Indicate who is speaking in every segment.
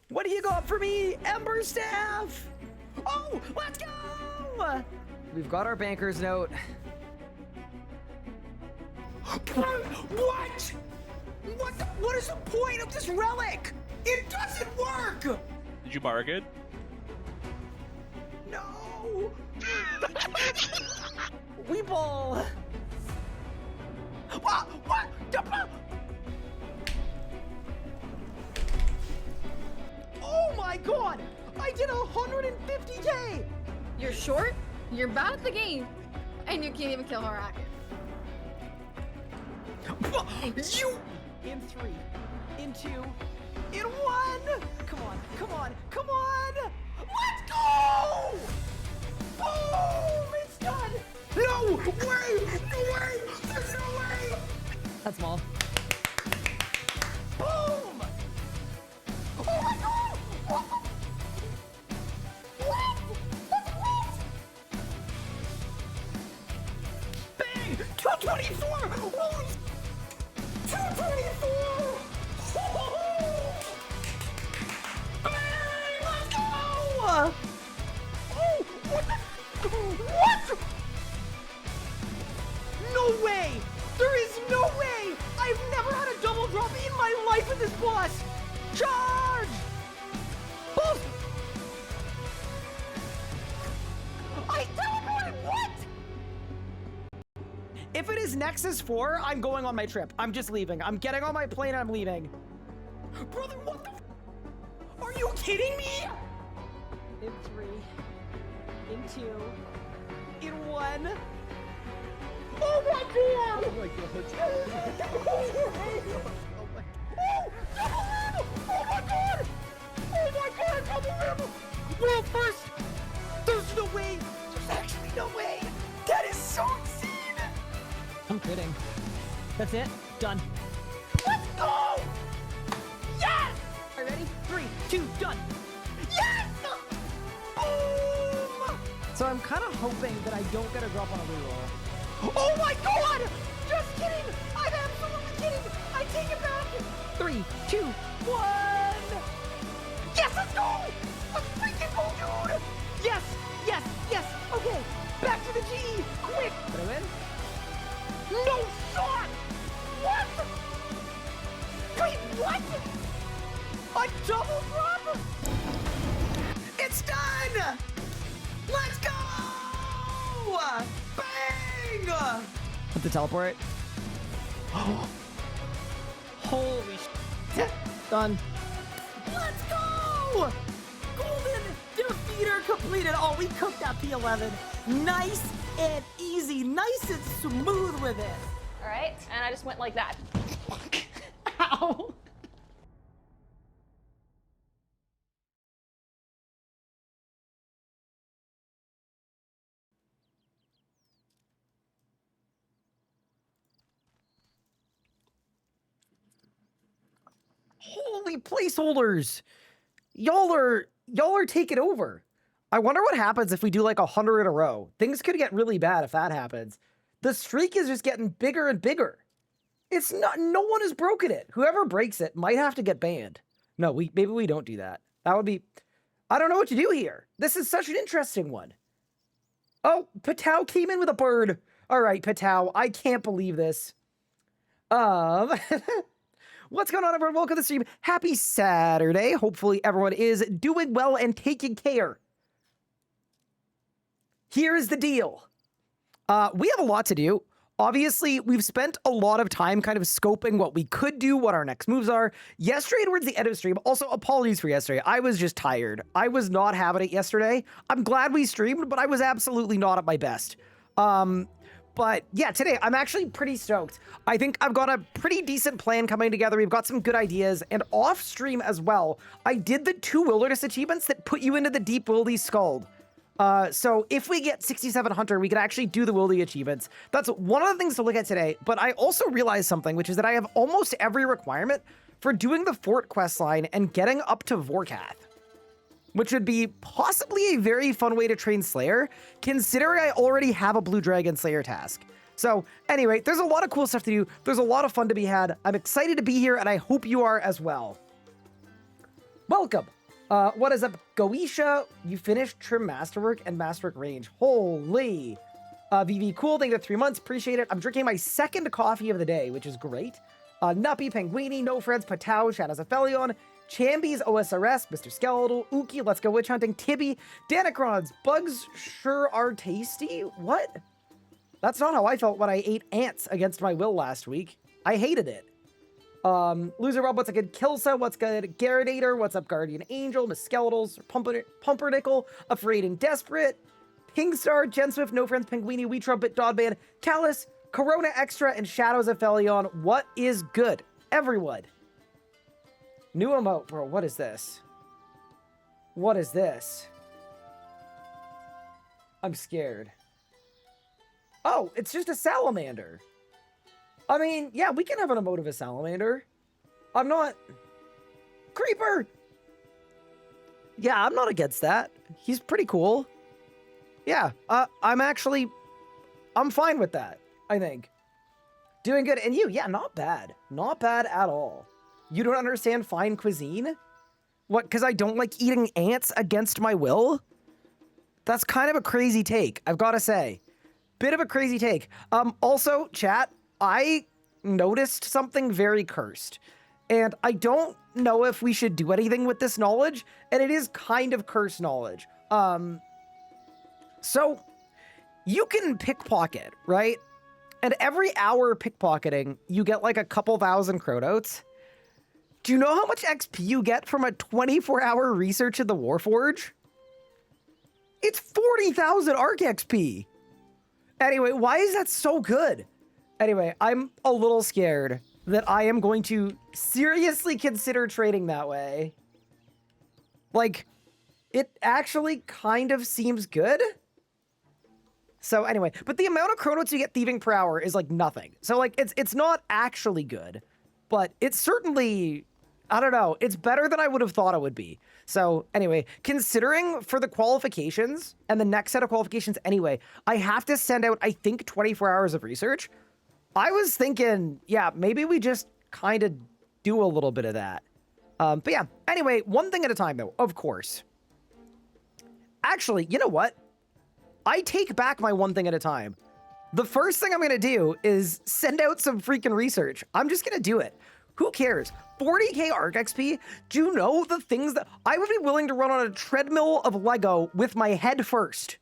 Speaker 1: What do you got for me, Ember Staff? Oh, let's go! We've got our banker's note. What? What is the point of this relic? It doesn't work!
Speaker 2: Did you bargain?
Speaker 1: No! Weeble! What? Oh my god! I did 150k!
Speaker 3: You're short, you're bad at the game, and you can't even kill Harak.
Speaker 1: You! In 3, in 2, in 1! Come on, come on, come on! Let's go! Boom! It's done! No way! No way! There's no way! That's small. Boom! Oh my god! What? What? That's what? Bang! 224! Holy 224! Bang! Let's go! Oh! What the? What? No way! There is no way! I've never had a double drop in my life with this boss! Charge! Boom! I teleported! What? If it is Nexus 4, I'm going on my trip. I'm just leaving. I'm getting on my plane and I'm leaving. Brother, what the f? Are you kidding me? In 3, in 2, in 1. Oh my god! Oh my god. Oh, double rim! Oh my god! Oh my god, double rim! Well, first, there's no way. There's actually no way. That is so insane. I'm kidding. That's it. Done. Let's go! Yes! Are you ready? 3, 2, done. Yes! Boom! So I'm kind of hoping that I don't get a drop on a reroll. Oh my god! Just kidding! I'm absolutely kidding! I take it back! 3, 2, 1! Yes, let's go! Let's freaking go, dude! Yes! Yes! Yes! Okay! Back to the G! Quick! Did I win? No shot! What? Wait, what? A double drop? It's done! Let's go! Bang! Put the teleport. Holy shit. Done. Let's go! Golden defeater completed. Oh, we cooked that P11. Nice and easy. Nice and smooth with it.
Speaker 3: All right, and I just went like that.
Speaker 1: Ow. Holy placeholders! Y'all are taking over. I wonder what happens if we do like 100 in a row. Things could get really bad if that happens. The streak is just getting bigger and bigger. It's not, no one has broken it. Whoever breaks it might have to get banned. No, maybe we don't do that. That would be, I don't know what to do here. This is such an interesting one. Oh, Patau came in with a bird. All right, Patau, I can't believe this. What's going on, everyone? Welcome to the stream. Happy Saturday. Hopefully everyone is doing well and taking care. Here's the deal. We have a lot to do. Obviously, we've spent a lot of time kind of scoping what we could do, what our next moves are. Yesterday towards the end of the stream, also apologies for yesterday. I was just tired. I was not having it yesterday. I'm glad we streamed, but I was absolutely not at my best. But yeah, today I'm actually pretty stoked. I think I've got a pretty decent plan coming together. We've got some good ideas, and off stream as well, I did the 2 wilderness achievements that put you into the deep wildy scald. So if we get 67 Hunter, we can actually do the wildy achievements. That's one of the things to look at today. But I also realized something, which is that I have almost every requirement for doing the fort quest line and getting up to Vorkath, which would be possibly a very fun way to train Slayer, considering I already have a Blue Dragon Slayer task. So anyway, there's a lot of cool stuff to do. There's a lot of fun to be had. I'm excited to be here, and I hope you are as well. Welcome What is up, Goisha? You finished Trim Masterwork and Masterwork Range. Holy. VV Cool, thank you for 3 months. Appreciate it. I'm drinking my second coffee of the day, which is great. Nuppy, Penguini, No Freds, Patau, Shadows of Felion, Chambies, OSRS, Mr. Skeletal, Uki, Let's Go Witch Hunting, Tibby, Danacrons, Bugs sure are tasty. What? That's not how I felt when I ate ants against my will last week. I hated it. Loser Rob, what's a good Kilsa? What's good Garridator? What's up Guardian Angel? Miss Skeletals, Pumpernickel, Afraid and Desperate, Pingstar, Jen Swift, No Friends, Penguini, Wee Trumpet, Dodban, Callus, Corona Extra, and Shadows of Felion. What is good? Everyone. New emote, bro. What is this? What is this? I'm scared. Oh, it's just a salamander. I mean, yeah, we can have an emote of a salamander. I'm not... Creeper! Yeah, I'm not against that. He's pretty cool. Yeah, I'm fine with that, I think. Doing good. And you, yeah, not bad. Not bad at all. You don't understand fine cuisine? What, because I don't like eating ants against my will? That's kind of a crazy take, I've got to say. Bit of a crazy take. Also, chat, I noticed something very cursed. And I don't know if we should do anything with this knowledge, and it is kind of cursed knowledge. So, you can pickpocket, right? And every hour pickpocketing, you get like a couple thousand chronotes. Do you know how much XP you get from a 24-hour research in the Warforge? It's 40,000 ARC XP. Anyway, why is that so good? Anyway, I'm a little scared that I am going to seriously consider trading that way. Like, it actually kind of seems good. So anyway, but the amount of chronotes you get thieving per hour is like nothing. So like, it's not actually good, but it's certainly, I don't know, it's better than I would have thought it would be. So anyway, considering for the qualifications and the next set of qualifications anyway, I have to send out, I think, 24 hours of research. I was thinking, yeah, maybe we just kind of do a little bit of that. But yeah, anyway, one thing at a time though, of course. Actually, you know what? I take back my one thing at a time. The first thing I'm going to do is send out some freaking research. I'm just going to do it. Who cares? 40k ARC XP? Do you know the things that I would be willing to run on a treadmill of Lego with my head first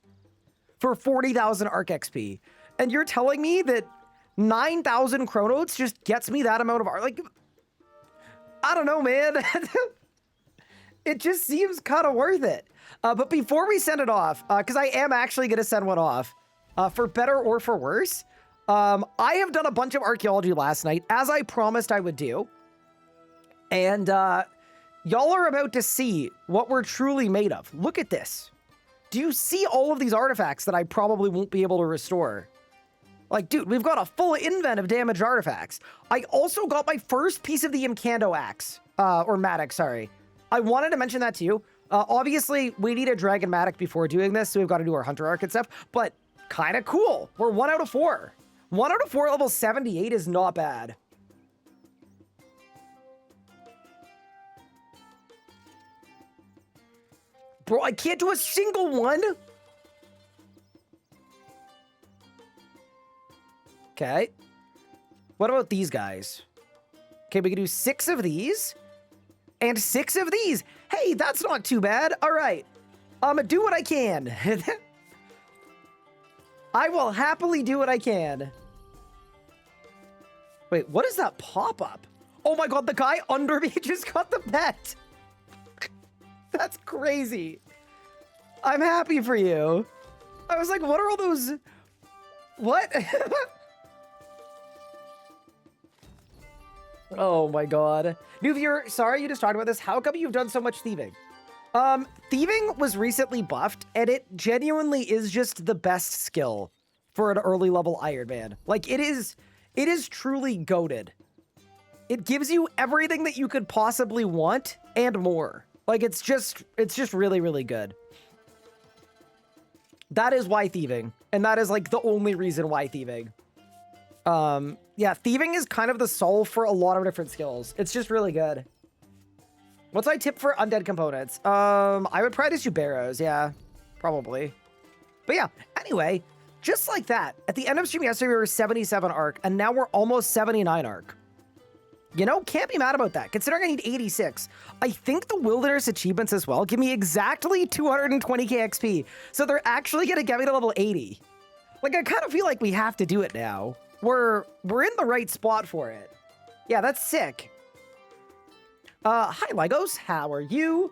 Speaker 1: for 40,000 ARC XP? And you're telling me that 9,000 chronotes just gets me that amount of ARC? Like, I don't know, man. It just seems kind of worth it. But before we send it off, because I am actually going to send one off, for better or for worse, I have done a bunch of archaeology last night, as I promised I would do. And y'all are about to see what we're truly made of. Look at this. Do you see all of these artifacts that I probably won't be able to restore? Like, dude, we've got a full invent of damaged artifacts. I also got my first piece of the Imkando axe, or Matic, sorry. I wanted to mention that to you. Obviously, we need a Dragon Matic before doing this, so we've got to do our Hunter Arc and stuff, but kind of cool. We're 1 out of 4. 1 out of 4 level 78 is not bad. Bro, I can't do a single one. Okay. What about these guys? Okay, we can do 6 of these. And 6 of these. Hey, that's not too bad. All right. Do what I can. I will happily do what I can. Wait, what is that pop-up? Oh my god, the guy under me just got the pet. That's crazy. I'm happy for you. I was like, what are all those... What? Oh my god. New viewer, sorry you just talked about this. How come you've done so much thieving? Thieving was recently buffed, and it genuinely is just the best skill for an early level Iron Man. Like, it is truly goated. It gives you everything that you could possibly want and more. Like, it's just really, really good. That is why thieving. And that is like the only reason why thieving. Yeah, thieving is kind of the solve for a lot of different skills. It's just really good. What's my tip for undead components? I would probably just do barrows. Yeah, probably. But yeah, anyway, just like that, at the end of stream yesterday, we were 77 arc, and now we're almost 79 arc. You know, can't be mad about that, considering I need 86. I think the Wilderness achievements as well give me exactly 220k XP, so they're actually gonna get me to level 80. Like, I kind of feel like we have to do it now. We're in the right spot for it. Yeah, that's sick. Hi, Legos. How are you?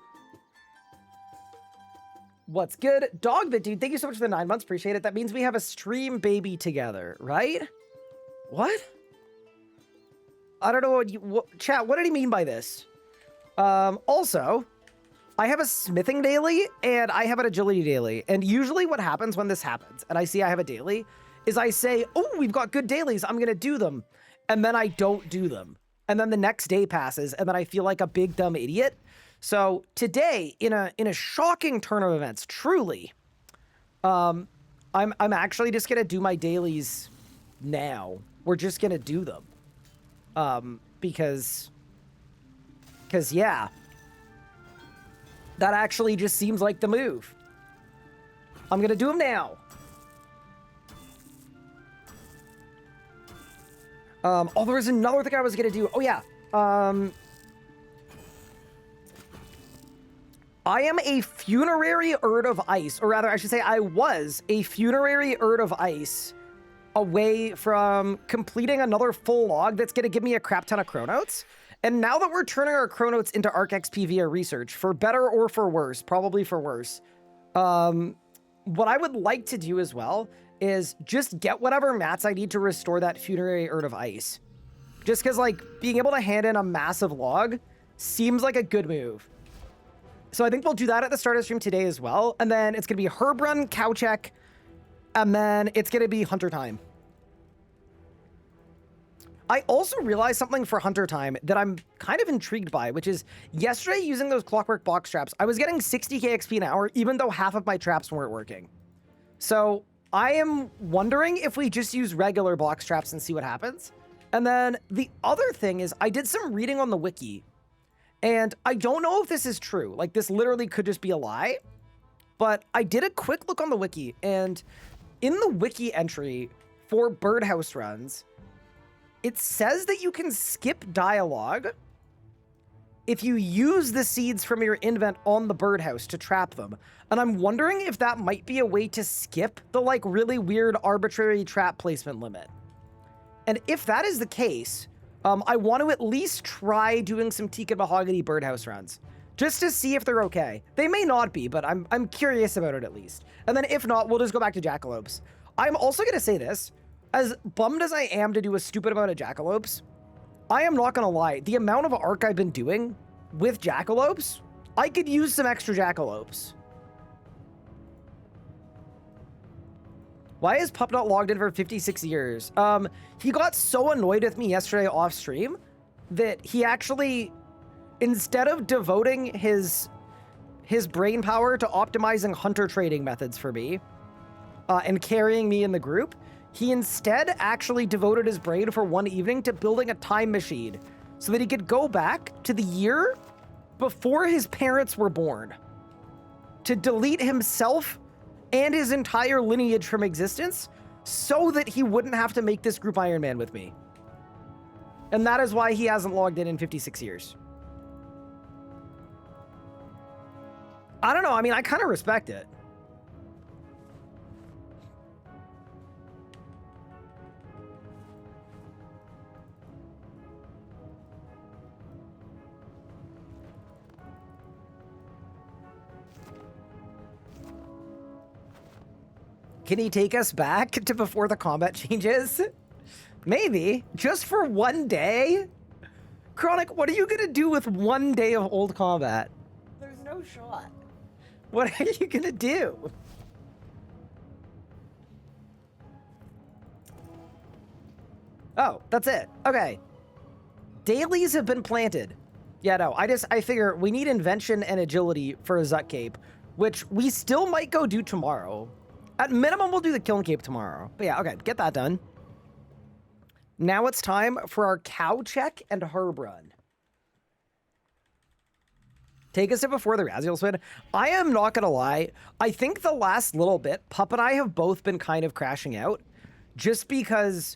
Speaker 1: What's good? Dogbit, dude, thank you so much for the 9 months. Appreciate it. That means we have a stream baby together, right? What? I don't know what you... chat, what did he mean by this? Also, I have a smithing daily, and I have an agility daily. And usually what happens when this happens, and I see I have a daily, is I say, oh, we've got good dailies, I'm gonna do them. And then I don't do them. And then the next day passes, and then I feel like a big dumb idiot. So today, in a shocking turn of events, truly, I'm actually just gonna do my dailies now. We're just gonna do them. Because yeah, that actually just seems like the move. I'm gonna do them now. Oh, there was another thing I was gonna do. Oh yeah. I am a funerary Erd of Ice, or rather, I should say I was a funerary Erd of Ice away from completing another full log that's going to give me a crap ton of chronotes. And now that we're turning our chronotes into Arc XP via research, for better or for worse, probably for worse, what I would like to do as well is just get whatever mats I need to restore that funerary Erd of Ice. Just because, like, being able to hand in a massive log seems like a good move. So I think we'll do that at the start of the stream today as well. And then it's going to be herb run, cow check, and then it's going to be hunter time. I also realized something for hunter time that I'm kind of intrigued by, which is yesterday using those clockwork box traps, I was getting 60k XP an hour, even though half of my traps weren't working. So I am wondering if we just use regular box traps and see what happens. And then the other thing is I did some reading on the wiki, and I don't know if this is true. Like, this literally could just be a lie, but I did a quick look on the wiki, and in the wiki entry for birdhouse runs, it says that you can skip dialogue if you use the seeds from your invent on the birdhouse to trap them. And I'm wondering if that might be a way to skip the, like, really weird arbitrary trap placement limit. And if that is the case, I want to at least try doing some teak and mahogany birdhouse runs, just to see if they're okay. They may not be, but I'm curious about it at least. And then if not, we'll just go back to jackalopes. I'm also going to say this. As bummed as I am to do a stupid amount of jackalopes, I am not going to lie. The amount of arc I've been doing with jackalopes, I could use some extra jackalopes. Why is Pup not logged in for 56 years? He got so annoyed with me yesterday off stream that he actually, instead of devoting his brain power to optimizing hunter trading methods for me and carrying me in the group, he instead actually devoted his brain for one evening to building a time machine so that he could go back to the year before his parents were born to delete himself and his entire lineage from existence so that he wouldn't have to make this group Iron Man with me. And that is why he hasn't logged in 56 years. I don't know. I mean, I kind of respect it. Can he take us back to before the combat changes? Maybe. Just for one day? Chronic, what are you gonna do with one day of old combat? There's no shot. What are you gonna do? Oh, that's it. Okay. Dailies have been planted. Yeah, no, I figure we need invention and agility for a Zut Cape, which we still might go do tomorrow. At minimum, we'll do the Kiln Cape tomorrow. But yeah, okay, get that done. Now it's time for our cow check and herb run. Take a sip before the Raziel spin. I am not gonna lie. I think the last little bit, Pup and I have both been kind of crashing out just because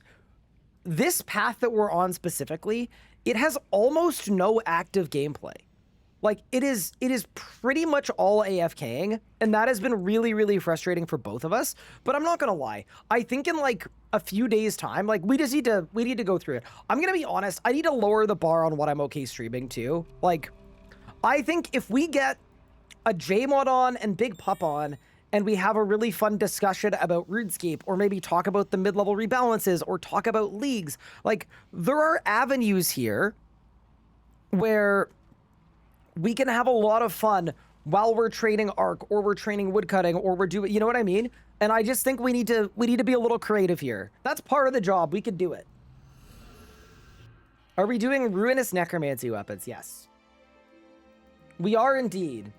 Speaker 1: this path that we're on specifically, it has almost no active gameplay. Like, it is pretty much all AFKing, and that has been really, really frustrating for both of us. But I'm not gonna lie. I think in like a few days' time, like we need to go through it. I'm gonna be honest, I need to lower the bar on what I'm okay streaming too. Like, I think if we get a JMod on and Big Pup on, and we have a really fun discussion about RuneScape, or maybe talk about the mid-level rebalances, or talk about leagues, like, there are avenues here where we can have a lot of fun while we're training Arc, or we're training woodcutting, or we're doing, you know what I mean? And I just think we need to be a little creative here. That's part of the job. We could do it. Are we doing ruinous necromancy weapons? Yes. We are indeed.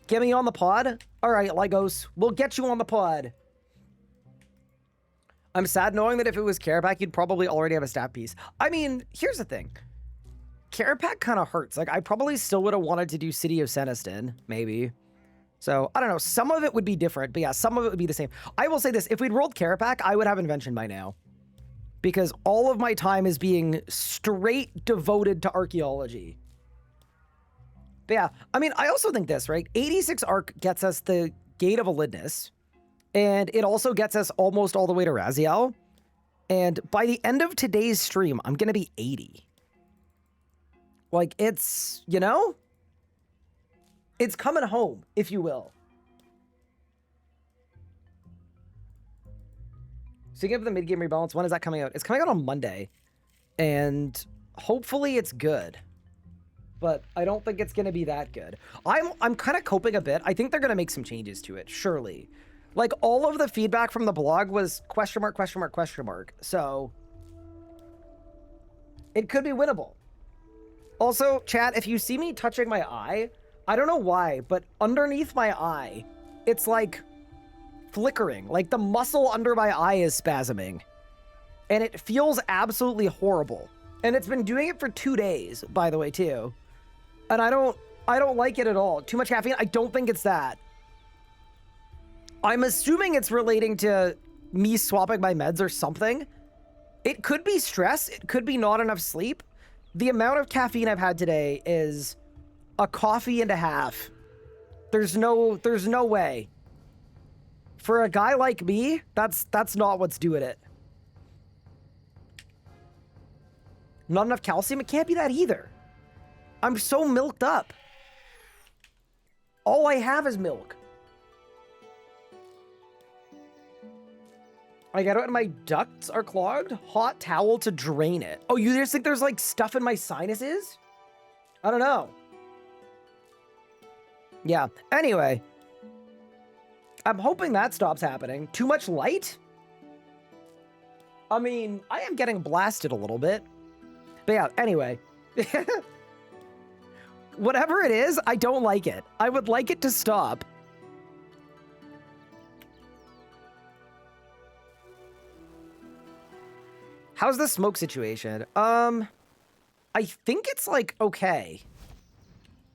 Speaker 1: Get me on the pod? All right, Legos. We'll get you on the pod. I'm sad knowing that if it was Carapac, you'd probably already have a stat piece. I mean, here's the thing. Carapac kind of hurts. Like, I probably still would have wanted to do City of Seniston, maybe. So, I don't know. Some of it would be different, but yeah, some of it would be the same. I will say this. If we'd rolled Carapac, I would have Invention by now. Because all of my time is being straight devoted to archaeology. But yeah, I mean, I also think this, right? 86 Arc gets us the Gate of Elidness, and it also gets us almost all the way to Raziel. And by the end of today's stream, I'm going to be 80. Like, it's, you know? It's coming home, if you will. Speaking of the mid-game rebalance, when is that coming out? It's coming out on Monday. And hopefully it's good. But I don't think it's going to be that good. I'm kind of coping a bit. I think they're going to make some changes to it, surely. Like, all of the feedback from the blog was question mark, question mark, question mark. So, it could be winnable. Also, chat, if you see me touching my eye, I don't know why, but underneath my eye, it's like flickering. Like, the muscle under my eye is spasming. And it feels absolutely horrible. And it's been doing it for 2 days, by the way, too. And I don't like it at all. Too much caffeine? I don't think it's that. I'm assuming it's relating to me swapping my meds or something. It could be stress. It could be not enough sleep. The amount of caffeine I've had today is a coffee and a half. There's no way. For a guy like me, that's not what's doing it. Not enough calcium? It can't be that either. I'm so milked up. All I have is milk. I get it when my ducts are clogged. Hot towel to drain it. Oh, you just think there's like stuff in my sinuses? I don't know. Yeah. Anyway. I'm hoping that stops happening. Too much light? I mean, I am getting blasted a little bit. But yeah, anyway. Whatever it is, I don't like it. I would like it to stop. How's the smoke situation? I think it's like okay.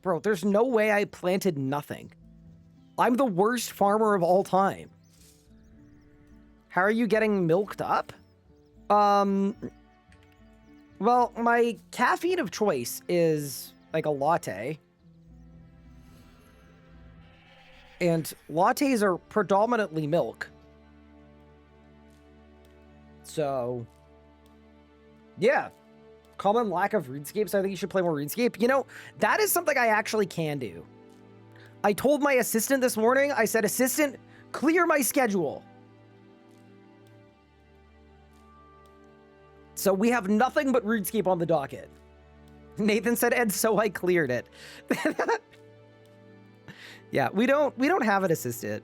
Speaker 1: Bro, there's no way I planted nothing. I'm the worst farmer of all time. How are you getting milked up? Well, my caffeine of choice is like a latte. And lattes are predominantly milk. So, yeah. Common lack of RuneScape, so I think you should play more RuneScape. You know, that is something I actually can do. I told my assistant this morning, I said, assistant, clear my schedule. So we have nothing but RuneScape on the docket. Nathan said, and so I cleared it. Yeah, we don't have an assistant.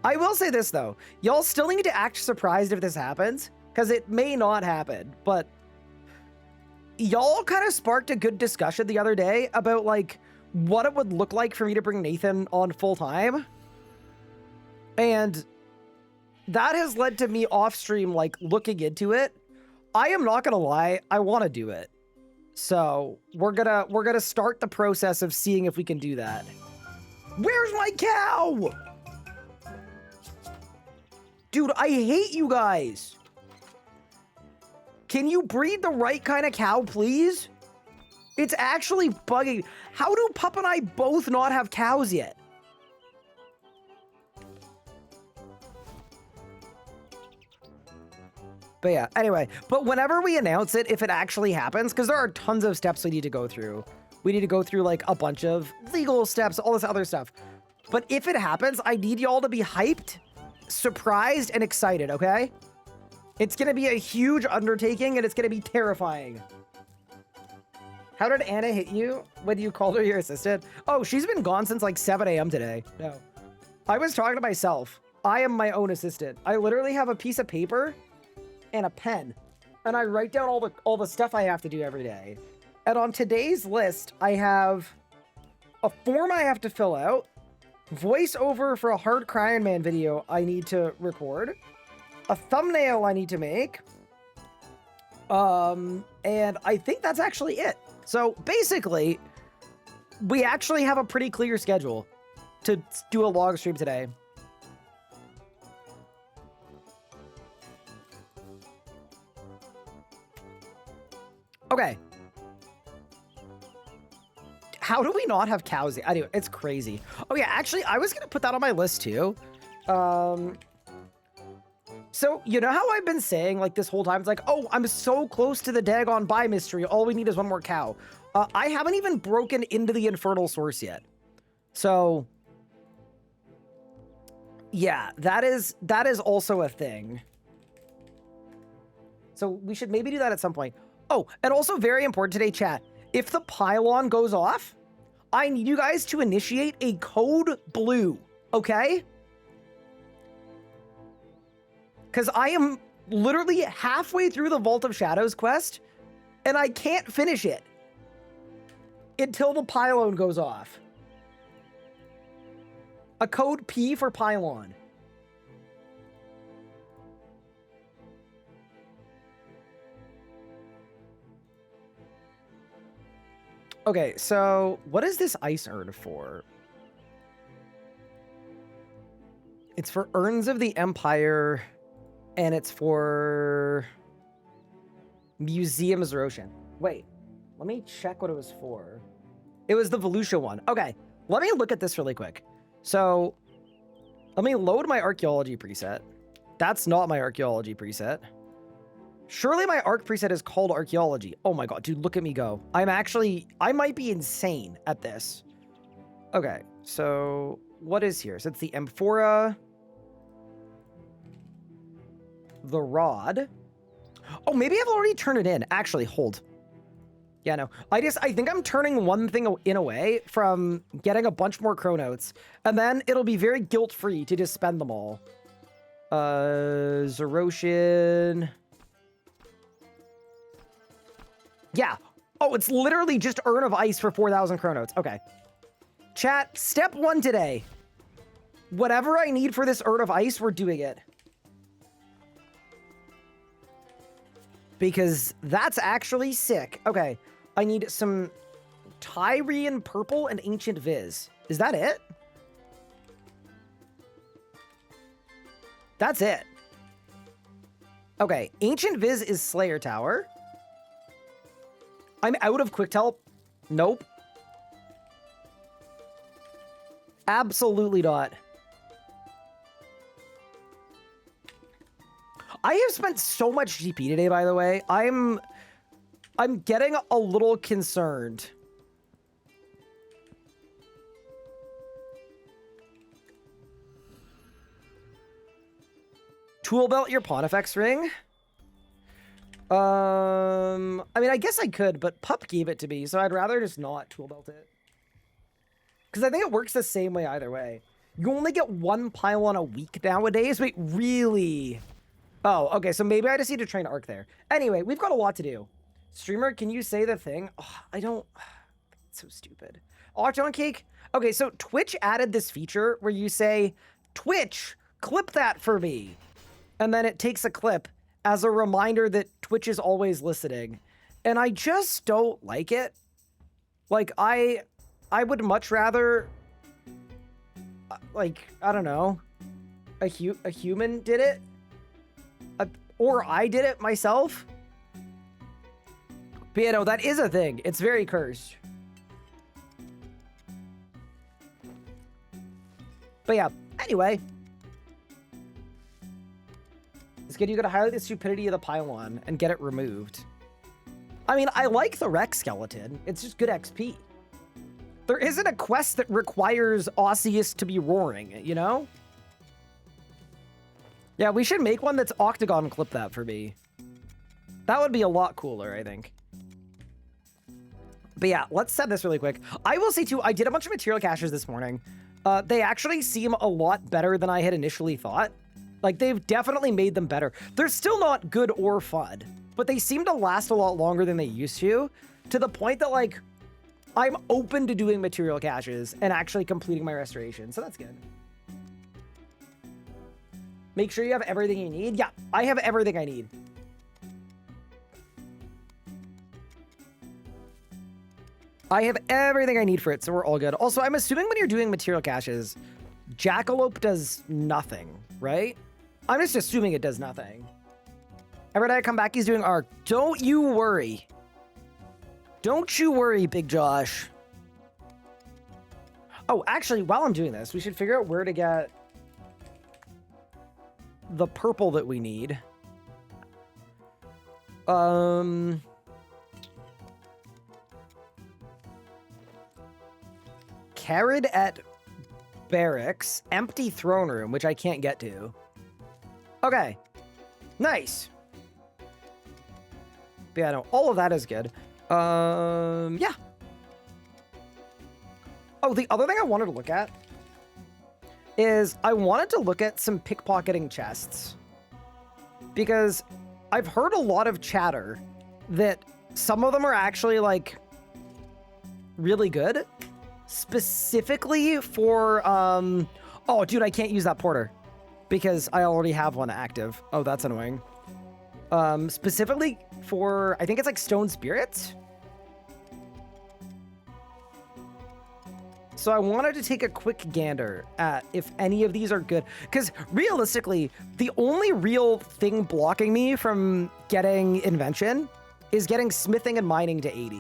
Speaker 1: I will say this though, y'all still need to act surprised if this happens, because it may not happen, but y'all kind of sparked a good discussion the other day about like what it would look like for me to bring Nathan on full time. And that has led to me off stream, like looking into it. I am not gonna lie, I want to do it. So we're gonna start the process of seeing if we can do that. Where's my cow? Dude, I hate you guys. Can you breed the right kind of cow, please? It's actually bugging. How do Pup and I both not have cows yet? But yeah, anyway, but whenever we announce it, if it actually happens, because there are tons of steps we need to go through. We need to go through like a bunch of legal steps, all this other stuff. But if it happens, I need y'all to be hyped, surprised, and excited, okay? It's gonna be a huge undertaking and it's gonna be terrifying. How did Anna hit you when you called her your assistant? Oh, she's been gone since like 7 a.m. today. No. I was talking to myself. I am my own assistant. I literally have a piece of paper and a pen, and I write down all the stuff I have to do every day. And on today's list, I have a form I have to fill out, voiceover for a Hard Crying Man video I need to record, a thumbnail I need to make, and I think that's actually it. So basically, we actually have a pretty clear schedule to do a log stream today. Okay. How do we not have cows? Anyway, it's crazy. Oh yeah, actually, I was gonna put that on my list too. So, you know how I've been saying, like, this whole time, it's like, oh, I'm so close to the daggone buy mystery, all we need is one more cow. I haven't even broken into the infernal source yet. So, yeah, that is also a thing. So we should maybe do that at some point. Oh, and also very important today, chat. If the pylon goes off, I need you guys to initiate a code blue, okay? Because I am literally halfway through the Vault of Shadows quest, and I can't finish it until the pylon goes off. A code P for pylon. Okay, so what is this ice urn for? It's for Urns of the Empire, and it's for Museums Roshan. Wait, let me check what it was for. It was the Volusia one. Okay, let me look at this really quick. So, let me load my archaeology preset. That's not my archaeology preset. Surely my arc preset is called archaeology. Oh my god, dude, look at me go. I might be insane at this. Okay, so what is here? So it's the amphora, the rod. Oh, maybe I've already turned it in. Actually, hold. Yeah, no. I think I'm turning one thing in away from getting a bunch more chronotes, and then it'll be very guilt-free to just spend them all. Zeroshin. Yeah. Oh, it's literally just Urn of Ice for 4,000 chronotes. Okay. Chat, step 1 today. Whatever I need for this Urn of Ice, we're doing it. Because that's actually sick. Okay. I need some Tyrian Purple and Ancient Viz. Is that it? That's it. Okay. Ancient Viz is Slayer Tower. I'm out of quick help. Nope. Absolutely not. I have spent so much GP today, by the way. I'm getting a little concerned. Tool belt your Pontifex ring. I mean, I guess I could, but Pup gave it to me, so I'd rather just not tool belt it. Because I think it works the same way either way. You only get one pylon a week nowadays. Wait, really? Oh, okay, so maybe I just need to train Arc there. Anyway, we've got a lot to do. Streamer, can you say the thing? Oh, I don't... It's so stupid. Octon Cake? Okay, so Twitch added this feature where you say, Twitch, clip that for me. And then it takes a clip, as a reminder that Twitch is always listening. And I just don't like it. Like, I would much rather, like, I don't know, a human did it, or I did it myself. But, you know, that is a thing. It's very cursed. But yeah, anyway. It's good. You gotta highlight the stupidity of the pylon and get it removed. I mean, I like the Rex skeleton. It's just good XP. There isn't a quest that requires Osseous to be roaring, you know? Yeah, we should make one that's octagon clip that for me. That would be a lot cooler, I think. But yeah, let's set this really quick. I will say too, I did a bunch of material caches this morning. They actually seem a lot better than I had initially thought. Like, they've definitely made them better. They're still not good or fun, but they seem to last a lot longer than they used to the point that, like, I'm open to doing material caches and actually completing my restoration, so that's good. Make sure you have everything you need. Yeah, I have everything I need. I have everything I need for it, so we're all good. Also, I'm assuming when you're doing material caches, Jackalope does nothing, right? I'm just assuming it does nothing. Every day I come back, he's doing arc. Don't you worry. Don't you worry, Big Josh. Oh, actually, while I'm doing this, we should figure out where to get the purple that we need. Carried at barracks, empty throne room, which I can't get to. Okay, nice. But yeah, no, all of that is good. Yeah. Oh, the other thing I wanted to look at is I wanted to look at some pickpocketing chests, because I've heard a lot of chatter that some of them are actually, like, really good. Specifically for, oh, dude, I can't use that porter because I already have one active. Oh, that's annoying. Specifically for, I think it's like stone spirits. So I wanted to take a quick gander at if any of these are good, because realistically, the only real thing blocking me from getting invention is getting smithing and mining to 80.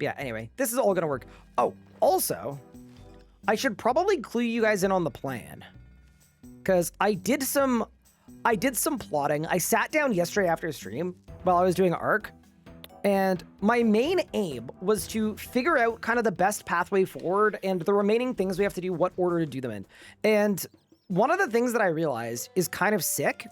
Speaker 1: Yeah, anyway, this is all gonna work. Oh, also, I should probably clue you guys in on the plan, because I did some plotting. I sat down yesterday after stream while I was doing Arc, and my main aim was to figure out kind of the best pathway forward and the remaining things we have to do, what order to do them in. And one of the things that I realized is kind of sick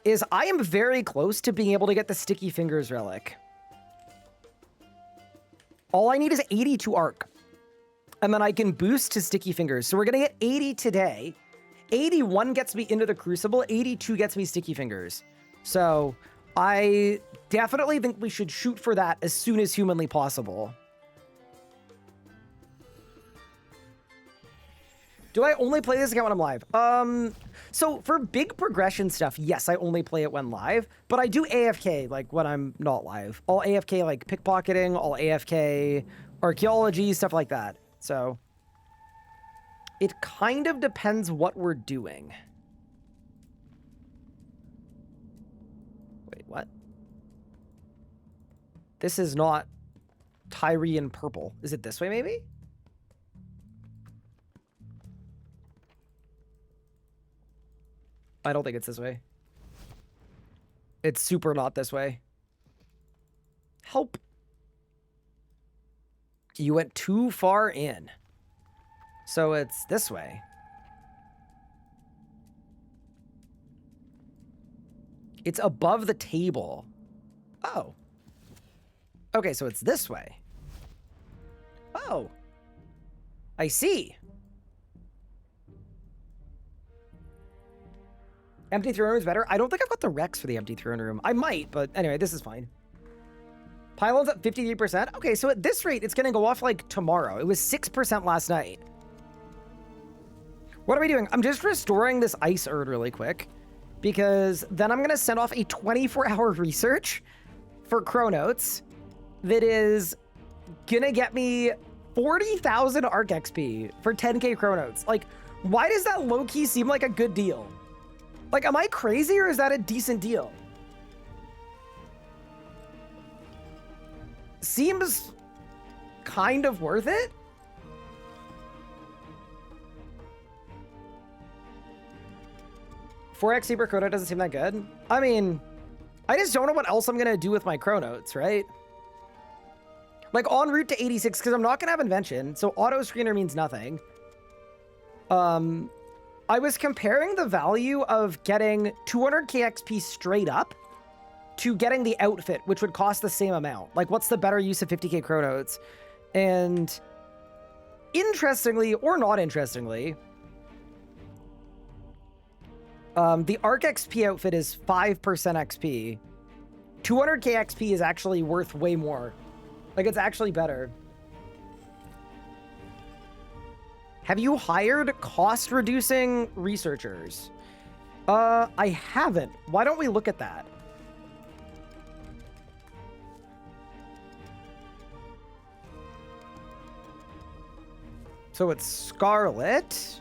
Speaker 1: is I am very close to being able to get the Sticky Fingers relic. All I need is 80 to Arc, and then I can boost to Sticky Fingers. So we're gonna get 80 today. 81 gets me into the Crucible, 82 gets me Sticky Fingers. So I definitely think we should shoot for that as soon as humanly possible. Do I only play this account when I'm live? So for big progression stuff, yes, I only play it when live, but I do AFK like when I'm not live. I'll AFK like pickpocketing, I'll AFK archaeology, stuff like that. So it kind of depends what we're doing. Wait, what? This is not Tyrian purple. Is it this way maybe? I don't think it's this way. It's super not this way. Help. You went too far in. So it's this way. It's above the table. Oh. Okay, so it's this way. Oh. I see. Empty throne room is better. I don't think I've got the Rex for the empty throne room. I might, but anyway, this is fine. Pylon's at 53%. Okay, so at this rate, it's going to go off like tomorrow. It was 6% last night. What are we doing? I'm just restoring this ice urd really quick because then I'm going to send off a 24-hour research for Chronotes that is going to get me 40,000 Arc XP for 10k Chronotes. Like, why does that low-key seem like a good deal? Like, am I crazy or is that a decent deal? Seems kind of worth it. Four X Super Chrono doesn't seem that good. I mean, I just don't know what else I'm gonna do with my Chronotes, right? Like en route to 86, because I'm not gonna have invention, so auto screener means nothing. I was comparing the value of getting 200k XP straight up to getting the outfit, which would cost the same amount. Like, what's the better use of 50k Chronotes? And interestingly, or not interestingly, the Arc XP outfit is 5% XP. 200k XP is actually worth way more. Like, it's actually better. Have you hired cost-reducing researchers? I haven't. Why don't we look at that? So it's Scarlet.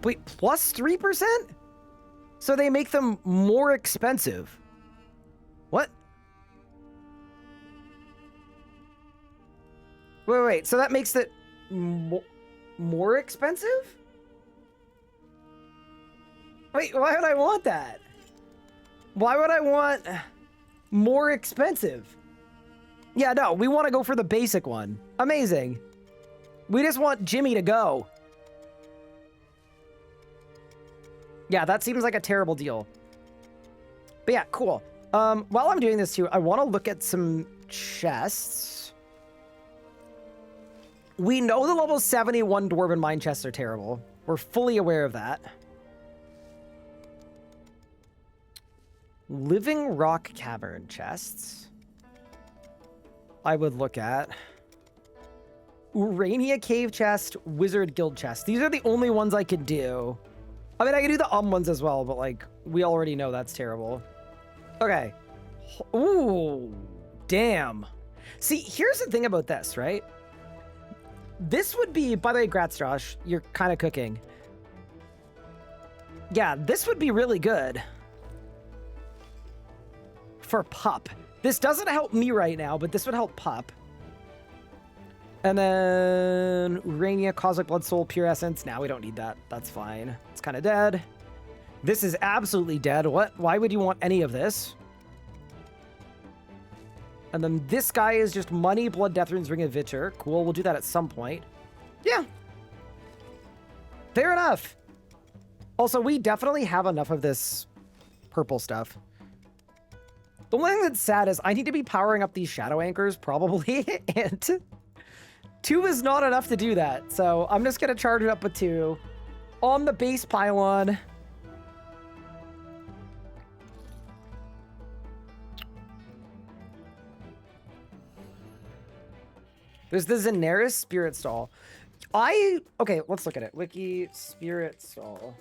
Speaker 1: Wait, plus 3%? So they make them more expensive. What? Wait. So that makes it more expensive? Wait, why would I want that? Why would I want more expensive? Yeah, no, we want to go for the basic one. Amazing. We just want Jimmy to go. Yeah, that seems like a terrible deal. But yeah, cool. While I'm doing this too, I want to look at some chests. We know the level 71 Dwarven Mine chests are terrible. We're fully aware of that. Living Rock Cavern chests. I would look at. Urania Cave chest, Wizard Guild chest. These are the only ones I could do. I mean, I could do the ones as well, but like, we already know that's terrible. Okay. Ooh, damn. See, here's the thing about this, right? This would be, by the way, grats, Josh, you're kind of cooking. Yeah, this would be really good. For Pup. This doesn't help me right now, but this would help Pup. And then Urania, Cosmic Blood Soul, Pure Essence. Now we don't need that. That's fine. It's kind of dead. This is absolutely dead. What? Why would you want any of this? And then this guy is just Money, Blood, Death Runes, Ring of Vitcher. Cool, we'll do that at some point. Yeah. Fair enough. Also, we definitely have enough of this purple stuff. The only thing that's sad is I need to be powering up these shadow anchors, probably, and 2 is not enough to do that. So I'm just going to charge it up with 2 on the base pylon. There's the Zenaris Spirit Stall. Okay, let's look at it. Wiki Spirit Stall.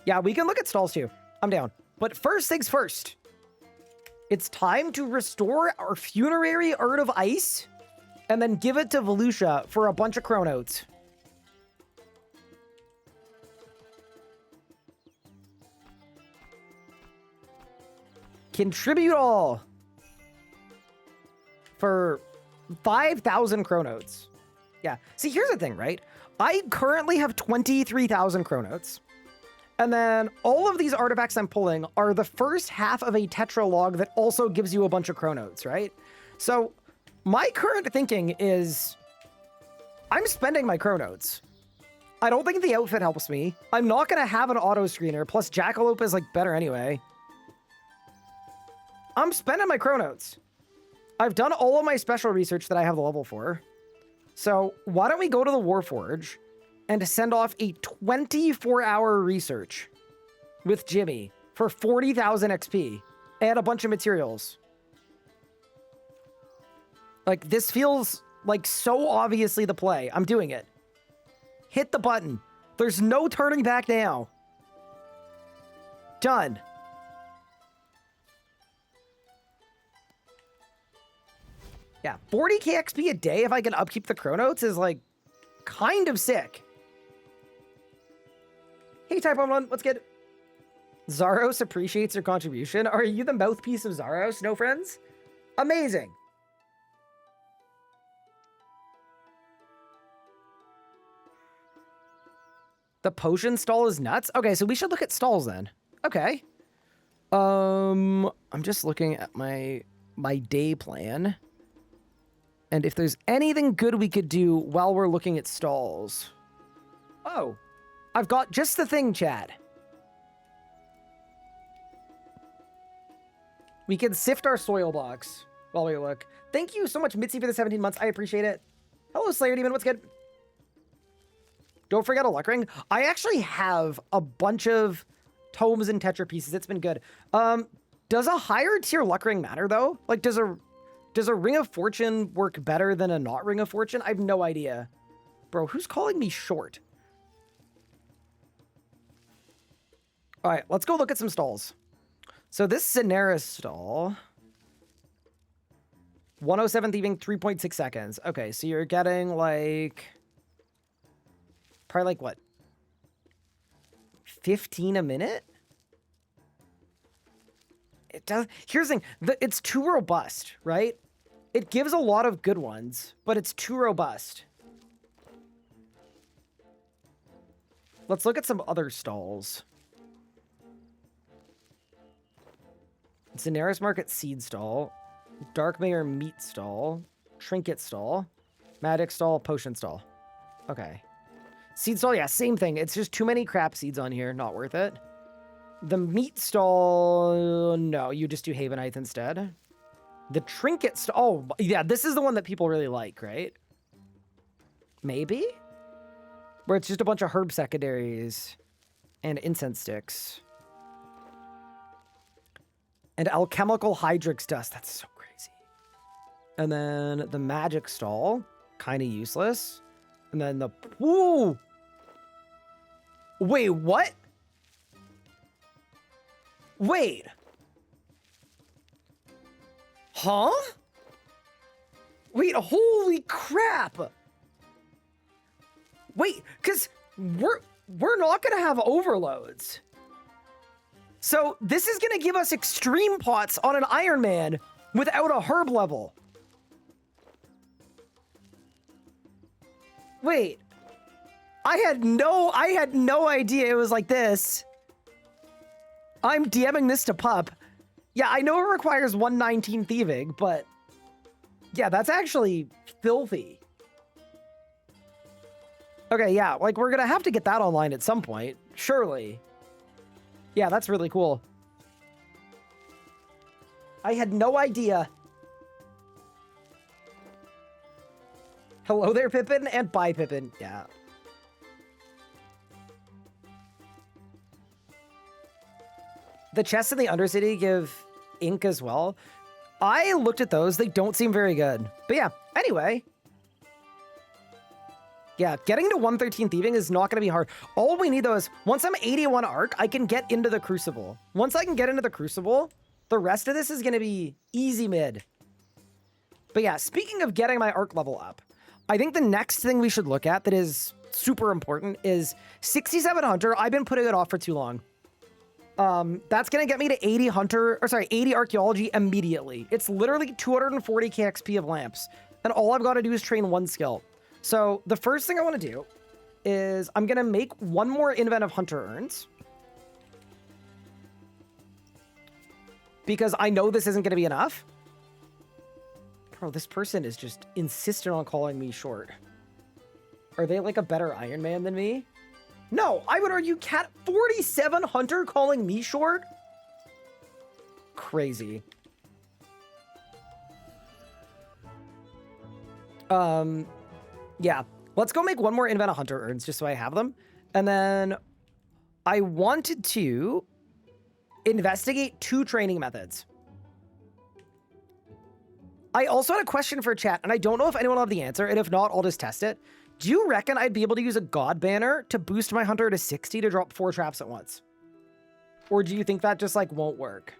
Speaker 1: Yeah, we can look at stalls too. I'm down. But first things first. It's time to restore our Funerary Urd of Ice and then give it to Volusia for a bunch of Chronotes. Contribute all for 5,000 Chronotes. Yeah. See, here's the thing, right? I currently have 23,000 Chronotes. And then all of these artifacts I'm pulling are the first half of a tetralog that also gives you a bunch of Chronotes, right? So my current thinking is I'm spending my Chronotes. I don't think the outfit helps me. I'm not going to have an auto screener. Plus Jackalope is like better anyway. I'm spending my Chronotes. I've done all of my special research that I have the level for. So why don't we go to the Warforge and send off a 24-hour research with Jimmy for 40,000 XP and a bunch of materials. Like, this feels like so obviously the play. I'm doing it. Hit the button. There's no turning back now. Done. Yeah, 40k XP a day if I can upkeep the Chronotes is like kind of sick. Hey, Type 1, what's good? Zaros appreciates your contribution. Are you the mouthpiece of Zaros? No friends? Amazing. The potion stall is nuts. Okay, so we should look at stalls then. Okay. I'm just looking at my day plan. And if there's anything good we could do while we're looking at stalls. Oh, I've got just the thing, Chad. We can sift our soil blocks while we look. Thank you so much, Mitzi, for the 17 months. I appreciate it. Hello, Slayer Demon. What's good? Don't forget a luck ring. I actually have a bunch of tomes and tetra pieces. It's been good. Does a higher tier luck ring matter, though? Like, does a ring of fortune work better than a not ring of fortune? I have no idea. Bro, who's calling me short? All right, let's go look at some stalls. So this Cineris stall, 107 thieving, 3.6 seconds. Okay, so you're getting like, probably like what? 15 a minute? It does. Here's the thing, it's too robust, right? It gives a lot of good ones, but it's too robust. Let's look at some other stalls. Cineris Market Seed Stall, Darkmare Meat Stall, Trinket Stall, Magic Stall, Potion Stall. Okay. Seed Stall, yeah, same thing. It's just too many crap seeds on here. Not worth it. The Meat Stall, no, you just do Havenite instead. The Trinket Stall, oh, yeah, this is the one that people really like, right? Maybe? Where it's just a bunch of herb secondaries and incense sticks. And alchemical hydrix dust. That's so crazy. And then the magic stall. Kind of useless. And then the... Whoa! Wait, what? Wait. Huh? Wait, holy crap! Wait, because we're not going to have overloads. So this is going to give us extreme pots on an Iron Man without a herb level. Wait. I had no idea it was like this. I'm DMing this to Pup. Yeah, I know it requires 119 thieving, but yeah, that's actually filthy. Okay, yeah, like we're going to have to get that online at some point, surely. Yeah, that's really cool. I had no idea. Hello there, Pippin, and bye, Pippin. Yeah. The chests in the Undercity give ink as well. I looked at those. They don't seem very good. But yeah, anyway. Yeah, getting to 113 thieving is not going to be hard. All we need, though, is once I'm 81 arc, I can get into the Crucible. Once I can get into the Crucible, the rest of this is going to be easy mid. But yeah, speaking of getting my arc level up, I think the next thing we should look at that is super important is 67 Hunter. I've been putting it off for too long. That's going to get me to 80 Hunter, or sorry, 80 Archaeology immediately. It's literally 240 KXP of lamps. And all I've got to do is train one skill. So the first thing I want to do is I'm going to make one more Inventive Hunter urns. Because I know this isn't going to be enough. Bro, this person is just insistent on calling me short. Are they like a better Iron Man than me? No, I would argue Cat 47 Hunter calling me short? Crazy. Yeah, let's go make one more Invent a Hunter urns just so I have them. And then I wanted to investigate 2 training methods. I also had a question for chat, and I don't know if anyone will have the answer, and if not, I'll just test it. Do you reckon I'd be able to use a God banner to boost my hunter to 60 to drop 4 traps at once? Or do you think that just, like, won't work?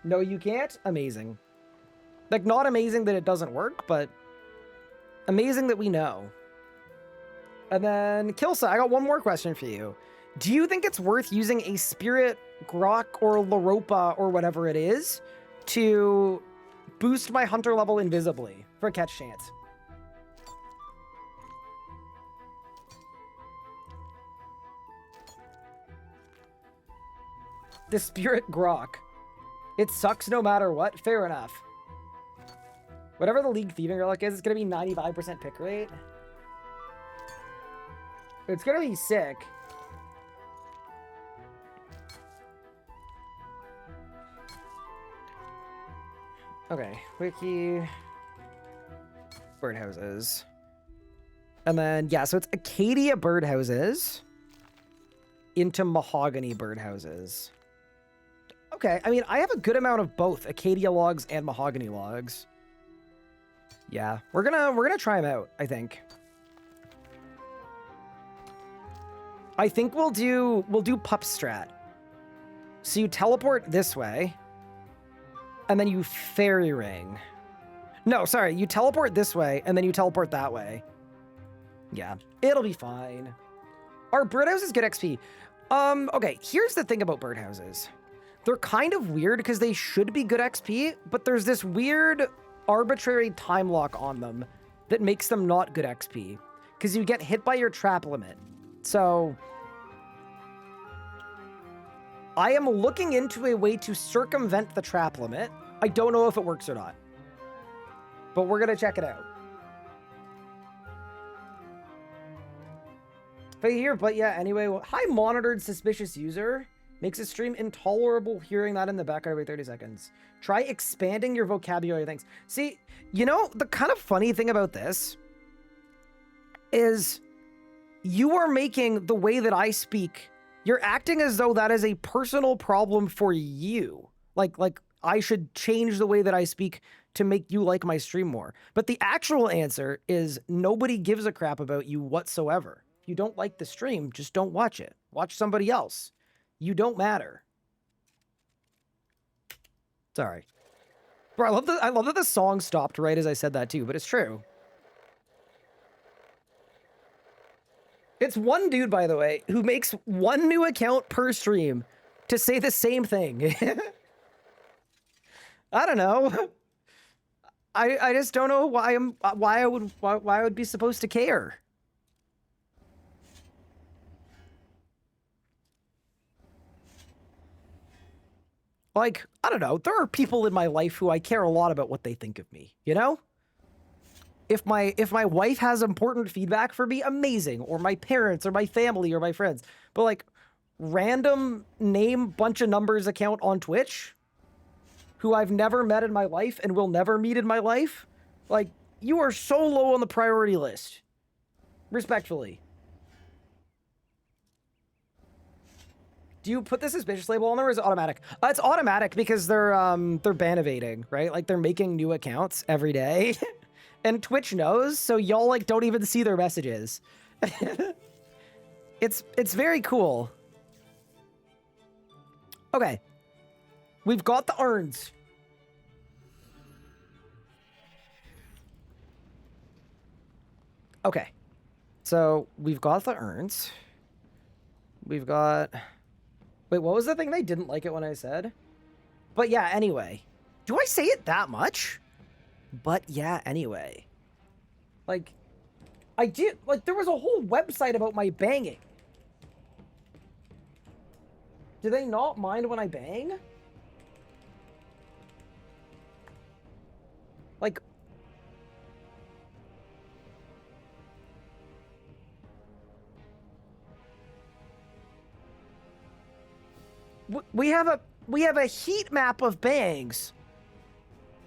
Speaker 1: No, you can't? Amazing. Like, not amazing that it doesn't work, but amazing that we know. And then, Kilsa, I got one more question for you. Do you think it's worth using a Spirit, Grok, or Laropa, or whatever it is, to boost my hunter level invisibly for a catch chance? The Spirit Grok. It sucks no matter what. Fair enough. Whatever the League Thieving Relic is, it's going to be 95% pick rate. It's going to be sick. Okay, wiki. Birdhouses. And then, yeah, so it's Acacia birdhouses into mahogany birdhouses. Okay, I mean, I have a good amount of both Acacia logs and mahogany logs. Yeah, we're gonna try them out, I think. I think we'll do pup strat. So you teleport this way, and then you fairy ring. No, sorry, you teleport this way, and then you teleport that way. Yeah, it'll be fine. Our birdhouses get XP. Okay, here's the thing about birdhouses. They're kind of weird because they should be good XP, but there's this weird arbitrary time lock on them that makes them not good XP because you get hit by your trap limit. So I am looking into a way to circumvent the trap limit. I don't know if it works or not, but we're going to check it out. But yeah, anyway, well, hi, monitored suspicious user. Makes a stream intolerable hearing that in the background every 30 seconds. Try expanding your vocabulary, thanks. See, you know, the kind of funny thing about this is you are making the way that I speak, you're acting as though that is a personal problem for you. Like I should change the way that I speak to make you like my stream more. But the actual answer is nobody gives a crap about you whatsoever. If you don't like the stream, just don't watch it. Watch somebody else. You don't matter. Sorry. Bro, I love that the song stopped right as I said that too, but it's true. It's one dude, by the way, who makes one new account per stream to say the same thing. I don't know. I just don't know why I would be supposed to care. Like, I don't know, there are people in my life who I care a lot about what they think of me, you know? If my wife has important feedback for me, amazing, or my parents or my family or my friends. But like random name bunch of numbers account on Twitch who I've never met in my life and will never meet in my life, like, you are so low on the priority list. Respectfully. Do you put the suspicious label on there, or is it automatic? It's automatic because they're ban evading, right? Like, they're making new accounts every day. And Twitch knows, so y'all, like, don't even see their messages. It's very cool. Okay. We've got the urns. Okay. So, we've got the urns. We've got... Wait, what was the thing they didn't like it when I said? But yeah, anyway. Do I say it that much? But yeah, anyway. Like, I did, like, there was a whole website about my banging. Do they not mind when I bang? Like... We have a heat map of bangs.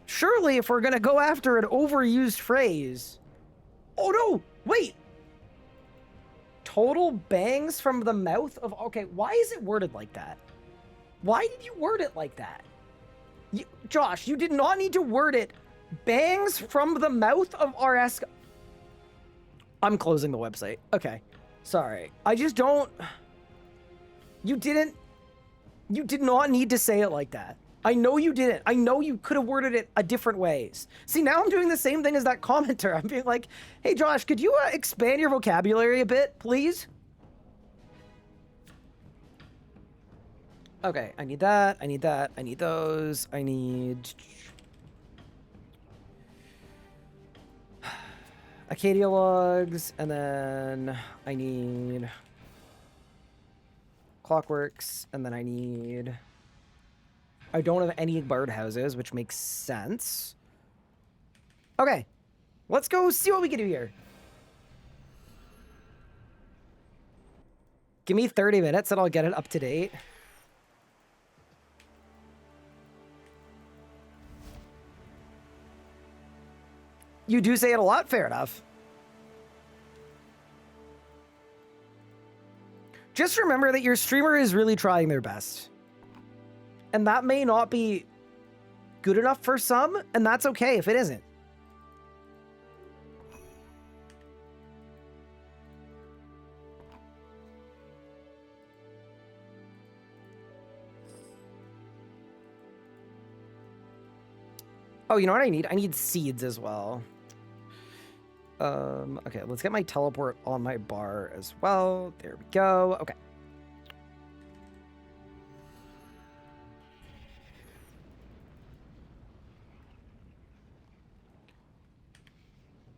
Speaker 1: Surely if we're gonna go after an overused phrase. Oh no, wait. Total bangs from the mouth of, okay, why is it worded like that? Why did you word it like that? Josh, you did not need to word it. Bangs from the mouth of RS. I'm closing the website. Okay. Sorry. I just don't... You did not need to say it like that. I know you didn't. I know you could have worded it a different ways. See, now I'm doing the same thing as that commenter. I'm being like, hey, Josh, could you expand your vocabulary a bit, please? Okay, I need that. I need that. I need those. I need... Acacia logs, and then I need clockworks, and then I need... I don't have any birdhouses, which makes sense. Okay, let's go see what we can do here. Give me 30 minutes and I'll get it up to date. You do say it a lot, fair enough. Just remember that your streamer is really trying their best. And that may not be good enough for some, and that's okay if it isn't. Oh, you know what I need? I need seeds as well. Okay, let's get my teleport on my bar as well. There we go. Okay.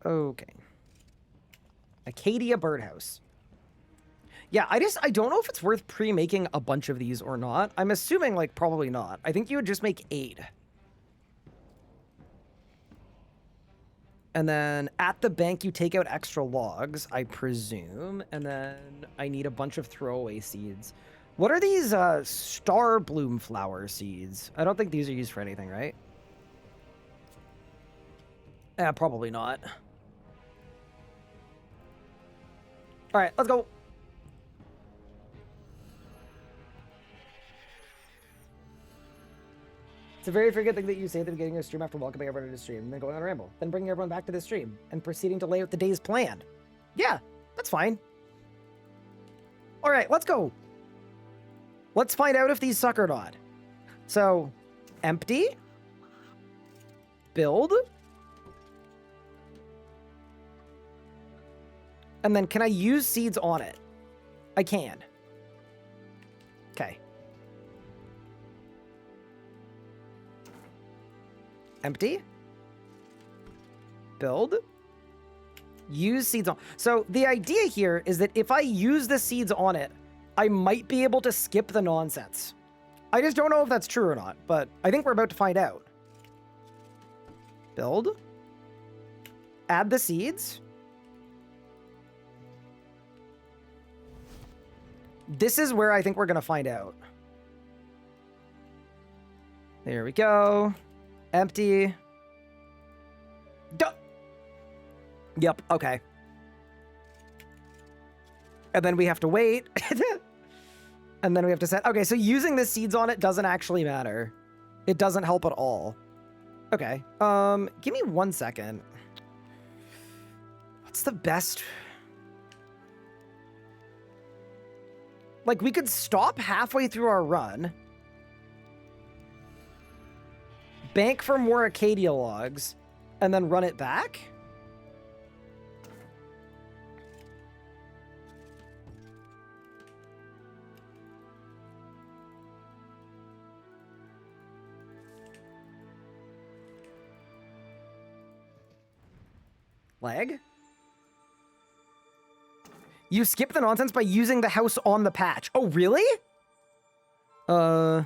Speaker 1: Okay. Acacia birdhouse. Yeah, I don't know if it's worth pre-making a bunch of these or not. I'm assuming, like, probably not. I think you would just make 8. And then at the bank, you take out extra logs, I presume. And then I need a bunch of throwaway seeds. What are these star bloom flower seeds? I don't think these are used for anything, right? Yeah, probably not. All right, let's go. It's a very frequent thing that you say at the beginning of a stream after welcoming everyone to the stream, and then going on a ramble, then bringing everyone back to the stream, and proceeding to lay out the day's plan. Yeah, that's fine. All right, let's go. Let's find out if these suck or not. So, empty. Build. And then can I use seeds on it? I can. Okay. Empty. Build. Use seeds on. So the idea here is that if I use the seeds on it, I might be able to skip the nonsense. I just don't know if that's true or not, but I think we're about to find out. Build. Add the seeds. This is where I think we're going to find out. There we go. Empty. Duh. Yep, okay. And then we have to wait. And then we have to set... Okay, so using the seeds on it doesn't actually matter. It doesn't help at all. Okay. Give me 1 second. What's the best... Like, we could stop halfway through our run. Bank for more Acacia logs. And then run it back? Lag? You skip the nonsense by using the house on the patch. Oh, really? I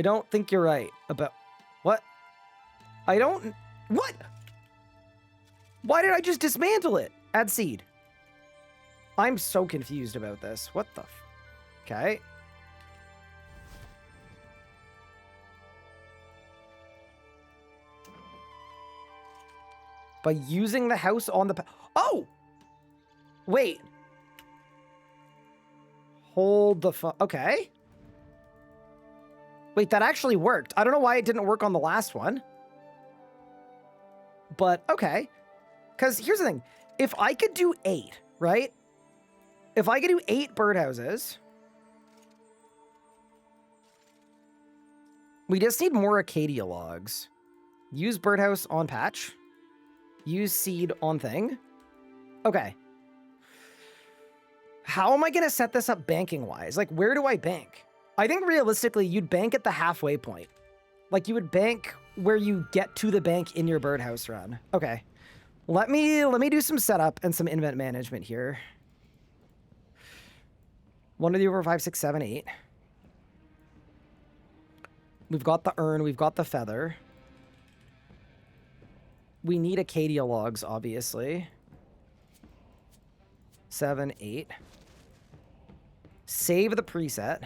Speaker 1: don't think you're right about... What? I don't... What? Why did I just dismantle it? Add seed. I'm so confused about this. What the... Okay. By using the house on the... Oh! Wait. Hold the okay. Wait, that actually worked. I don't know why it didn't work on the last one. But okay. Because here's the thing. If I could do 8, right? If I could do 8 birdhouses, we just need more Acacia logs. Use birdhouse on patch. Use seed on thing. Okay. How am I going to set this up banking-wise? Like, where do I bank? I think realistically, you'd bank at the halfway point. Like, you would bank where you get to the bank in your birdhouse run. Okay. Let me do some setup and some invent management here. 1, 2, 3, 4, 5, 6, 7, 8. We've got the urn. We've got the feather. We need Acacia logs, obviously. 7, 8. Save the preset.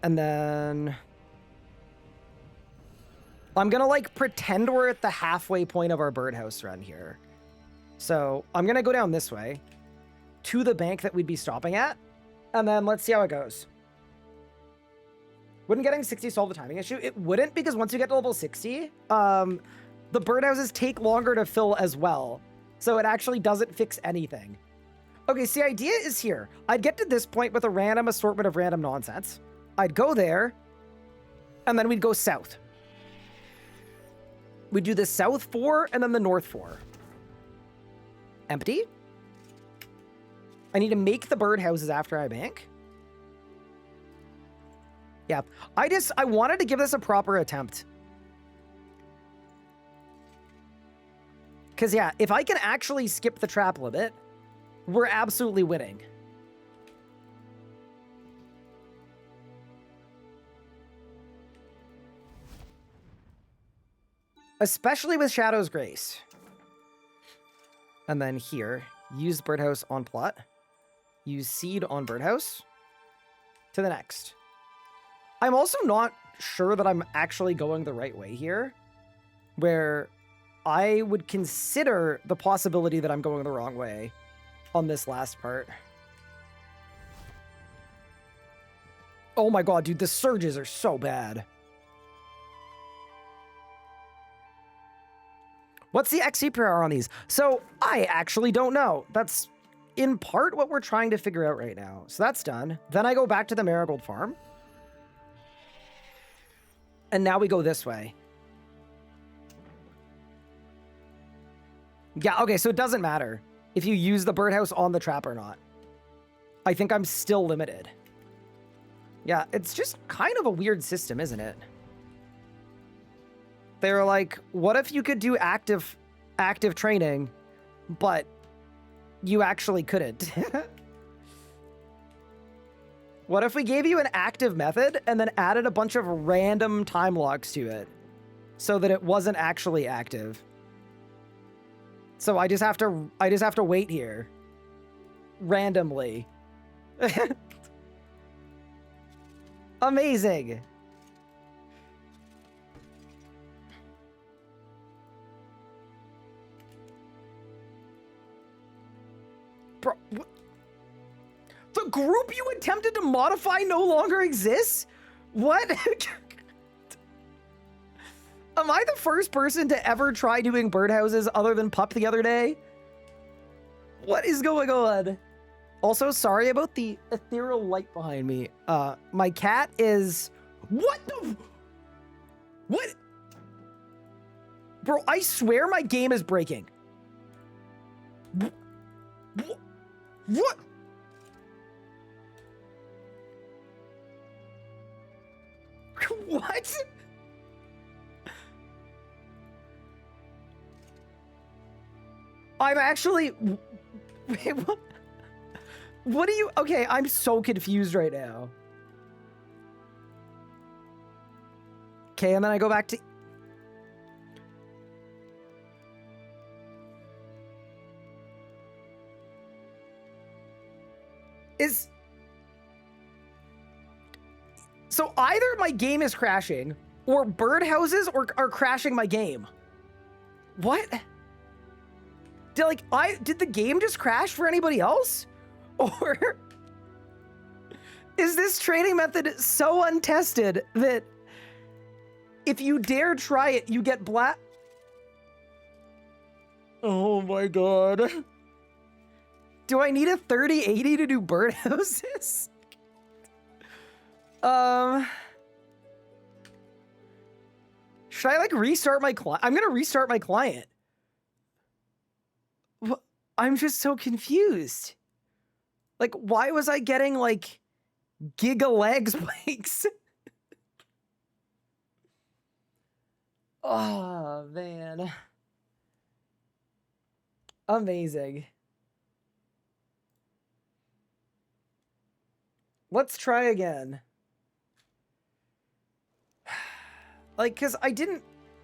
Speaker 1: And then I'm going to like pretend we're at the halfway point of our birdhouse run here. So I'm going to go down this way to the bank that we'd be stopping at. And then let's see how it goes. Wouldn't getting 60 solve the timing issue? It wouldn't, because once you get to level 60, the birdhouses take longer to fill as well. So it actually doesn't fix anything. Okay, so the idea is here. I'd get to this point with a random assortment of random nonsense. I'd go there, and then we'd go south. We'd do the south 4 and then the north 4. Empty. I need to make the birdhouses after I bank. Yeah, I wanted to give this a proper attempt. Because, yeah, if I can actually skip the trap limit, we're absolutely winning. Especially with Shadow's Grace. And then here, use birdhouse on plot. Use seed on birdhouse. To the next. I'm also not sure that I'm actually going the right way here. Where I would consider the possibility that I'm going the wrong way on this last part. Oh my god, dude, the surges are so bad. What's the XP per hour on these? So, I actually don't know. That's in part what we're trying to figure out right now. So that's done. Then I go back to the Marigold Farm. And now we go this way. Yeah, okay, so it doesn't matter if you use the birdhouse on the trap or not. I think I'm still limited. Yeah, it's just kind of a weird system, isn't it? They're like, what if you could do active training, but you actually couldn't? What if we gave you an active method and then added a bunch of random time locks to it so that it wasn't actually active? So I just have to wait here randomly. Amazing. Bro, what? The group you attempted to modify no longer exists? What? Am I the first person to ever try doing birdhouses other than Pup the other day? What is going on? Also, sorry about the ethereal light behind me. My cat is... What the... What? Bro, I swear my game is breaking. What? What? I'm actually... Wait, what? What are you... Okay, I'm so confused right now. Okay, and then I go back to... So either my game is crashing, or birdhouses are crashing my game. What? Did the game just crash for anybody else? Or Is this training method so untested that if you dare try it, you get black? Oh my god. Do I need a 3080 to do birdhouses? Should I like restart my client? I'm gonna restart my client. I'm just so confused. Like, why was I getting like giga lag spikes? Oh man. Amazing. Let's try again. Like, because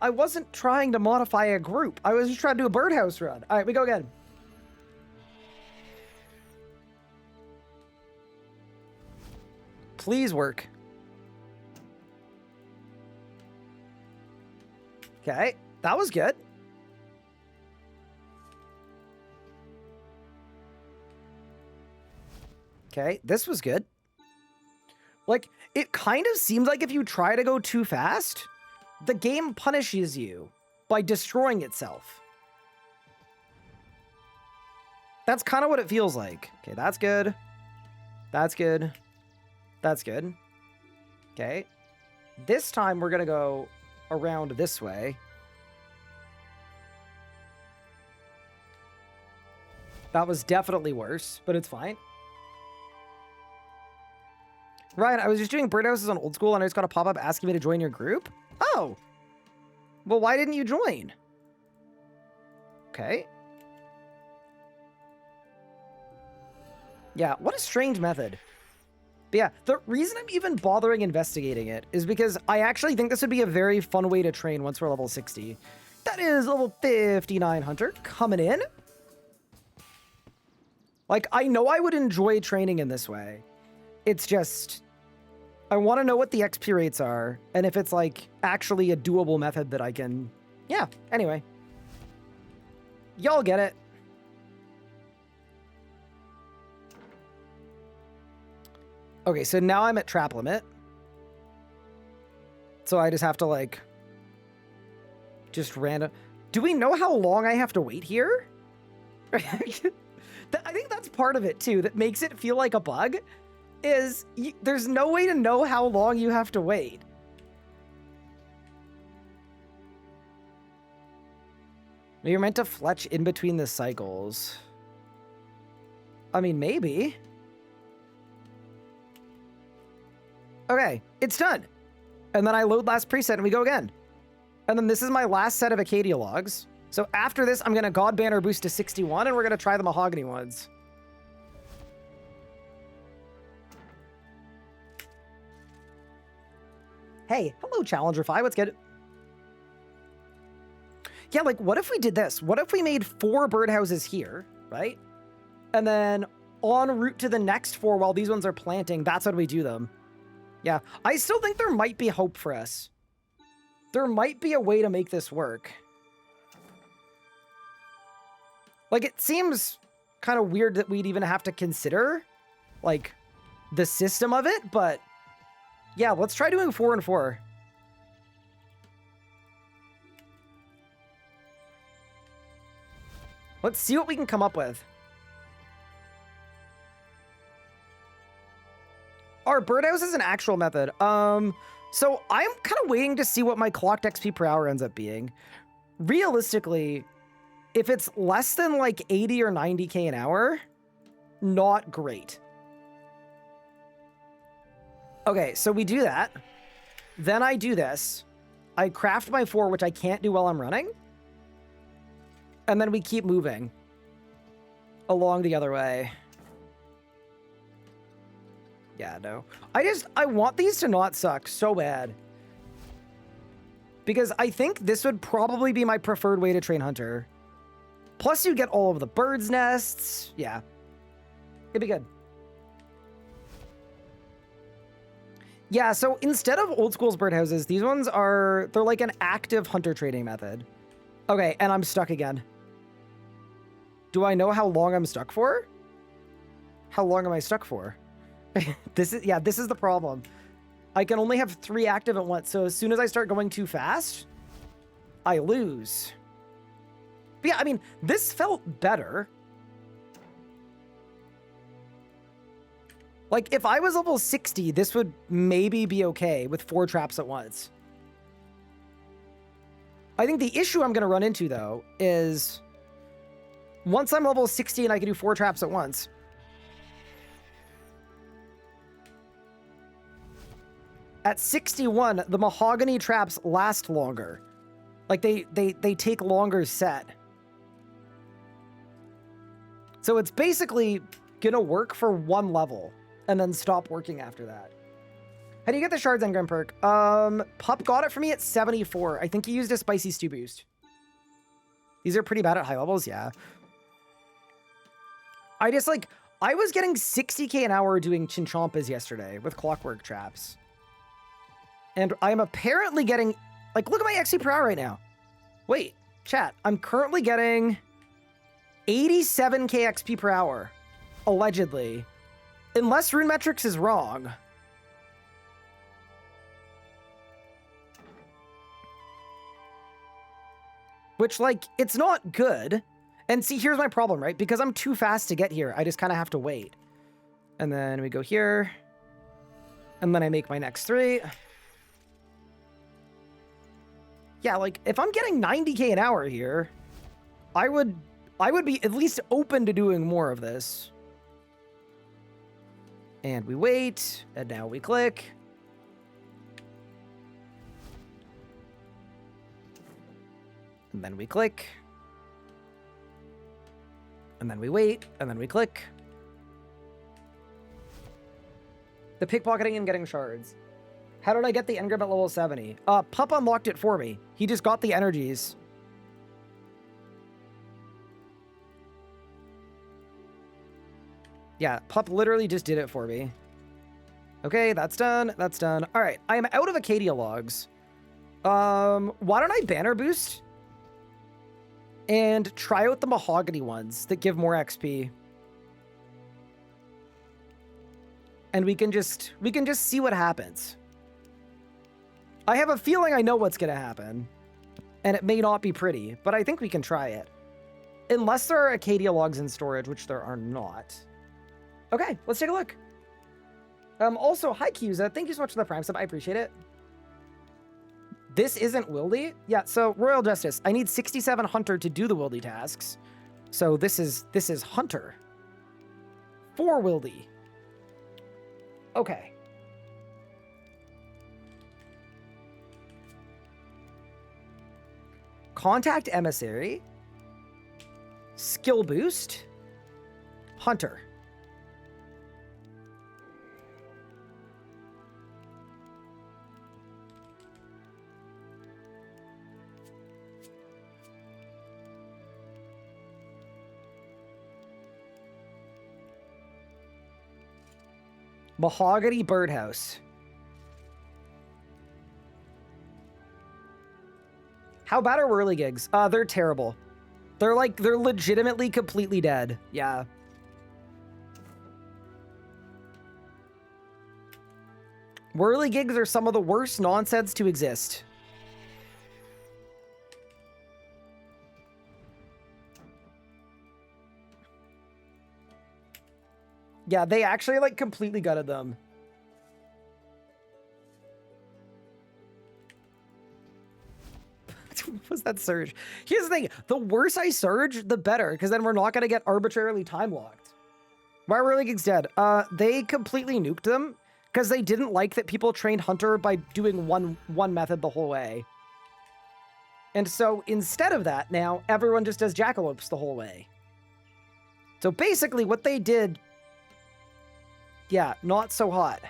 Speaker 1: I wasn't trying to modify a group. I was just trying to do a birdhouse run. All right, we go again. Please work. Okay, that was good. Okay, this was good. Like, it kind of seems like if you try to go too fast, the game punishes you by destroying itself. That's kind of what it feels like. Okay, that's good. That's good. That's good. Okay. This time we're going to go around this way. That was definitely worse, but it's fine. Ryan, I was just doing birdhouses on old school and I just got a pop-up asking me to join your group. Oh. Well, why didn't you join? Okay. Yeah, what a strange method. But yeah, the reason I'm even bothering investigating it is because I actually think this would be a very fun way to train once we're level 60. That is level 59 Hunter coming in. Like, I know I would enjoy training in this way. It's just, I want to know what the XP rates are, and if it's, like, actually a doable method that I can... Yeah, anyway. Y'all get it. Okay, so now I'm at trap limit. So I just have to, like... Just random... Do we know how long I have to wait here? I think that's part of it, too, that makes it feel like a bug, is there's no way to know how long you have to wait. You're meant to fletch in between the cycles. I mean, maybe. Okay, it's done. And then I load last preset and we go again. And then this is my last set of Acadia logs. So after this, I'm going to God Banner boost to 61, and we're going to try the Mahogany ones. Hey, hello, Challenger 5. Let's get it. Yeah, like, what if we did this? What if we made 4 birdhouses here, right? And then en route to the next 4 while these ones are planting, that's when we do them. Yeah, I still think there might be hope for us. There might be a way to make this work. Like, it seems kind of weird that we'd even have to consider, like, the system of it, but yeah, let's try doing 4 and 4. Let's see what we can come up with. Our birdhouse is an actual method. So I'm kind of waiting to see what my clocked XP per hour ends up being. Realistically, if it's less than like 80 or 90k an hour, not great. Okay, so we do that. Then I do this. I craft my 4, which I can't do while I'm running. And then we keep moving along the other way. Yeah, no. I want these to not suck so bad. Because I think this would probably be my preferred way to train Hunter. Plus you get all of the birds' nests. Yeah. It'd be good. Yeah, so instead of old school's birdhouses, these ones they're like an active hunter trading method. Okay, and I'm stuck again. Do I know how long I'm stuck for? How long am I stuck for? This is the problem. I can only have 3 active at once, so as soon as I start going too fast, I lose. But yeah, I mean, this felt better. Like, if I was level 60, this would maybe be okay with 4 traps at once. I think the issue I'm going to run into, though, is once I'm level 60 and I can do 4 traps at once, at 61, the mahogany traps last longer. Like, they take longer set. So it's basically gonna work for 1 level and then stop working after that. How do you get the shards engram perk? Pup got it for me at 74. I think he used a spicy stew boost. These are pretty bad at high levels, yeah. I was getting 60k an hour doing chinchompas yesterday with clockwork traps. And I'm apparently getting, like, look at my XP per hour right now. Wait, chat, I'm currently getting 87k XP per hour, allegedly. Unless Rune Metrics is wrong. Which, like, it's not good. And see, here's my problem, right? Because I'm too fast to get here, I just kind of have to wait. And then we go here. And then I make my next 3. Yeah, like, if I'm getting 90k an hour here, I would be at least open to doing more of this. And we wait, and now we click. And then we click. And then we wait, and then we click. The pickpocketing and getting shards. How did I get the engram at level 70? Pup unlocked it for me. He just got the energies. Yeah, Pup literally just did it for me. Okay, that's done. That's done. All right, I am out of Acadia logs. Why don't I banner boost? And try out the mahogany ones that give more XP. And we can just see what happens. I have a feeling I know what's gonna happen. And it may not be pretty, but I think we can try it. Unless there are Acadia logs in storage, which there are not. Okay, let's take a look. Also, hi Cusa, thank you so much for the Prime sub, I appreciate it. This isn't Wildy? Yeah, so Royal Justice, I need 67 Hunter to do the Wildy tasks. So this is Hunter. 4 Wildy. Okay. Contact Emissary. Skill boost. Hunter. Mahogany Birdhouse. How bad are whirligigs? They're terrible. They're legitimately completely dead. Yeah. Whirligigs are some of the worst nonsense to exist. Yeah, they actually, like, completely gutted them. What was that surge? Here's the thing. The worse I surge, the better, because then we're not going to get arbitrarily time-locked. Why are whirligigs dead? They completely nuked them, because they didn't like that people trained Hunter by doing one method the whole way. And so, instead of that, now, everyone just does jackalopes the whole way. So basically, what they did... Yeah, not so hot.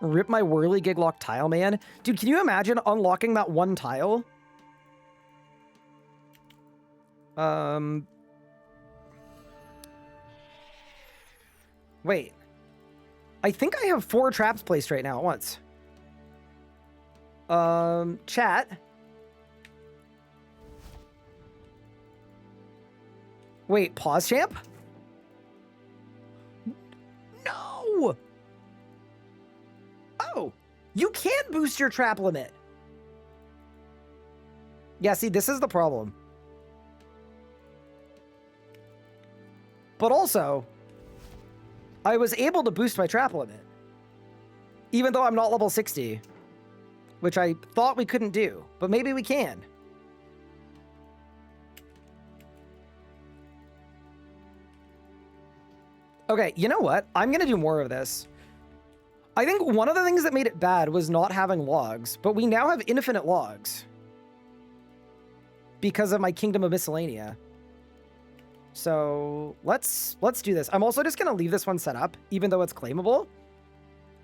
Speaker 1: Rip my whirligig lock tile, man. Dude, can you imagine unlocking that one tile? Wait. I think I have 4 traps placed right now at once. Chat. Wait, pause, champ? No! Oh, you can boost your trap limit. Yeah, see, this is the problem. But also, I was able to boost my trap limit, even though I'm not level 60, which I thought we couldn't do, but maybe we can. Okay, you know what? I'm going to do more of this. I think one of the things that made it bad was not having logs, but we now have infinite logs because of my Kingdom of Miscellanea. So let's do this. I'm also just going to leave this one set up, even though it's claimable.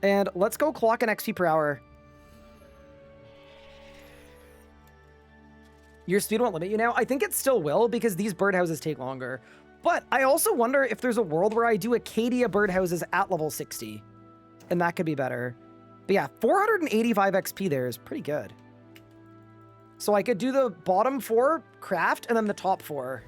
Speaker 1: And let's go clock an XP per hour. Your speed won't limit you now. I think it still will because these birdhouses take longer. But I also wonder if there's a world where I do Acadia birdhouses at level 60. And that could be better. But yeah, 485 XP there is pretty good. So I could do the bottom 4 craft and then the top 4.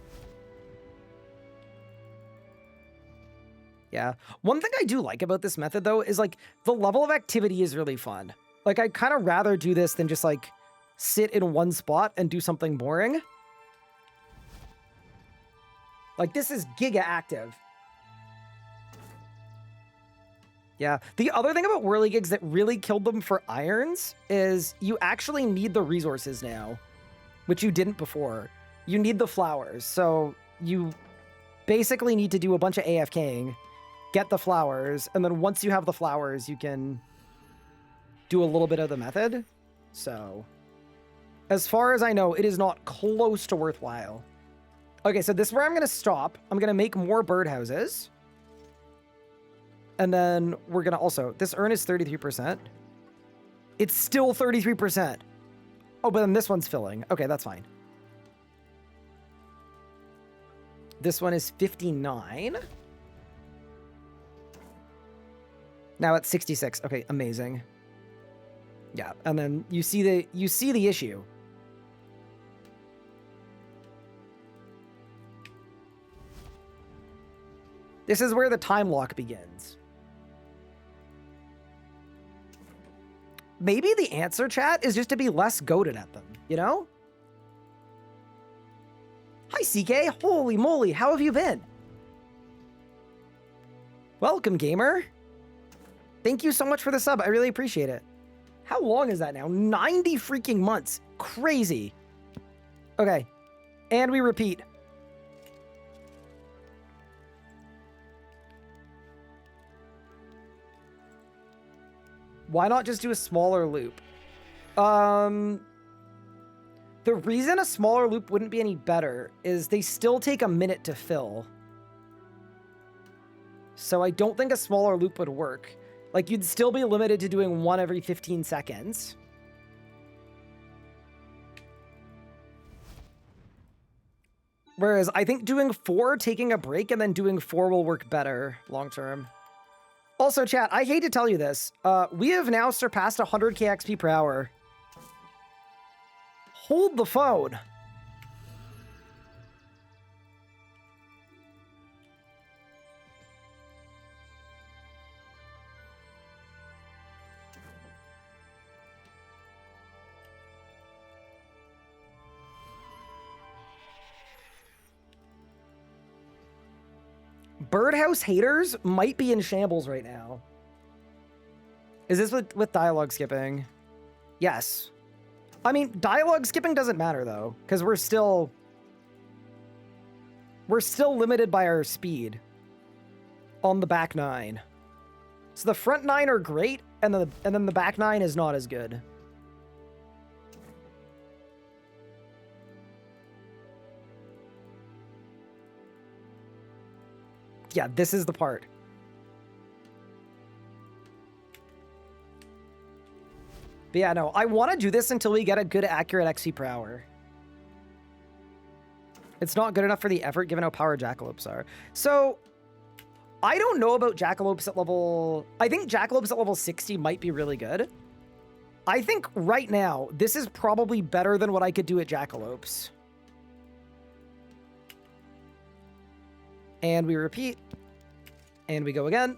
Speaker 1: Yeah. One thing I do like about this method, though, is like the level of activity is really fun. Like I'd kind of rather do this than just like sit in one spot and do something boring. Like this is giga active. Yeah. The other thing about whirligigs that really killed them for irons is you actually need the resources now, which you didn't before. You need the flowers. So you basically need to do a bunch of AFKing, get the flowers, and then once you have the flowers, you can do a little bit of the method. So as far as I know, it is not close to worthwhile. Okay, so this is where I'm going to stop. I'm going to make more birdhouses. And then we're going to also... This urn is 33%. It's still 33%. Oh, but then this one's filling. Okay, that's fine. This one is 59. Now it's 66. Okay, amazing. Yeah, and then you see the issue. This is where the time lock begins. Maybe the answer, chat, is just to be less goated at them, you know? Hi, CK. Holy moly, how have you been? Welcome, gamer. Thank you so much for the sub. I really appreciate it. How long is that now? 90 freaking months. Crazy. Okay. And we repeat. Why not just do a smaller loop? The reason a smaller loop wouldn't be any better is they still take a minute to fill. So I don't think a smaller loop would work. Like, you'd still be limited to doing one every 15 seconds. Whereas I think doing 4, taking a break, and then doing 4 will work better long term. Also, chat, I hate to tell you this. We have now surpassed 100k XP per hour. Hold the phone. Birdhouse haters might be in shambles right now. Is this with dialogue skipping? Yes. I mean, dialogue skipping doesn't matter though, because we're still limited by our speed on the back 9. So the front 9 are great, and then the back 9 is not as good. Yeah, this is the part. But yeah, no, I want to do this until we get a good, accurate XP per hour. It's not good enough for the effort given how powered jackalopes are. So, I don't know about jackalopes at level... I think jackalopes at level 60 might be really good. I think right now, this is probably better than what I could do at jackalopes. And we repeat. And we go again.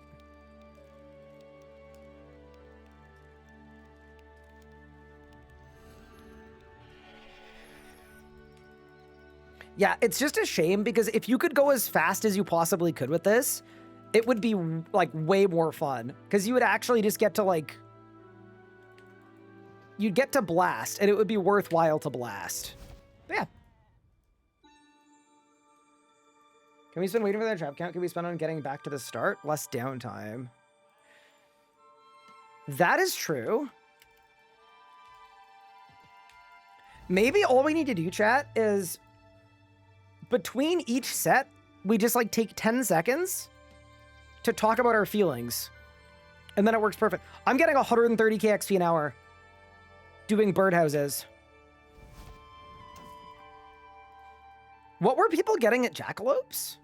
Speaker 1: Yeah, it's just a shame because if you could go as fast as you possibly could with this, it would be like way more fun because you would actually just get to like, you'd get to blast and it would be worthwhile to blast. But yeah. Can we spend waiting for that trap count? Can we spend on getting back to the start? Less downtime. That is true. Maybe all we need to do, chat, is between each set, we just like take 10 seconds to talk about our feelings. And then it works perfect. I'm getting 130k XP an hour doing birdhouses. What were people getting at jackalopes?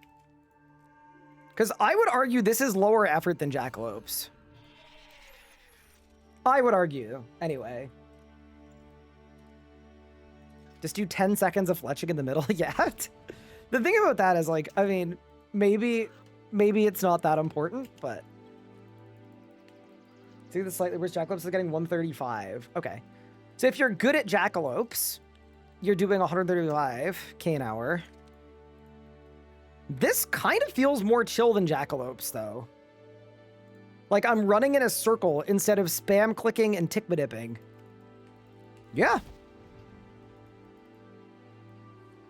Speaker 1: Because I would argue this is lower effort than jackalopes. I would argue, anyway. Just do 10 seconds of fletching in the middle. Yeah. The thing about that is, like, I mean, maybe it's not that important, but... See, the slightly worse jackalopes is getting 135. Okay. So if you're good at jackalopes, you're doing 135k an hour. This kind of feels more chill than jackalopes, though. Like, I'm running in a circle instead of spam clicking and tick-dipping. Yeah.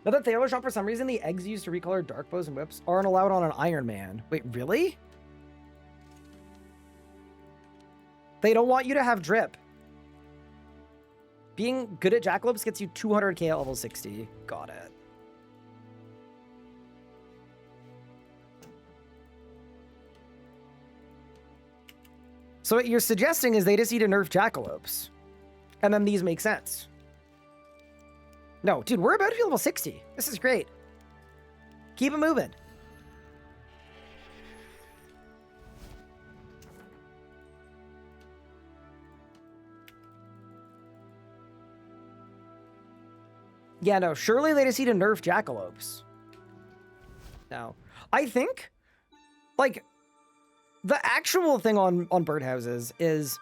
Speaker 1: Now that Thaler shop, for some reason, the eggs used to recolor dark bows and whips aren't allowed on an Iron Man. Wait, really? They don't want you to have drip. Being good at jackalopes gets you 200k at level 60. Got it. So what you're suggesting is they just need to nerf jackalopes. And then these make sense. No, dude, we're about to be level 60. This is great. Keep it moving. Yeah, no, surely they just need to nerf jackalopes. No. I think, like, the actual thing on birdhouses is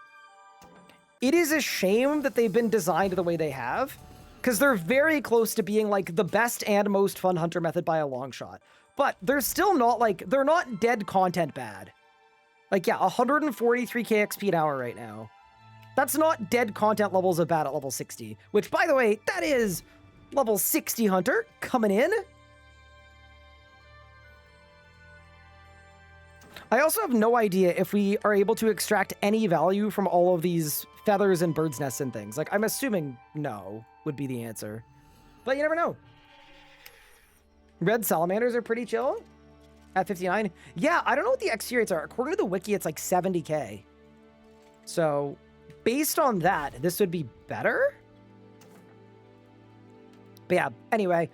Speaker 1: it is a shame that they've been designed the way they have, because they're very close to being, like, the best and most fun hunter method by a long shot. But they're still not, like, they're not dead content bad. Like, yeah, 143k XP an hour right now. That's not dead content levels of bad at level 60, which, by the way, that is level 60 hunter coming in. I also have no idea if we are able to extract any value from all of these feathers and birds' nests and things. Like, I'm assuming no would be the answer. But you never know. Red salamanders are pretty chill at 59. Yeah, I don't know what the XP rates are. According to the wiki, it's like 70k. So, based on that, this would be better? But yeah, anyway,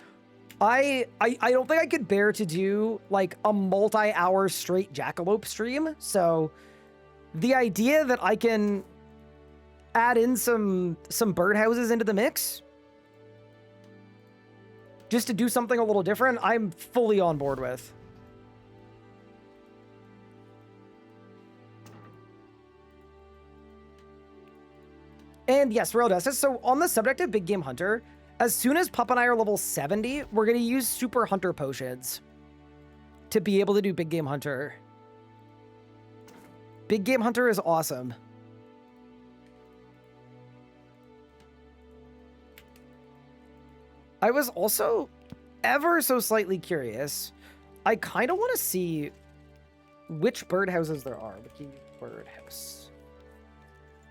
Speaker 1: I don't think I could bear to do like a multi-hour straight jackalope stream. So the idea that I can add in some birdhouses into the mix just to do something a little different, I'm fully on board with. And yes, Real Justice. So on the subject of Big Game Hunter, as soon as Pup and I are level 70, we're going to use Super Hunter potions to be able to do Big Game Hunter. Big Game Hunter is awesome. I was also ever so slightly curious. I kind of want to see which birdhouses there are. Wiki birdhouse.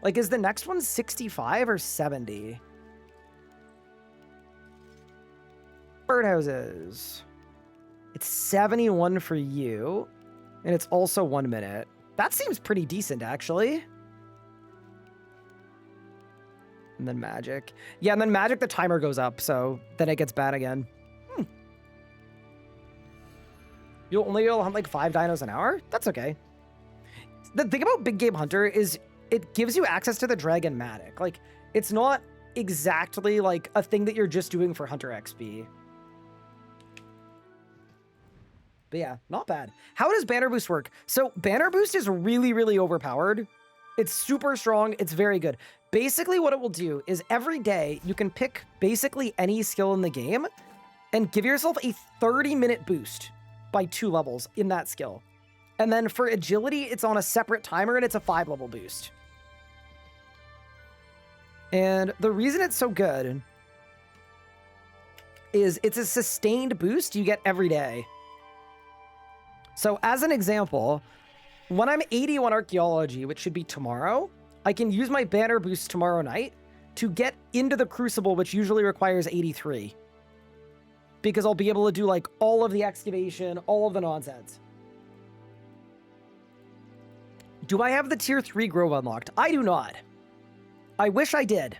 Speaker 1: Like, is the next one 65 or 70? Birdhouses. It's 71 for you, and it's also 1 minute. That seems pretty decent, actually. And then magic. Yeah, and then magic, the timer goes up, so then it gets bad again. You'll only be able to hunt like 5 dinos an hour? That's okay. The thing about Big Game Hunter is it gives you access to the Dragon Matic. Like, it's not exactly like a thing that you're just doing for Hunter XP. But yeah, not bad. How does Banner Boost work? So Banner Boost is really, really overpowered. It's super strong. It's very good. Basically, what it will do is every day you can pick basically any skill in the game and give yourself a 30-minute boost by 2 levels in that skill. And then for agility, it's on a separate timer and it's a 5-level boost. And the reason it's so good is it's a sustained boost you get every day. So as an example, when I'm 81 archaeology, which should be tomorrow, I can use my banner boost tomorrow night to get into the crucible, which usually requires 83. Because I'll be able to do like all of the excavation, all of the nonsense. Do I have the tier 3 grove unlocked? I do not. I wish I did.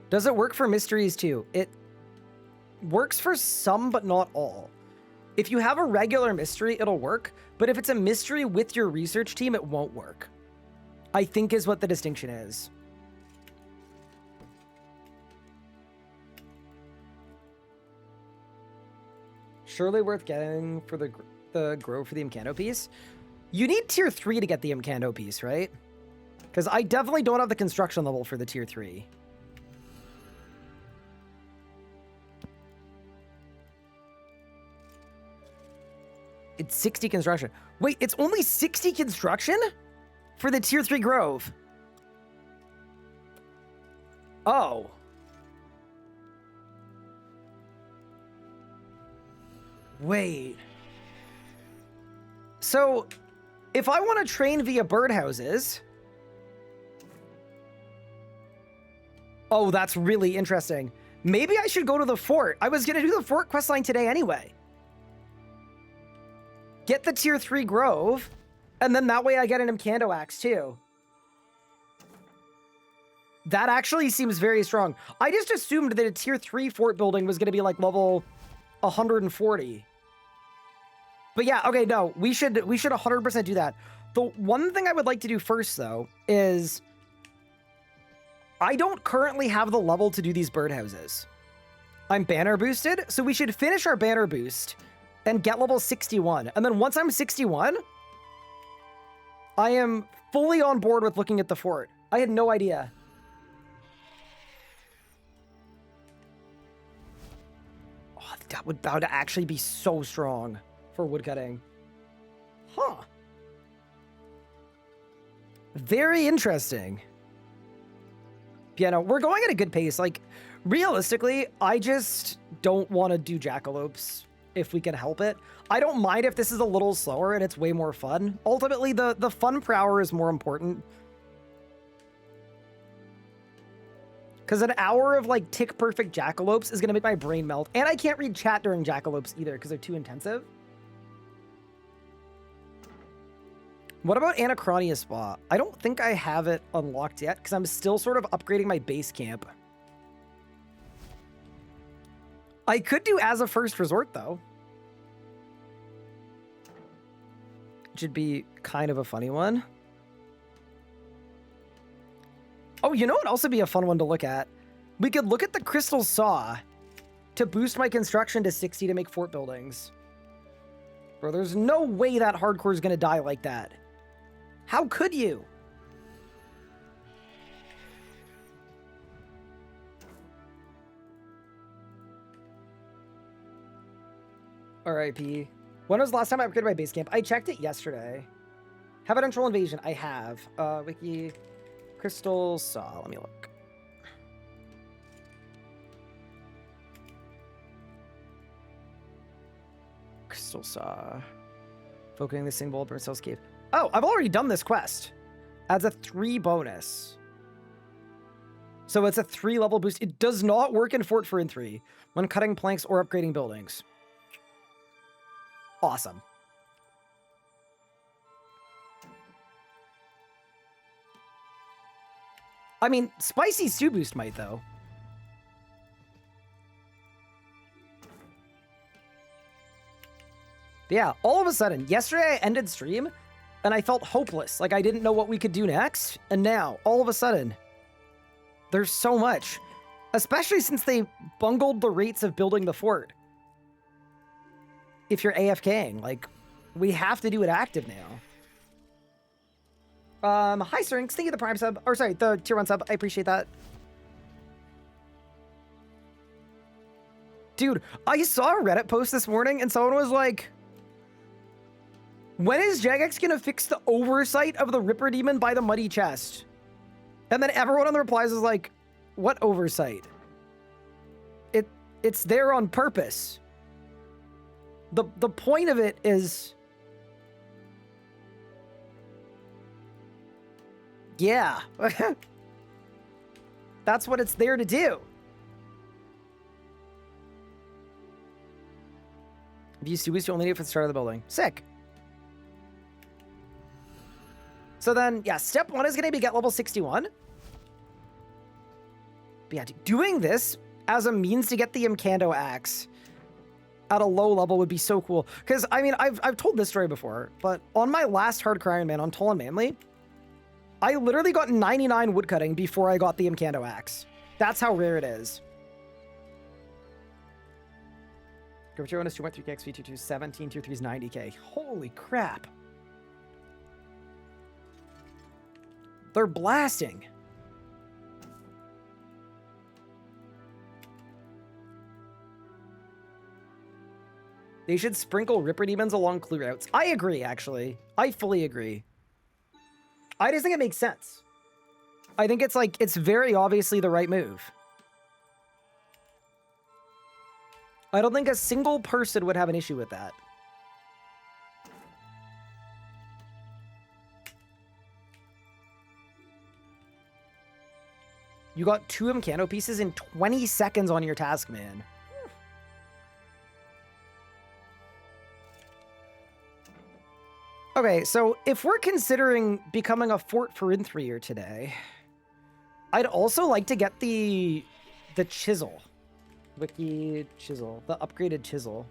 Speaker 1: Does it work for mysteries too? It works for some, but not all. If you have a regular mystery, it'll work. But if it's a mystery with your research team, it won't work. I think is what the distinction is. Surely worth getting for the grow for the Imcando piece. You need tier 3 to get the Imcando piece, right? Because I definitely don't have the construction level for the tier 3. It's 60 construction. Wait, it's only 60 construction for the tier 3 grove. Oh. Wait. So, if I want to train via birdhouses... Oh, that's really interesting. Maybe I should go to the fort. I was going to do the fort questline today anyway. Get the tier 3 grove, and then that way I get an Imcando axe too. That actually seems very strong. I just assumed that a tier 3 fort building was going to be like level 140. But yeah, okay, no, we should 100% do that. The one thing I would like to do first, though, is I don't currently have the level to do these birdhouses. I'm banner boosted, so we should finish our banner boost and get level 61. And then once I'm 61, I am fully on board with looking at the fort. I had no idea. Oh, that would actually be so strong for woodcutting. Huh. Very interesting. Yeah, no, we're going at a good pace. Like, realistically, I just don't want to do jackalopes if we can help it. I don't mind if this is a little slower and it's way more fun. Ultimately, the fun per hour is more important. Because an hour of, like, tick-perfect jackalopes is going to make my brain melt. And I can't read chat during jackalopes either because they're too intensive. What about Anachronia Spa? I don't think I have it unlocked yet because I'm still sort of upgrading my base camp. I could do as a first resort, though. Which should be kind of a funny one. Oh, you know what would also be a fun one to look at? We could look at the Crystal Saw to boost my construction to 60 to make fort buildings. Bro, there's no way that hardcore is going to die like that. How could you? RIP. When was the last time I upgraded my base camp? I checked it yesterday. Have it on Troll Invasion? I have. Wiki. Crystal Saw. Let me look. Crystal Saw. Focusing the single burn cells cave. Oh, I've already done this quest. Adds a 3 bonus. So it's a 3-level boost. It does not work in Fort Furin 3 when cutting planks or upgrading buildings. Awesome. I mean, Spicy Stew Boost might, though. But yeah, all of a sudden, yesterday I ended stream, And I felt hopeless. Like I didn't know what we could do next. And now, all of a sudden, there's so much. Especially since they bungled the rates of building the fort. If you're AFKing, like, we have to do it active now. Hi, Syrinx. Thank you the Prime sub. Or sorry, the Tier 1 sub. I appreciate that. Dude, I saw a Reddit post this morning and someone was like, when is Jagex gonna fix the oversight of the Ripper Demon by the Muddy Chest? And then everyone on the replies was like, what oversight? It's there on purpose. The point of it is... Yeah. That's what it's there to do. If you see, you only need it for the start of the building. Sick. So then, yeah, step 1 is going to be get level 61. But yeah, doing this as a means to get the Imkando axe at a low level would be so cool. Because, I mean, I've told this story before, but on my last Hardcore Iron Man on Tall and Manly, I literally got 99 woodcutting before I got the Imkando axe. That's how rare it is. Go for 2 is 2.3k XP, 2 17, 2 3 is 90k. Holy crap. They're blasting. They should sprinkle Ripper Demons along clue routes. I agree, actually. I fully agree. I just think it makes sense. I think it's like, it's very obviously the right move. I don't think a single person would have an issue with that. You got 2 Imkando pieces in 20 seconds on your task, man. Okay, so if we're considering becoming a fort for Inthrier today, I'd also like to get the chisel. Wiki chisel. The upgraded chisel.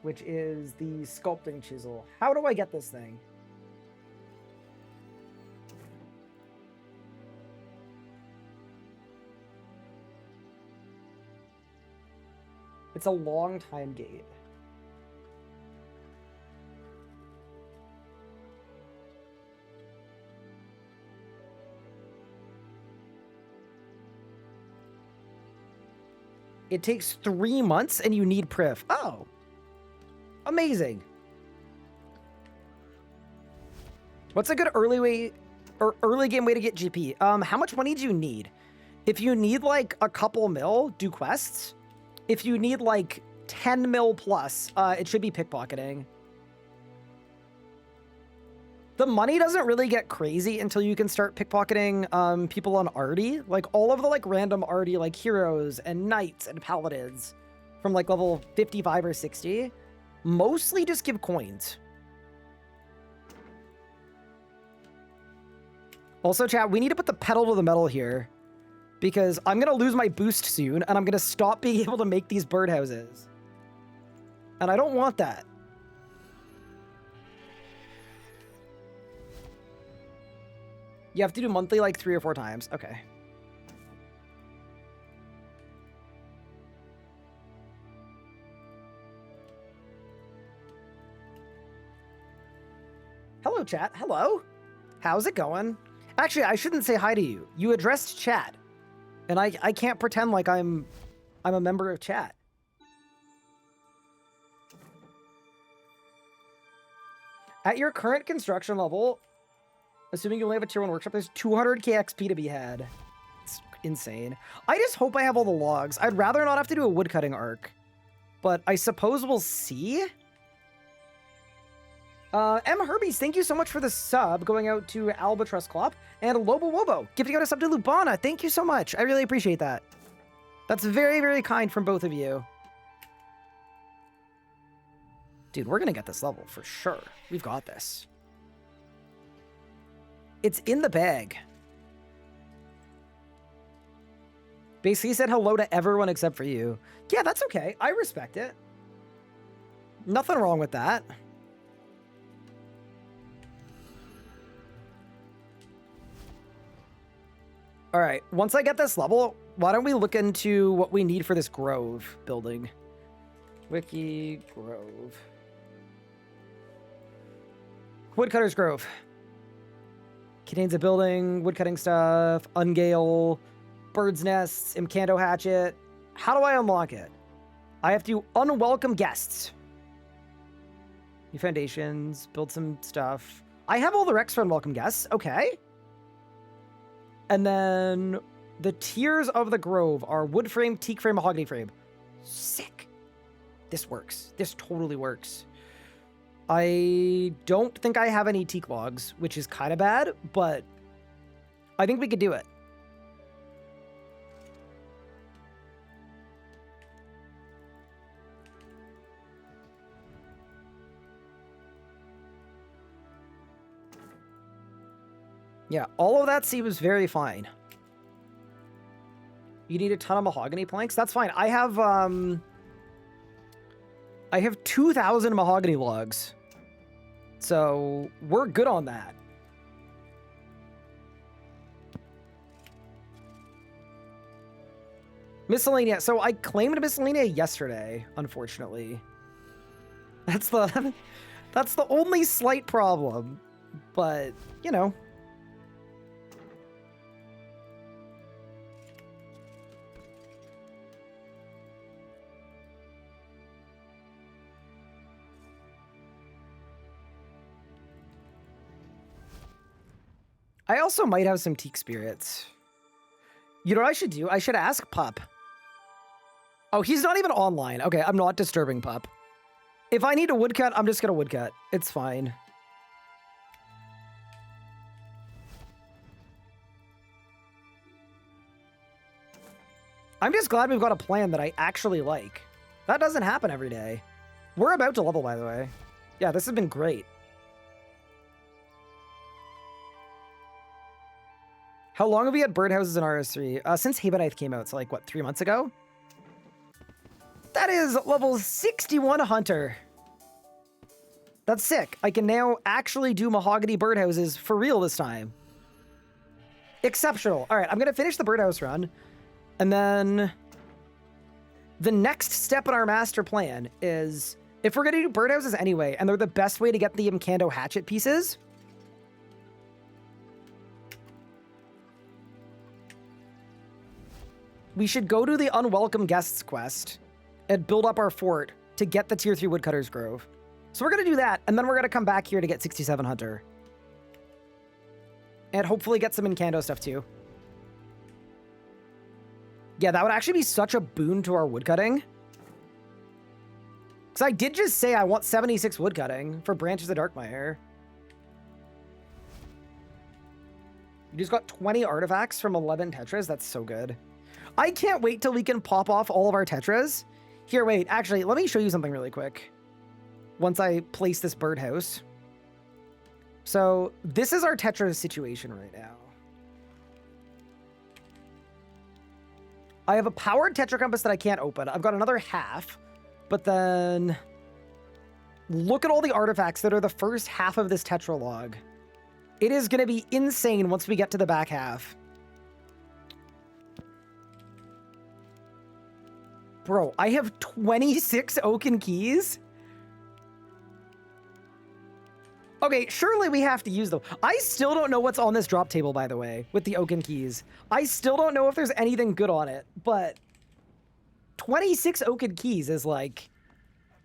Speaker 1: Which is the sculpting chisel. How do I get this thing? It's a long time gate. It takes 3 months and you need Priv. Oh. Amazing. What's a good early way or early game way to get GP? How much money do you need? If you need like a couple mil, do quests. If you need like 10 mil plus, it should be pickpocketing. The money doesn't really get crazy until you can start pickpocketing people on Arty. Like all of the like random Arty like heroes and knights and paladins from like level 55 or 60 mostly just give coins. Also, chat, we need to put the pedal to the metal here because I'm going to lose my boost soon and I'm going to stop being able to make these birdhouses. And I don't want that. You have to do monthly like 3 or 4 times. Okay. Hello, chat. Hello. How's it going? Actually, I shouldn't say hi to you. You addressed chat. And I can't pretend like I'm a member of chat. At your current construction level, assuming you only have a tier 1 workshop, there's 200k XP to be had. It's insane. I just hope I have all the logs. I'd rather not have to do a woodcutting arc. But I suppose we'll see. M. Herbies, thank you so much for the sub going out to Albatross Clop. And Lobo Wobo, giving out a sub to Lubana. Thank you so much. I really appreciate that. That's very, very kind from both of you. Dude, we're going to get this level for sure. We've got this. It's in the bag. Basically said hello to everyone except for you. Yeah, that's okay. I respect it. Nothing wrong with that. All right, once I get this level, why don't we look into what we need for this grove building? Wiki Grove. Woodcutter's Grove. Contains a building, woodcutting stuff, ungale, bird's nests, Imcanto hatchet. How do I unlock it? I have to unwelcome guests. New foundations, build some stuff. I have all the recs for unwelcome guests. Okay. And then the tiers of the grove are wood frame, teak frame, mahogany frame. Sick. This works. This totally works. I don't think I have any teak logs, which is kind of bad, but I think we could do it. Yeah, all of that seems very fine. You need a ton of mahogany planks? That's fine. I have 2,000 mahogany logs. So we're good on that. Miscellanea. So I claimed miscellanea yesterday, unfortunately. That's the only slight problem. But, you know. I also might have some teak spirits. You know what I should do? I should ask Pup. Oh, he's not even online. Okay, I'm not disturbing Pup. If I need a woodcut, I'm just gonna woodcut. It's fine. I'm just glad we've got a plan that I actually like. That doesn't happen every day. We're about to level, by the way. Yeah, this has been great. How long have we had birdhouses in RS3? Since Havenite came out, so like, what, 3 months ago? That is level 61 Hunter. That's sick. I can now actually do mahogany birdhouses for real this time. Exceptional. All right, I'm going to finish the birdhouse run. And then the next step in our master plan is, if we're going to do birdhouses anyway, and they're the best way to get the Imcanto hatchet pieces, we should go to the Unwelcome Guests quest and build up our fort to get the Tier 3 Woodcutter's Grove. So we're going to do that, and then we're going to come back here to get 67 Hunter. And hopefully get some Incanto stuff too. Yeah, that would actually be such a boon to our woodcutting. Because I did just say I want 76 woodcutting for Branches of Darkmire. You just got 20 artifacts from 11 Tetras. That's so good. I can't wait till we can pop off all of our Tetras. Here, wait. Actually, let me show you something really quick. Once I place this birdhouse. So this is our Tetra situation right now. I have a powered Tetra compass that I can't open. I've got another half, but then look at all the artifacts that are the first half of this Tetra log. It is going to be insane once we get to the back half. Bro, I have 26 oaken keys. Okay, surely we have to use them. I still don't know what's on this drop table, by the way, with the oaken keys. I still don't know if there's anything good on it, but 26 oaken keys is like,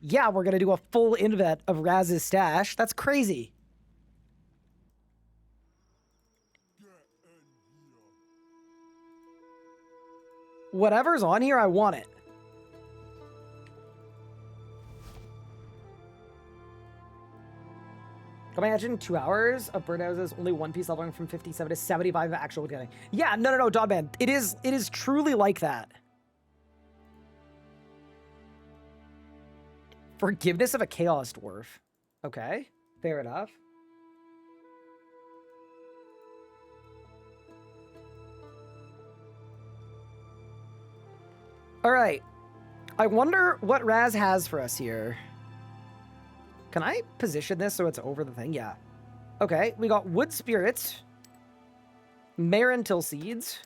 Speaker 1: yeah, we're going to do a full invet of Raz's stash. That's crazy. Whatever's on here, I want it. Imagine 2 hours of birdhouses, only one piece leveling from 57 to 75 actual woodcutting. Yeah, no, Dodman. It is truly like that. Forgiveness of a Chaos Dwarf. Okay, fair enough. All right. I wonder what Raz has for us here. Can I position this so it's over the thing? Yeah. Okay, we got wood spirits, Marentil seeds,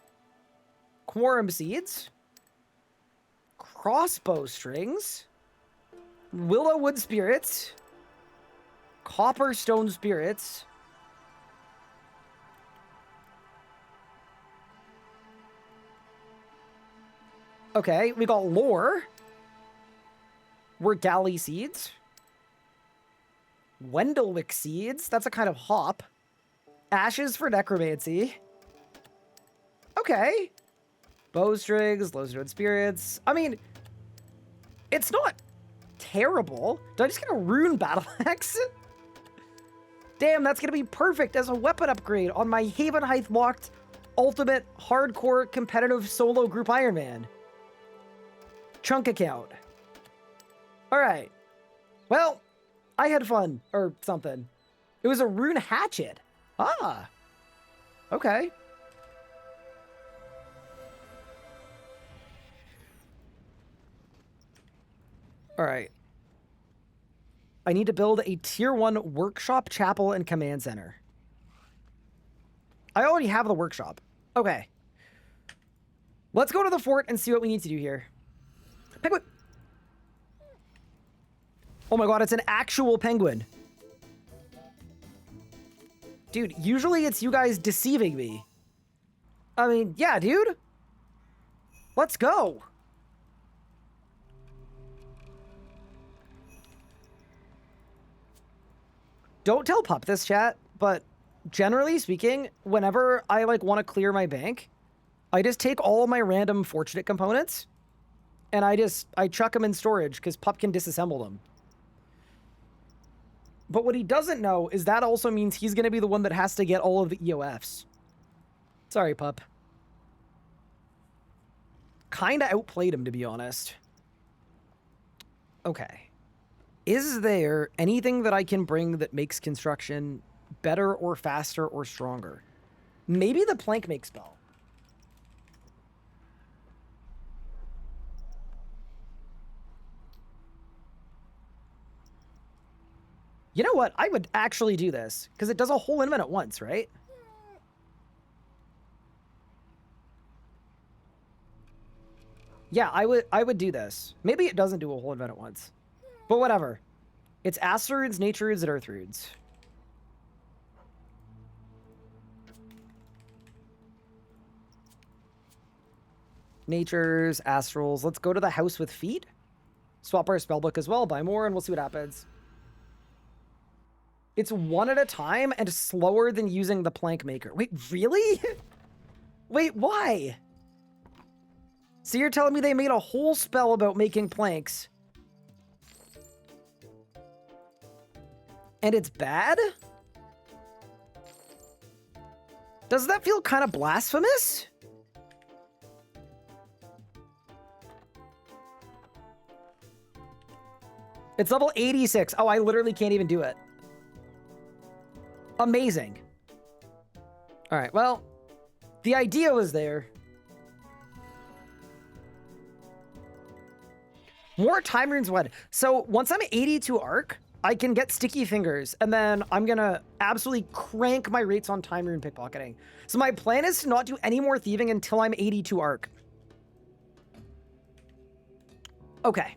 Speaker 1: quorum seeds, crossbow strings, willow wood spirits, copper stone spirits, okay, we got lore, we're galley seeds, Wendelwick seeds, that's a kind of hop, ashes for necromancy, okay, bowstrings, glowstone spirits. I mean, it's not terrible. Did I just get a rune battle axe? Damn, that's gonna be perfect as a weapon upgrade on my Haven Height locked ultimate hardcore competitive solo group Iron Man. Chunk account. Alright. Well, I had fun, or something. It was a rune hatchet. Ah. Okay. Alright. I need to build a tier 1 workshop, chapel, and command center. I already have the workshop. Okay. Let's go to the fort and see what we need to do here. Penguin! Oh my god, it's an actual penguin. Dude, usually it's you guys deceiving me. I mean, yeah, dude. Let's go. Don't tell Pup this, chat, but generally speaking, whenever I like want to clear my bank, I just take all of my random fortunate components and I chuck them in storage because Pup can disassemble them. But what he doesn't know is that also means he's going to be the one that has to get all of the EOFs. Sorry, Pup. Kinda outplayed him, to be honest. Okay. Is there anything that I can bring that makes construction better or faster or stronger? Maybe the plank make spell. You know what? I would actually do this because it does a whole invent at once, right? Yeah, I would do this. Maybe it doesn't do a whole invent at once. But whatever. It's Asteroids, Nature Roots, and Earth Roots. Natures, Astrals. Let's go to the house with feet. Swap our spellbook as well, buy more, and we'll see what happens. It's one at a time and slower than using the plank maker. Wait, really? Wait, why? So you're telling me they made a whole spell about making planks and it's bad? Does that feel kind of blasphemous? It's level 86. Oh, I literally can't even do it. Amazing. All right, well, the idea was there. More time runes what? So once I'm 82 arc, I can get sticky fingers, and then I'm gonna absolutely crank my rates on time rune pickpocketing. So my plan is to not do any more thieving until I'm 82 arc. Okay.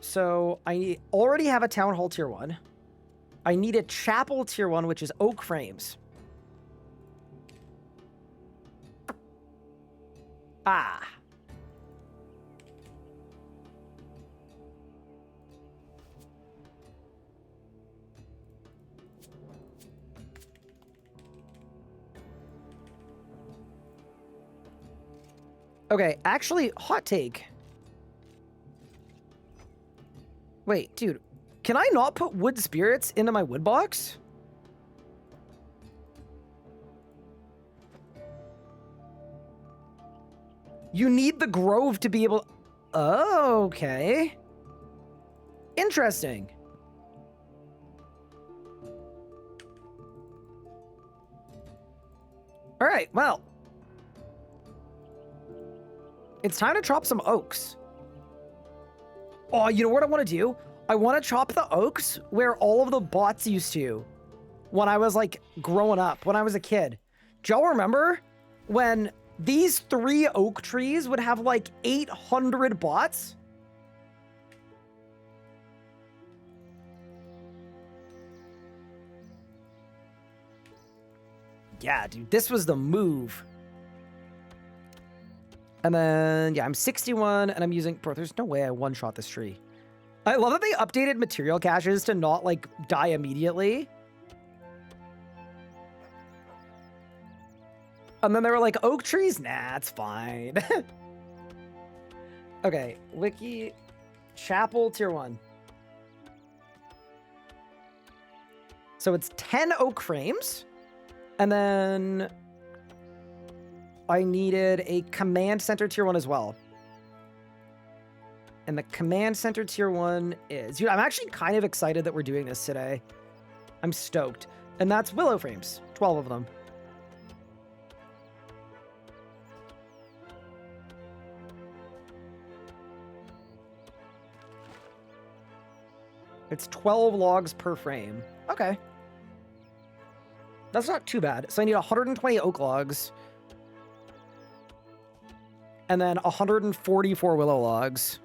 Speaker 1: So I already have a town hall tier 1. I need a chapel tier 1, which is oak frames. Ah. Okay, actually, hot take. Wait, dude, can I not put wood spirits into my wood box? You need the grove to be able... Oh, okay. Interesting. All right, well. It's time to chop some oaks. Oh, you know what I want to do? I want to chop the oaks where all of the bots used to when I was like growing up, when I was a kid. Do y'all remember when these 3 oak trees would have like 800 bots? Yeah, dude, this was the move. And then, yeah, I'm 61 and I'm using, bro, there's no way I one-shot this tree. I love that they updated material caches to not like die immediately. And then they were like, oak trees? Nah, it's fine. Okay, Wiki Chapel Tier 1. So it's 10 oak frames. And then I needed a command center Tier 1 as well. And the command center Tier 1 is... Dude, I'm actually kind of excited that we're doing this today. I'm stoked. And that's willow frames. 12 of them. It's 12 logs per frame. Okay. That's not too bad. So I need 120 oak logs. And then 144 willow logs.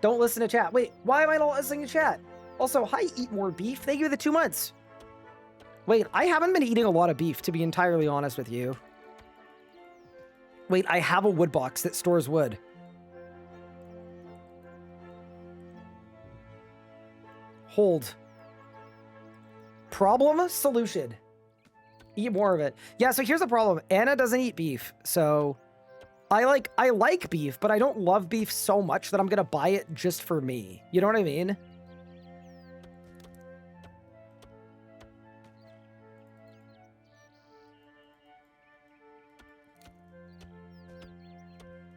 Speaker 1: Don't listen to chat. Wait, why am I not listening to chat? Also, hi, eat more beef. Thank you for the 2 months. Wait, I haven't been eating a lot of beef, to be entirely honest with you. Wait, I have a wood box that stores wood. Hold. Problem, solution. Eat more of it. Yeah, so here's the problem. Anna doesn't eat beef, so... I like beef, but I don't love beef so much that I'm gonna buy it just for me. You know what I mean?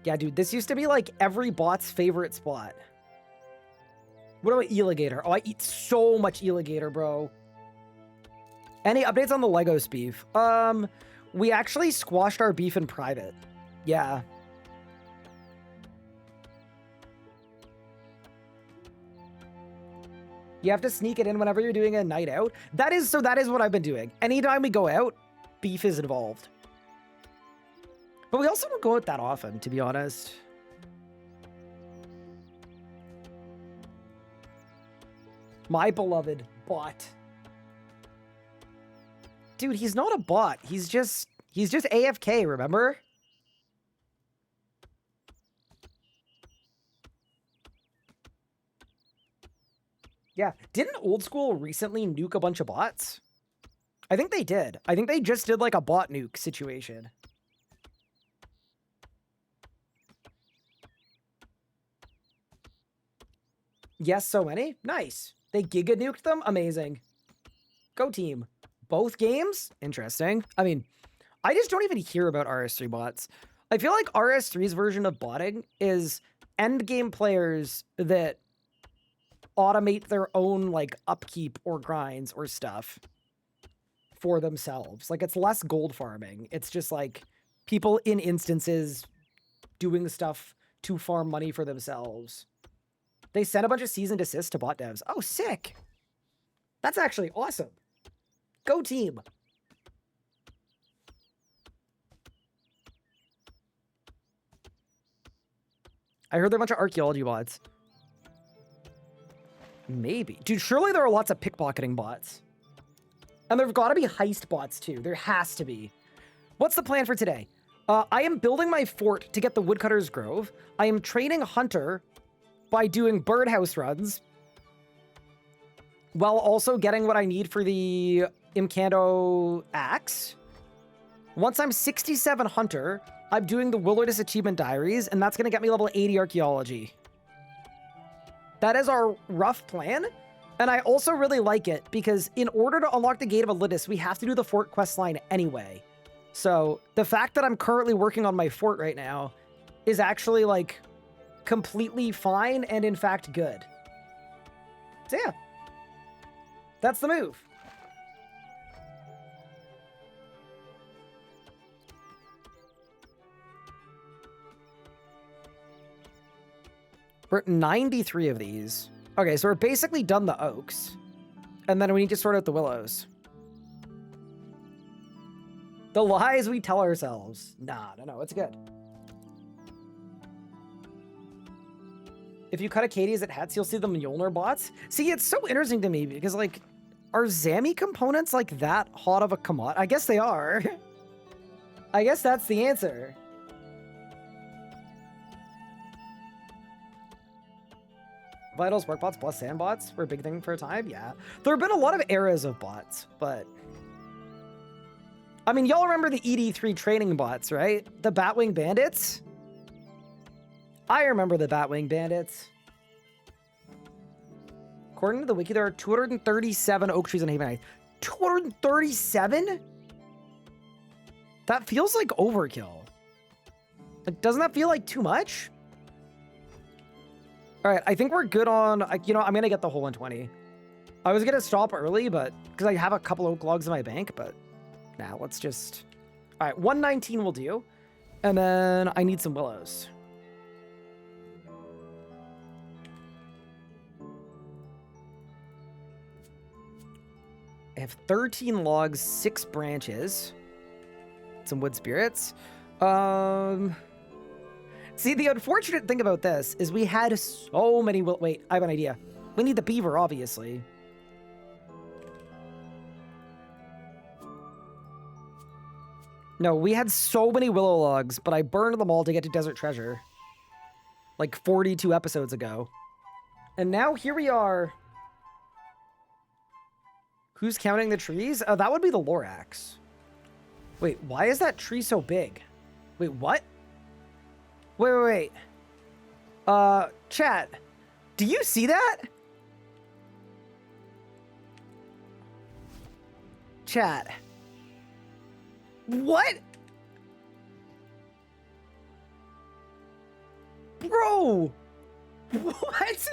Speaker 1: Yeah, dude, this used to be like every bot's favorite spot. What about Eligator? Oh, I eat so much Eligator, bro. Any updates on the Legos beef? We actually squashed our beef in private. Yeah. You have to sneak it in whenever you're doing a night out. That is what I've been doing. Anytime we go out, beef is involved. But we also don't go out that often, to be honest. My beloved bot. Dude, he's not a bot. He's just AFK, remember? Yeah. Didn't Old School recently nuke a bunch of bots? I think they did. I think they just did like a bot nuke situation. Yes, so many? Nice. They giga nuked them? Amazing. Go team. Both games? Interesting. I mean, I just don't even hear about RS3 bots. I feel like RS3's version of botting is endgame players that automate their own like upkeep or grinds or stuff for themselves. Like it's less gold farming. It's just like people in instances doing stuff to farm money for themselves. They sent a bunch of cease and desist to bot devs. Oh, sick. That's actually awesome. Go team. I heard there are a bunch of archaeology bots. Maybe. Dude, surely there are lots of pickpocketing bots. And there've got to be heist bots too. There has to be. What's the plan for today? I am building my fort to get the Woodcutter's Grove. I am training Hunter by doing birdhouse runs, while also getting what I need for the Imcando axe. Once I'm 67 Hunter, I'm doing the Wilderness Achievement Diaries, and that's going to get me level 80 Archaeology. That is our rough plan, and I also really like it, because in order to unlock the Gate of Elidis, we have to do the fort quest line anyway. So the fact that I'm currently working on my fort right now is actually, like, completely fine and, in fact, good. So yeah, that's the move. We're at 93 of these. Okay, so we're basically done the oaks. And then we need to sort out the willows. The lies we tell ourselves. Nah, no, it's good. If you cut Acadias at Hets, you'll see the Mjolnir bots. See, it's so interesting to me because, like, are Zami components, like, that hot of a commodity? I guess they are. I guess that's the answer. Vitals, work bots, plus sand bots were a big thing for a time. Yeah. There have been a lot of eras of bots, but... I mean, y'all remember the ED3 training bots, right? The Batwing Bandits? I remember the Batwing Bandits. According to the wiki, there are 237 oak trees on Haven Heights. 237? That feels like overkill. Like, doesn't that feel like too much? All right, I think we're good on, you know, I'm going to get the hole in 20. I was going to stop early, but because I have a couple oak logs in my bank, but now let's just, all right, 119 will do. And then I need some willows. I have 13 logs, 6 branches, some wood spirits. See, the unfortunate thing about this is we had so many wait, I have an idea. We need the beaver, obviously. No, we had so many willow logs, but I burned them all to get to Desert Treasure. Like 42 episodes ago. And now here we are. Who's counting the trees? Oh, that would be the Lorax. Wait, why is that tree so big? Wait, what? Wait. Chat. Do you see that? Chat. What? Bro! What?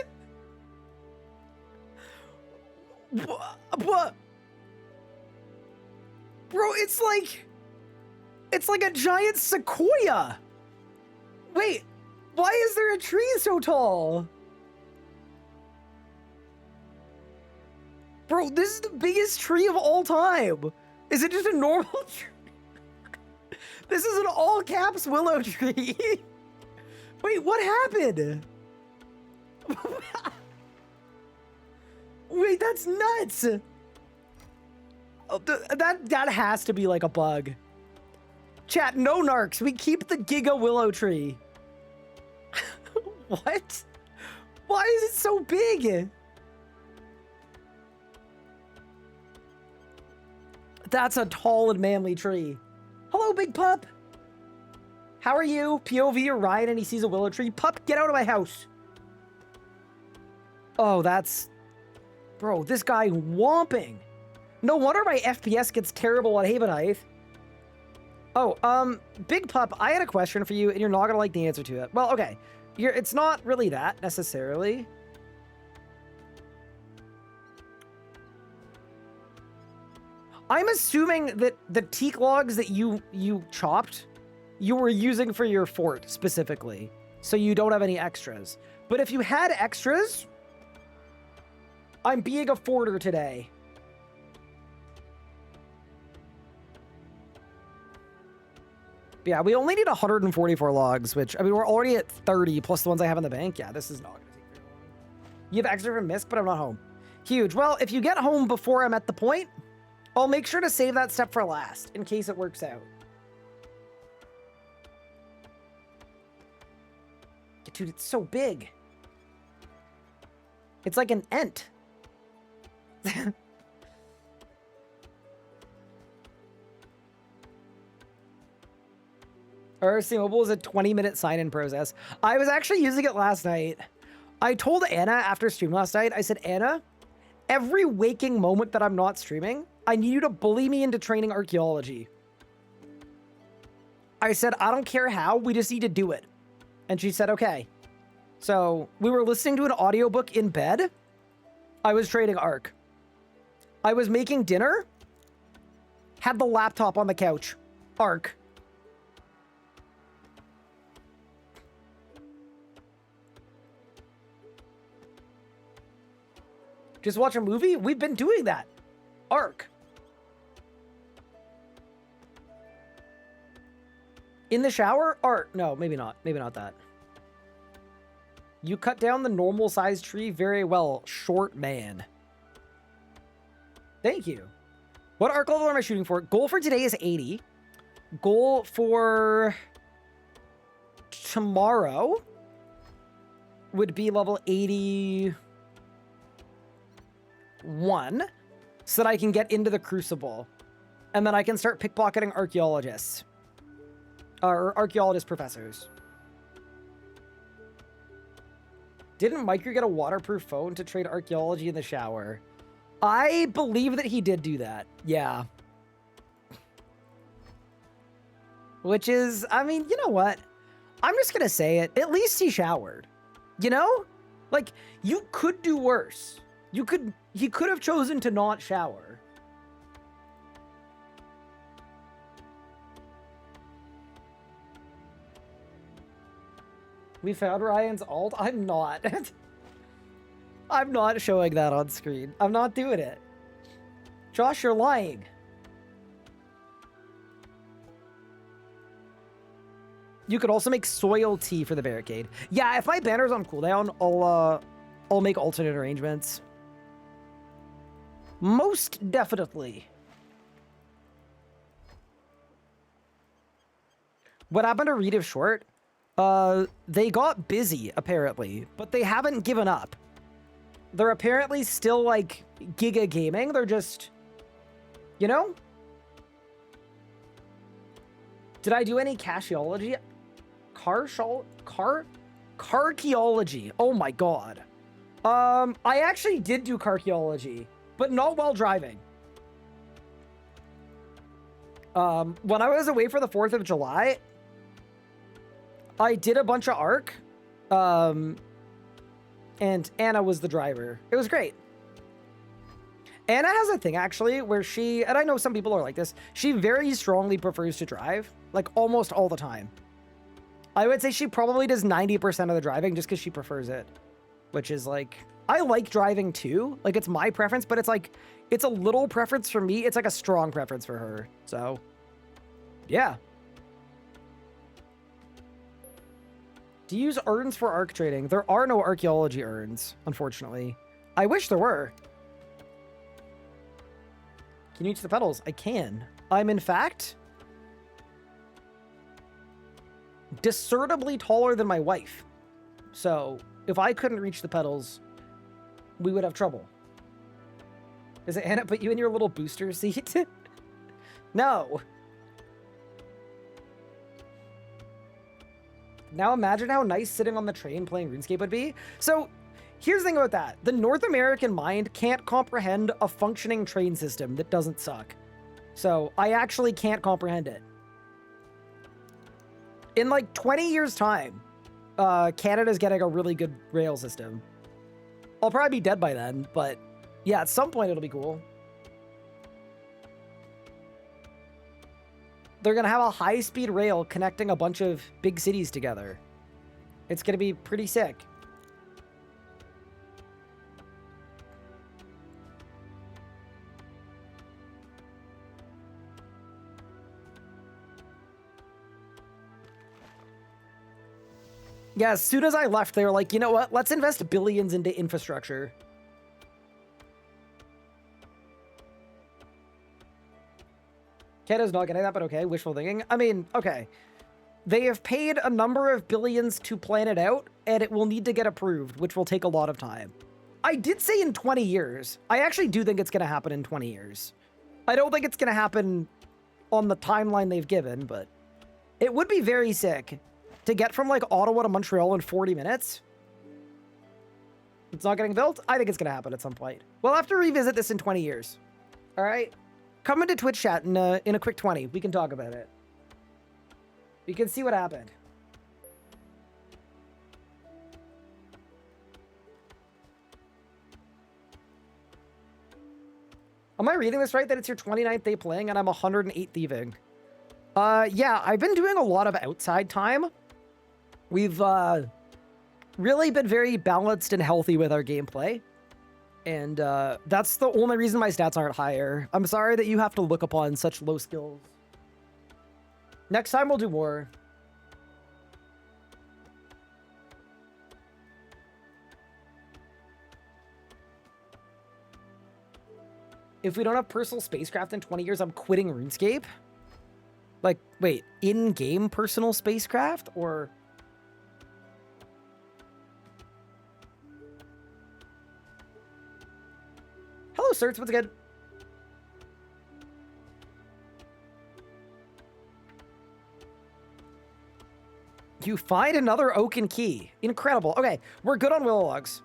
Speaker 1: What? Bro, it's like a giant sequoia. Wait, why is there a tree so tall? Bro, this is the biggest tree of all time. Is it just a normal tree? This is an all caps willow tree. Wait, what happened? Wait, that's nuts. Oh, that has to be like a bug. Chat, no narcs. We keep the Giga Willow tree. What? Why is it so big? That's a tall and manly tree. Hello, big pup. How are you? POV Orion and he sees a willow tree. Pup, get out of my house. Oh, that's... Bro, this guy whomping. No wonder my FPS gets terrible on Haven Height. Oh, Big Pup, I had a question for you, and you're not gonna like the answer to it. Well, okay. It's not really that, necessarily. I'm assuming that the teak logs that you chopped, you were using for your fort, specifically. So you don't have any extras. But if you had extras... I'm being a forter today. Yeah, we only need 144 logs, which, I mean, we're already at 30 plus the ones I have in the bank. Yeah, this is not going to take very long. You have extra from Misk, but I'm not home. Huge. Well, if you get home before I'm at the point, I'll make sure to save that step for last in case it works out. Dude, it's so big. It's like an ent. RC Mobile is a 20-minute sign-in process. I was actually using it last night. I told Anna after stream last night, I said, Anna, every waking moment that I'm not streaming, I need you to bully me into training archaeology. I said, I don't care how, we just need to do it. And she said, okay. So we were listening to an audiobook in bed. I was trading Ark. I was making dinner. Had the laptop on the couch. Ark. Just watch a movie? We've been doing that. Arc. In the shower? Art. No, maybe not. Maybe not that. You cut down the normal size tree very well, short man. Thank you. What arc level am I shooting for? Goal for today is 80. Goal for tomorrow would be level 81 so that I can get into the Crucible. And then I can start pickpocketing archaeologists. Or archaeologist professors. Didn't Micro get a waterproof phone to trade archaeology in the shower? I believe that he did do that. Yeah. Which is, I mean, you know what? I'm just gonna say it. At least he showered. You know? Like, you could do worse. He could have chosen to not shower. We found Ryan's alt. I'm not. I'm not showing that on screen. I'm not doing it. Josh, you're lying. You could also make soil tea for the barricade. Yeah, if my banner's on cooldown, I'll make alternate arrangements. Most definitely. What happened to Reed of Short? They got busy, apparently, but they haven't given up. They're apparently still, like, giga gaming. They're just, you know? Did I do any cacheology? Carcheology. Oh my god. I actually did do carcheology, but not while driving. When I was away for the 4th of July, I did a bunch of ARC, and Anna was the driver. It was great. Anna has a thing, actually, where she, and I know some people are like this, she very strongly prefers to drive, like, almost all the time. I would say she probably does 90% of the driving just because she prefers it, which is, like, I like driving, too. Like, it's my preference, but it's, like, it's a little preference for me. It's, like, a strong preference for her, so, yeah. Do you use urns for arc trading? There are no archaeology urns, unfortunately. I wish there were. Can you reach the pedals? I can. I'm, in fact, discernibly taller than my wife. So, if I couldn't reach the pedals, we would have trouble. Does it Anna put you in your little booster seat? No. Now imagine how nice sitting on the train playing RuneScape would be. So here's the thing about that. The North American mind can't comprehend a functioning train system that doesn't suck. So I actually can't comprehend it. In like 20 years time, Canada's getting a really good rail system. I'll probably be dead by then, but yeah, at some point it'll be cool. They're going to have a high-speed rail connecting a bunch of big cities together. It's going to be pretty sick. Yeah, as soon as I left, they were like, you know what? Let's invest billions into infrastructure. Canada's not getting that, but okay, wishful thinking. I mean, okay. They have paid a number of billions to plan it out, and it will need to get approved, which will take a lot of time. I did say in 20 years. I actually do think it's going to happen in 20 years. I don't think it's going to happen on the timeline they've given, but it would be very sick to get from, like, Ottawa to Montreal in 40 minutes. It's not getting built? I think it's going to happen at some point. We'll have to revisit this in 20 years. All right? Come into Twitch chat in a quick 20. We can talk about it. We can see what happened. Am I reading this right that it's your 29th day playing and I'm 108 thieving? Yeah, I've been doing a lot of outside time. We've really been very balanced and healthy with our gameplay. And that's the only reason my stats aren't higher. I'm sorry that you have to look upon such low skills. Next time we'll do more. If we don't have personal spacecraft in 20 years, I'm quitting RuneScape? Like, wait, in-game personal spacecraft? Or... Hello, Certs, what's good? You find another oaken key. Incredible. Okay, we're good on willow logs.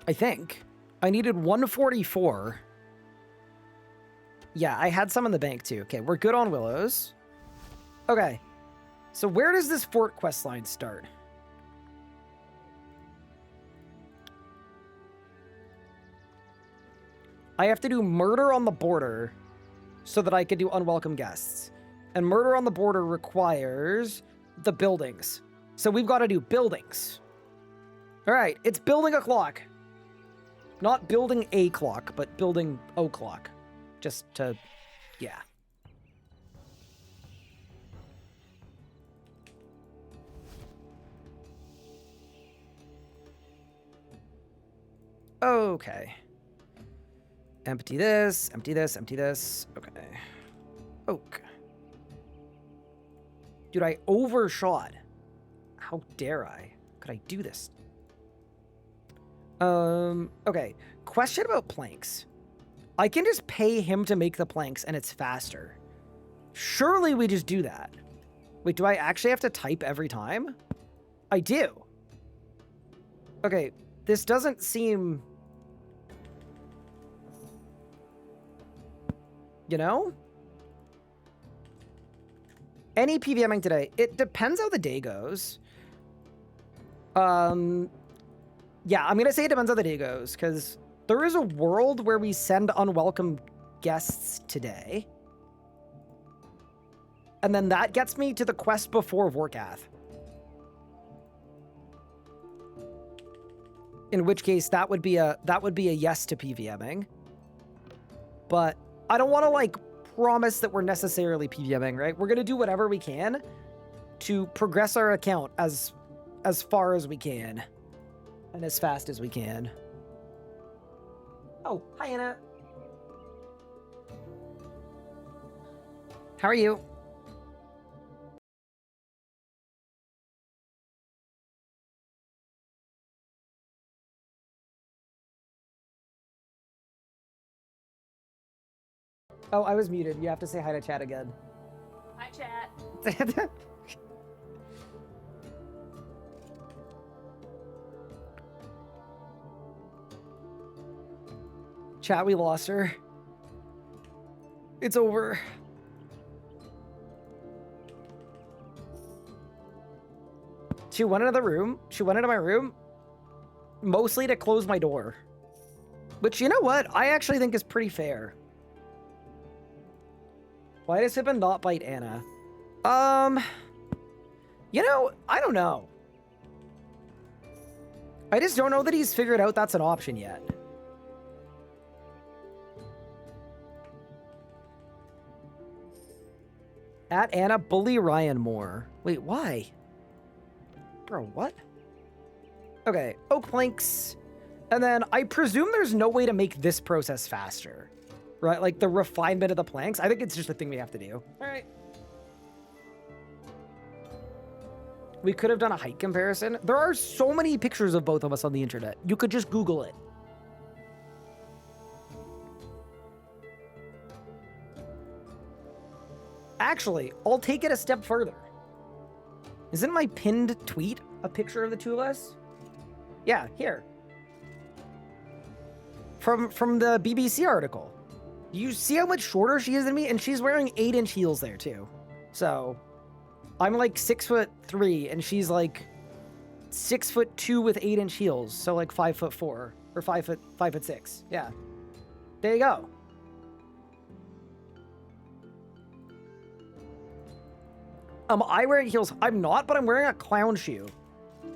Speaker 1: I think. I needed 144. Yeah, I had some in the bank too. Okay, we're good on willows. Okay, so where does this fort quest line start? I have to do murder on the border so that I can do unwelcome guests. And murder on the border requires the buildings. So we've got to do buildings. All right, it's building a clock. Not building a clock, but building a clock. Just to, yeah. Okay. Empty this, empty this, empty this. Okay. Oak. Dude, I overshot. How dare I? Could I do this? Okay. Question about planks. I can just pay him to make the planks and it's faster. Surely we just do that. Wait, do I actually have to type every time? I do. Okay, this doesn't seem... You know? Any PVMing today? It depends how the day goes. Yeah, I'm gonna say it depends how the day goes, because there is a world where we send unwelcome guests today. And then that gets me to the quest before Vorkath. In which case that would be a yes to PVMing. But I don't want to like promise that we're necessarily PVMing, right? We're gonna do whatever we can to progress our account as far as we can. And as fast as we can. Oh, hi, Anna. How are you? Oh, I was muted. You have to say hi to chat again.
Speaker 2: Hi, chat.
Speaker 1: Chat, we lost her. It's over. She went into the room. She went into my room. Mostly to close my door. Which, you know what? I actually think is pretty fair. Why does Pippin not bite Anna? You know, I don't know. I just don't know that he's figured out that's an option yet. At Anna, bully Ryan more. Wait, why? Bro, what? Okay, oak planks. And then I presume there's no way to make this process faster. Right? Like the refinement of the planks. I think it's just a thing we have to do. All right. We could have done a height comparison. There are so many pictures of both of us on the internet. You could just Google it. Actually, I'll take it a step further. Isn't my pinned tweet a picture of the two of us? Yeah, here. From the BBC article. You see how much shorter she is than me? And she's wearing 8-inch heels there too. So I'm like 6'3" and she's like 6'2" with 8-inch heels. So like 5'4" or 5'6". Yeah. There you go. Am I wearing heels? I'm not, but I'm wearing a clown shoe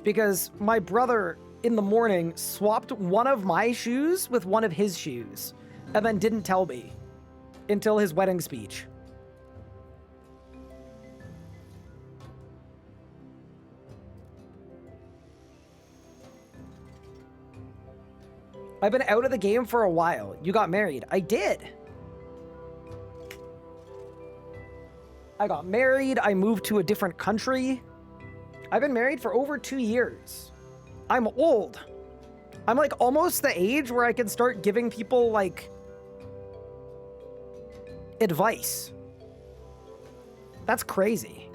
Speaker 1: because my brother in the morning swapped one of my shoes with one of his shoes and then didn't tell me until his wedding speech. I've been out of the game for a while. You got married. I did. I got married. I moved to a different country. I've been married for over 2 years. I'm old. I'm like almost the age where I can start giving people like advice. That's crazy.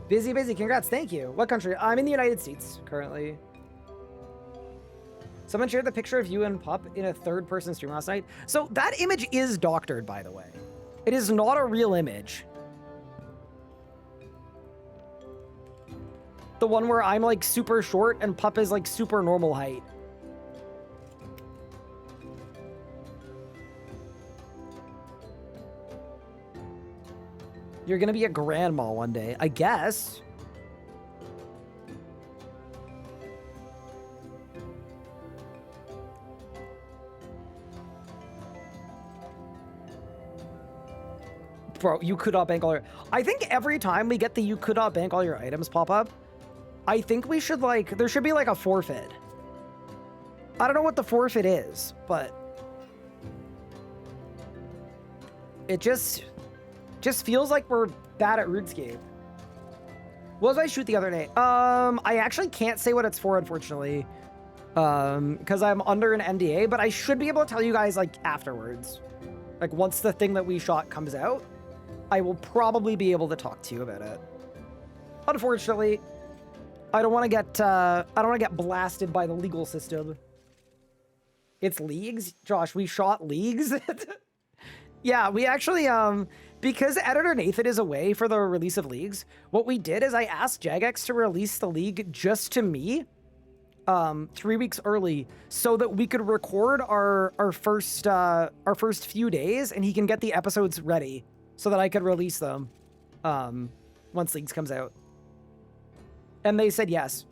Speaker 1: Busy, busy. Congrats. Thank you. What country? I'm in the United States currently. Someone shared the picture of you and Pup in a third-person stream last night. So that image is doctored, by the way. It is not a real image. The one where I'm like super short and Pup is like super normal height. You're gonna be a grandma one day, I guess. Bro, you could not bank all your... I think every time we get the you could not bank all your items pop up, I think we should like... There should be like a forfeit. I don't know what the forfeit is, but... It just feels like we're bad at RuneScape. What was I shoot the other day? I actually can't say what it's for, unfortunately. Because I'm under an NDA, but I should be able to tell you guys like afterwards. Like once the thing that we shot comes out, I will probably be able to talk to you about it. Unfortunately, I don't want to get blasted by the legal system. It's leagues? Josh, we shot leagues? Yeah, we actually, because editor Nathan is away for the release of leagues, what we did is I asked Jagex to release the league just to me 3 weeks early so that we could record our first few days and he can get the episodes ready so that I could release them once leagues comes out. And they said yes.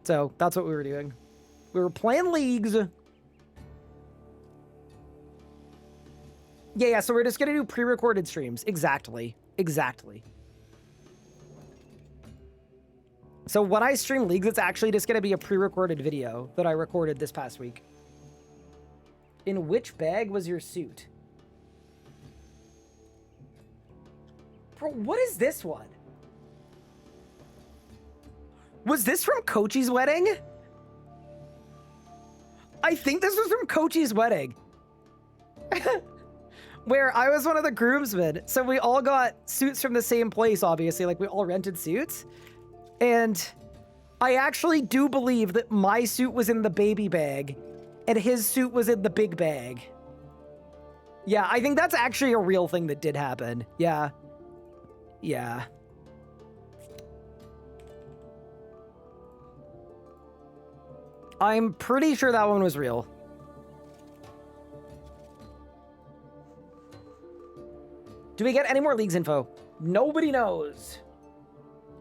Speaker 1: So that's what we were doing. We were playing leagues. Yeah, so we're just gonna do pre-recorded streams. Exactly. So when I stream leagues, it's actually just gonna be a pre-recorded video that I recorded this past week. In which bag was your suit? Bro, what is this one? Was this from Kochi's wedding? I think this was from Kochi's wedding. Where I was one of the groomsmen. So we all got suits from the same place, obviously. Like, we all rented suits. And I actually do believe that my suit was in the baby bag and his suit was in the big bag. Yeah, I think that's actually a real thing that did happen. Yeah. Yeah. I'm pretty sure that one was real. Do we get any more leagues info? Nobody knows.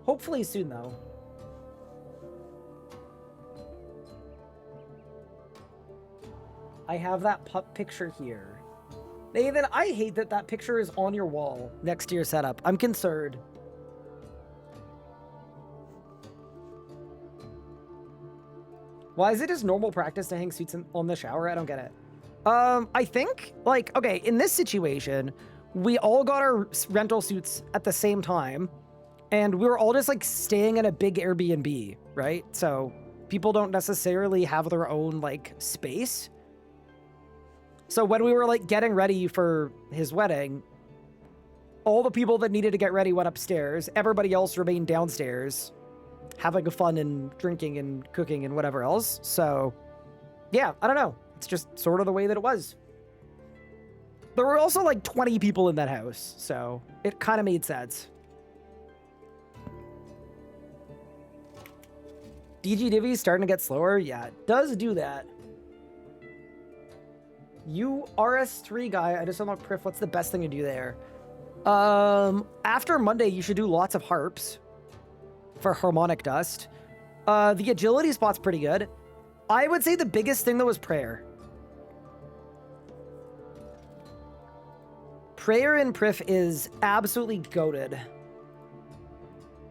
Speaker 1: Hopefully soon, though. I have that pup picture here. Nathan, I hate that that picture is on your wall next to your setup. I'm concerned. Why is it just normal practice to hang suits on the shower? I don't get it. I think, like, okay, in this situation, we all got our rental suits at the same time, and we were all just, like, staying in a big Airbnb, right? So people don't necessarily have their own, like, space. So when we were, like, getting ready for his wedding, all the people that needed to get ready went upstairs. Everybody else remained downstairs, having fun and drinking and cooking and whatever else. So, yeah, I don't know. It's just sort of the way that it was. There were also like 20 people in that house, so it kind of made sense. DG Divi's starting to get slower? Yeah, it does do that. You RS3 guy, I just unlocked Priff. What's the best thing to do there? After Monday, you should do lots of harps. for harmonic dust. The agility spot's pretty good. I would say the biggest thing, though, was prayer. Prayer in Prif is absolutely goated.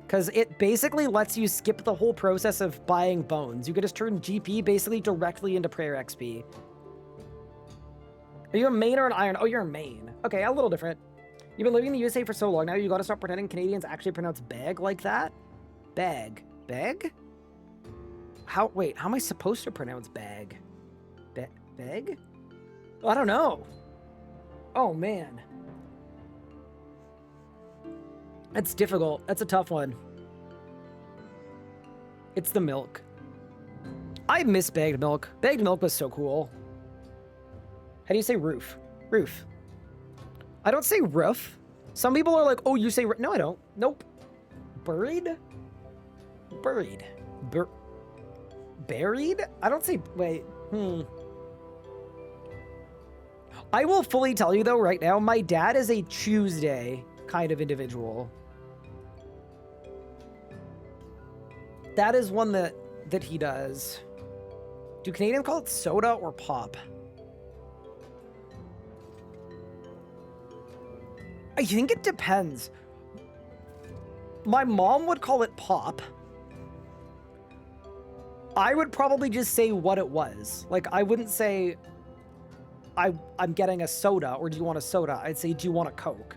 Speaker 1: Because it basically lets you skip the whole process of buying bones. You could just turn GP basically directly into prayer XP. Are you a main or an iron? Oh, you're a main. Okay, a little different. You've been living in the USA for so long now, you gotta stop pretending Canadians actually pronounce bag like that? Bag. Bag? Wait, how am I supposed to pronounce bag? Bag? I don't know. Oh, man. That's difficult. That's a tough one. It's the milk. I miss bagged milk. Bagged milk was so cool. How do you say roof? Roof. I don't say roof. Some people are like, oh, you say no, I don't. Nope. Buried? Buried. Buried? I don't say, wait. I will fully tell you, though, right now, my dad is a Tuesday kind of individual. That is one that he does. Do Canadians call it soda or pop? I think it depends. My mom would call it pop. I would probably just say what it was. Like, I wouldn't say, I'm getting a soda, or do you want a soda? I'd say, do you want a Coke?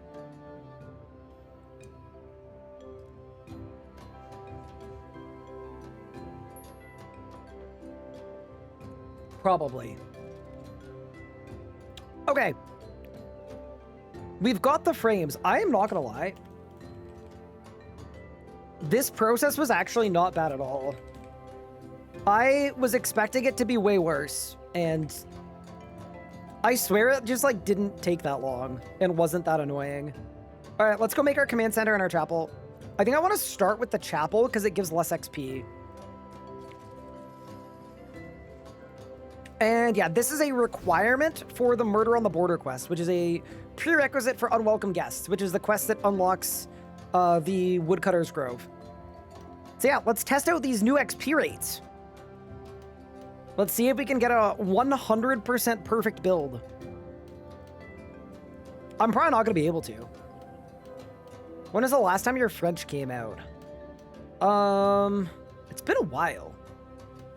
Speaker 1: Probably. Okay. We've got the frames. I am not gonna lie. This process was actually not bad at all. I was expecting it to be way worse, and I swear it just, like, didn't take that long and wasn't that annoying. All right, let's go make our command center and our chapel. I think I want to start with the chapel because it gives less XP. And yeah, this is a requirement for the Murder on the Border quest, which is a prerequisite for Unwelcome Guests, which is the quest that unlocks the Woodcutter's Grove. So yeah, let's test out these new XP rates. Let's see if we can get a 100% perfect build. I'm probably not going to be able to. When is the last time your French came out? It's been a while.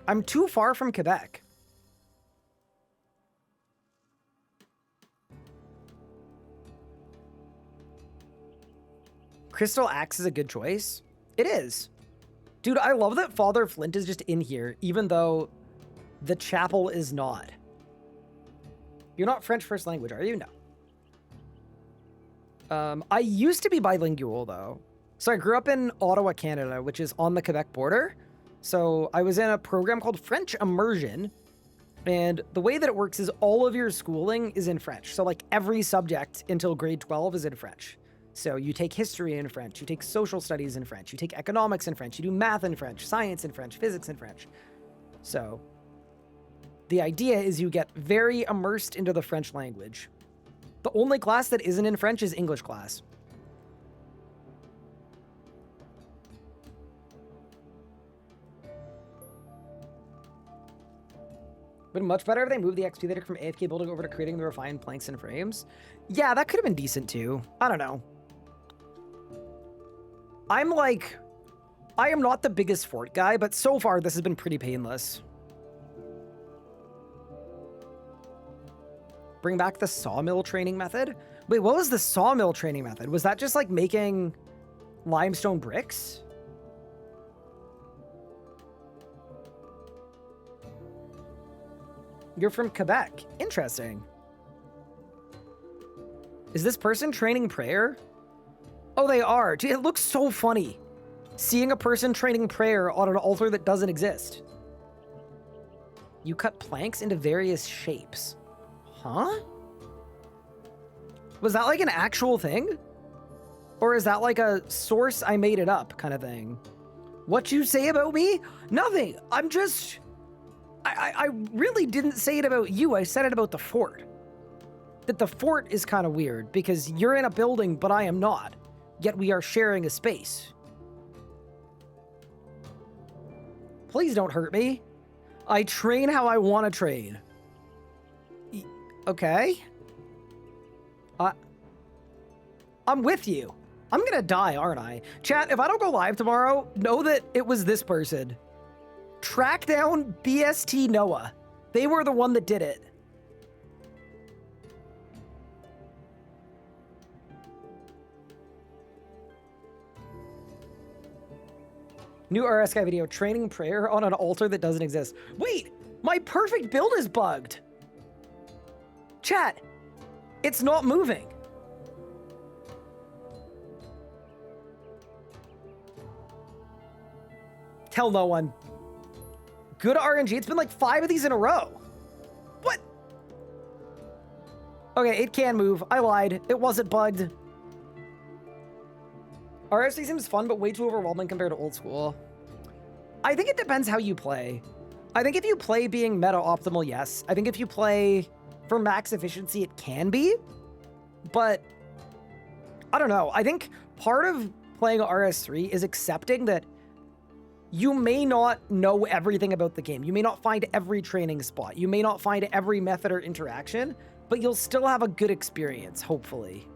Speaker 1: I'm too far from Quebec. Crystal Axe is a good choice. It is. Dude, I love that Father Flint is just in here, even though the chapel is not. You're not French first language, are you? No. I used to be bilingual, though. So I grew up in Ottawa, Canada, which is on the Quebec border. So I was in a program called French Immersion. And the way that it works is all of your schooling is in French. So like every subject until grade 12 is in French. So you take history in French, you take social studies in French, you take economics in French, you do math in French, science in French, physics in French. So the idea is you get very immersed into the French language. The only class that isn't in French is English class. Been much better if they moved the XP later from AFK building over to creating the refined planks and frames. Yeah, that could have been decent too. I don't know. I am not the biggest fort guy, but so far this has been pretty painless. Bring back the sawmill training method? Wait, what was the sawmill training method? Was that just like making limestone bricks? You're from Quebec. Interesting. Is this person training prayer? Oh, they are. Dude, it looks so funny. Seeing a person training prayer on an altar that doesn't exist. You cut planks into various shapes. Huh? Was that like an actual thing? Or is that like a source I made it up kind of thing? What you say about me? Nothing. I'm just... I really didn't say it about you. I said it about the fort. That the fort is kind of weird because you're in a building, but I am not. Yet we are sharing a space. Please don't hurt me. I train how I want to train. Okay. I'm with you. I'm gonna die, aren't I? Chat, if I don't go live tomorrow, know that it was this person. Track down BST Noah. They were the one that did it. New RS guy video, training prayer on an altar that doesn't exist. Wait, my perfect build is bugged. Chat, it's not moving. Tell no one. Good RNG. It's been like 5 of these in a row. What? Okay, it can move. I lied. It wasn't bugged. RSC seems fun, but way too overwhelming compared to old school. I think it depends how you play. I think if you play being meta optimal, yes. I think if you play for max efficiency, it can be. But I don't know. I think part of playing RS3 is accepting that you may not know everything about the game. You may not find every training spot. You may not find every method or interaction, but you'll still have a good experience, hopefully.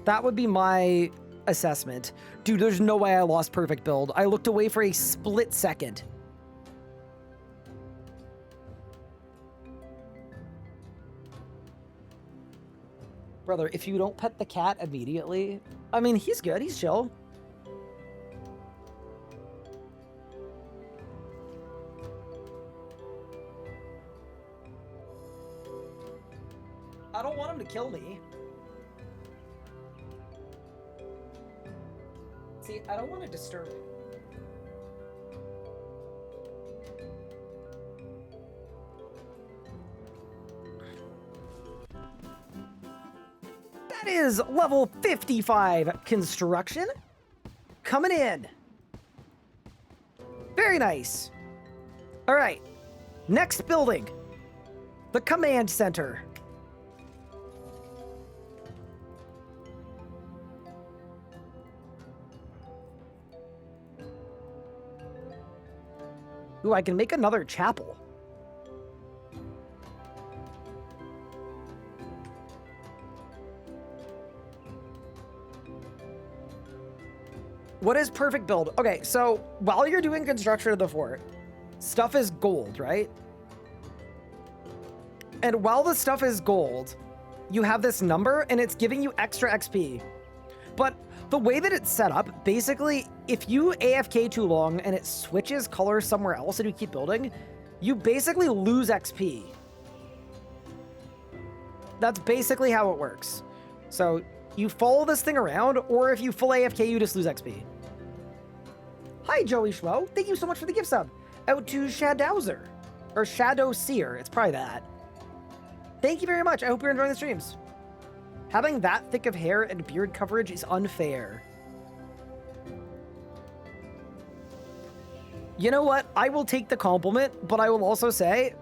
Speaker 1: That would be my assessment. Dude, there's no way I lost perfect build. I looked away for a split second. Brother, if you don't pet the cat immediately... I mean, he's good. He's chill. I don't want him to kill me. See, I don't want to disturb him. That is level 55 construction. Coming in. Very nice. All right. Next building. The command center. Ooh, I can make another chapel. What is perfect build? Okay, so while you're doing construction of the fort, stuff is gold, right? And while the stuff is gold, you have this number and it's giving you extra XP. But the way that it's set up, basically, if you AFK too long and it switches color somewhere else and you keep building, you basically lose XP. That's basically how it works. So you follow this thing around, or if you full AFK, you just lose XP. Hi, Joey Schmo. Thank you so much for the gift sub. Out to Shadowzer. Or Shadow Seer. It's probably that. Thank you very much. I hope you're enjoying the streams. Having that thick of hair and beard coverage is unfair. You know what? I will take the compliment, but I will also say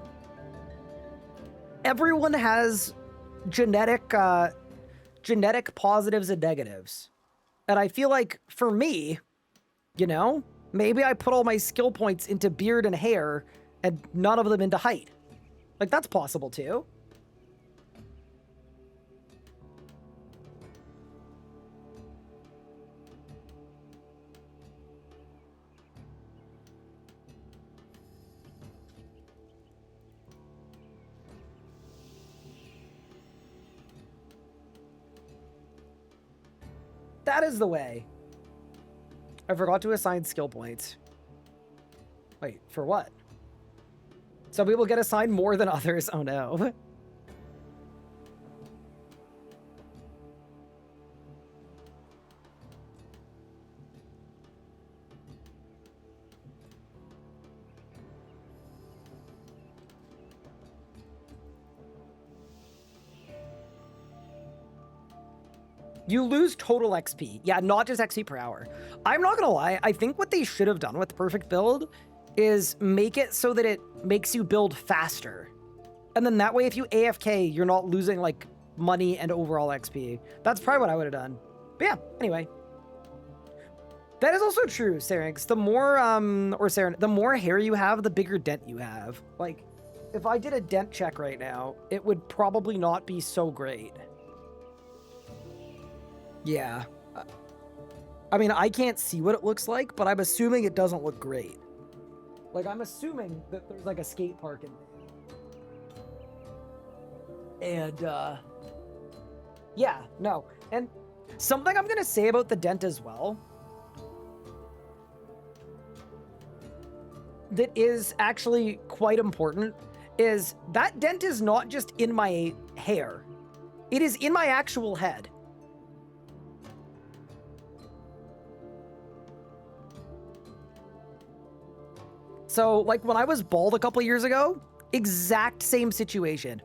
Speaker 1: everyone has genetic positives and negatives. And I feel like for me, you know, maybe I put all my skill points into beard and hair and none of them into height. Like, that's possible too. That is the way. I forgot to assign skill points. Wait, for what? Some people get assigned more than others. Oh no. You lose total XP. Yeah, not just XP per hour. I'm not gonna lie, I think what they should have done with perfect build is make it so that it makes you build faster. And then that way, if you AFK, you're not losing like money and overall XP. That's probably what I would have done. But yeah, anyway. That is also true, Syrinx. The more, or Saren, the more hair you have, the bigger dent you have. Like, if I did a dent check right now, it would probably not be so great. Yeah. I mean, I can't see what it looks like, but I'm assuming it doesn't look great. Like, I'm assuming that there's like a skate park in there. And, yeah, no. And something I'm gonna say about the dent as well, that is actually quite important, is that dent is not just in my hair. It is in my actual head. So, like, when I was bald a couple years ago, exact same situation.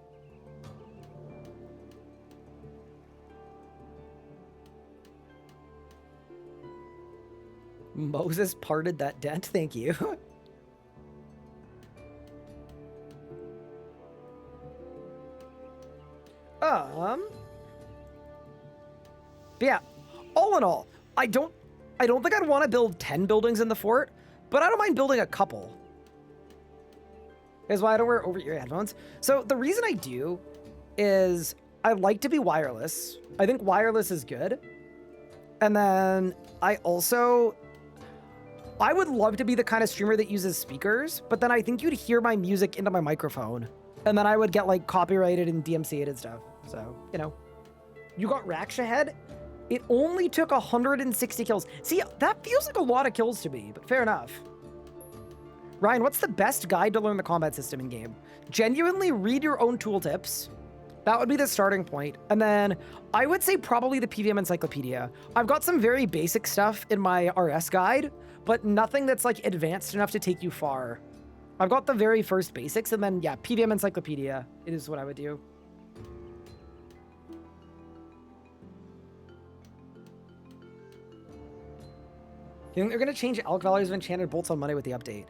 Speaker 1: Moses parted that dent, thank you. But yeah, all in all, I don't think I'd want to build 10 buildings in the fort, but I don't mind building a couple. Is why I don't wear over-ear headphones. So the reason I do is I like to be wireless. I think wireless is good. And then I would love to be the kind of streamer that uses speakers, but then I think you'd hear my music into my microphone. And then I would get like copyrighted and DMCA'd and stuff. So, you know, you got Raksha head. It only took 160 kills. See, that feels like a lot of kills to me, but fair enough. Ryan, what's the best guide to learn the combat system in game? Genuinely read your own tooltips. That would be the starting point. And then I would say probably the PVM encyclopedia. I've got some very basic stuff in my RS guide, but nothing that's like advanced enough to take you far. I've got the very first basics, and then yeah, PVM encyclopedia is what I would do. You think they're gonna change Elk values of enchanted bolts on Monday with the update?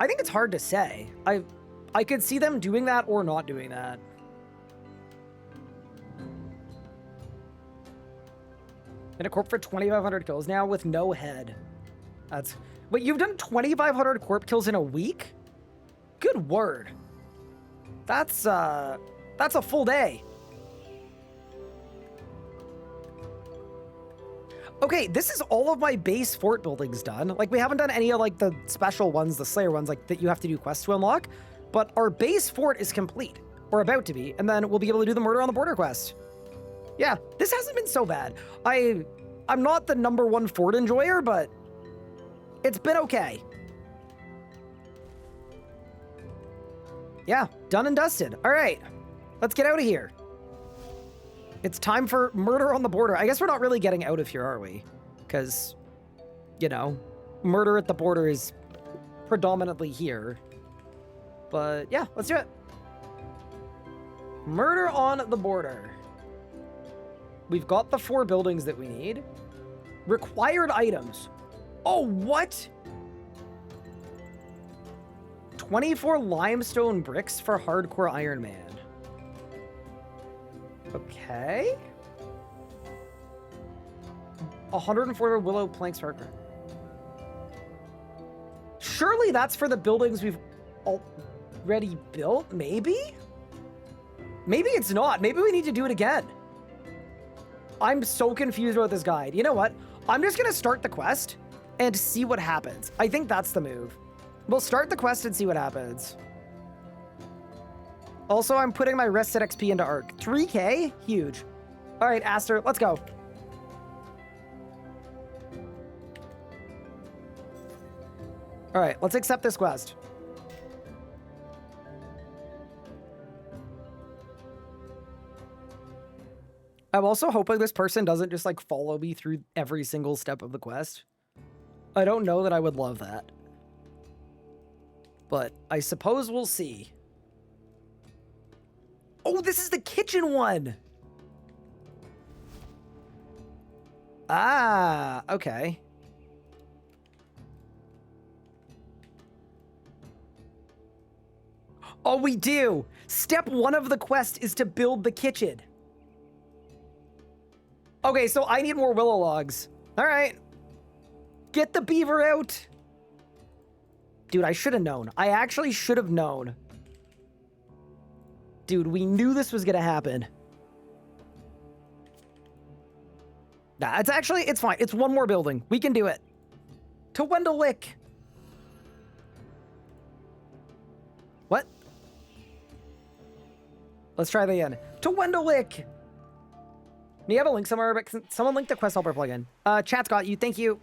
Speaker 1: I think it's hard to say. I could see them doing that or not doing that. In a corp for 2,500 kills now with no head. Wait, you've done 2,500 corp kills in a week? Good word. That's a full day. Okay, this is all of my base fort buildings done. Like, we haven't done any of like the special ones, the Slayer ones, like that you have to do quests to unlock. But our base fort is complete, or about to be, and then we'll be able to do the Murder on the Border quest. Yeah, this hasn't been so bad. I'm not the #1 fort enjoyer, but it's been okay. Yeah, done and dusted. All right, let's get out of here. It's time for Murder on the Border. I guess we're not really getting out of here, are we? Because, you know, murder at the border is predominantly here. But yeah, let's do it. Murder on the Border. We've got the 4 buildings that we need. Required items. Oh, what? 24 limestone bricks for Hardcore Iron Man. Okay. 104 willow planks for... Surely that's for the buildings we've already built, maybe? Maybe it's not. Maybe we need to do it again. I'm so confused about this guide. You know what? I'm just going to start the quest and see what happens. I think that's the move. We'll start the quest and see what happens. Also, I'm putting my rested XP into Arc. 3K? Huge. All right, Aster, let's go. All right, let's accept this quest. I'm also hoping this person doesn't just like follow me through every single step of the quest. I don't know that I would love that. But I suppose we'll see. Oh, this is the kitchen one. Ah, okay. Oh, we do. Step 1 of the quest is to build the kitchen. Okay, so I need more willow logs. All right. Get the beaver out. Dude, I should have known. I actually should have known. Dude, we knew this was gonna happen. Nah, it's fine. It's one more building. We can do it. To Wendelwick. What? Let's try that again. To Wendelwick. You have a link somewhere, but can someone link the Quest Helper plugin. Chat's got you. Thank you.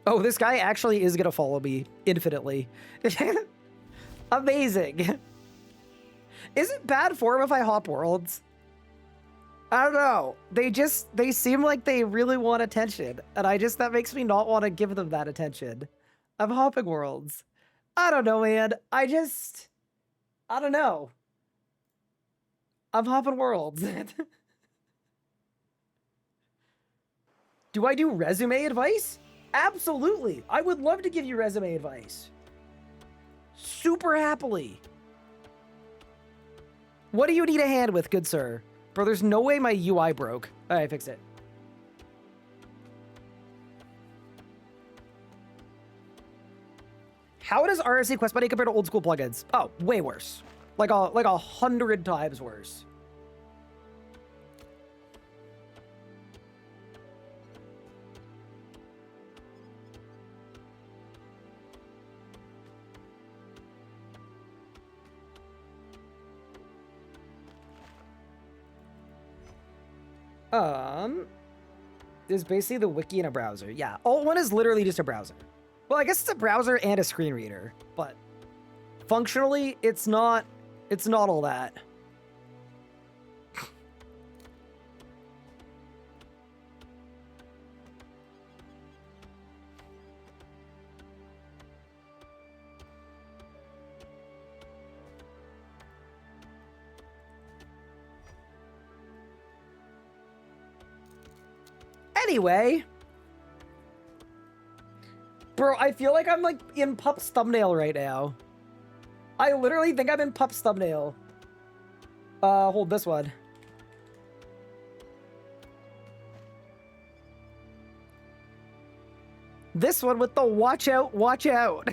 Speaker 1: Oh, this guy actually is gonna follow me infinitely. Amazing. Is it bad form if I hop worlds? I don't know. They seem like they really want attention. And that makes me not want to give them that attention. I'm hopping worlds. I don't know, man. I don't know. I'm hopping worlds. Do I do resume advice? Absolutely. I would love to give you resume advice. Super happily. What do you need a hand with, good sir? Bro, there's no way my UI broke. All right, fix it. How does RSC Quest Buddy compare to old school plugins? Oh, way worse. Like 100 times worse. There's basically the wiki in a browser. Yeah, Alt 1 is literally just a browser. Well, I guess it's a browser and a screen reader, but functionally, it's not all that. Anyway, bro, I feel like I'm like in Pup's thumbnail right now. I literally think I'm in Pup's thumbnail. Hold this one. This one with the watch out,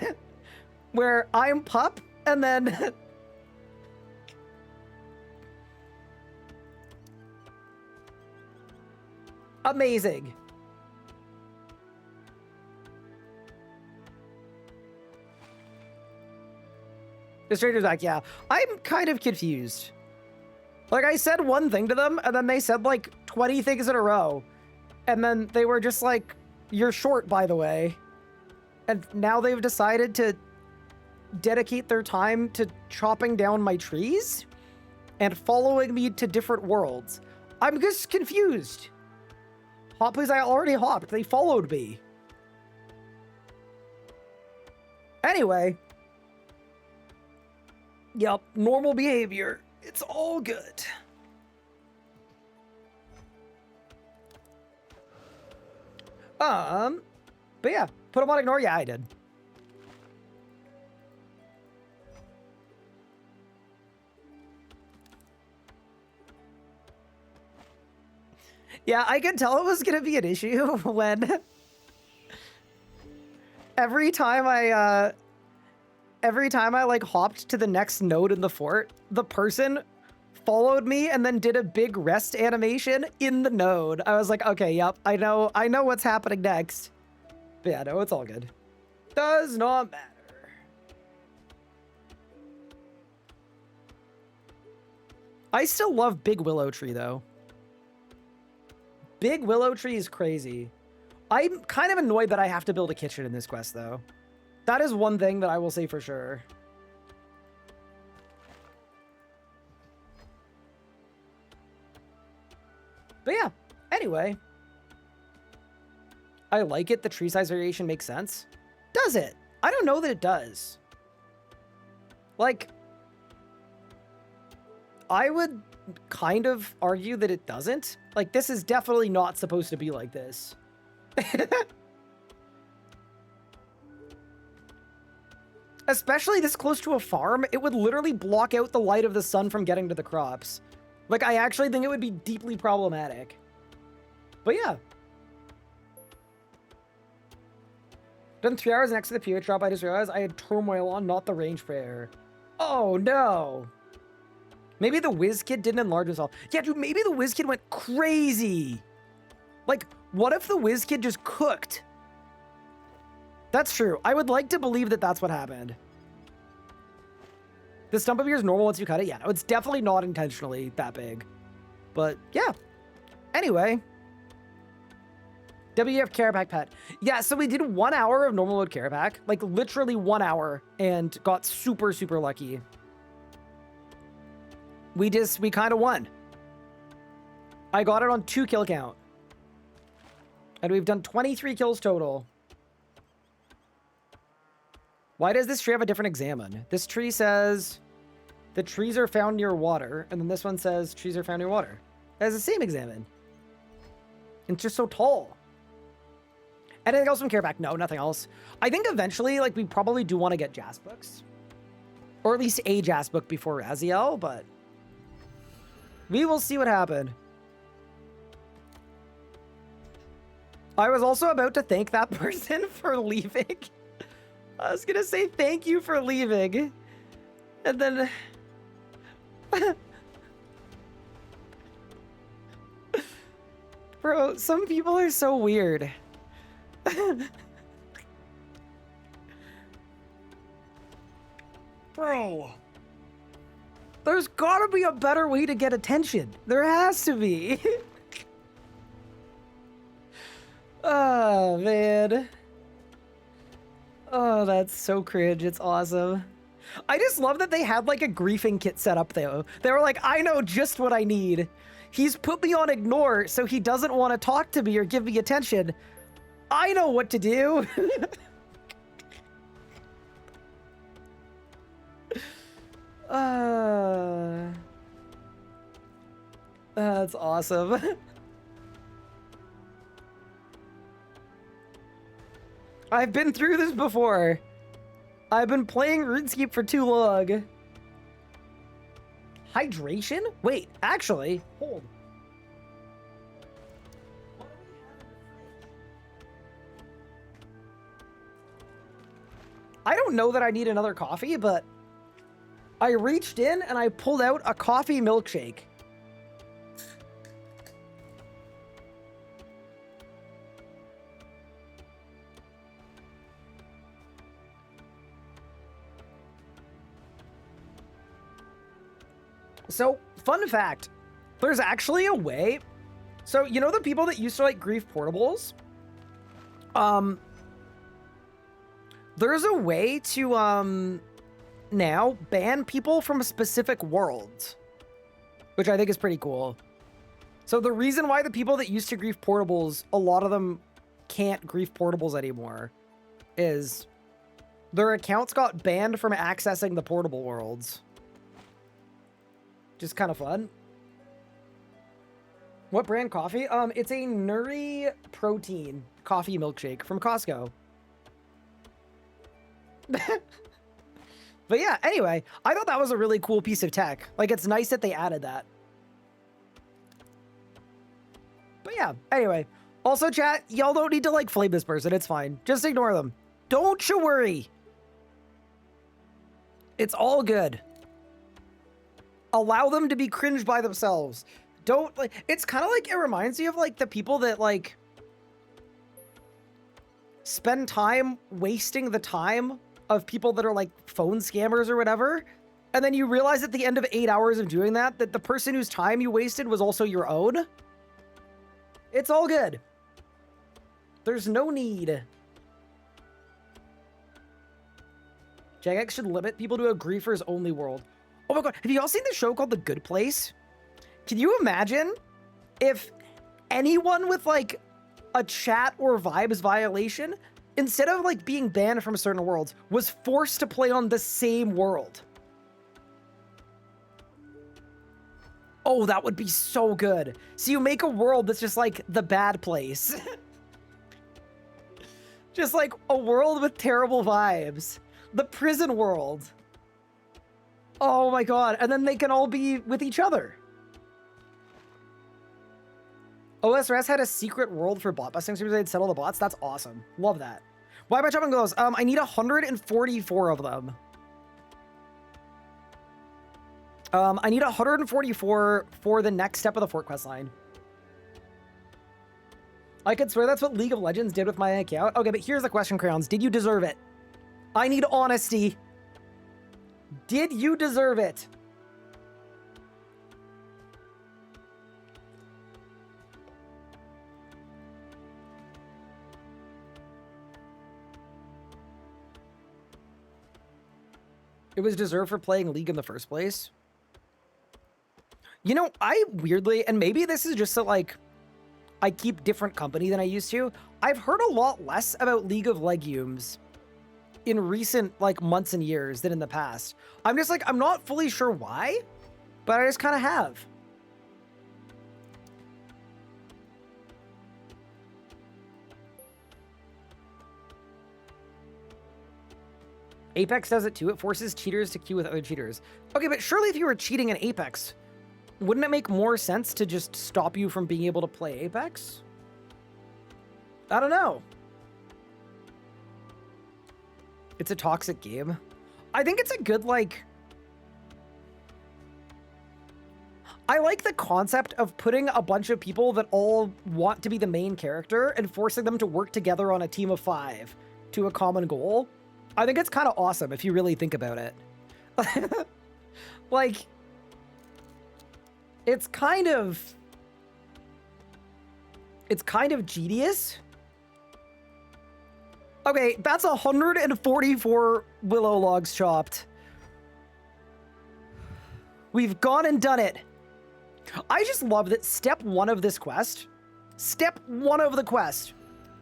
Speaker 1: where I'm Pup and then amazing. The stranger's like, yeah, I'm kind of confused. Like, I said one thing to them, and then they said, like, 20 things in a row. And then they were just like, you're short, by the way. And now they've decided to dedicate their time to chopping down my trees and following me to different worlds. I'm just confused. Hop, please, I already hopped. They followed me. Anyway. Yep, normal behavior. It's all good. But yeah, put them on ignore. Yeah, I did. Yeah, I could tell it was gonna be an issue when every time I like hopped to the next node in the fort, the person followed me and then did a big rest animation in the node. I was like, okay, yep, I know what's happening next. But yeah, no, it's all good. Does not matter. I still love Big Willow Tree though. Big Willow Tree is crazy. I'm kind of annoyed that I have to build a kitchen in this quest though. That is one thing that I will say for sure. But yeah, anyway. I like it. The tree size variation makes sense. Does it? I don't know that it does. Like, I would kind of argue that it doesn't. Like, this is definitely not supposed to be like this. Especially this close to a farm, it would literally block out the light of the sun from getting to the crops. Like, I actually think it would be deeply problematic. But yeah. Done 3 hours next to the pH drop. I just realized I had turmoil on, not the range prayer. Oh, no. Maybe the whiz kid didn't enlarge himself. Yeah, dude, maybe the whiz kid went crazy. Like, what if the whiz kid just cooked? That's true. I would like to believe that that's what happened. The stump of yours is normal once you cut it. Yeah, no, it's definitely not intentionally that big. But yeah. Anyway. WF Carapac pet. Yeah, so we did 1 hour of normal mode Carapac. Like literally 1 hour and got super, super lucky. We kind of won. I got it on 2 kill count. And we've done 23 kills total. Why does this tree have a different examine? This tree says the trees are found near water, and then this one says trees are found near water. It has the same examine. It's just so tall. Anything else from Careback? No, nothing else. I think eventually, like, we probably do want to get Jas books. Or at least a Jas book before Raziel, but we will see what happened. I was also about to thank that person for leaving. I was gonna say thank you for leaving. And then... Bro, some people are so weird. Bro. There's gotta be a better way to get attention. There has to be. Oh, man. Oh, that's so cringe. It's awesome. I just love that they had like a griefing kit set up though. They were like, I know just what I need. He's put me on ignore, so he doesn't want to talk to me or give me attention. I know what to do. That's awesome. I've been through this before. I've been playing RuneScape for too long. Hydration? Wait, actually, hold. What do we have in the fridge? I don't know that I need another coffee, but I reached in and I pulled out a coffee milkshake. So, fun fact, there's actually a way. So, you know the people that used to like grief portables? There's a way to now ban people from specific worlds, which I think is pretty cool. So the reason why the people that used to grief portables, a lot of them can't grief portables anymore, is their accounts got banned from accessing the portable worlds. Just kind of fun. What brand coffee? It's a Nuri protein coffee milkshake from Costco. But yeah, anyway, I thought that was a really cool piece of tech. Like, it's nice that they added that. But yeah, anyway. Also, chat, y'all don't need to, like, flame this person. It's fine. Just ignore them. Don't you worry. It's all good. Allow them to be cringed by themselves. Don't, like, it's kind of like, it reminds me of, like, the people that, like, spend time wasting the time of people that are, like, phone scammers or whatever. And then you realize at the end of 8 hours of doing that, that the person whose time you wasted was also your own. It's all good. There's no need. Jagex should limit people to a griefers only world. Oh my god, have you all seen the show called The Good Place? Can you imagine if anyone with like a chat or vibes violation, instead of like being banned from certain worlds, was forced to play on the same world? Oh, that would be so good. So you make a world that's just like the bad place. Just like a world with terrible vibes. The prison world. Oh my god. And then they can all be with each other. OSRS had a secret world for bot busting, so they'd settle the bots. That's awesome. Love that. Why am I chopping gloves? I need 144 of them. I need 144 for the next step of the Fort Quest line. I could swear that's what League of Legends did with my account. Okay, but here's the question, Crayons. Did you deserve it? I need honesty. Did you deserve it? It was deserved for playing League in the first place. You know, I weirdly, and maybe this is just that, like, I keep different company than I used to. I've heard a lot less about League of Legumes in recent, like, months and years than in the past. I'm just like, I'm not fully sure why, but I just kind of have. Apex does it too. It forces cheaters to queue with other cheaters. Okay, but surely if you were cheating in Apex, wouldn't it make more sense to just stop you from being able to play Apex? I don't know. It's a toxic game. I think it's a good, like... I like the concept of putting a bunch of people that all want to be the main character and forcing them to work together on a team of 5 to a common goal. I think it's kind of awesome if you really think about it. Like, it's kind of genius. Okay, that's 144 willow logs chopped. We've gone and done it. I just love that step 1 of this quest, step 1 of the quest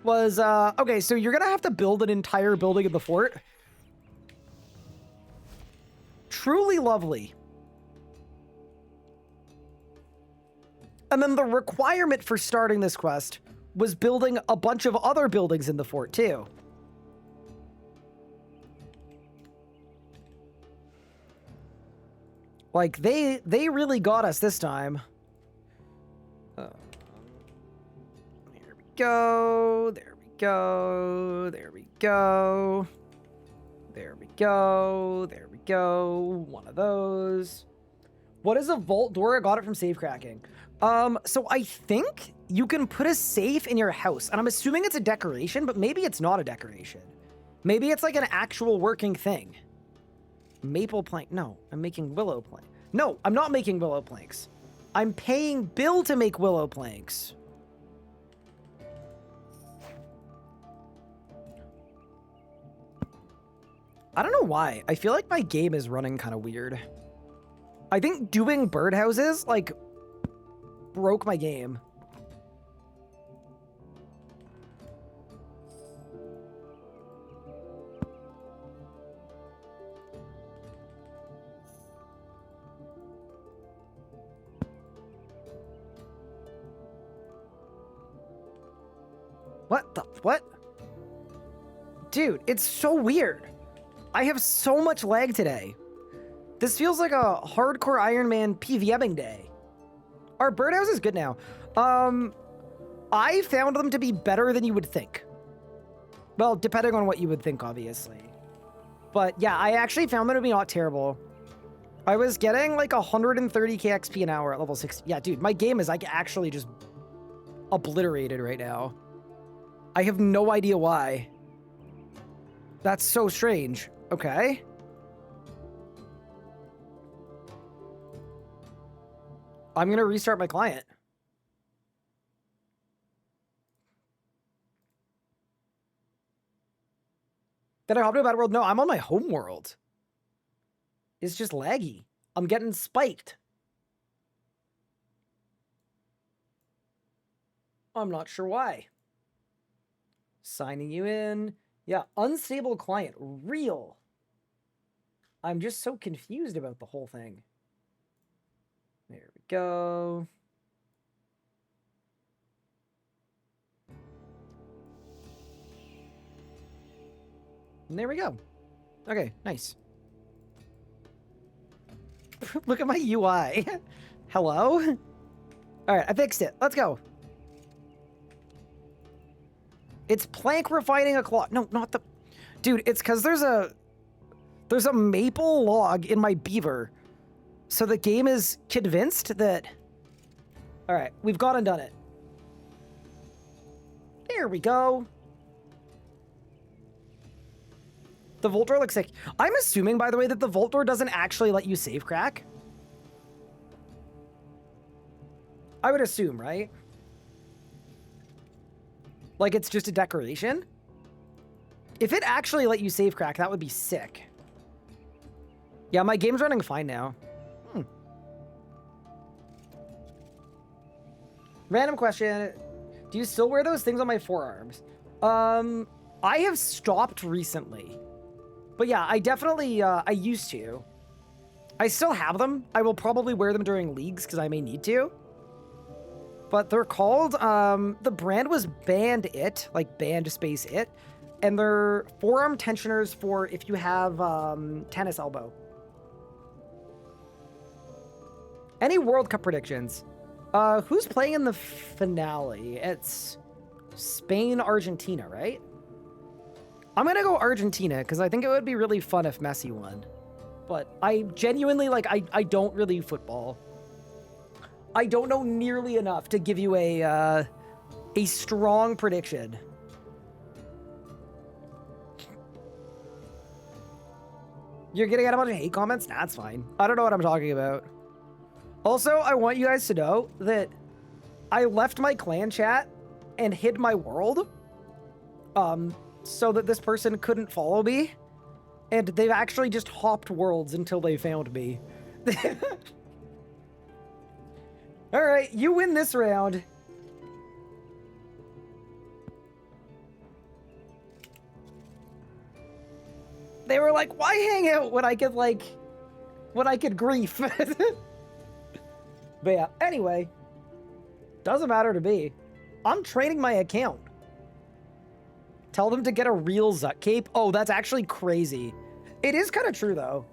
Speaker 1: was, okay, so you're gonna have to build an entire building in the fort. Truly lovely. And then the requirement for starting this quest was building a bunch of other buildings in the fort, too. Like, they really got us this time. There we go. There we go. There we go. There we go. There we go. One of those. What is a vault door? I got it from safe cracking. So I think you can put a safe in your house, and I'm assuming it's a decoration, but maybe it's not a decoration. Maybe it's like an actual working thing. Maple plank. No, I'm making willow plank. No, I'm not making willow planks. I'm paying Bill to make willow planks. I don't know why. I feel like my game is running kind of weird. I think doing birdhouses, like, broke my game. What the? What? Dude, it's so weird. I have so much lag today. This feels like a hardcore Iron Man PVMing day. Our birdhouse is good now. I found them to be better than you would think. Well, depending on what you would think, obviously. But yeah, I actually found them to be not terrible. I was getting like 130k XP an hour at level 60. Yeah, dude, my game is like actually just obliterated right now. I have no idea why. That's so strange. Okay. I'm going to restart my client. Did I hop to a bad world? No, I'm on my home world. It's just laggy. I'm getting spiked. I'm not sure why. Signing you in. Yeah, unstable client. Real. I'm just so confused about the whole thing. There we go. And there we go. Okay, nice. Look at my UI. Hello? All right, I fixed it. Let's go. It's plank refining a clock. No, not the... Dude, it's because there's a maple log in my beaver. So the game is convinced that... All right, we've gone and done it. There we go. The vault door looks sick. I'm assuming, by the way, that the vault door doesn't actually let you save crack. I would assume, right? Like it's just a decoration? If it actually let you save crack, that would be sick. Yeah, my game's running fine now. Random question. Do you still wear those things on my forearms? I have stopped recently. But yeah, I definitely, I used to. I still have them. I will probably wear them during leagues because I may need to. But they're called, the brand was Band It, like band space it. And they're forearm tensioners for if you have tennis elbow. Any World Cup predictions? Who's playing in the finale? It's Spain, Argentina, right? I'm gonna go Argentina because I think it would be really fun if Messi won. But I genuinely, like, I don't really football. I don't know nearly enough to give you a strong prediction. You're getting out a bunch of hate comments? Nah, that's fine. I don't know what I'm talking about. Also, I want you guys to know that I left my clan chat and hid my world so that this person couldn't follow me. And they've actually just hopped worlds until they found me. All right, you win this round. They were like, why hang out when I could, like, when I could grief? But yeah, anyway, doesn't matter to me. I'm training my account. Tell them to get a real Zuck cape. Oh, that's actually crazy. It is kind of true, though.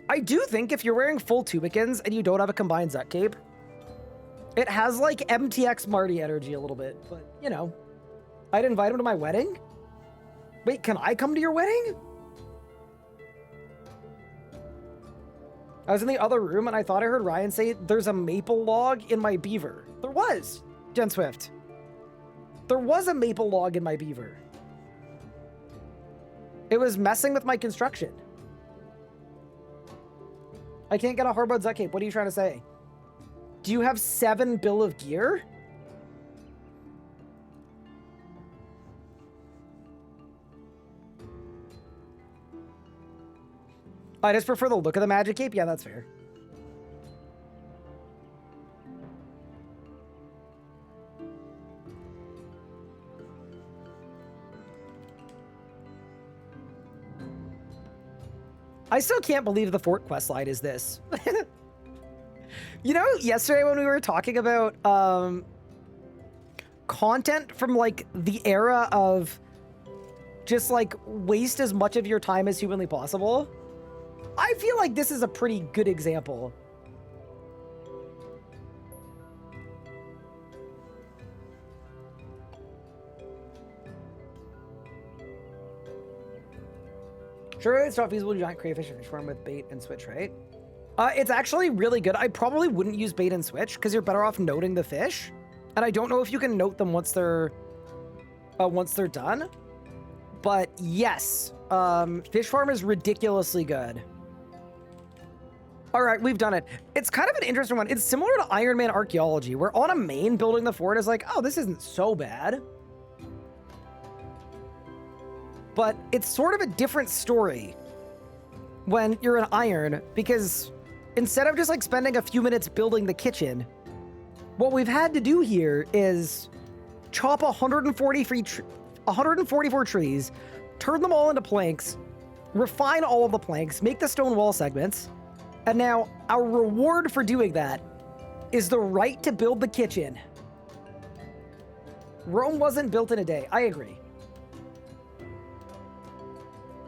Speaker 1: I do think if you're wearing full Tubicans and you don't have a combined Zuck cape, it has, like, MTX Marty energy a little bit. But, you know, I'd invite him to my wedding? Wait, can I come to your wedding? I was in the other room and I thought I heard Ryan say there's a maple log in my beaver. There was, Jen Swift. There was a maple log in my beaver. It was messing with my construction. I can't get a hardboard Zuck cape. What are you trying to say? Do you have 7 bill of gear? I just prefer the look of the magic cape. Yeah, that's fair. I still can't believe the fort quest line is this. You know, yesterday when we were talking about content from, like, the era of just, like, waste as much of your time as humanly possible, I feel like this is a pretty good example. Sure, it's not feasible to giant crayfish and fish farm with bait and switch, right? It's actually really good. I probably wouldn't use bait and switch because you're better off noting the fish. And I don't know if you can note them once they're done. But yes, fish farm is ridiculously good. All right, we've done it. It's kind of an interesting one. It's similar to Iron Man archaeology, where on a main building the fort is like, oh, this isn't so bad. But it's sort of a different story when you're an iron, because instead of just like spending a few minutes building the kitchen, what we've had to do here is chop 144 trees, turn them all into planks, refine all of the planks, make the stone wall segments, and now our reward for doing that is the right to build the kitchen. Rome wasn't built in a day. I agree.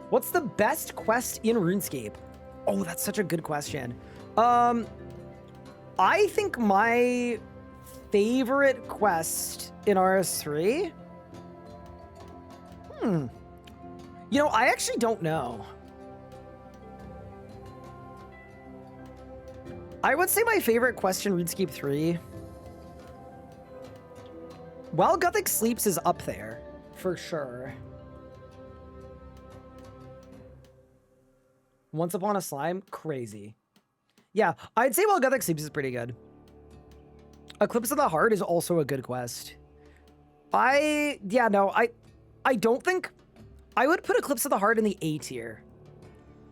Speaker 1: What's the best quest in RuneScape? Oh, that's such a good question. I think my favorite quest in RS3? You know, I actually don't know. I would say my favorite quest in RuneScape 3. While Gothic Sleeps is up there, for sure. Once Upon a Slime, crazy. Yeah, I'd say While Gothic Sleeps is pretty good. Eclipse of the Heart is also a good quest. I don't think... I would put Eclipse of the Heart in the A tier.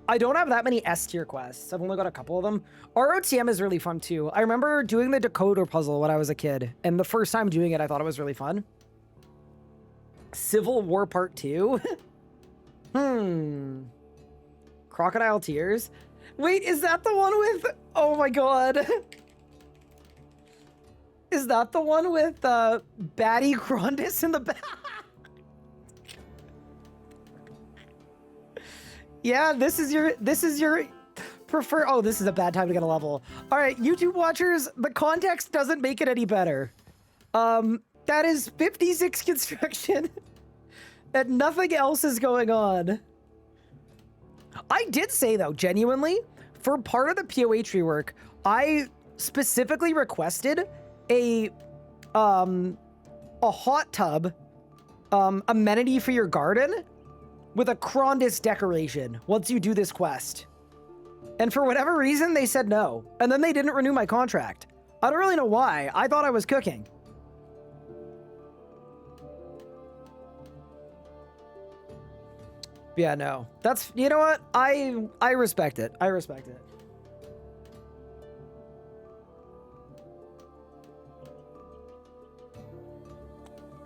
Speaker 1: I don't have that many S tier quests. I've only got a couple of them. ROTM is really fun too. I remember doing the decoder puzzle when I was a kid, and the first time doing it, I thought it was really fun. Civil War Part 2? Crocodile Tears? Wait, is that the one with... Oh my god. Is that the one with Batty Grondis in the back? Yeah, this is your prefer. Oh, this is a bad time to get a level. All right, YouTube watchers, the context doesn't make it any better. That is 56 construction and nothing else is going on. I did say though, genuinely, for part of the POH rework, I specifically requested a hot tub amenity for your garden with a Krondis decoration once you do this quest. And for whatever reason, they said no. And then they didn't renew my contract. I don't really know why. I thought I was cooking. Yeah, no. That's, you know what? I respect it. I respect it.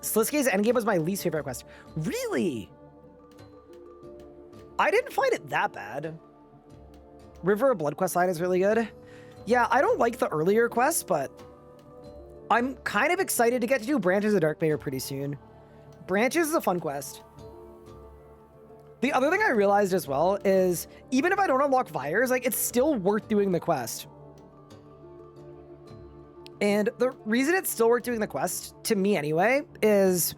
Speaker 1: Sliske's Endgame was my least favorite quest. Really? I didn't find it that bad. River of Blood quest line is really good. Yeah, I don't like the earlier quests, but I'm kind of excited to get to do Branches of Darkbane pretty soon. Branches is a fun quest. The other thing I realized as well is even if I don't unlock Fires, like it's still worth doing the quest. And the reason it's still worth doing the quest, to me anyway, is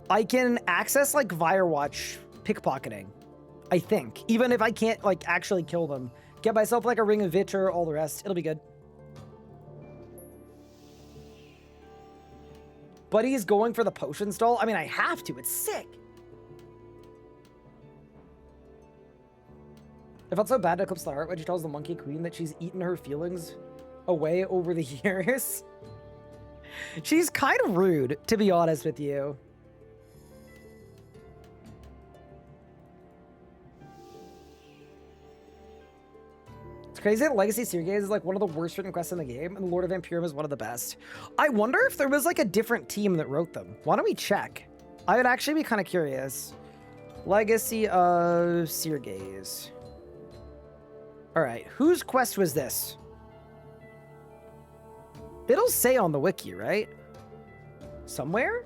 Speaker 1: I can access like Firewatch pickpocketing, I think. Even if I can't like actually kill them. Get myself like a Ring of Vitcher, all the rest. It'll be good. Buddy's going for the potion stall. I mean, I have to. It's sick. I felt so bad to Eclipse the Heart when she tells the Monkey Queen that she's eaten her feelings away over the years. She's kind of rude, to be honest with you. It's crazy that Legacy Seergaze is like one of the worst written quests in the game, and the Lord of Vampirium is one of the best. I wonder if there was like a different team that wrote them. Why don't we check? I would actually be kind of curious. Legacy of Seergaze. All right, whose quest was this? It'll say on the wiki, right? Somewhere?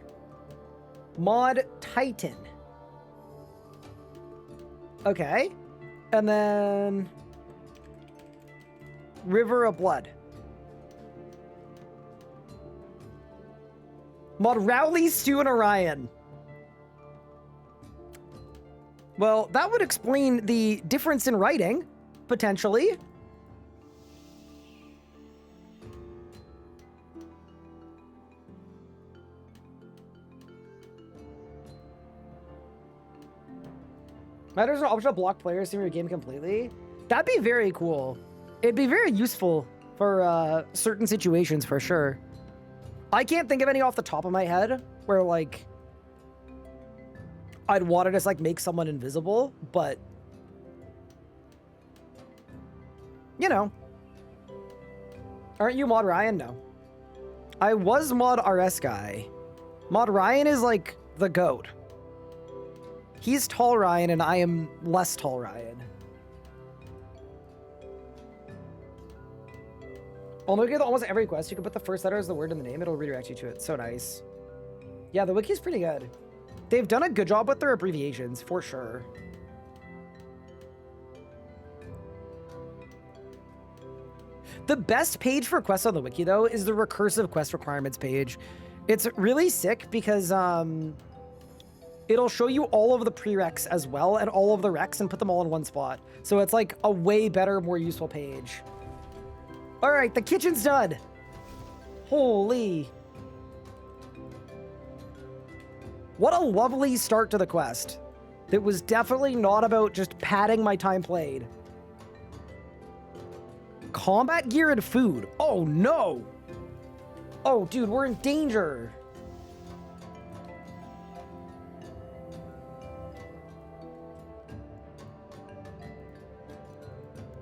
Speaker 1: Mod Titan. Okay. And then River of Blood. Mod Rowley, Stu, and Orion. Well, that would explain the difference in writing, potentially. Matters an optional block players to your game completely. That'd be very cool. It'd be very useful for certain situations for sure. I can't think of any off the top of my head where like I'd want to just like make someone invisible, but you know. Aren't you Mod Ryan? No. I was Mod RS guy. Mod Ryan is like the GOAT. He's tall Ryan and I am less tall Ryan. I'll make it almost every quest. You can put the first letter as the word in the name. It'll redirect you to it. So nice. Yeah, the wiki's pretty good. They've done a good job with their abbreviations, for sure. The best page for quests on the wiki, though, is the recursive quest requirements page. It's really sick because it'll show you all of the prereqs as well and all of the recs and put them all in one spot. So it's like a way better, more useful page. All right, the kitchen's done. Holy. What a lovely start to the quest. It was definitely not about just padding my time played. Combat gear and food. Oh no. Oh, dude, we're in danger.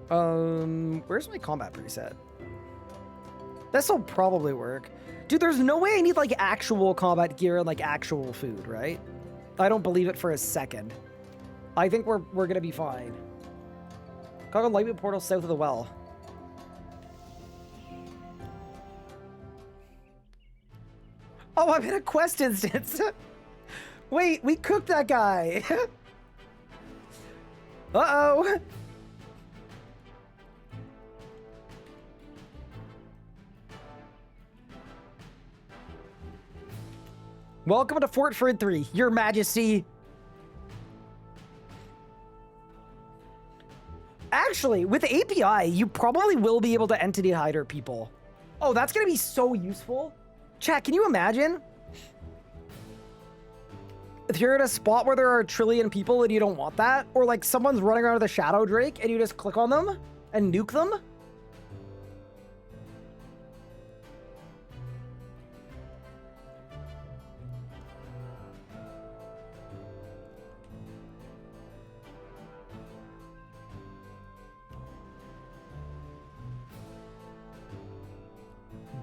Speaker 1: Where's my combat preset? This'll probably work. Dude, there's no way I need like actual combat gear and like actual food, right? I don't believe it for a second. I think we're gonna be fine. Got a lightning portal south of the well. Oh, I'm in a quest instance. Wait, we cooked that guy. Uh-oh. Welcome to Fort Frid 3, Your Majesty. Actually, with API, you probably will be able to entity hider people. Oh, that's going to be so useful. Chat, can you imagine? If you're at a spot where there are a trillion people and you don't want that, or like someone's running around with a Shadow Drake and you just click on them and nuke them.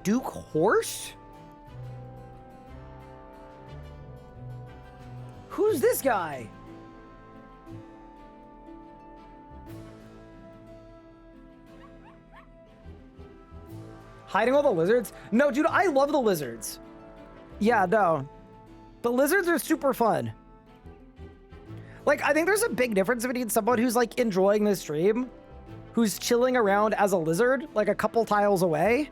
Speaker 1: Duke Horse? Who's this guy? Hiding all the lizards? No, dude, I love the lizards. Yeah, no. The lizards are super fun. Like, I think there's a big difference between someone who's, like, enjoying the stream, who's chilling around as a lizard, like, a couple tiles away,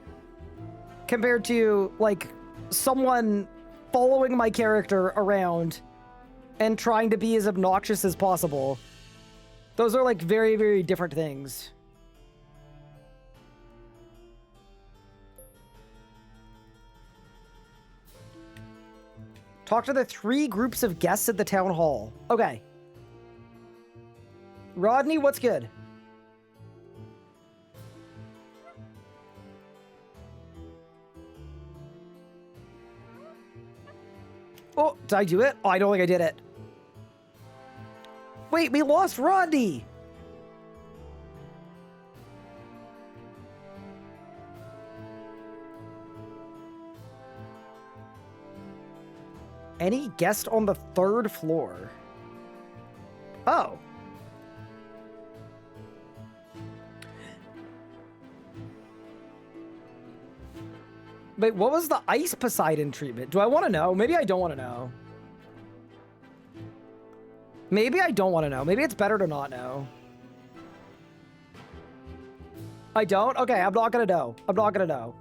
Speaker 1: compared to, like, someone following my character around and trying to be as obnoxious as possible. Those are, like, very, very different things. Talk to the 3 groups of guests at the town hall. Okay. Rodney, what's good? Oh, did I do it? Oh, I don't think I did it. Wait, we lost Rodney. Any guest on the 3rd floor? Oh. Wait, what was the ice Poseidon treatment? Do I want to know? Maybe I don't want to know. Maybe I don't want to know. Maybe it's better to not know. I don't? Okay, I'm not going to know. I'm not going to know.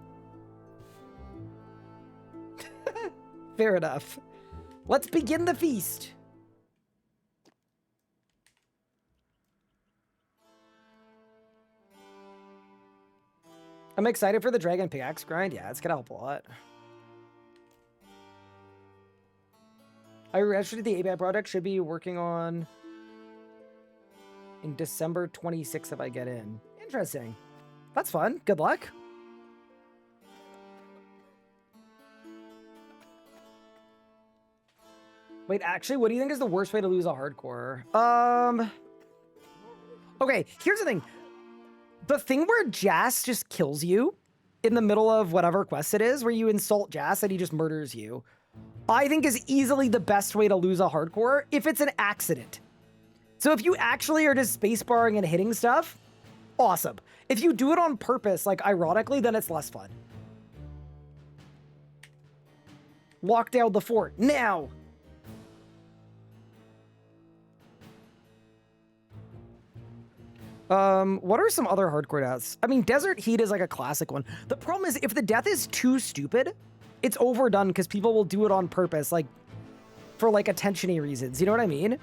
Speaker 1: Fair enough. Let's begin the feast. I'm excited for the dragon pickaxe grind. Yeah, it's gonna help a lot. I registered the API project. Should be working on in December 26th if I get in. Interesting. That's fun. Good luck. Wait, actually, what do you think is the worst way to lose a hardcore? Okay, here's the thing. The thing where Jas just kills you in the middle of whatever quest it is, where you insult Jas and he just murders you, I think is easily the best way to lose a hardcore if it's an accident. So if you actually are just spacebarring and hitting stuff, awesome. If you do it on purpose, like ironically, then it's less fun. Lock down the fort now. What are some other hardcore deaths? I mean, Desert Heat is like a classic one. The problem is if the death is too stupid, it's overdone because people will do it on purpose, like for like attention-y reasons. You know what I mean?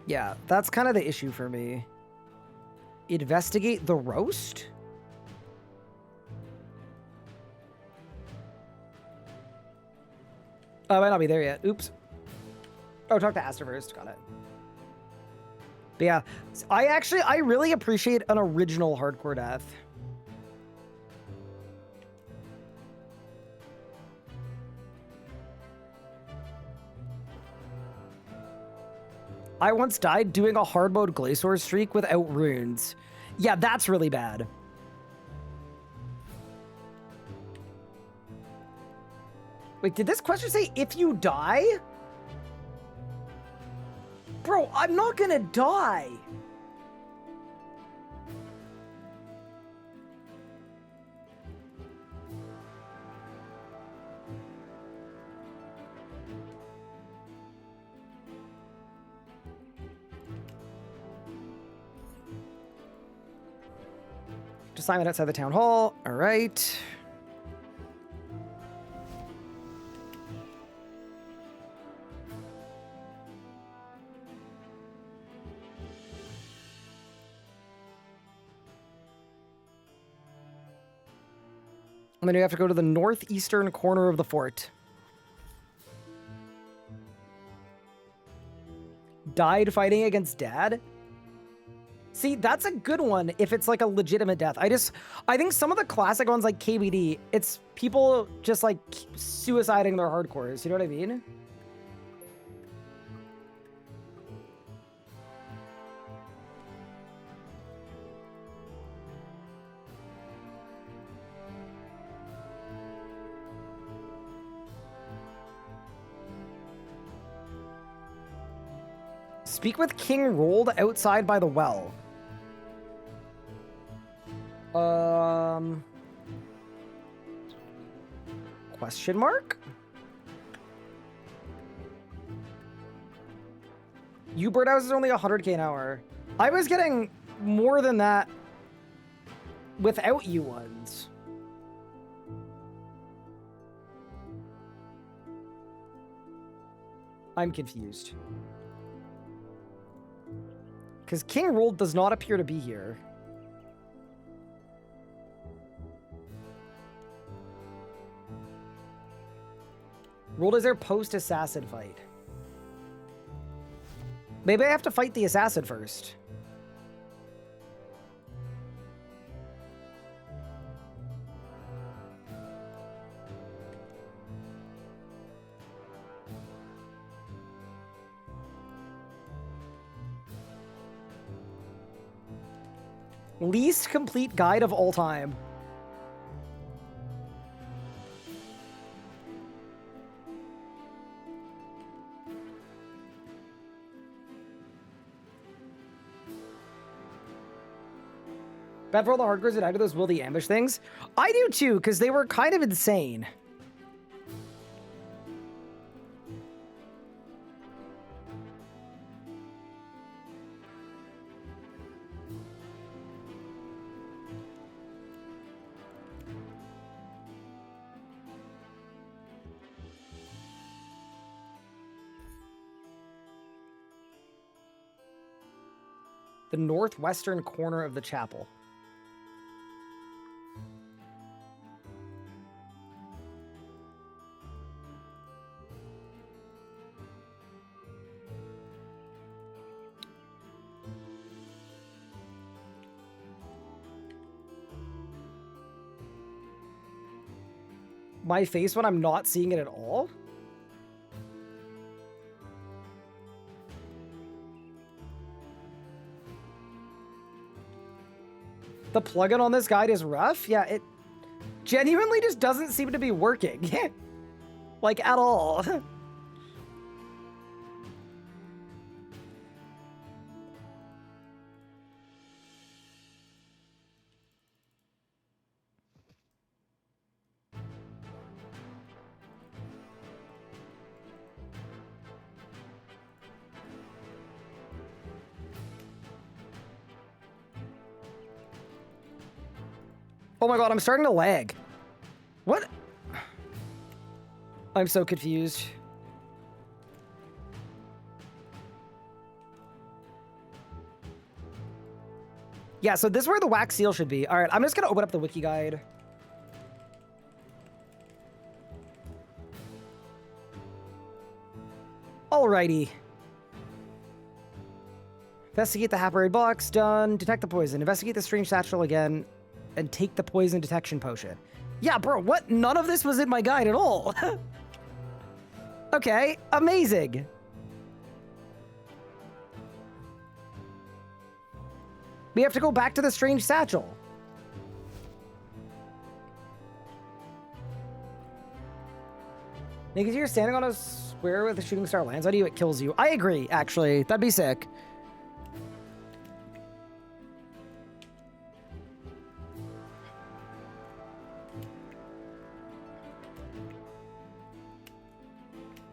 Speaker 1: Yeah, that's kind of the issue for me. Investigate the roast? Oh, I might not be there yet. Oops. Oh, talk to Aster first. Got it. But yeah, I really appreciate an original hardcore death. I once died doing a hard mode Glacior streak without runes. Yeah, that's really bad. Wait, did this question say if you die? Bro, I'm not gonna die. Assignment outside the town hall. All right. And then you have to go to the northeastern corner of the fort. Died fighting against Dad? See, that's a good one if it's like a legitimate death. I think some of the classic ones like KBD, it's people just like suiciding their hardcores. You know what I mean? Speak with King Rolled outside by the well. Question mark? You birdhouse is only 100k an hour. I was getting more than that without you ones. I'm confused. Because King Rolled does not appear to be here. Rolled is their post-assassin fight. Maybe I have to fight the assassin first. Least complete guide of all time. Bad for all the hardcores that I do those will the ambush things. I do too, because they were kind of insane. The northwestern corner of the chapel. My face when I'm not seeing it at all? The plugin on this guide is rough? Yeah, it genuinely just doesn't seem to be working. like, at all. Oh my god, I'm starting to lag. What? I'm so confused. Yeah, so this is where the wax seal should be. All right, I'm just gonna open up the wiki guide. Alrighty. Investigate the half-buried box, done. Detect the poison. Investigate the strange satchel again, and take the poison detection potion. Yeah, bro, what? None of this was in my guide at all. Okay, amazing. We have to go back to the strange satchel. Because you're standing on a square with a shooting star lands on you, it kills you. I agree, actually. That'd be sick.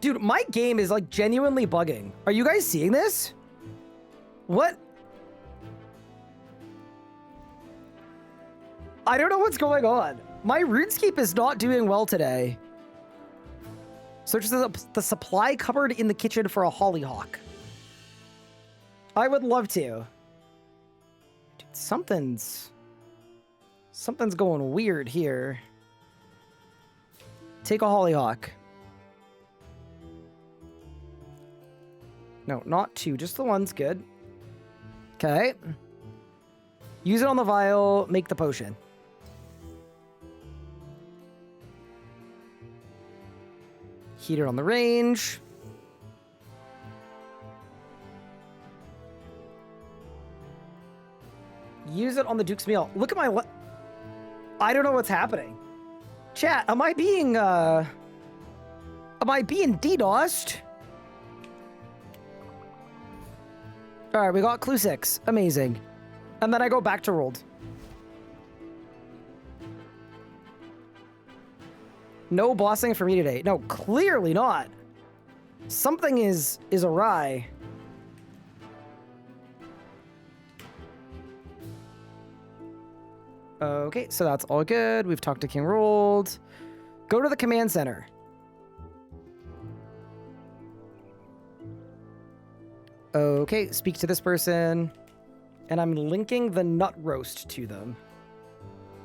Speaker 1: Dude, my game is like genuinely bugging. Are you guys seeing this? What? I don't know what's going on. My RuneScape is not doing well today. Search the supply cupboard in the kitchen for a hollyhock. I would love to. Dude, something's going weird here. Take a hollyhock. No, not two, just the one's good. Okay. Use it on the vial, make the potion. Heat it on the range. Use it on the Duke's meal. Look at my... I don't know what's happening. Chat, am I being DDoSed? All right, we got clue 6. Amazing. And then I go back to rolled. No bossing for me today. No, clearly not. Something is awry. Okay, so that's all good. We've talked to King Rolled. Go to the command center. Okay, speak to this person. And I'm linking the nut roast to them.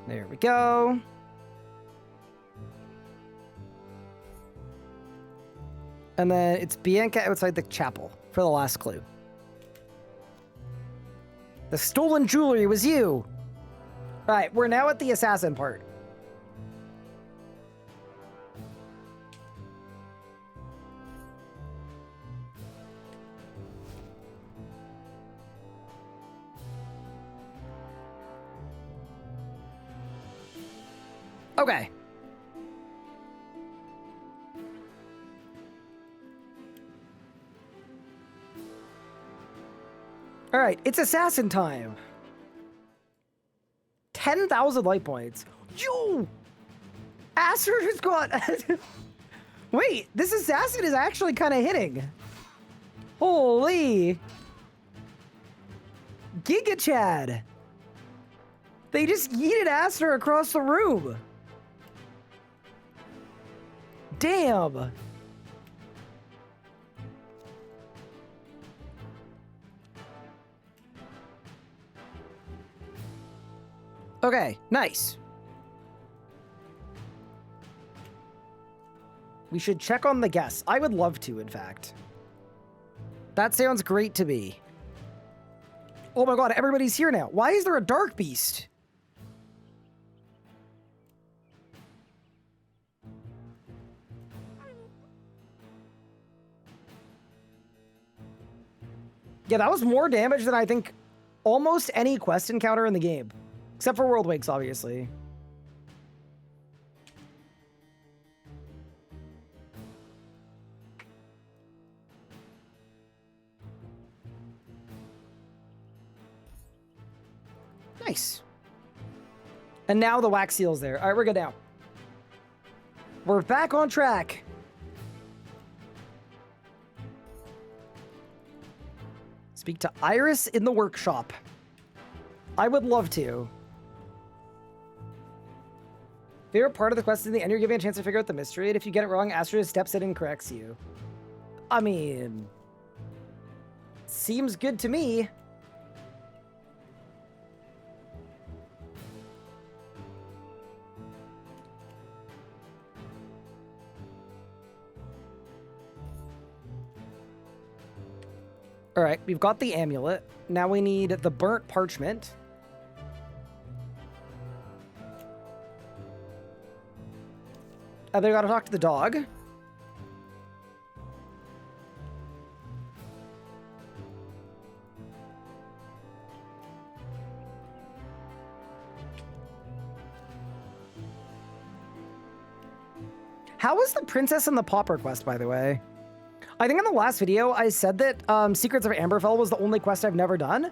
Speaker 1: There we go. And then it's Bianca outside the chapel for the last clue. The stolen jewelry was you. All right, we're now at the assassin part. Okay. All right, it's assassin time. 10,000 light points. Yo! Aster just got... Wait, this assassin is actually kind of hitting. Holy. Giga Chad. They just yeeted Aster across the room. Damn. Okay, nice. We should check on the guests. I would love to, in fact. That sounds great to me. Oh my god, everybody's here now. Why is there a dark beast? Yeah, that was more damage than I think almost any quest encounter in the game. Except for World Wakes, obviously. Nice. And now the wax seal's there. All right, we're good now. We're back on track. Speak to Iris in the workshop. I would love to. Favorite part of the quest is in the end, you're given a chance to figure out the mystery, and if you get it wrong, Astro steps in and corrects you. I mean, seems good to me. All right, we've got the amulet. Now we need the burnt parchment. And then we gotta talk to the dog. How was the Princess and the Pauper quest, by the way? I think in the last video, I said that Secrets of Amberfell was the only quest I've never done,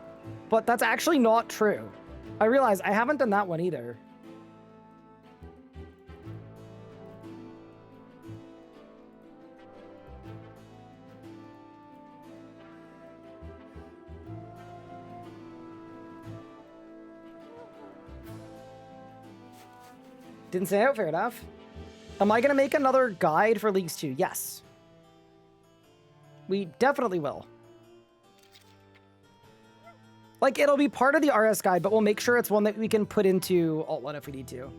Speaker 1: but that's actually not true. I realize I haven't done that one either. Didn't say out, fair enough. Am I going to make another guide for Leagues 2? Yes. We definitely will. Like, it'll be part of the RS guide, but we'll make sure it's one that we can put into Alt 1 if we need to.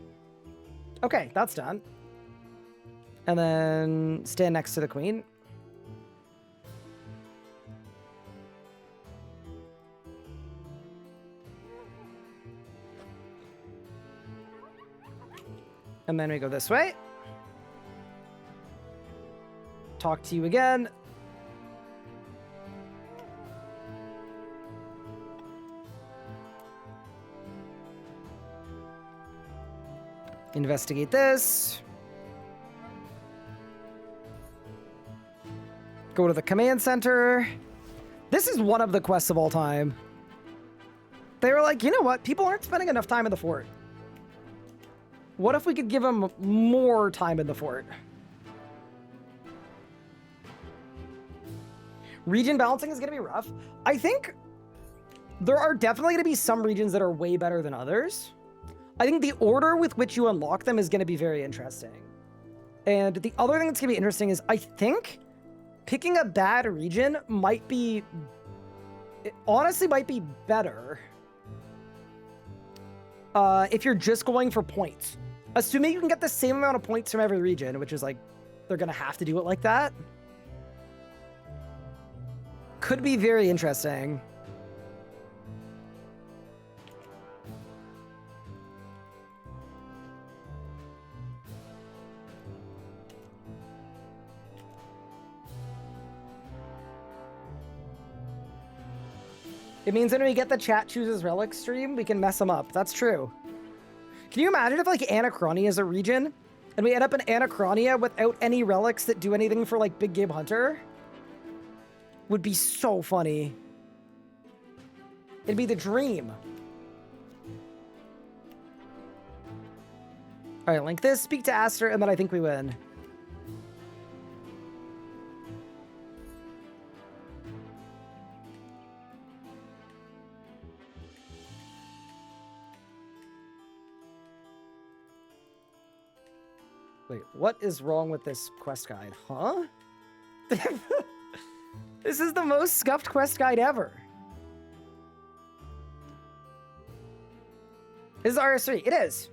Speaker 1: Okay, that's done. And then stand next to the Queen. And then we go this way. Talk to you again. Investigate this. Go to the command center. This is one of the quests of all time. They were like, you know what? People aren't spending enough time in the fort. What if we could give them more time in the fort? Region balancing is going to be rough. I think there are definitely going to be some regions that are way better than others. I think the order with which you unlock them is going to be very interesting. And the other thing that's going to be interesting is I think picking a bad region might be... It honestly might be better if you're just going for points. Assuming you can get the same amount of points from every region, which is like, they're going to have to do it like that. Could be very interesting. It means when we get the chat chooses relic stream, we can mess them up. That's true. Can you imagine if like Anachronia is a region and we end up in Anachronia without any relics that do anything for like Big Game Hunter? Would be so funny. It'd be the dream. All right, link this, speak to Aster, and then I think we win. Wait, what is wrong with this quest guide? Huh? This is the most scuffed quest guide ever. This is RS3. It is.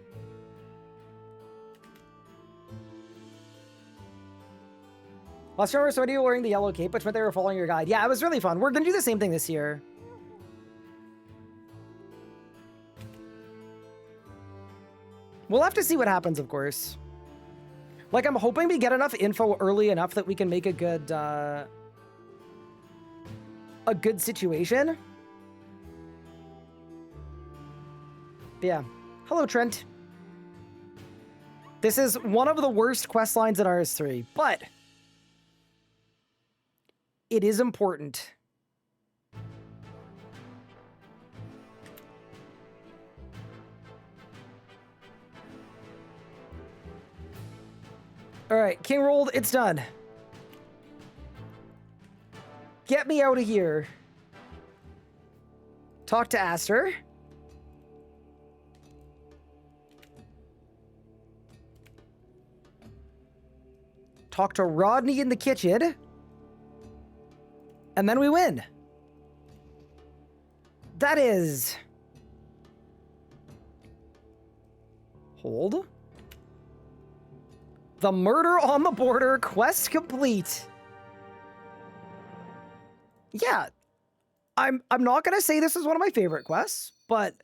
Speaker 1: Last time we were somebody wearing the yellow cape, which meant they were following your guide. Yeah, it was really fun. We're going to do the same thing this year. We'll have to see what happens, of course. Like, I'm hoping we get enough info early enough that we can make a good situation. But yeah. Hello, Trent. This is one of the worst quest lines in RS3, but it is important. All right, King rolled. It's done. Get me out of here. Talk to Aster. Talk to Rodney in the kitchen. And then we win. That is... Hold. The Murder on the Border quest complete. Yeah. I'm not going to say this is one of my favorite quests, but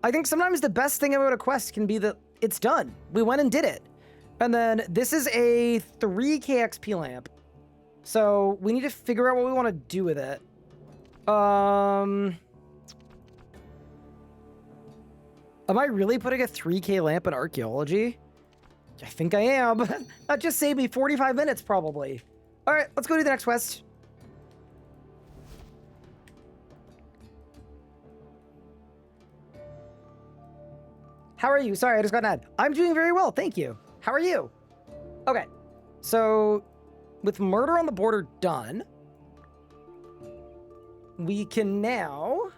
Speaker 1: I think sometimes the best thing about a quest can be that it's done. We went and did it. And then this is a 3k XP lamp. So we need to figure out what we want to do with it. Am I really putting a 3k lamp in archaeology? I think I am. That just saved me 45 minutes probably. All right, let's go do the next quest. How are you? Sorry, I just got an ad. I'm doing very well, thank you. How are you? Okay, so with Murder on the Border done, we can now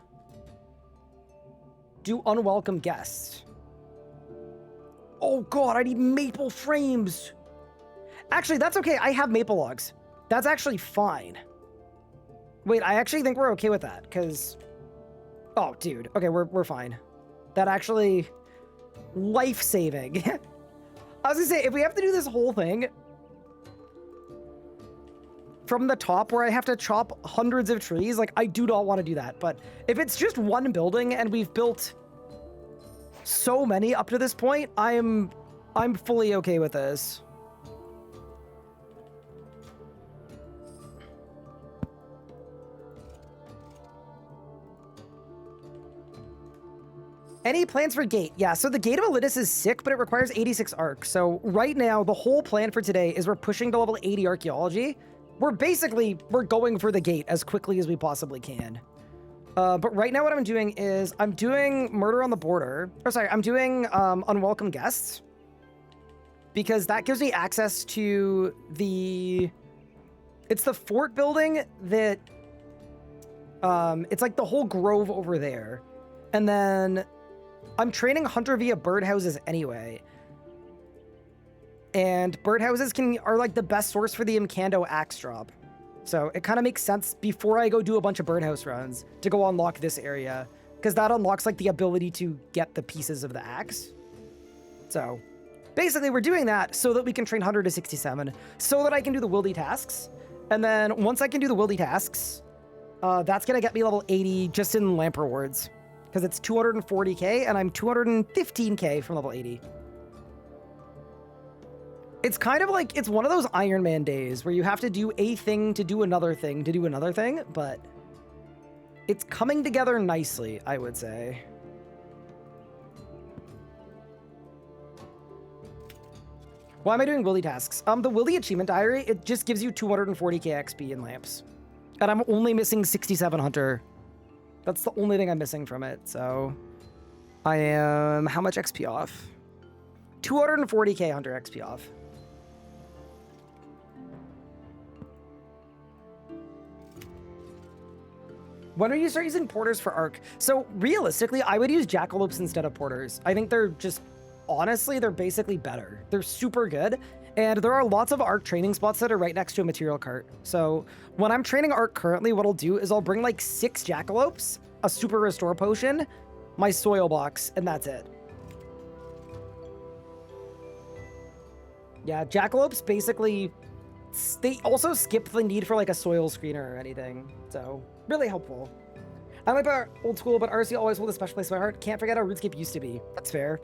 Speaker 1: do Unwelcome Guests. Oh god, I need maple frames. Actually, that's okay. I have maple logs. That's actually fine. Wait, I actually think we're okay with that, because... Oh, dude. Okay, we're fine. That actually... Life-saving. I was gonna say, if we have to do this whole thing from the top where I have to chop hundreds of trees, like, I do not want to do that. But if it's just one building and we've built so many up to this point, I'm fully okay with this. Any plans for Gate? Yeah, so the Gate of Elitis is sick, but it requires 86 arc. So right now, the whole plan for today is we're pushing to level 80 archaeology. We're going for the Gate as quickly as we possibly can. But right now what I'm doing is I'm doing Murder on the Border. Or sorry, I'm doing Unwelcome Guests. Because that gives me access to the... It's the fort building that... it's like the whole grove over there. And then... I'm training Hunter via birdhouses anyway. And birdhouses are like the best source for the Imcando axe drop. So it kind of makes sense before I go do a bunch of birdhouse runs to go unlock this area. Because that unlocks like the ability to get the pieces of the axe. So basically we're doing that so that we can train Hunter to 67. So that I can do the wildy tasks. And then once I can do the wildy tasks, that's going to get me level 80 just in lamp rewards. Because it's 240k, and I'm 215k from level 80. It's kind of like, it's one of those Iron Man days where you have to do a thing to do another thing to do another thing, but it's coming together nicely, I would say. Why am I doing Wildy tasks? The Wildy Achievement Diary, it just gives you 240k XP in lamps. And I'm only missing 67 Hunter. That's the only thing I'm missing from it, so... I am... How much XP off? 240k Hunter XP off. When do you start using porters for Arc? So, realistically, I would use jackalopes instead of porters. I think they're just... Honestly, they're basically better. They're super good. And there are lots of Arc training spots that are right next to a material cart. So when I'm training Arc currently, what I'll do is I'll bring like 6 jackalopes, a super restore potion, my soil box, and that's it. Yeah, jackalopes basically, they also skip the need for like a soil screener or anything. So really helpful. I like our old school, but RC always hold a special place in my heart. Can't forget how RuneScape used to be. That's fair.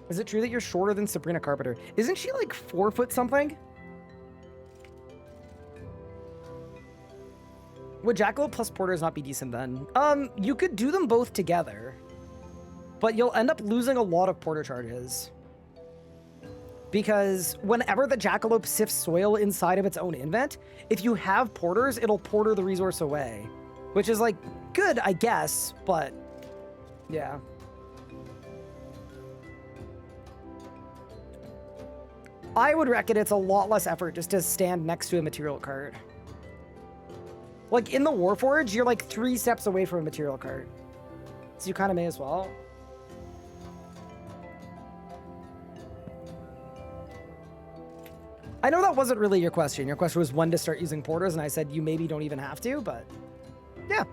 Speaker 1: Is it true that you're shorter than Sabrina Carpenter? Isn't she like 4 foot something? Would Jackalope plus Porters not be decent then? You could do them both together, but you'll end up losing a lot of Porter charges. Because whenever the Jackalope sifts soil inside of its own invent, if you have Porters, it'll Porter the resource away. Which is like, good, I guess, but yeah. I would reckon it's a lot less effort just to stand next to a material cart. Like in the Warforged, you're like 3 steps away from a material cart. So you kind of may as well. I know that wasn't really your question. Your question was when to start using porters, and I said you maybe don't even have to, but yeah.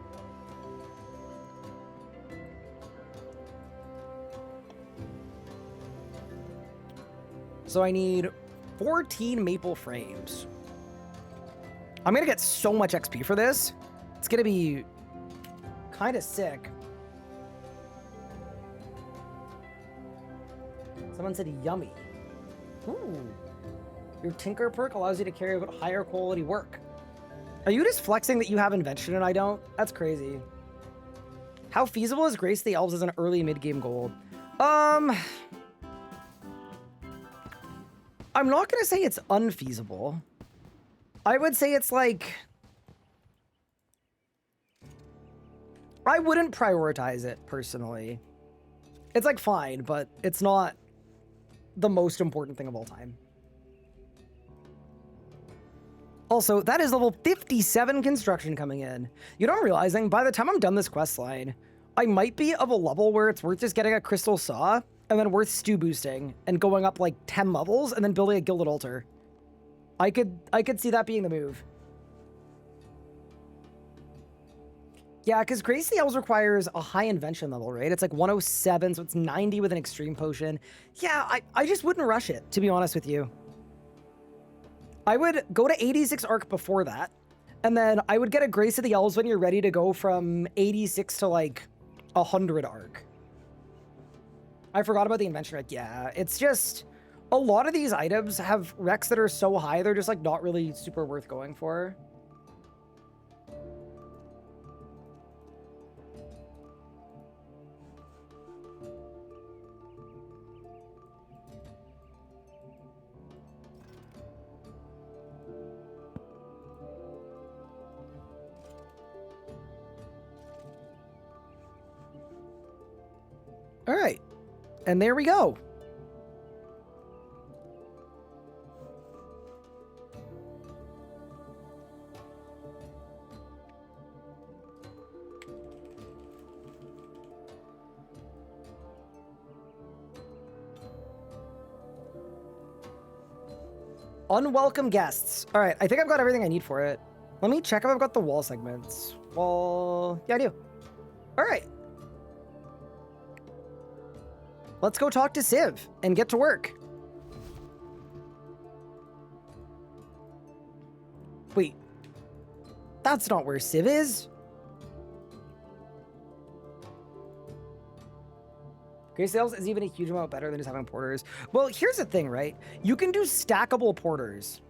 Speaker 1: So I need 14 maple frames. I'm gonna get so much XP for this. It's gonna be kind of sick. Someone said yummy. Ooh. Your Tinker perk allows you to carry out higher quality work. Are you just flexing that you have invention and I don't? That's crazy. How feasible is Grace the Elves as an early mid-game gold? I'm not gonna say it's unfeasible. I would say it's like... I wouldn't prioritize it, personally. It's like fine, but it's not the most important thing of all time. Also, that is level 57 construction coming in. You know what I'm realizing? By the time I'm done this quest line, I might be of a level where it's worth just getting a crystal saw and then worth stew boosting and going up like 10 levels and then building a gilded altar. I could see that being the move. Yeah, because Grace the Elves requires a high invention level, right? It's like 107, so it's 90 with an extreme potion. Yeah, I just wouldn't rush it, to be honest with you. I would go to 86 arc before that, and then I would get a Grace of the Elves when you're ready to go from 86 to like 100 arc. I forgot about the invention rec. Yeah, it's just a lot of these items have recs that are so high, they're just like not really super worth going for. All right, and there we go. Unwelcome guests. All right, I think I've got everything I need for it. Let me check if I've got the wall segments. Well, yeah, I do. All right. Let's go talk to Civ and get to work. Wait, that's not where Civ is. Grace Sales is even a huge amount better than just having porters. Well, here's the thing, right? You can do stackable porters.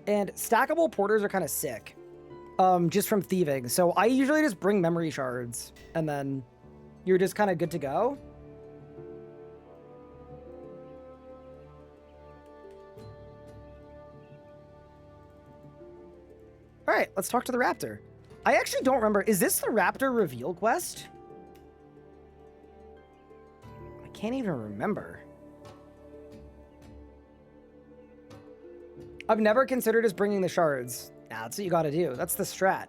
Speaker 1: And stackable porters are kind of sick. Just from thieving. So I usually just bring memory shards. And then you're just kind of good to go. All right, let's talk to the raptor. I actually don't remember. Is this the raptor reveal quest? I can't even remember. I've never considered just bringing the shards. Nah, that's what you gotta do. That's the strat.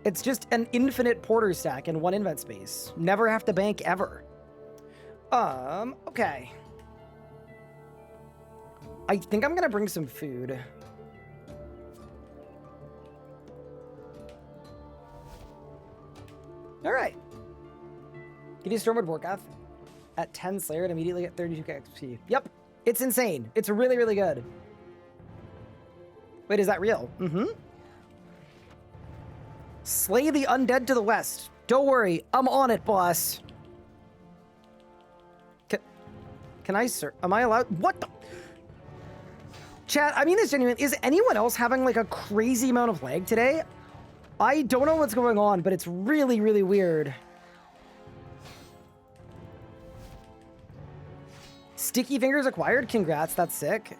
Speaker 1: It's just an infinite porter stack in one invent space. Never have to bank ever. Okay. I think I'm gonna bring some food. All right. Can you Stormwood Warcath at 10 Slayer and immediately get 32 XP? Yep. It's insane. It's really, really good. Wait, is that real? Mm-hmm. Slay the undead to the west. Don't worry. I'm on it, boss. Can I, sir? Am I allowed? What the? Chat, I mean this genuine. Is anyone else having like a crazy amount of lag today? I don't know what's going on, but it's really, really weird. Sticky fingers acquired? Congrats, that's sick.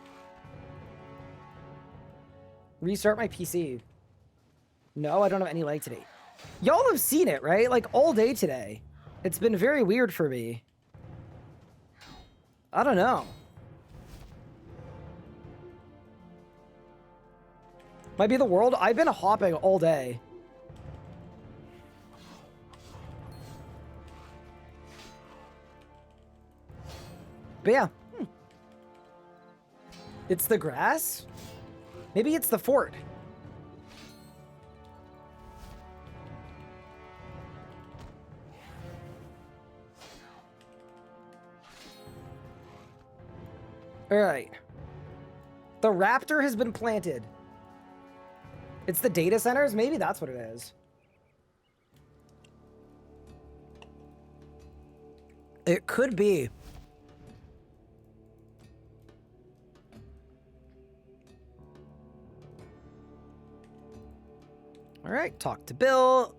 Speaker 1: Restart my PC. No, I don't have any lag today. Y'all have seen it, right? Like all day today. It's been very weird for me. I don't know. Might be the world. I've been hopping all day. But yeah. It's the grass? Maybe it's the fort. All right. The raptor has been planted. It's the data centers? Maybe that's what it is. It could be. All right, talk to Bill.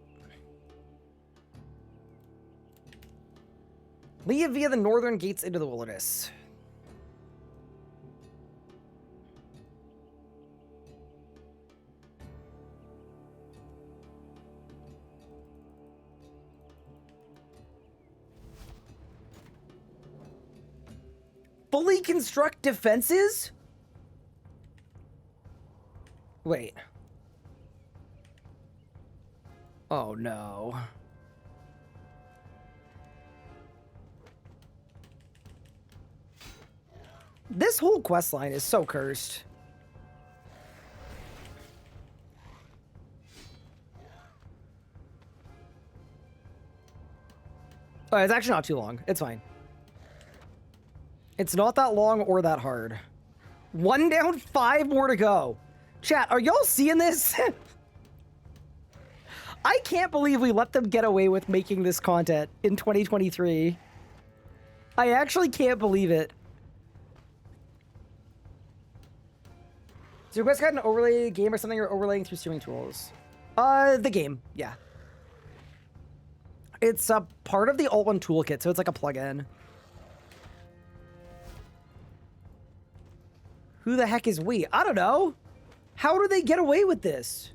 Speaker 1: Leave via the northern gates into the wilderness. Fully construct defenses? Wait. Oh no. This whole quest line is so cursed. Oh, it's actually not too long. It's fine. It's not that long or that hard. 1 down, 5 more to go. Chat, are y'all seeing this? I can't believe we let them get away with making this content in 2023. I actually can't believe it. So your quest got an overlay game or something you're overlaying through streaming tools? The game, yeah. It's a part of the Alt-1 toolkit, so it's like a plugin. Who the heck is we? I don't know. How do they get away with this?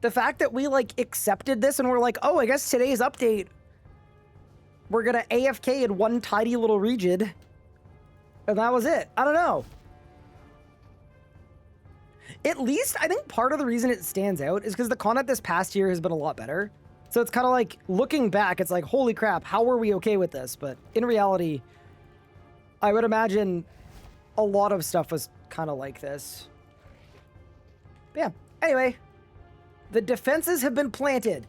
Speaker 1: The fact that we, like, accepted this and we're like, oh, I guess today's update, we're gonna AFK in one tiny little region. And that was it. I don't know. At least, I think part of the reason it stands out is because the content this past year has been a lot better. So it's kind of like, looking back, it's like, holy crap, how were we okay with this? But in reality, I would imagine a lot of stuff was kind of like this. But yeah, anyway. The defenses have been planted.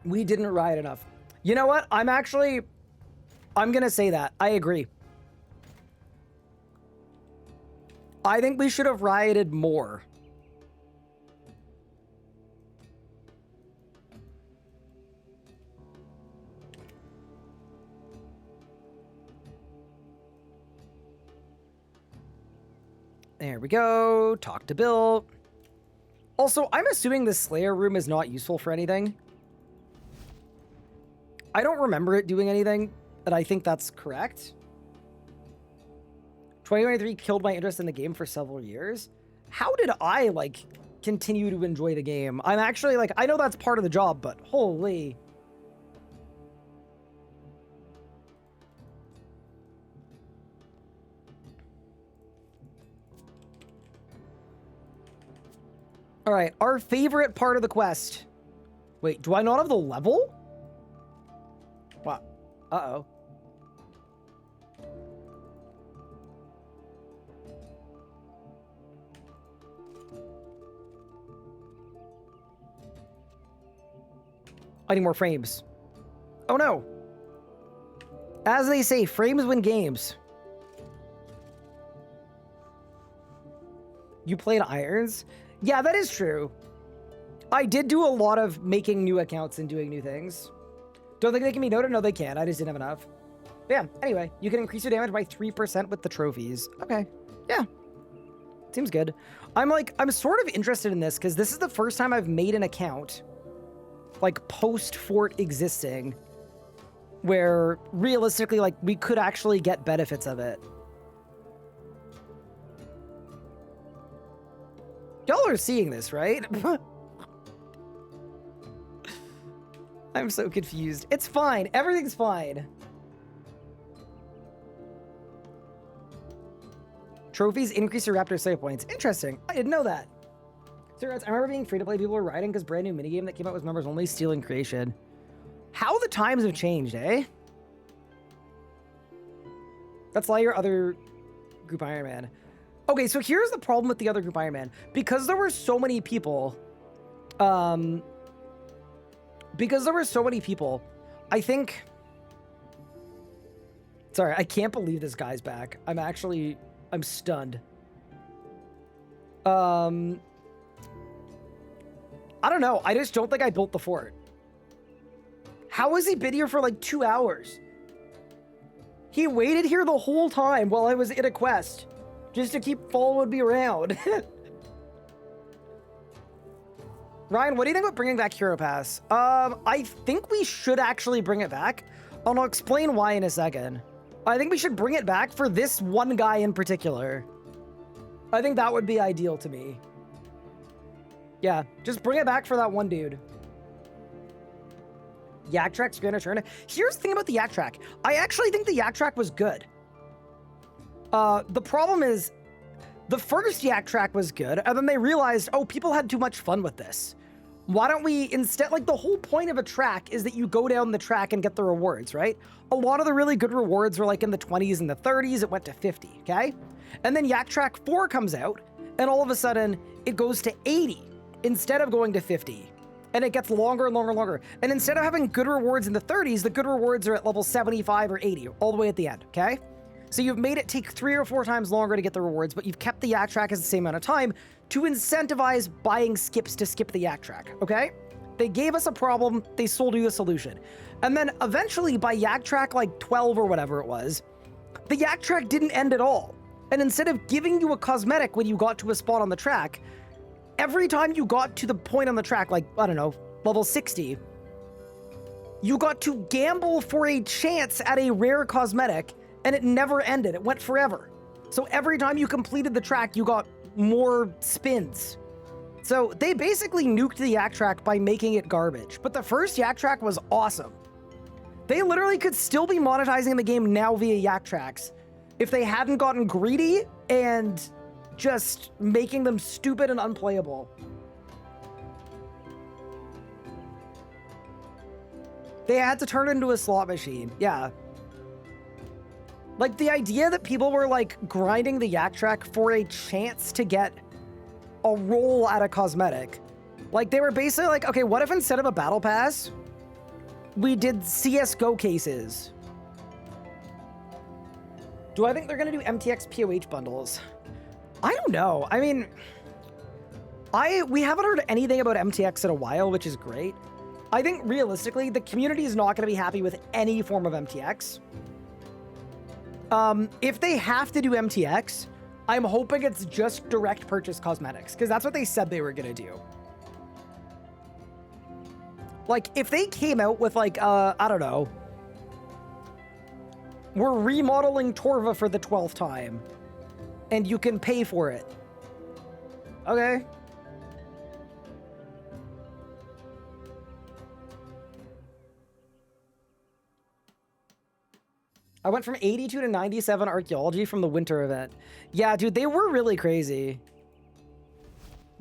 Speaker 1: We didn't riot enough. You know what? I'm gonna say that. I agree. I think we should have rioted more. There we go. Talk to Bill. Also, I'm assuming the Slayer room is not useful for anything. I don't remember it doing anything, but I think that's correct. 2023 killed my interest in the game for several years. How did I, like, continue to enjoy the game? I'm actually, like, I know that's part of the job, but holy. All right, our favorite part of the quest. Wait, do I not have the level? What? Uh-oh. I need more frames. Oh no. As they say, frames win games. You played Irons? Yeah, that is true. I did do a lot of making new accounts and doing new things. Don't think they can be noted? No, they can. I just didn't have enough. But yeah, anyway, you can increase your damage by 3% with the trophies. Okay. Yeah. Seems good. I'm sort of interested in this because this is the first time I've made an account like post-fort existing. where realistically, like, we could actually get benefits of it. Y'all are seeing this, right? I'm so confused. It's fine. Everything's fine. Trophies increase your Raptor save points. Interesting. I didn't know that. Cigarettes, I remember being free-to-play people were riding because brand new minigame that came out with members only stealing creation. How the times have changed, eh? That's why your other group Iron Man. Okay, so here's the problem with the other group Iron Man. Because there were so many people, I think... Sorry, I can't believe this guy's back. I'm stunned. I don't know. I just don't think I built the fort. How has he been here for like 2 hours? He waited here the whole time while I was in a quest. Just to keep following me around. Ryan, what do you think about bringing back Hero Pass? I think we should actually bring it back. And I'll explain why in a second. I think we should bring it back for this one guy in particular. I think that would be ideal to me. Yeah, just bring it back for that one dude. Yak Track's gonna turn. Here's the thing about the Yak Track. I actually think the Yak Track was good. The problem is, the first Yak Track was good, and then they realized, oh, people had too much fun with this. Why don't we instead, like, the whole point of a track is that you go down the track and get the rewards, right? A lot of the really good rewards were like in the 20s and the 30s, it went to 50, okay? And then Yak Track 4 comes out, and all of a sudden, it goes to 80 instead of going to 50. And it gets longer and longer and longer. And instead of having good rewards in the 30s, the good rewards are at level 75 or 80, all the way at the end, okay? So you've made it take 3 or 4 times longer to get the rewards, but you've kept the Yak Track as the same amount of time to incentivize buying skips to skip the Yak Track, okay? They gave us a problem, they sold you the solution. And then eventually by Yak Track like 12 or whatever it was, the Yak Track didn't end at all. And instead of giving you a cosmetic when you got to a spot on the track, every time you got to the point on the track, like, I don't know, level 60, you got to gamble for a chance at a rare cosmetic, and it never ended. It went forever. So every time you completed the track, you got more spins. So they basically nuked the Yak Track by making it garbage. But the first Yak Track was awesome. They literally could still be monetizing the game now via Yak Tracks if they hadn't gotten greedy and just making them stupid and unplayable. They had to turn it into a slot machine. Yeah. Like, the idea that people were, like, grinding the Yak Track for a chance to get a roll at a cosmetic. Like, they were basically like, okay, what if instead of a battle pass, we did CSGO cases? Do I think they're going to do MTX POH bundles? I don't know. I mean, we haven't heard anything about MTX in a while, which is great. I think realistically, the community is not going to be happy with any form of MTX. If they have to do MTX, I'm hoping it's just direct purchase cosmetics, because that's what they said they were going to do. Like, if they came out with, like, I don't know, we're remodeling Torva for the 12th time, and you can pay for it. Okay. I went from 82 to 97 archaeology from the winter event. Yeah, dude, they were really crazy.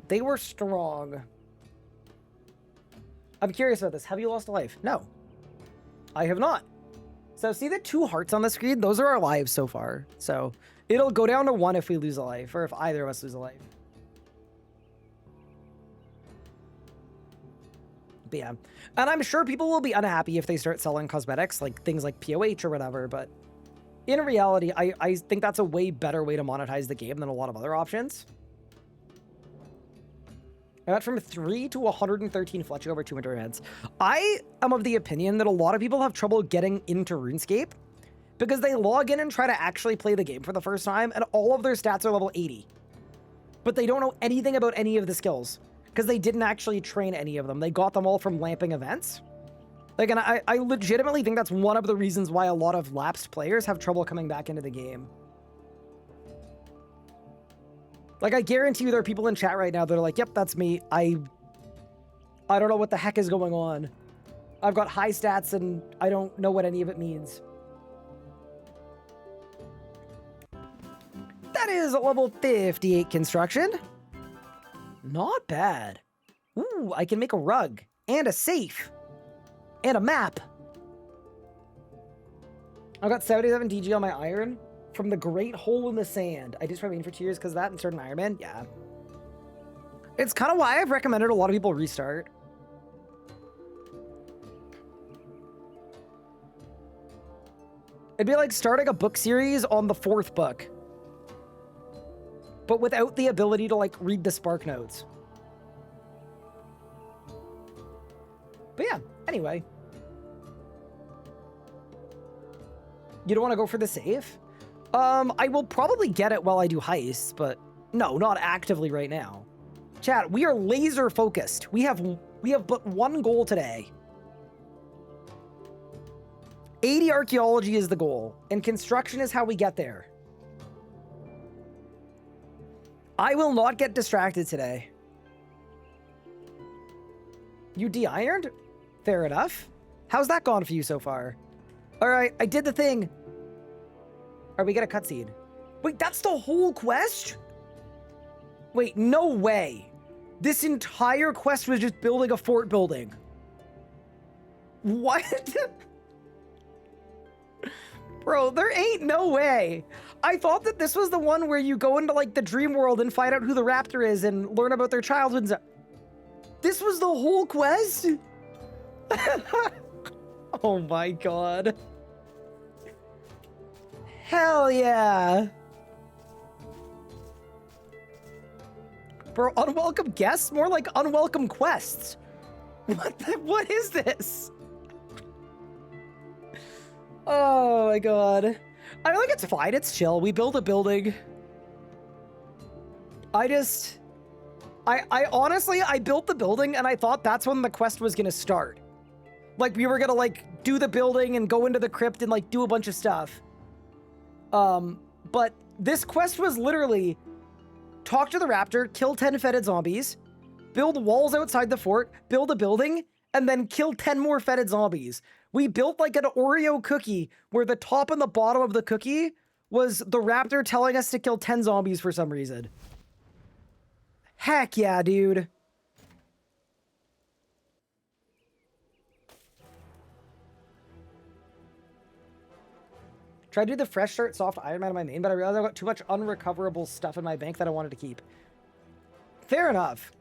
Speaker 1: They were strong. I'm curious about this. Have you lost a life? No. I have not. So see the 2 hearts on the screen? Those are our lives so far. So it'll go down to 1 if we lose a life, or if either of us lose a life. But yeah. And I'm sure people will be unhappy if they start selling cosmetics, like things like POH or whatever, but in reality, I think that's a way better way to monetize the game than a lot of other options. I went from 3 to 113 fletching over 2 winter events. I am of the opinion that a lot of people have trouble getting into RuneScape because they log in and try to actually play the game for the first time, and all of their stats are level 80. But they don't know anything about any of the skills because they didn't actually train any of them. They got them all from lamping events. Like, and I legitimately think that's one of the reasons why a lot of lapsed players have trouble coming back into the game. Like, I guarantee you there are people in chat right now that are like, yep, that's me. I don't know what the heck is going on. I've got high stats and I don't know what any of it means. That is a level 58 construction. Not bad. Ooh, I can make a rug and a safe and a map. I've got 77 DG on my iron from the Great Hole in the Sand. I just remained for 2 years because of that and started an Iron Man. Yeah. It's kind of why I've recommended a lot of people restart. It'd be like starting a book series on the 4th book, but without the ability to like read the spark notes. But yeah, anyway. You don't want to go for the safe? I will probably get it while I do heists, but no, not actively right now. Chat, we are laser focused. We have but one goal today. 80 archaeology is the goal, and construction is how we get there. I will not get distracted today. You de-ironed? Fair enough. How's that gone for you so far? All right, I did the thing. All right, we get a cutscene. Wait, that's the whole quest? Wait, no way. This entire quest was just building a fort building. What? Bro, there ain't no way. I thought that this was the one where you go into like the dream world and find out who the raptor is and learn about their childhood and stuff. This was the whole quest? Oh my god. Hell yeah. Bro, unwelcome guests? More like unwelcome quests. What is this? Oh my god. I feel like it's fine, it's chill. We build a building. I honestly, I built the building and I thought that's when the quest was gonna start. Like, we were gonna, like, do the building and go into the crypt and, like, do a bunch of stuff. But this quest was literally talk to the raptor, kill 10 fetid zombies, build walls outside the fort, build a building, and then kill 10 more fetid zombies. We built, like, an Oreo cookie where the top and the bottom of the cookie was the raptor telling us to kill 10 zombies for some reason. Heck yeah, dude. Tried to do the fresh start soft Iron Man on my main, but I realized I got too much unrecoverable stuff in my bank that I wanted to keep. Fair enough.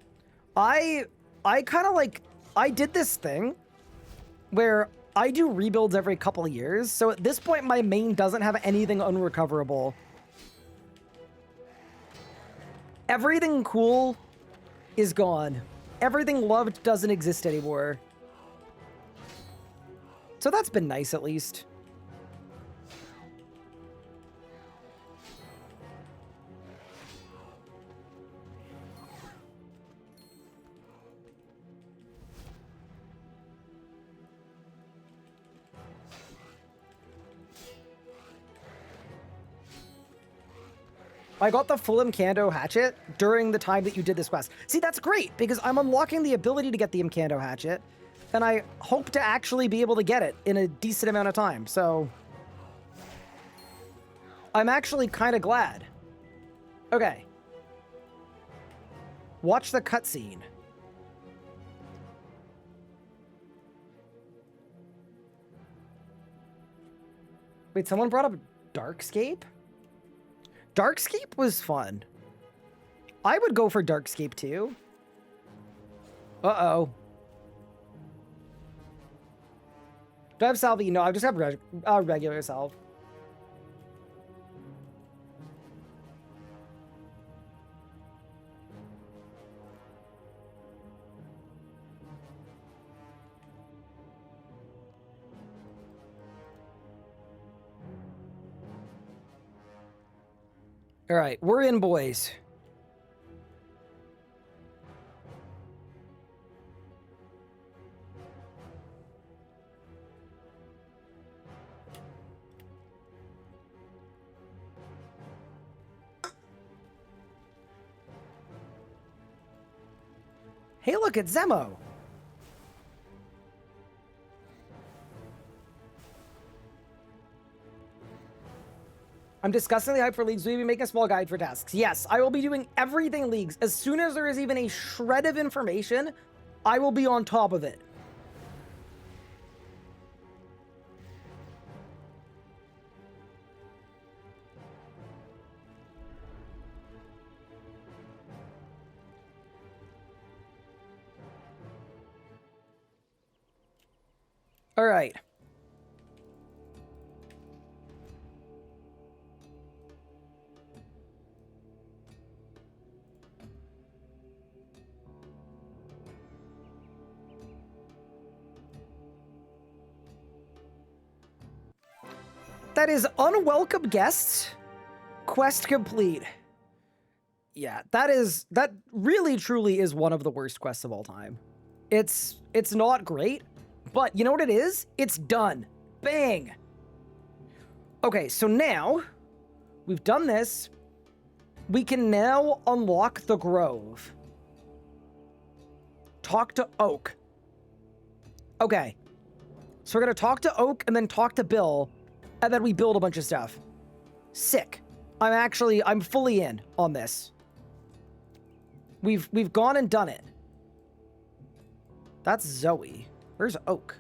Speaker 1: I kind of like, I did this thing where I do rebuilds every couple of years. So at this point, my main doesn't have anything unrecoverable. Everything cool is gone. Everything loved doesn't exist anymore. So that's been nice, at least. I got the full Imcando hatchet during the time that you did this quest. See, that's great, because I'm unlocking the ability to get the Imcando hatchet, and I hope to actually be able to get it in a decent amount of time, so I'm actually kind of glad. Okay. Watch the cutscene. Wait, someone brought up Darkscape? Darkscape was fun. I would go for Darkscape too. Uh-oh. Do I have Salvi? No, I just have regular Salve. All right, we're in, boys. Hey, look, it's Zemo. I'm disgustingly hyped for leagues. Will you be making a small guide for tasks? Yes, I will be doing everything leagues. As soon as there is even a shred of information, I will be on top of it. All right. That is unwelcome guests. Quest complete. Yeah, that really truly is one of the worst quests of all time. It's not great, but you know what it is? It's done. Bang. Okay, so now we've done this. We can now unlock the Grove. Talk to Oak. Okay. So we're gonna talk to Oak and then talk to Bill, and then we build a bunch of stuff. Sick. I'm fully in on this. We've gone and done it. That's Zoe. Where's Oak?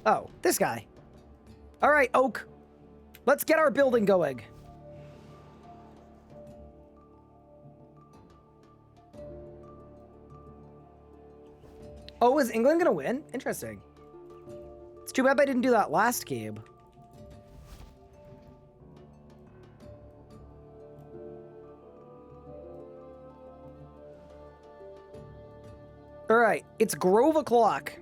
Speaker 1: Oh, this guy. All right, Oak. Let's get our building going. Oh, is England gonna win? Interesting. It's too bad I didn't do that last game. All right, it's Grove o'clock.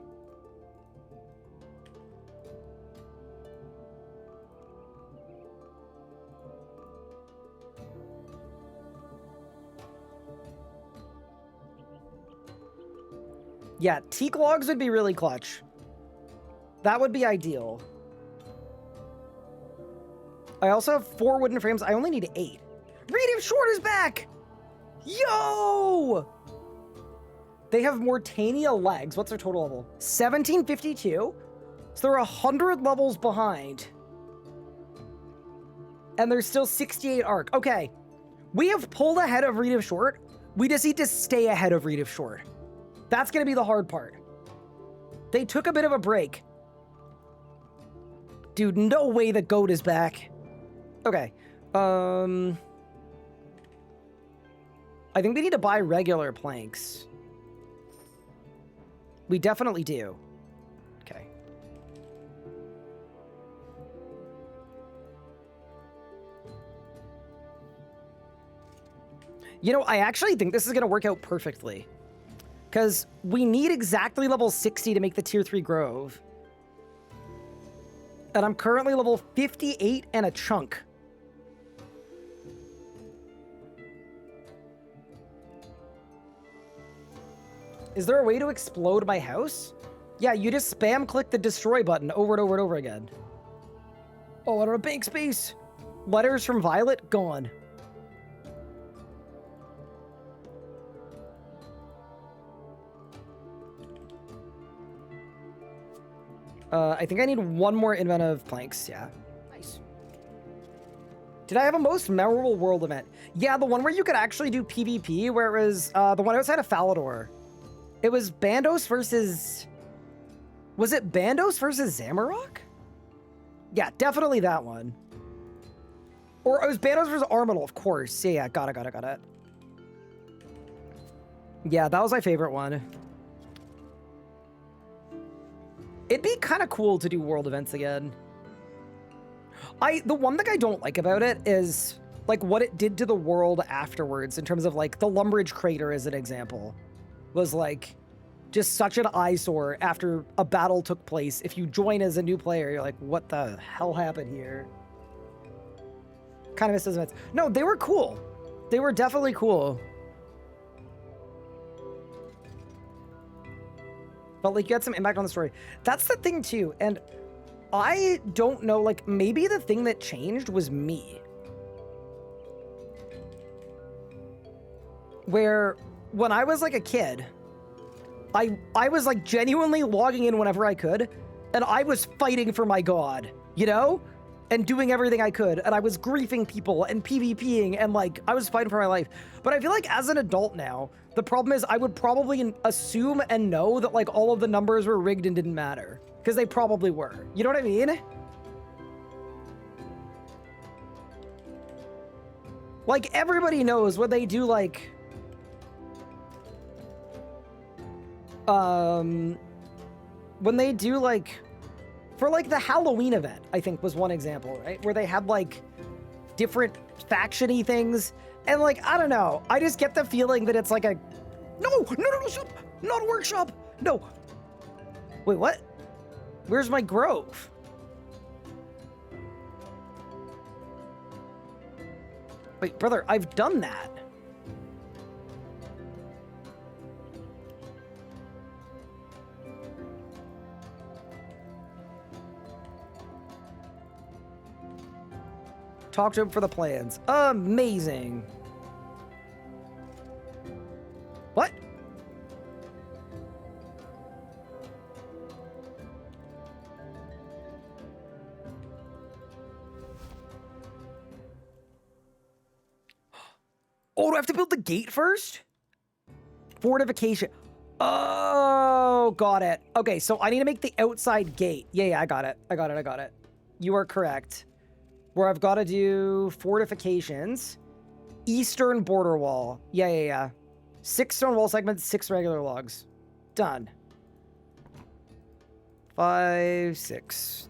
Speaker 1: Yeah, teak logs would be really clutch. That would be ideal. I also have 4 wooden frames. I only need 8. Reed of Short is back! Yo! They have Mortania legs. What's their total level? 1752. So they're 100 levels behind. And there's still 68 arc. Okay. We have pulled ahead of Reed of Short. We just need to stay ahead of Reed of Short. That's going to be the hard part. They took a bit of a break. Dude, no way the goat is back. Okay. I think we need to buy regular planks. We definitely do. Okay. You know, I actually think this is going to work out perfectly. Because we need exactly level 60 to make the tier 3 Grove. And I'm currently level 58 and a chunk. Is there a way to explode my house? Yeah, you just spam click the destroy button over and over and over again. Oh, I don't have bank space. Letters from Violet, gone. I think I need 1 more inventive planks. Yeah. Nice. Did I have a most memorable world event? Yeah, the one where you could actually do PvP, where it was the one outside of Falador. It was Bandos versus... Was it Bandos versus Zamarok? Yeah, definitely that one. Or it was Bandos versus Armadil, of course. Yeah, got it. Yeah, that was my favorite one. It'd be kind of cool to do world events again. The one thing I don't like about it is like what it did to the world afterwards in terms of like the Lumbridge crater as an example was like just such an eyesore after a battle took place. If you join as a new player, you're like, what the hell happened here? Kind of miss those events. No, they were cool. They were definitely cool. But like you had some impact on the story. That's the thing too. And I don't know, like maybe the thing that changed was me. Where when I was like a kid I was like genuinely logging in whenever I could, and I was fighting for my god, you know? And doing everything I could, and I was griefing people and PvPing, and like, I was fighting for my life. But I feel like as an adult now, the problem is I would probably assume and know that like all of the numbers were rigged and didn't matter. Because they probably were. You know what I mean? Like, everybody knows when they do like... when they do like... For like the Halloween event, I think was one example, right? Where they had like different faction-y things. And like, I don't know. I just get the feeling that it's like a... No, shop! Not a workshop! No! Wait, what? Where's my grove? Wait, brother, I've done that. Talk to him for the plans. Amazing. What? Oh, do I have to build the gate first? Fortification. Oh, got it. Okay, so I need to make the outside gate. Yeah, I got it. I got it. You are correct. Where I've got to do fortifications. Eastern border wall. Yeah. 6 stone wall segments, 6 regular logs. Done. 5, 6.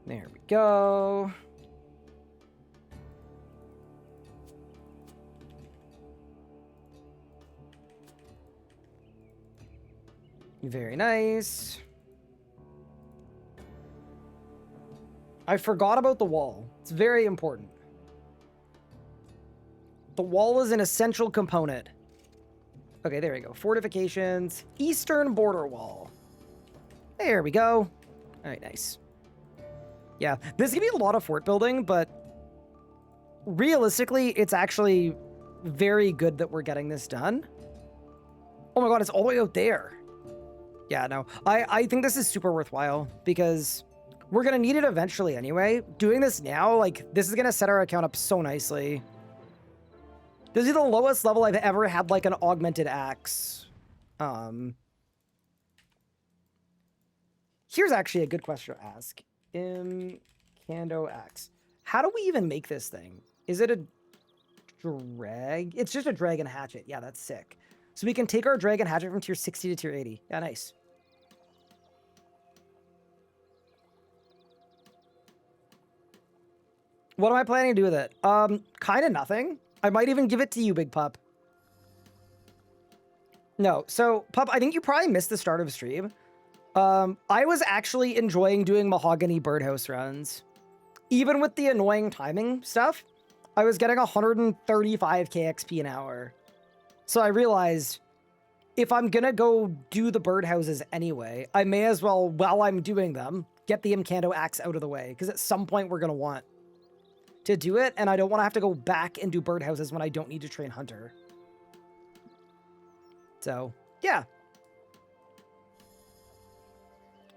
Speaker 1: There we go. Very nice. I forgot about the wall. It's very important. The wall is an essential component. Okay, there we go. Fortifications. Eastern border wall. There we go. All right, nice. Yeah, this is going to be a lot of fort building, but realistically, it's actually very good that we're getting this done. Oh my god, it's all the way out there. Yeah, no. I think this is super worthwhile because... we're going to need it eventually anyway. Doing this now, like, this is going to set our account up so nicely. This is the lowest level I've ever had, like, an augmented axe. Here's actually a good question to ask. Kando axe. How do we even make this thing? Is it a drag? It's just a dragon hatchet. Yeah, that's sick. So we can take our dragon hatchet from tier 60 to tier 80. Yeah, nice. What am I planning to do with it? Kind of nothing. I might even give it to you, Big Pup. No, so, Pup, I think you probably missed the start of stream. I was actually enjoying doing mahogany birdhouse runs. Even with the annoying timing stuff, I was getting 135k XP an hour. So I realized, if I'm gonna go do the birdhouses anyway, I may as well, while I'm doing them, get the Imcando axe out of the way, because at some point we're gonna want to do it, and I don't want to have to go back and do birdhouses when I don't need to train Hunter. So, yeah.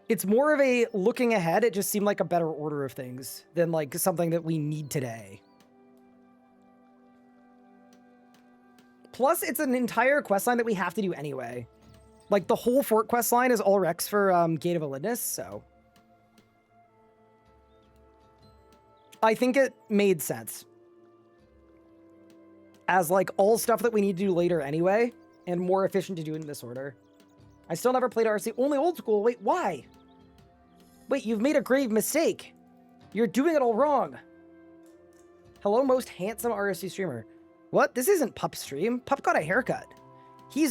Speaker 1: It's more of a looking ahead. It just seemed like a better order of things than like something that we need today. Plus, it's an entire questline that we have to do anyway. Like, the whole fort questline is all Rex for Gate of Elidness, so... I think it made sense. As, like, all stuff that we need to do later anyway, and more efficient to do in this order. I still never played RC. Only old school. Wait, why? Wait, you've made a grave mistake. You're doing it all wrong. Hello, most handsome RSC streamer. What? This isn't Pup's stream. Pup got a haircut. He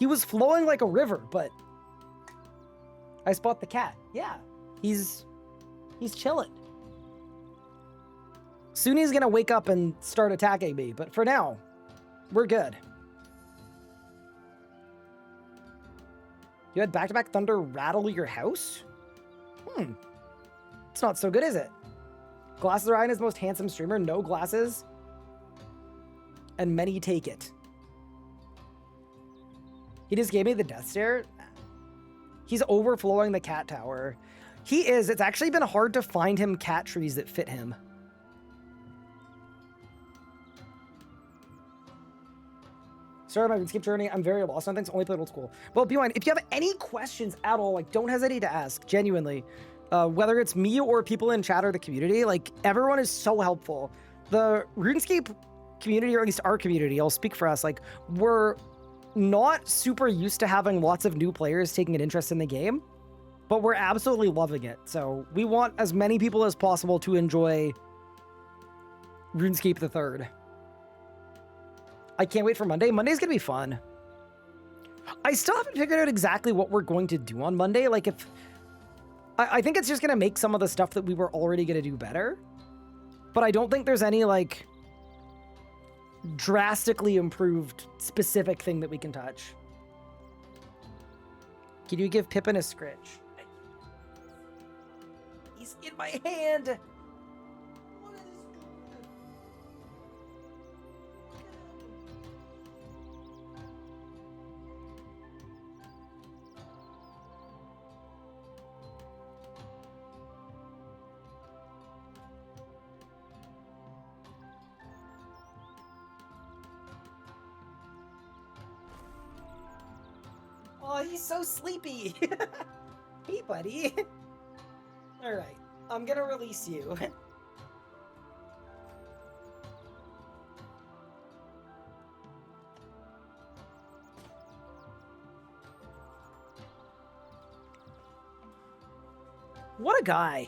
Speaker 1: was flowing like a river, but... I spot the cat. Yeah. He's chilling. Soon he's gonna wake up and start attacking me, but for now, we're good. You had back-to-back thunder rattle your house? It's not so good, is it? Glasses are Ryan's most handsome streamer, no glasses. And many take it. He just gave me the death stare. He's overflowing the cat tower. He is. It's actually been hard to find him cat trees that fit him. Sorry, my skip journey. I'm very lost on things. Only played old school. Well, be if you have any questions at all, like, don't hesitate to ask. Genuinely, whether it's me or people in chat or the community, like, everyone is so helpful. The RuneScape community, or at least our community, I'll speak for us. Like, we're not super used to having lots of new players taking an interest in the game, but we're absolutely loving it. So we want as many people as possible to enjoy RuneScape the Third. I can't wait for Monday. Monday's gonna be fun. I still haven't figured out exactly what we're going to do on Monday. Like, if I think it's just gonna make some of the stuff that we were already gonna do better, but I don't think there's any like drastically improved specific thing that we can touch. Can you give Pippin a scritch? He's in my hand. Oh, he's so sleepy. Hey, buddy. All right, I'm gonna release you. What a guy.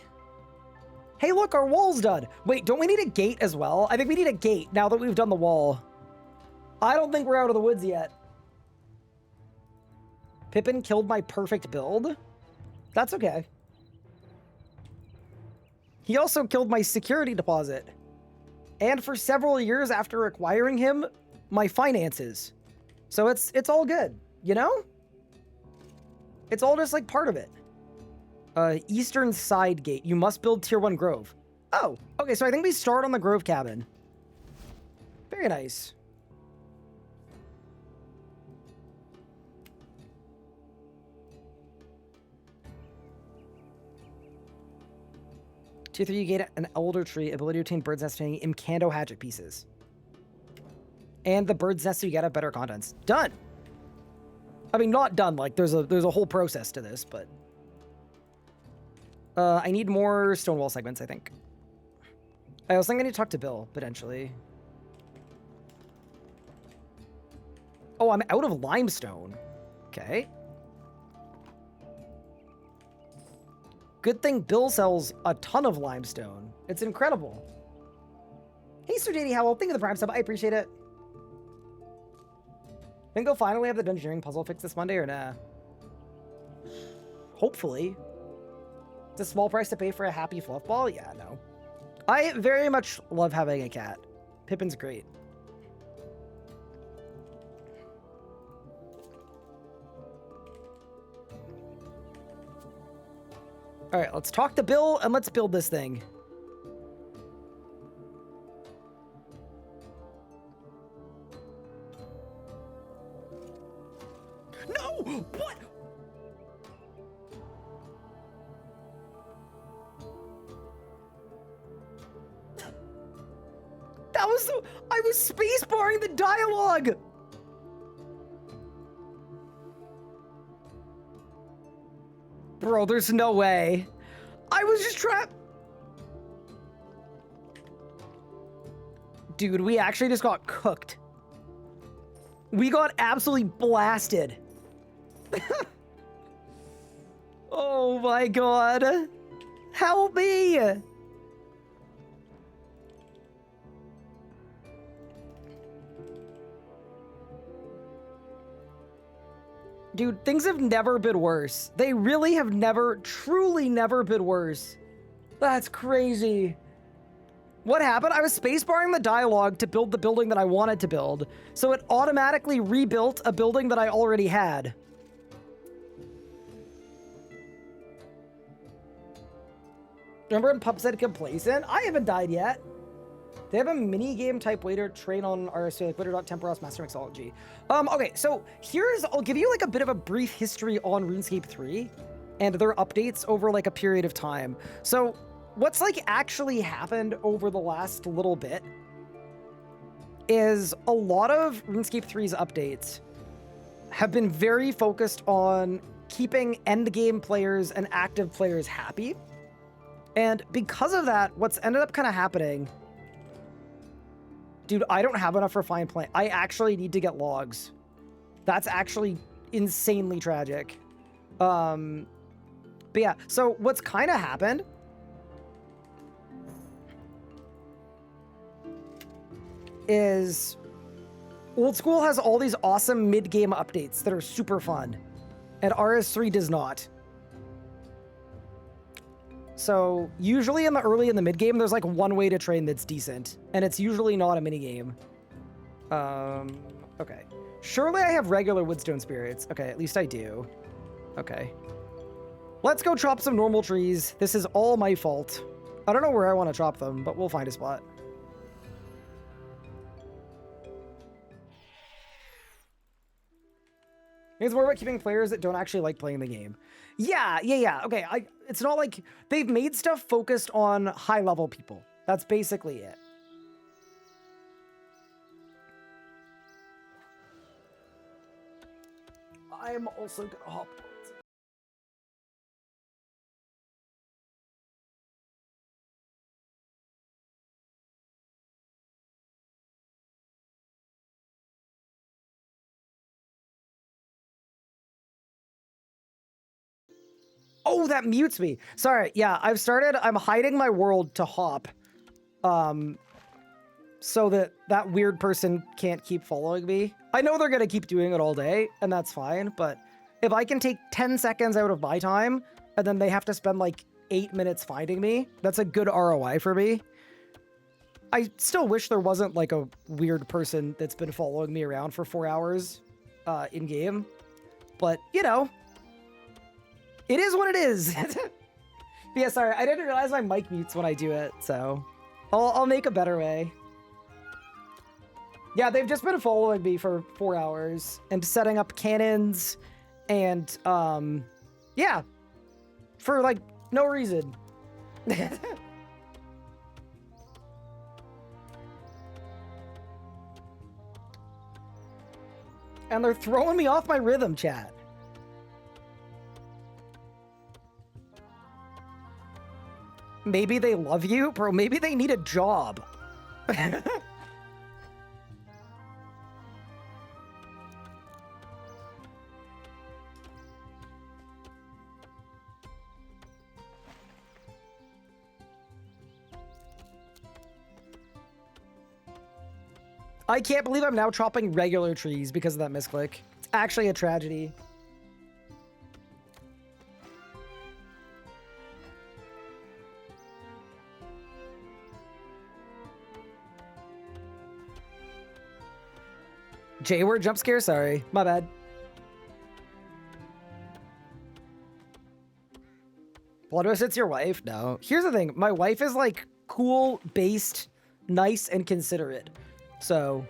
Speaker 1: Hey, look, our wall's done. Wait, don't we need a gate as well? I think we need a gate now that we've done the wall. I don't think we're out of the woods yet. Pippin killed my perfect build. That's okay. He also killed my security deposit. And for several years after acquiring him, my finances. So it's all good, you know? It's all just like part of it. Eastern side gate. You must build tier 1 grove. Oh, okay, so I think we start on the grove cabin. Very nice. Tier 3, you get an elder tree, ability to obtain bird's nest training, Imcando hatchet pieces. And the bird's nest, so you get a better contents. Done! I mean, not done, like, there's a whole process to this, but... I need more stone wall segments, I think. I also think I need to talk to Bill, potentially. Oh, I'm out of limestone. Okay. Good thing Bill sells a ton of limestone. It's incredible. Hey, Sir JD Howell, thank you for the Prime sub. I appreciate it. Think they'll finally have the dungeoneering puzzle fixed this Monday or nah? Hopefully. It's a small price to pay for a happy fluff ball? Yeah, no. I very much love having a cat. Pippin's great. All right, let's talk to Bill and let's build this thing. No! What? That was the... I was spacebarring the dialogue! Bro, there's no way. I was just trapped. Dude, we actually just got cooked. We got absolutely blasted. Oh my god. Help me. Dude, things have never been worse. They really have never, truly never been worse. That's crazy. What happened? I was spacebarring the dialogue to build the building that I wanted to build, so it automatically rebuilt a building that I already had. Remember when Pup said complacent? I haven't died yet. They have a mini game type way to train on RSC, like Wither.Temporos Master Mixology. Okay, so I'll give you like a bit of a brief history on RuneScape 3 and their updates over like a period of time. So what's like actually happened over the last little bit is a lot of RuneScape 3's updates have been very focused on keeping endgame players and active players happy. And because of that, what's ended up kind of happening... Dude, I don't have enough refined plant. I actually need to get logs. That's actually insanely tragic. But yeah, so what's kind of happened is Old School has all these awesome mid-game updates that are super fun, and RS3 does not. So usually in the mid-game, there's like one way to train that's decent, and it's usually not a mini-game. Okay. Surely I have regular Woodstone Spirits. Okay, at least I do. Okay. Let's go chop some normal trees. This is all my fault. I don't know where I want to chop them, but we'll find a spot. It's more about keeping players that don't actually like playing the game. Yeah. Okay, it's not like they've made stuff focused on high-level people. That's basically it. I'm also gonna hop. Oh, that mutes me. Sorry. Yeah, I'm hiding my world to hop. So that weird person can't keep following me. I know they're gonna keep doing it all day, and that's fine, but if I can take 10 seconds out of my time, and then they have to spend like 8 minutes finding me, that's a good ROI for me. I still wish there wasn't like a weird person that's been following me around for 4 hours in-game, but you know, it is what it is. Yeah, sorry, I didn't realize my mic mutes when I do it, so I'll make a better way. Yeah, they've just been following me for 4 hours and setting up cannons and, yeah, for, like, no reason. And they're throwing me off my rhythm, chat. Maybe they love you? Bro, maybe they need a job. I can't believe I'm now chopping regular trees because of that misclick. It's actually a tragedy. J-word jump scare? Sorry. My bad. Bloodrose, it's your wife? No. Here's the thing. My wife is like cool, based, nice, and considerate. So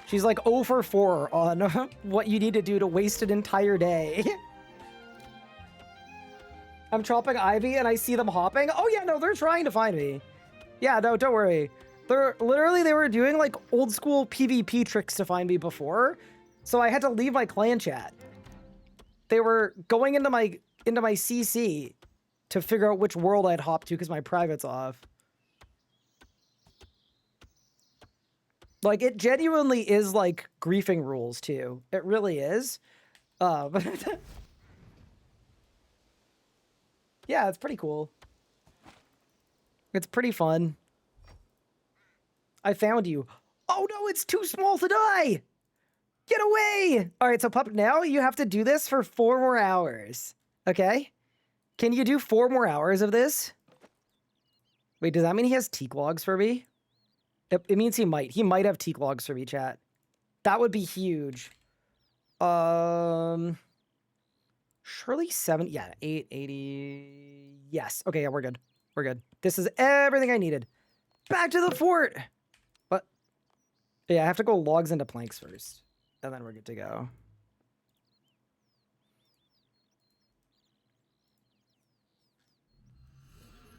Speaker 1: she's like 0 for 4 on what you need to do to waste an entire day. I'm chopping ivy and I see them hopping. Oh yeah, no, they're trying to find me. Yeah, no, don't worry. They were doing like old school PvP tricks to find me before. So I had to leave my clan chat. They were going into my CC to figure out which world I'd hop to because my private's off. Like, it genuinely is, like, griefing rules, too. It really is. Yeah, it's pretty cool. It's pretty fun. I found you. Oh, no, it's too small to die! Get away! All right, so, pup, now you have to do this for 4 more hours. Okay? Can you do 4 more hours of this? Wait, does that mean he has teak logs for me? It means he might. He might have teak logs for me, chat. That would be huge. Surely 7. Yeah, 880. Yes. Okay, yeah, we're good. We're good. This is everything I needed. back to the fort. What? Yeah, I have to go logs into planks first, and then we're good to go.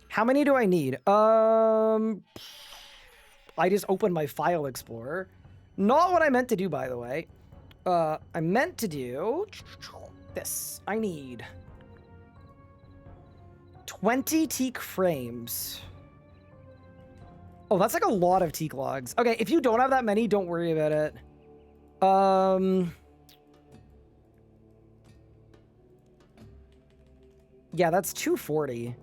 Speaker 1: How many do I need? I just opened my file explorer. Not what I meant to do, by the way. I meant to do this. I need 20 teak frames. Oh, that's like a lot of teak logs. Okay, if you don't have that many, don't worry about it. Yeah, that's 240.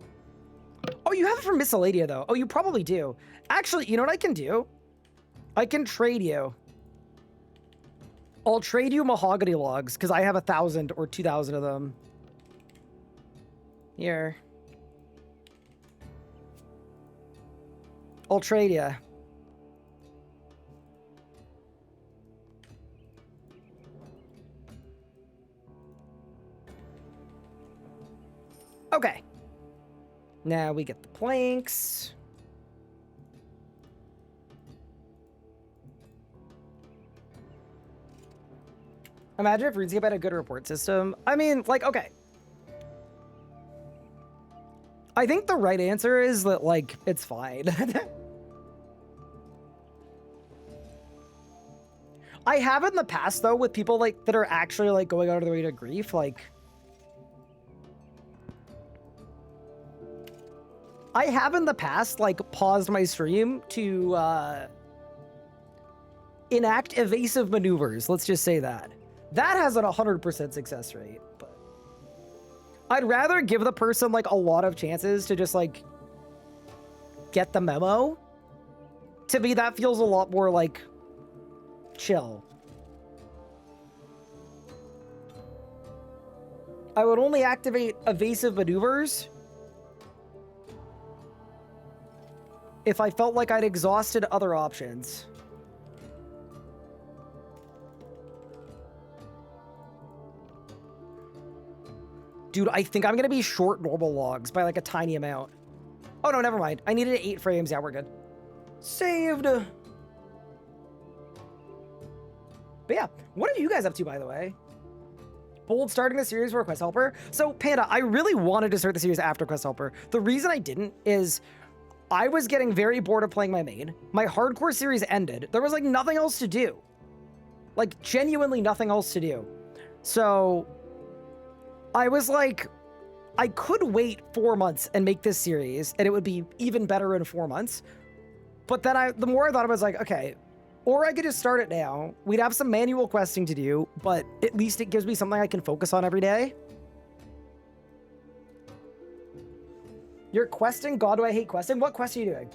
Speaker 1: Oh, you have it from Miscellanea, though. Oh, you probably do. Actually, you know what I can do? I can trade you. I'll trade you mahogany logs, because I have 1,000 or 2,000 of them. Here. I'll trade you. Okay. Now we get the planks. Imagine if RuneScape had a good report system. I mean, like, okay. I think the right answer is that, like, it's fine. I have in the past, though, with people, like, that are actually, like, going out of their way to grief, like... I have in the past, like, paused my stream to, enact evasive maneuvers. Let's just say that. That has an 100% success rate, but... I'd rather give the person, like, a lot of chances to just, like, get the memo. To me, that feels a lot more, like, chill. I would only activate evasive maneuvers if I felt like I'd exhausted other options. Dude, I think I'm gonna be short normal logs by like a tiny amount. Oh no, never mind. I needed 8 frames. Yeah, we're good. Saved. But yeah, what are you guys up to, by the way? Bold starting the series for Quest Helper. So, Panda, I really wanted to start the series after Quest Helper. The reason I didn't is I was getting very bored of playing my main. My hardcore series ended. There was like nothing else to do. Like genuinely nothing else to do. So I was like, I could wait 4 months and make this series and it would be even better in 4 months. But then the more I thought, I was like, okay, or I could just start it now. We'd have some manual questing to do, but at least it gives me something I can focus on every day. You're questing? God, do I hate questing? What quest are you doing?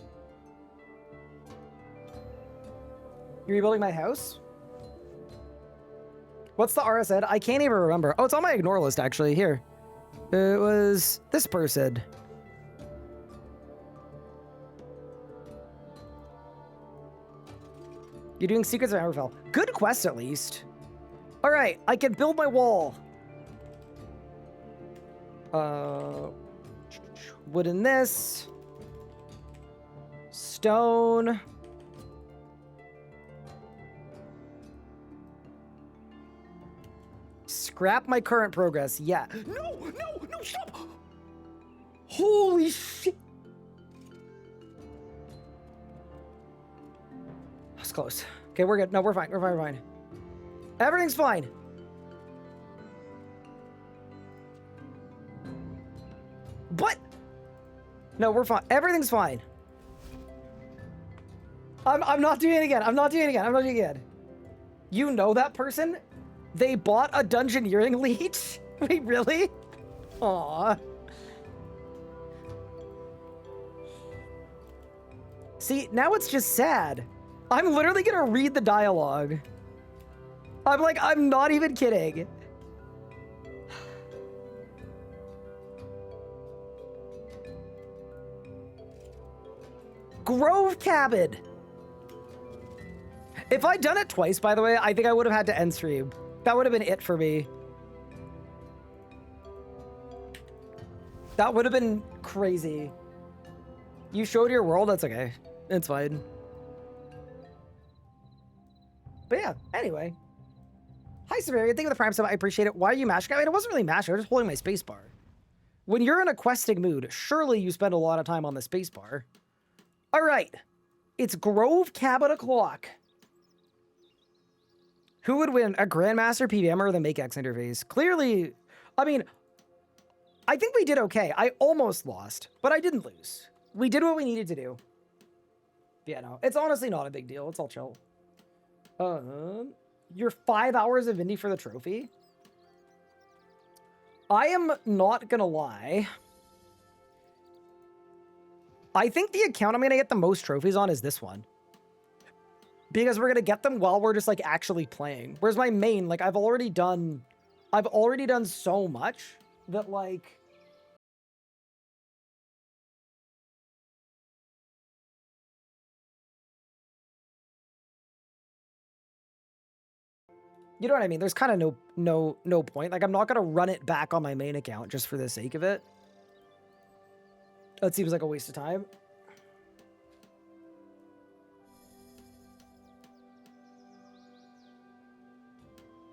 Speaker 1: You're rebuilding my house? What's the RSN? I can't even remember. Oh, it's on my ignore list, actually. Here. It was this person. You're doing Secrets of Hammerfell. Good quest, at least. All right, I can build my wall. Wood in this. Stone. Scrap my current progress. Yeah. No, stop. Holy shit. That's close. Okay, we're good. No, we're fine. We're fine. Everything's fine. What? No, we're fine. Everything's fine. I'm not doing it again. You know that person? They bought a dungeoneering leech? Wait, really? Aww. See, now it's just sad. I'm literally gonna read the dialogue. I'm not even kidding. Grove Cabin. If I'd done it twice, by the way, I think I would have had to end stream. That would have been it for me. That would have been crazy. You showed your world? That's okay. It's fine. But yeah, anyway. Hi, Severian. Thank you for the Prime sub. I appreciate it. Why are you mashing? I mean, it wasn't really mashing. I was just holding my spacebar. When you're in a questing mood, surely you spend a lot of time on the spacebar. All right. It's Grove Cabin O'Clock. Who would win, a Grandmaster PVM or the MakeX interface? Clearly, I mean, I think we did okay. I almost lost, but I didn't lose. We did what we needed to do. Yeah, no, it's honestly not a big deal. It's all chill. You're 5 hours of indie for the trophy. I am not gonna lie. I think the account I'm gonna get the most trophies on is this one. Because we're gonna get them while we're just like actually playing. Whereas my main, like I've already done so much that like you know what I mean? There's kind of no point. Like I'm not gonna run it back on my main account just for the sake of it. That seems like a waste of time.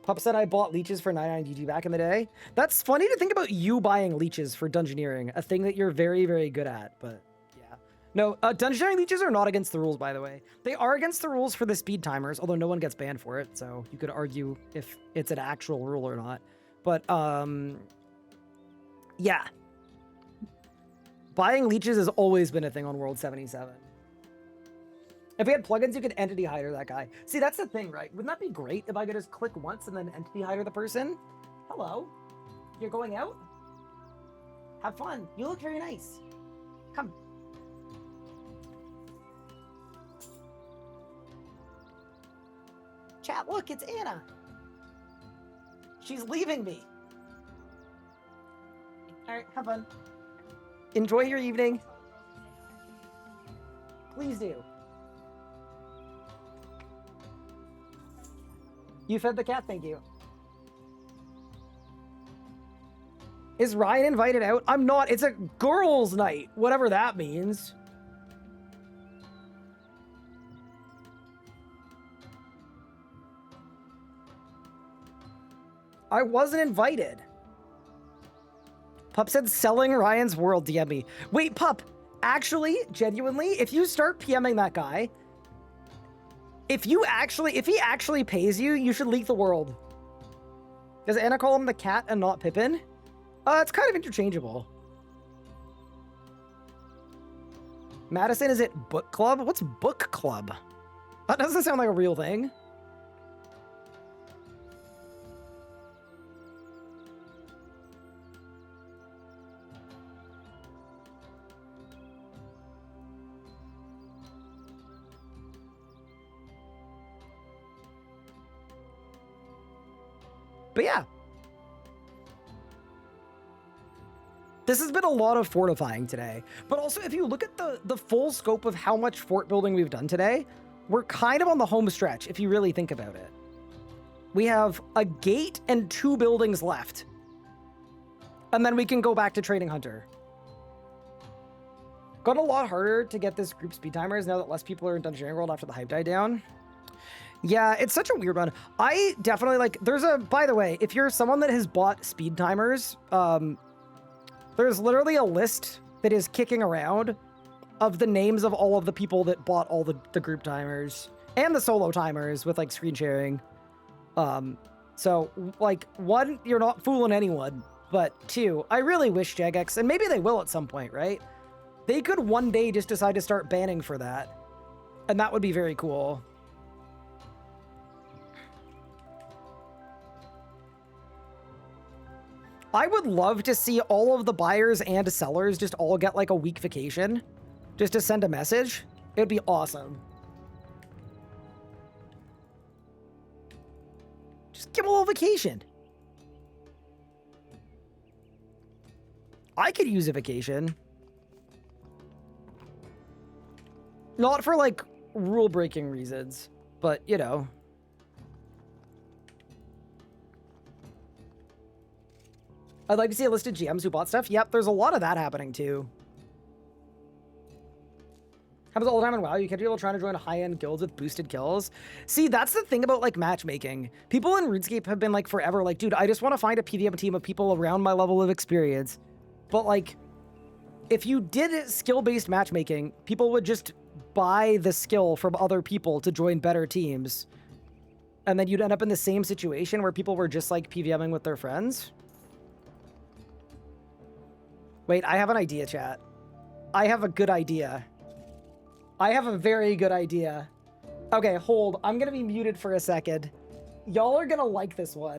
Speaker 1: Pup said I bought leeches for 99 GG back in the day. That's funny to think about you buying leeches for dungeoneering, a thing that you're very, very good at, but yeah. No, dungeoneering leeches are not against the rules, by the way. They are against the rules for the speed timers, although no one gets banned for it, so you could argue if it's an actual rule or not. But, yeah. Buying leeches has always been a thing on World 77. If we had plugins, you could entity hider that guy. See, that's the thing, right? Wouldn't that be great if I could just click once and then entity hider the person? Hello? You're going out? Have fun. You look very nice. Come. Chat, look, it's Anna. She's leaving me. All right, have fun. Enjoy your evening. Please do. You fed the cat, thank you. Is Ryan invited out? I'm not. It's a girls' night, whatever that means. I wasn't invited. Pup said selling Ryan's world, DM me. Wait, Pup, actually, genuinely, if you start PMing that guy, if he actually pays you, you should leak the world. Does Anna call him the cat and not Pippin? It's kind of interchangeable. Madison, is it book club? What's book club? That doesn't sound like a real thing. But yeah. This has been a lot of fortifying today. But also, if you look at the full scope of how much fort building we've done today, we're kind of on the home stretch, if you really think about it. We have a gate and 2 buildings left. And then we can go back to Trading Hunter. Got a lot harder to get this group speed timers now that less people are in Dungeoneering World after the hype died down. Yeah, it's such a weird one. I definitely like, by the way, if you're someone that has bought speed timers, there's literally a list that is kicking around of the names of all of the people that bought all the group timers and the solo timers with like screen sharing. So like 1, you're not fooling anyone, but 2, I really wish Jagex, and maybe they will at some point, right? They could one day just decide to start banning for that. And that would be very cool. I would love to see all of the buyers and sellers just all get like a week vacation just to send a message. It'd be awesome. Just give them a little vacation. I could use a vacation. Not for like rule breaking reasons, but you know. I'd like to see a list of GMs who bought stuff. Yep, there's a lot of that happening too. Happens all the time in WoW. You catch people trying to join high-end guilds with boosted kills. See, that's the thing about like matchmaking. People in RuneScape have been like forever like, dude, I just want to find a PvM team of people around my level of experience. But like, if you did skill-based matchmaking, people would just buy the skill from other people to join better teams. And then you'd end up in the same situation where people were just like PvMing with their friends. Wait, I have an idea, chat. I have a good idea. I have a very good idea. Okay, hold. I'm gonna be muted for a second. Y'all are gonna like this one.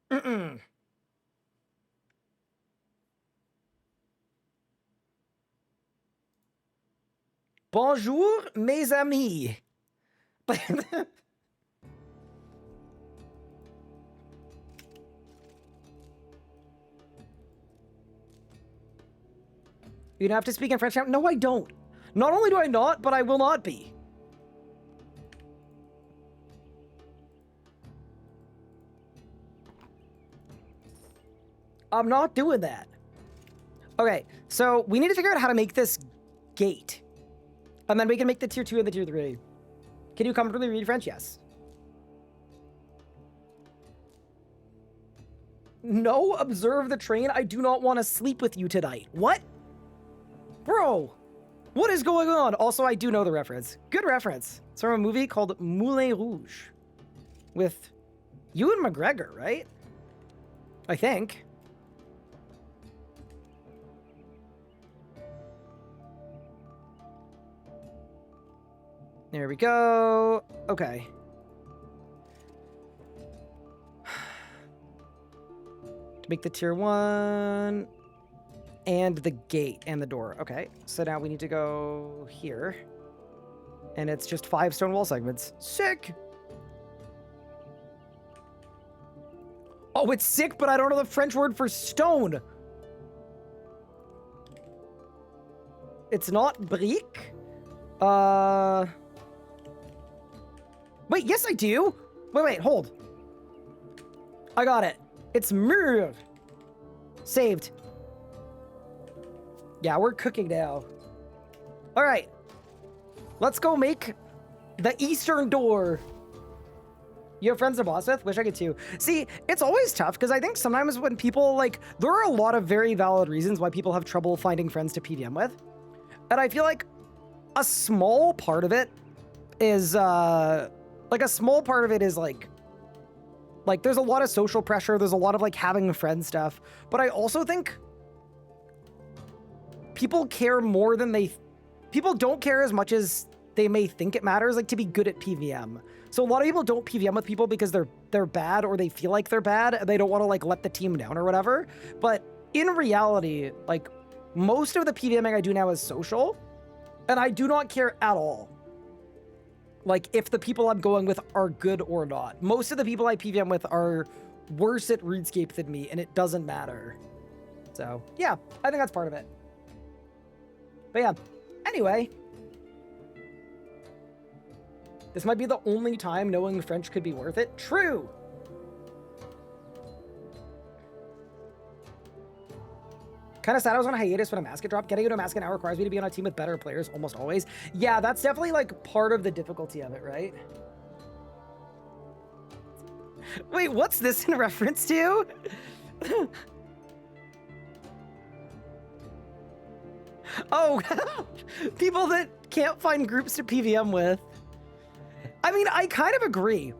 Speaker 1: Mm-mm. Bonjour, mes amis. You don't have to speak in French now? No, I don't. Not only do I not, but I will not be. I'm not doing that. Okay, so we need to figure out how to make this gate. And then we can make the tier 2 and the tier 3. Can you comfortably read French? Yes. No, observe the train. I do not want to sleep with you tonight. What? Bro, what is going on? Also, I do know the reference. Good reference. It's from a movie called Moulin Rouge. With Ewan McGregor, right? I think. There we go. Okay. To make the tier 1 and the gate and the door. Okay. So now we need to go here. And it's just 5 stone wall segments. Sick. Oh, it's sick, but I don't know the French word for stone. It's not brique. Wait, yes, I do. Wait, hold. I got it. It's mur. Saved. Yeah, we're cooking now. All right. Let's go make the eastern door. You have friends to boss with? Wish I could too. See, it's always tough because I think sometimes when people like, there are a lot of very valid reasons why people have trouble finding friends to PvM with. And I feel like a small part of it is, like there's a lot of social pressure. There's a lot of like having friends stuff. But I also think people care more than people don't care as much as they may think it matters, like to be good at PvM. So a lot of people don't PvM with people because they're bad or they feel like they're bad and they don't want to like let the team down or whatever. But in reality, like most of the PvMing I do now is social and I do not care at all. Like if the people I'm going with are good or not. Most of the people I PvM with are worse at RuneScape than me and it doesn't matter. So yeah, I think that's part of it. But yeah, anyway. This might be the only time knowing French could be worth it. True! Kind of sad I was on a hiatus when a mascot dropped. Getting into a mascot now requires me to be on a team with better players almost always. Yeah, that's definitely like part of the difficulty of it, right? Wait, what's this in reference to? Oh, people that can't find groups to PvM with. I mean, I kind of agree.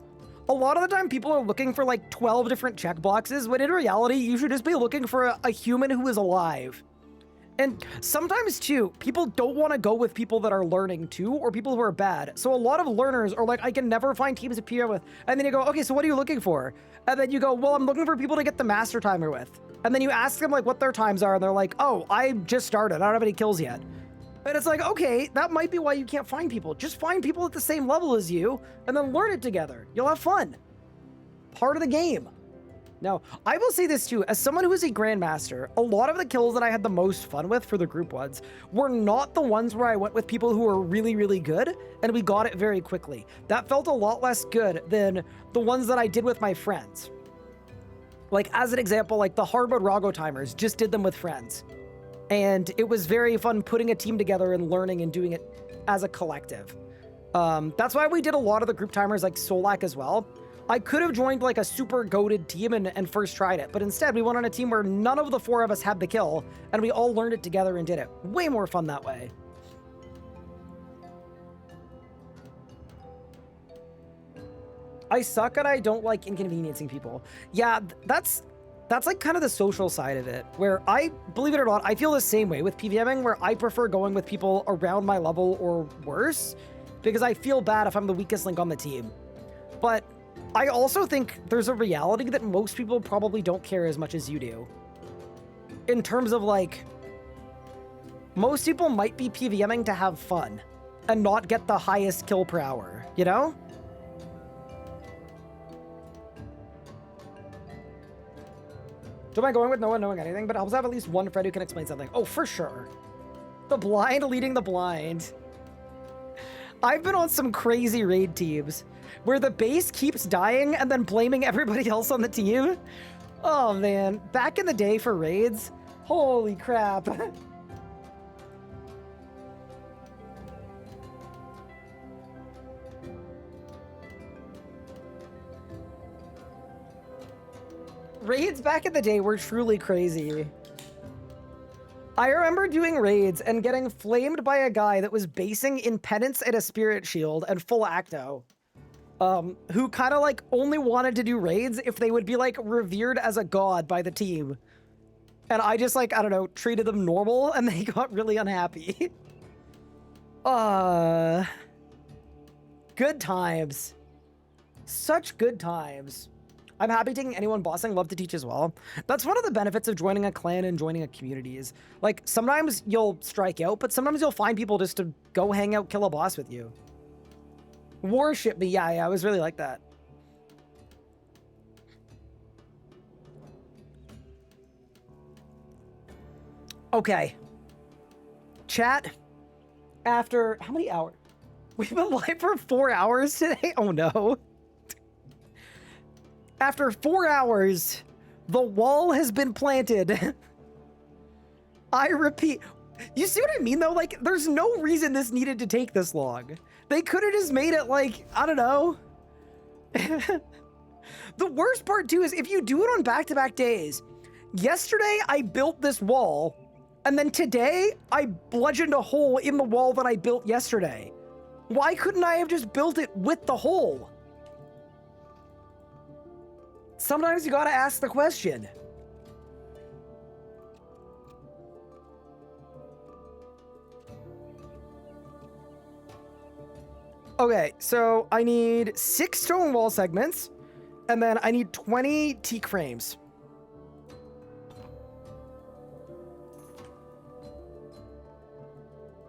Speaker 1: A lot of the time people are looking for like 12 different checkboxes, when in reality, you should just be looking for a human who is alive. And sometimes too, people don't want to go with people that are learning too, or people who are bad. So a lot of learners are like, I can never find teams to PvM with. And then you go, okay, so what are you looking for? And then you go, well, I'm looking for people to get the master timer with. And then you ask them like what their times are, and they're like, oh, I just started. I don't have any kills yet. And it's like, okay, that might be why you can't find people. Just find people at the same level as you and then learn it together. You'll have fun. Part of the game. Now, I will say this too, as someone who is a grandmaster, a lot of the kills that I had the most fun with for the group ones were not the ones where I went with people who were really, really good and we got it very quickly. That felt a lot less good than the ones that I did with my friends. Like, as an example, like the hard mode Rago timers, just did them with friends. And it was very fun putting a team together and learning and doing it as a collective. That's why we did a lot of the group timers like Solak as well. I could have joined like a super goated team and first tried it, but instead we went on a team where none of the 4 of us had the kill and we all learned it together and did it. Way more fun that way. I suck and I don't like inconveniencing people. Yeah, that's like kind of the social side of it, where I, believe it or not, I feel the same way with PVMing, where I prefer going with people around my level or worse, because I feel bad if I'm the weakest link on the team. But I also think there's a reality that most people probably don't care as much as you do. In terms of like, most people might be PVMing to have fun and not get the highest kill per hour, you know? Don't mind going with no one knowing anything, but it helps to have at least one friend who can explain something. Oh, for sure. The blind leading the blind. I've been on some crazy raid teams where the base keeps dying and then blaming everybody else on the team. Oh, man. Back in the day for raids, holy crap. Raids back in the day were truly crazy. I remember doing raids and getting flamed by a guy that was basing in Penance and a Spirit Shield and full Acto. Who kind of like only wanted to do raids if they would be like revered as a god by the team. And I just like, I don't know, treated them normal and they got really unhappy. Good times. Such good times. I'm happy taking anyone bossing, love to teach as well. That's one of the benefits of joining a clan and joining a community is, like, sometimes you'll strike out, but sometimes you'll find people just to go hang out, kill a boss with you. Worship me, yeah, I was really like that. Okay. Chat, after, how many hours? We've been live for 4 hours today? Oh no. After 4 hours, the wall has been planted. I repeat. You see what I mean, though? Like, there's no reason this needed to take this long. They could have just made it, like, I don't know. The worst part, too, is if you do it on back-to-back days. Yesterday, I built this wall, and then today, I bludgeoned a hole in the wall that I built yesterday. Why couldn't I have just built it with the hole? Sometimes you gotta ask the question. Okay, so I need 6 stone wall segments, and then I need 20 teak frames.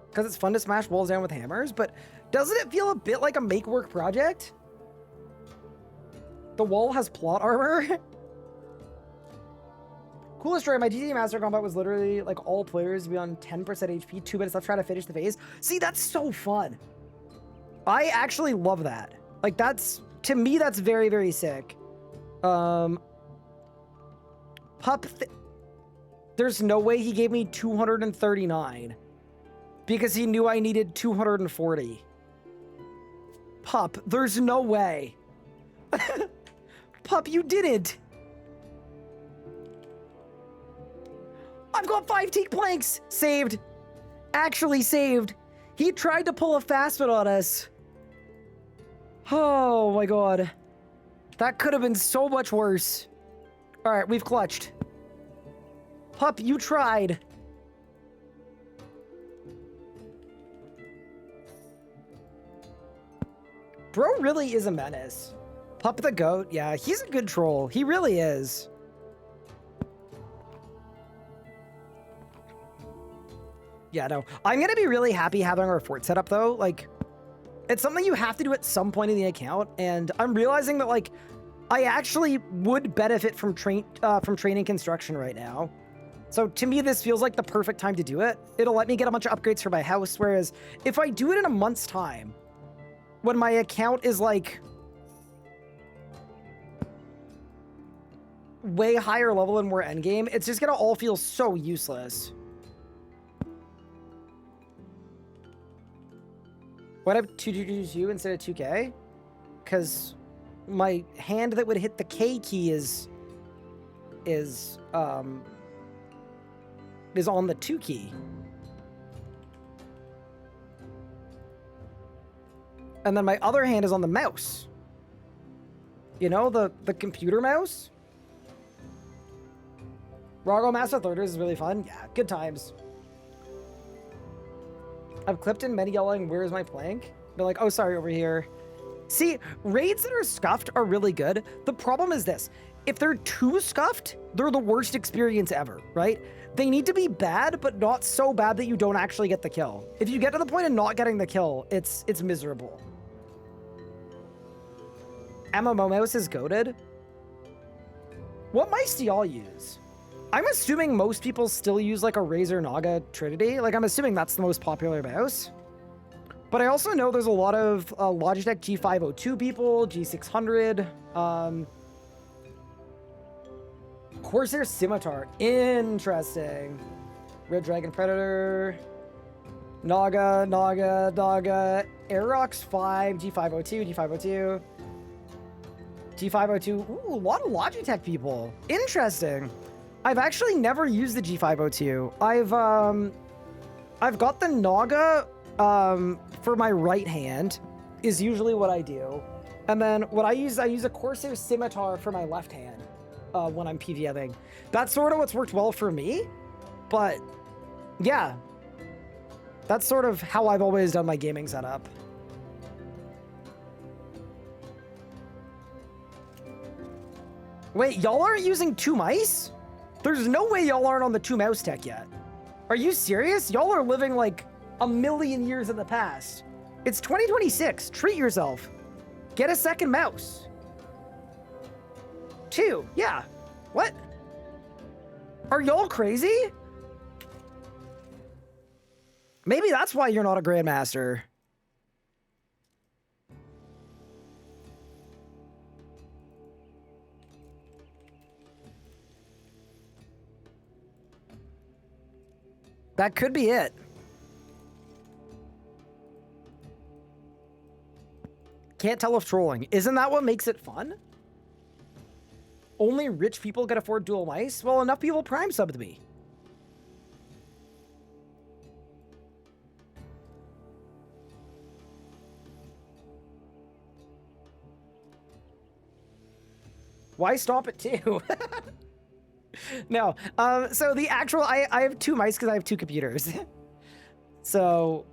Speaker 1: Because it's fun to smash walls down with hammers, but doesn't it feel a bit like a make-work project? The wall has plot armor. Coolest story, my GTA Master Combat was literally like all players be on 10% HP, 2 minutes left trying to finish the phase. See, that's so fun. I actually love that. Like that's, to me, that's very, very sick. Pup, there's no way he gave me 239 because he knew I needed 240. Pup, there's no way. Pup, you didn't. I've got 5 teak planks. Saved. Actually saved. He tried to pull a fast one on us. Oh my god. That could have been so much worse. Alright, we've clutched. Pup, you tried. Bro really is a menace. Pup the goat, yeah, he's a good troll. He really is. Yeah, no. I'm gonna be really happy having our fort set up though. Like, it's something you have to do at some point in the account, and I'm realizing that like I actually would benefit from training construction right now. So to me, this feels like the perfect time to do it. It'll let me get a bunch of upgrades for my house, whereas if I do it in a month's time, when my account is like way higher level and more endgame, it's just gonna all feel so useless. Why do I have 222 instead of 2K? Because my hand that would hit the K key is on the 2 key. And then my other hand is on the mouse. You know, the computer mouse? Rago Master Thirders is really fun. Yeah, good times. I've clipped in many yelling, "Where's my plank?" They're like, "Oh, sorry, over here." See, raids that are scuffed are really good. The problem is this. If they're too scuffed, they're the worst experience ever, right? They need to be bad, but not so bad that you don't actually get the kill. If you get to the point of not getting the kill, it's miserable. MMO mouse is goated. What mice do y'all use? I'm assuming most people still use like a Razer Naga Trinity. Like, I'm assuming that's the most popular mouse. But I also know there's a lot of Logitech G502 people, G600, Corsair Scimitar. Interesting. Red Dragon Predator, Naga, Aerox 5, G502, G502, G502. Ooh, a lot of Logitech people. Interesting. I've actually never used the G502. I've got the Naga for my right hand is usually what I do. And then what I use a Corsair Scimitar for my left hand when I'm PVMing. That's sort of what's worked well for me. But yeah, that's sort of how I've always done my gaming setup. Wait, y'all aren't using 2 mice? There's no way y'all aren't on the 2 mouse tech yet. Are you serious? Y'all are living like a million years in the past. It's 2026. Treat yourself. Get a second mouse. 2. Yeah. What? Are y'all crazy? Maybe that's why you're not a grandmaster. That could be it. Can't tell if trolling. Isn't that what makes it fun? Only rich people can afford dual mice? Well, enough people prime subbed me. Why stop at 2? No. So the actual, I have 2 mice because I have 2 computers. So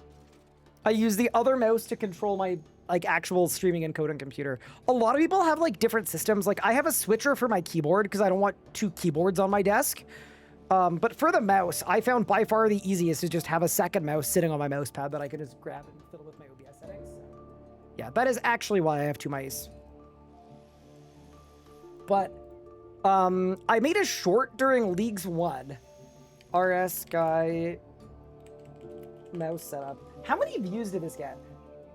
Speaker 1: I use the other mouse to control my like actual streaming and coding computer. A lot of people have like different systems. Like I have a switcher for my keyboard because I don't want 2 keyboards on my desk. But for the mouse, I found by far the easiest to just have a second mouse sitting on my mouse pad that I can just grab and fiddle with my OBS settings. Yeah, that is actually why I have 2 mice. But I made a short during Leagues 1. RS guy mouse setup. How many views did this get?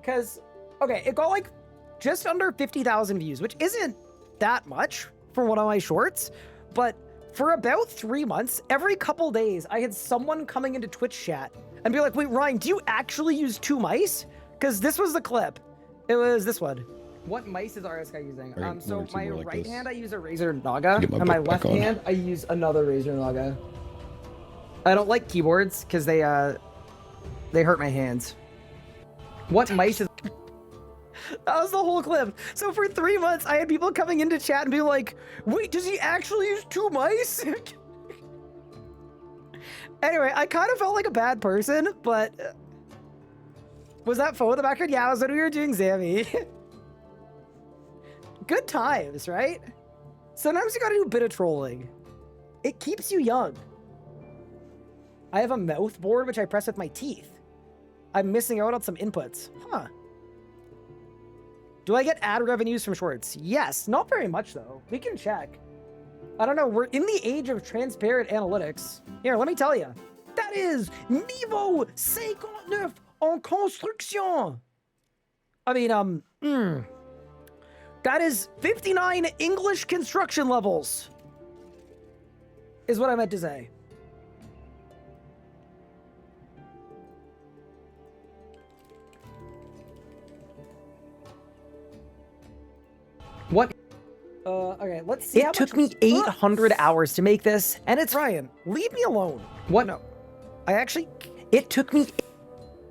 Speaker 1: Because, okay, it got like just under 50,000 views, which isn't that much for one of my shorts. But for about 3 months, every couple days, I had someone coming into Twitch chat and be like, wait, Ryan, do you actually use 2 mice? Because this was the clip. It was this one. What mice is RS guy using? So my right hand, I use a Razer Naga, and my left hand, I use another Razer Naga. I don't like keyboards because they hurt my hands. What mice is... That was the whole clip. So for 3 months, I had people coming into chat and be like, wait, does he actually use 2 mice? Anyway, I kind of felt like a bad person, but... Was that phone in the background? Yeah, it was when we were doing Zammy. Good times, right? Sometimes you gotta do a bit of trolling. It keeps you young. I have a mouth board which I press with my teeth. I'm missing out on some inputs. Huh. Do I get ad revenues from shorts? Yes, not very much though. We can check. I don't know, we're in the age of transparent analytics. Here, let me tell you. That is niveau 59 en construction. I mean, that is 59 English construction levels, is what I meant to say. What? Okay, let's see. It took me 800 hours to make this, and it's Ryan. Leave me alone. What? No. It took me.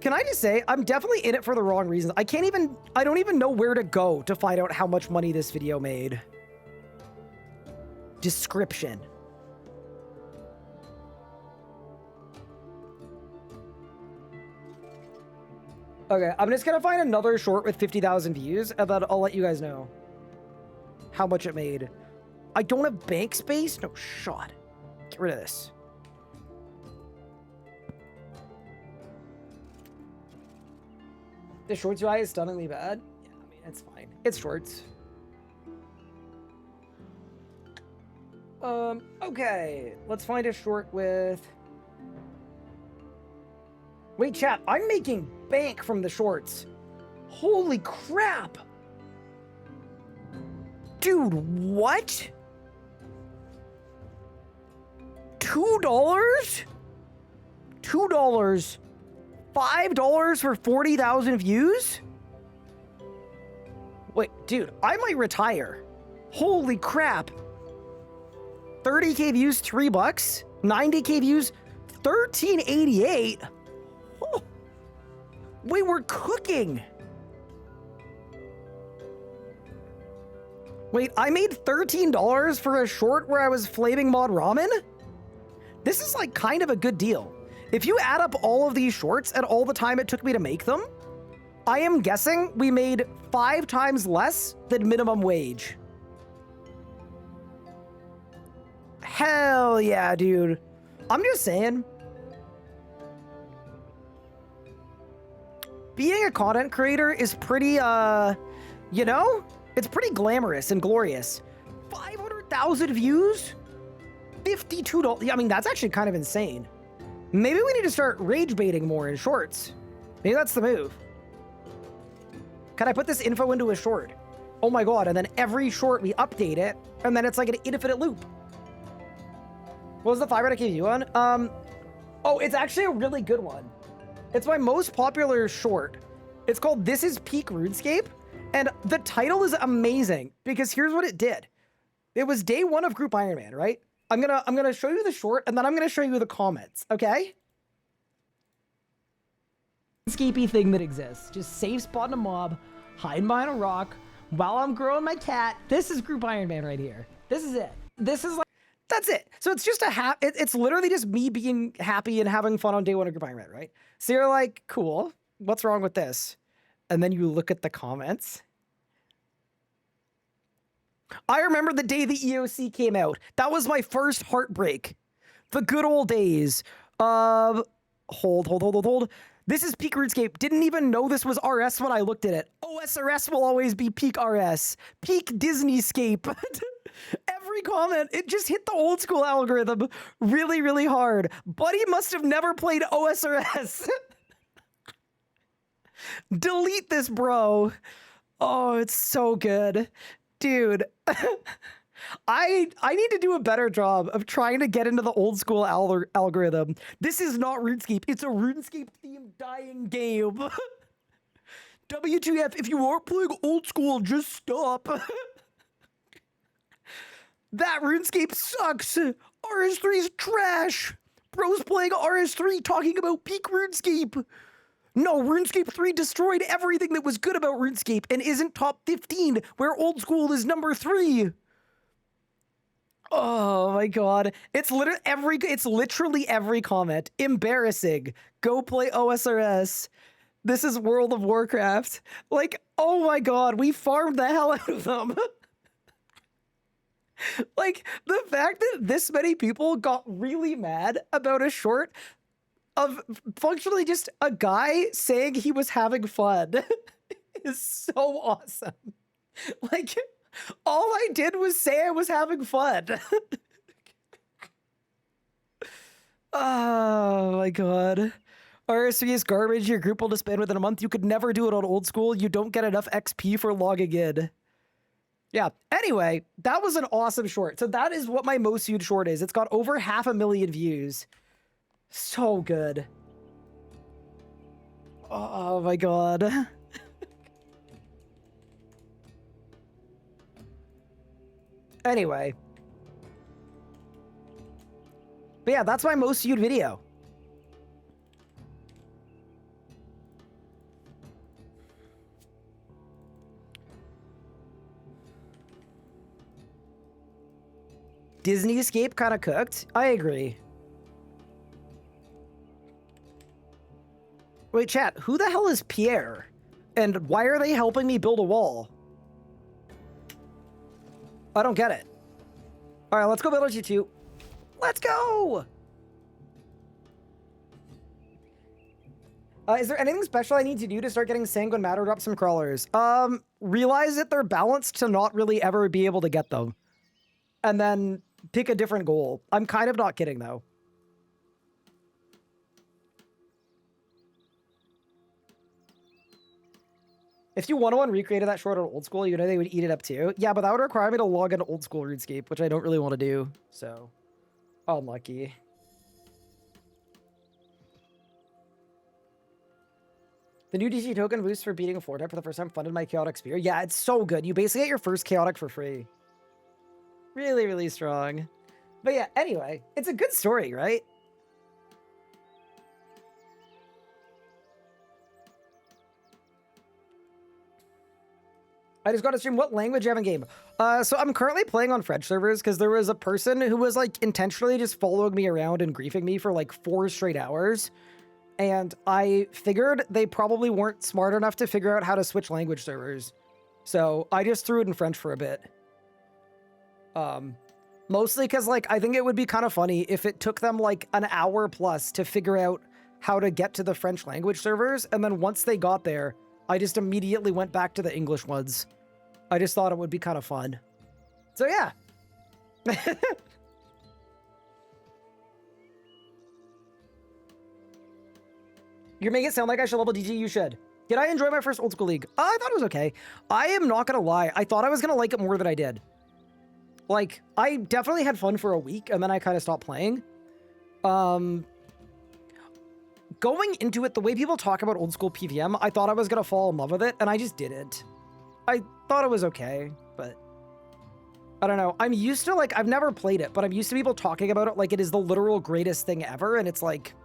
Speaker 1: Can I just say, I'm definitely in it for the wrong reasons. I don't even know where to go to find out how much money this video made. Description. Okay, I'm just gonna find another short with 50,000 views, and then I'll let you guys know how much it made. I don't have bank space? No shot. Get rid of this. The shorts UI is stunningly bad. Yeah, I mean, it's fine. It's shorts. Okay. Let's find a short with... Wait, chat. I'm making bank from the shorts. Holy crap. Dude, what? $2? $2? $5 for 40,000 views? Wait, dude, I might retire. Holy crap. 30k views, $3. 90k views, $13.88. Oh. Wait, we're cooking. Wait, I made $13 for a short where I was flaming mod ramen? This is like kind of a good deal. If you add up all of these shorts and all the time it took me to make them, I am guessing we made 5 times less than minimum wage. Hell yeah, dude. I'm just saying. Being a content creator is pretty, you know? It's pretty glamorous and glorious. 500,000 views? $52. I mean, that's actually kind of insane. Maybe we need to start rage baiting more in shorts. Maybe that's the move. Can I put this info into a short? Oh my god, and then every short we update it, and then it's like an infinite loop. What was the fiber I gave you on? Oh, it's actually a really good one. It's my most popular short. It's called This is Peak RuneScape, and the title is amazing because here's what it did. It was day 1 of Group Iron Man, right? I'm gonna show you the short, and then I'm gonna show you the comments, okay? Escapey thing that exists. Just safe spot in a mob, hide behind a rock, while I'm growing my cat. This is Group Iron Man right here. This is it. This is like, that's it. So it's just it's literally just me being happy and having fun on day 1 of Group Iron Man, right? So you're like, cool, what's wrong with this? And then you look at the comments. I remember the day the EOC came out. That was my first heartbreak. The good old days. Hold. This is Peak RuneScape. Didn't even know this was RS when I looked at it. OSRS will always be Peak RS. Peak Disneyscape. Every comment, it just hit the old school algorithm really, really hard. Buddy must have never played OSRS. Delete this, bro. Oh, it's so good. Dude, I need to do a better job of trying to get into the old school algorithm. This is not RuneScape. It's a RuneScape themed dying game. WTF, if you aren't playing old school, just stop. That RuneScape sucks. RS3's trash. Bro's playing RS3 talking about peak RuneScape. No, RuneScape 3 destroyed everything that was good about RuneScape and isn't top 15, where old school is number 3. Oh my god. It's literally every comment. Embarrassing. Go play OSRS. This is World of Warcraft. Like, oh my god, we farmed the hell out of them. Like, the fact that this many people got really mad about a short of functionally just a guy saying he was having fun is so awesome. Like, all I did was say I was having fun. Oh my god. RSV is garbage. Your group will disband within a month. You could never do it on old school. You don't get enough XP for logging in. Yeah. Anyway, that was an awesome short. So that is what my most viewed short is. It's got over 500,000 views. So good. Oh my god. Anyway. But yeah, that's my most viewed video. Disney Escape kind of cooked. I agree. Wait, chat, who the hell is Pierre? And why are they helping me build a wall? I don't get it. All right, let's go build a G2. Let's go! Is there anything special I need to do to start getting sanguine matter drops from crawlers? Realize that they're balanced to not really ever be able to get them. And then pick a different goal. I'm kind of not kidding, though. If you 101 recreated that short on old school, you know they would eat it up too. Yeah, but that would require me to log into old school RuneScape, which I don't really want to do, so... Unlucky. The new DC token boost for beating a 4-type for the first time funded my Chaotic Spear. Yeah, it's so good. You basically get your first Chaotic for free. Really, really strong. But yeah, anyway, it's a good story, right? I just got to stream. What language you have in game? So I'm currently playing on French servers because there was a person who was like intentionally just following me around and griefing me for like 4 straight hours. And I figured they probably weren't smart enough to figure out how to switch language servers. So I just threw it in French for a bit. Mostly because like, I think it would be kind of funny if it took them like an hour plus to figure out how to get to the French language servers. And then once they got there, I just immediately went back to the English ones. I just thought it would be kind of fun. So yeah. You're making it sound like I should level DG, you should. Did I enjoy my first old school league? I thought it was okay. I am not gonna lie. I thought I was gonna like it more than I did. Like, I definitely had fun for a week and then I kind of stopped playing. Going into it, the way people talk about old school PVM, I thought I was gonna fall in love with it and I just didn't. I thought it was okay, but I don't know. I'm used to like, I've never played it, but I'm used to people talking about it like it is the literal greatest thing ever. And it's like,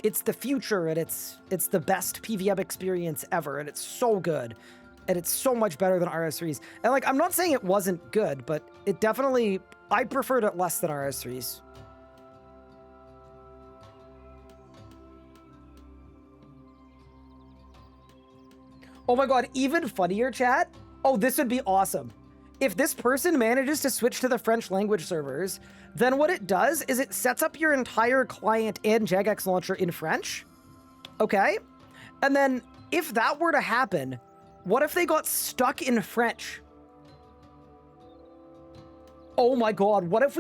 Speaker 1: it's the future and it's the best PVM experience ever. And it's so good. And it's so much better than RS3s. And like, I'm not saying it wasn't good, but it definitely, I preferred it less than RS3s. Oh my god, even funnier, chat? Oh, this would be awesome. If this person manages to switch to the French language servers, then what it does is it sets up your entire client and Jagex launcher in French. Okay? And then if that were to happen, what if they got stuck in French? Oh my god, what if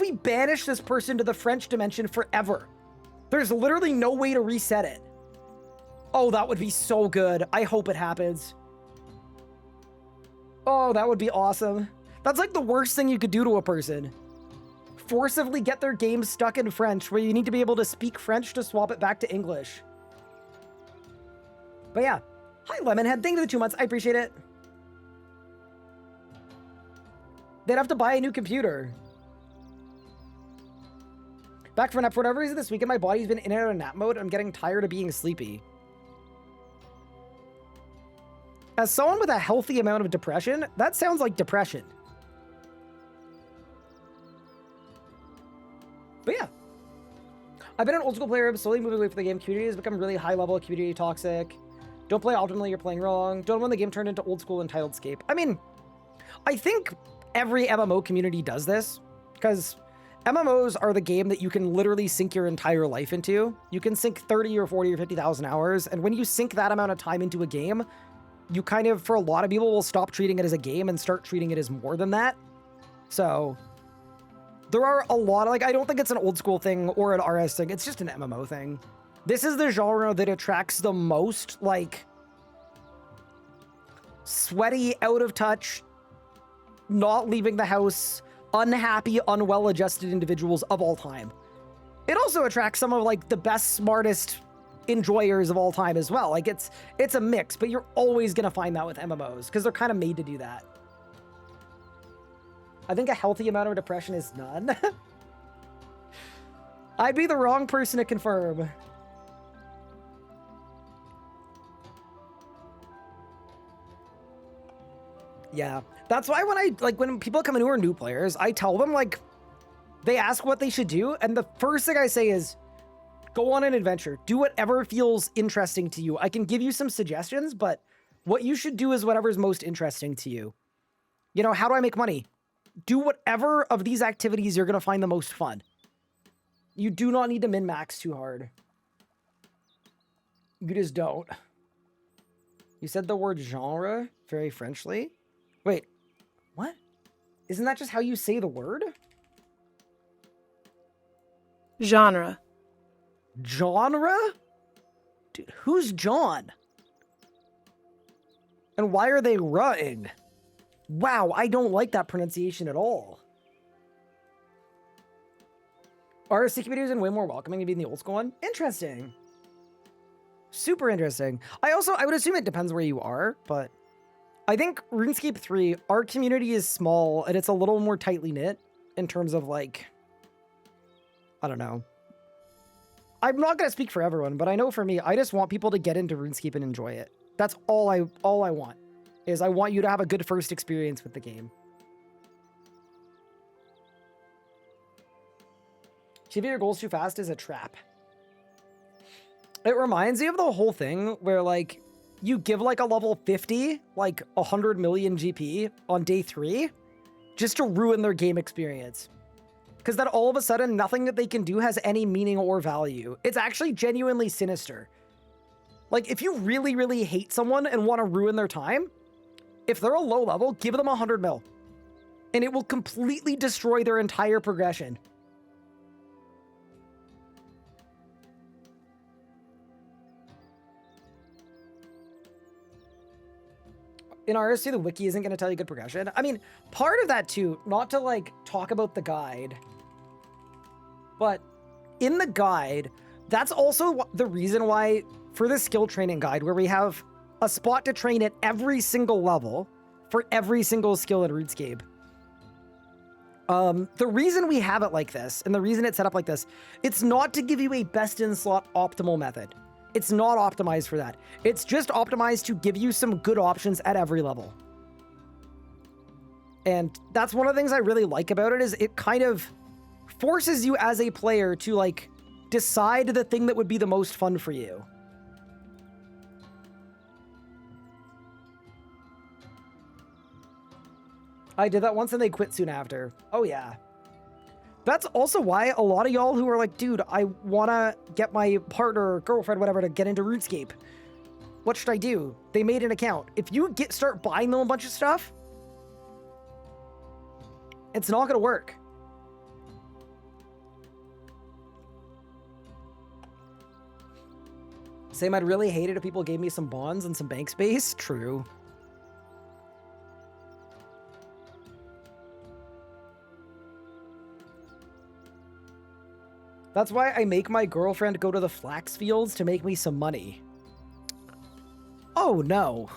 Speaker 1: we banish this person to the French dimension forever? There's literally no way to reset it. Oh, that would be so good. I hope it happens. Oh, that would be awesome. That's like the worst thing you could do to a person. Forcibly get their game stuck in French, where you need to be able to speak French to swap it back to English. But yeah. Hi, Lemonhead. Thank you for the 2 months. I appreciate it. They'd have to buy a new computer. Back for a nap. For whatever reason this weekend, my body's been in and out of nap mode. I'm getting tired of being sleepy. As someone with a healthy amount of depression, that sounds like depression. But yeah. I've been an old school player. I'm slowly moving away from the game. Community has become really high level. Community toxic. Don't play optimally, you're playing wrong. Don't want the game turned into old school entitled scape. I mean, I think every MMO community does this. Because MMOs are the game that you can literally sink your entire life into. You can sink 30 or 40 or 50,000 hours. And when you sink that amount of time into a game, you kind of, for a lot of people, will stop treating it as a game and start treating it as more than that. So there are a lot of, like, I don't think it's an old school thing or an RS thing. It's just an MMO thing. This is the genre that attracts the most, like, sweaty, out of touch, not leaving the house, unhappy, unwell-adjusted individuals of all time. It also attracts some of, like, the best, smartest enjoyers of all time as well. Like, it's a mix, but you're always gonna find that with MMOs because they're kind of made to do that. I think a healthy amount of depression is none. I'd be the wrong person to confirm. Yeah, that's why when people come in who are new players, I tell them, like, they ask what they should do, and the first thing I say is, go on an adventure. Do whatever feels interesting to you. I can give you some suggestions, but what you should do is whatever's most interesting to you. You know, how do I make money? Do whatever of these activities you're going to find the most fun. You do not need to min-max too hard. You just don't. You said the word genre very Frenchly. Wait, what? Isn't that just how you say the word?
Speaker 4: Genre.
Speaker 1: Genre? Dude, who's John? And why are they ruhing? Wow, I don't like that pronunciation at all. Are sticky videos and way more welcoming to be in the old school one? Interesting. Super interesting. I would assume it depends where you are, but I think RuneScape 3, our community is small and it's a little more tightly knit in terms of, like, I don't know. I'm not going to speak for everyone, but I know for me, I just want people to get into RuneScape and enjoy it. That's all I want, is I want you to have a good first experience with the game. Achieving your goals too fast is a trap. It reminds me of the whole thing where, like, you give, like, a level 50, like, 100 million GP on day 3 just to ruin their game experience. Because then all of a sudden, nothing that they can do has any meaning or value. It's actually genuinely sinister. Like, if you really, really hate someone and want to ruin their time, if they're a low level, give them 100 mil. And it will completely destroy their entire progression. In RSC, the wiki isn't going to tell you good progression. I mean, part of that too, not to, like, talk about the guide, but in the guide, that's also the reason why for the skill training guide, where we have a spot to train at every single level for every single skill in RuneScape. The reason we have it like this, and the reason it's set up like this, it's not to give you a best-in-slot optimal method. It's not optimized for that. It's just optimized to give you some good options at every level. And that's one of the things I really like about it, is it kind of forces you as a player to, like, decide the thing that would be the most fun for you. I did that once and they quit soon after. Oh yeah. That's also why a lot of y'all who are like, dude, I want to get my partner, girlfriend, whatever, to get into RuneScape. What should I do? They made an account. If you start buying them a bunch of stuff, it's not going to work. Same, I'd really hate it if people gave me some bonds and some bank space. True. That's why I make my girlfriend go to the flax fields to make me some money. Oh no.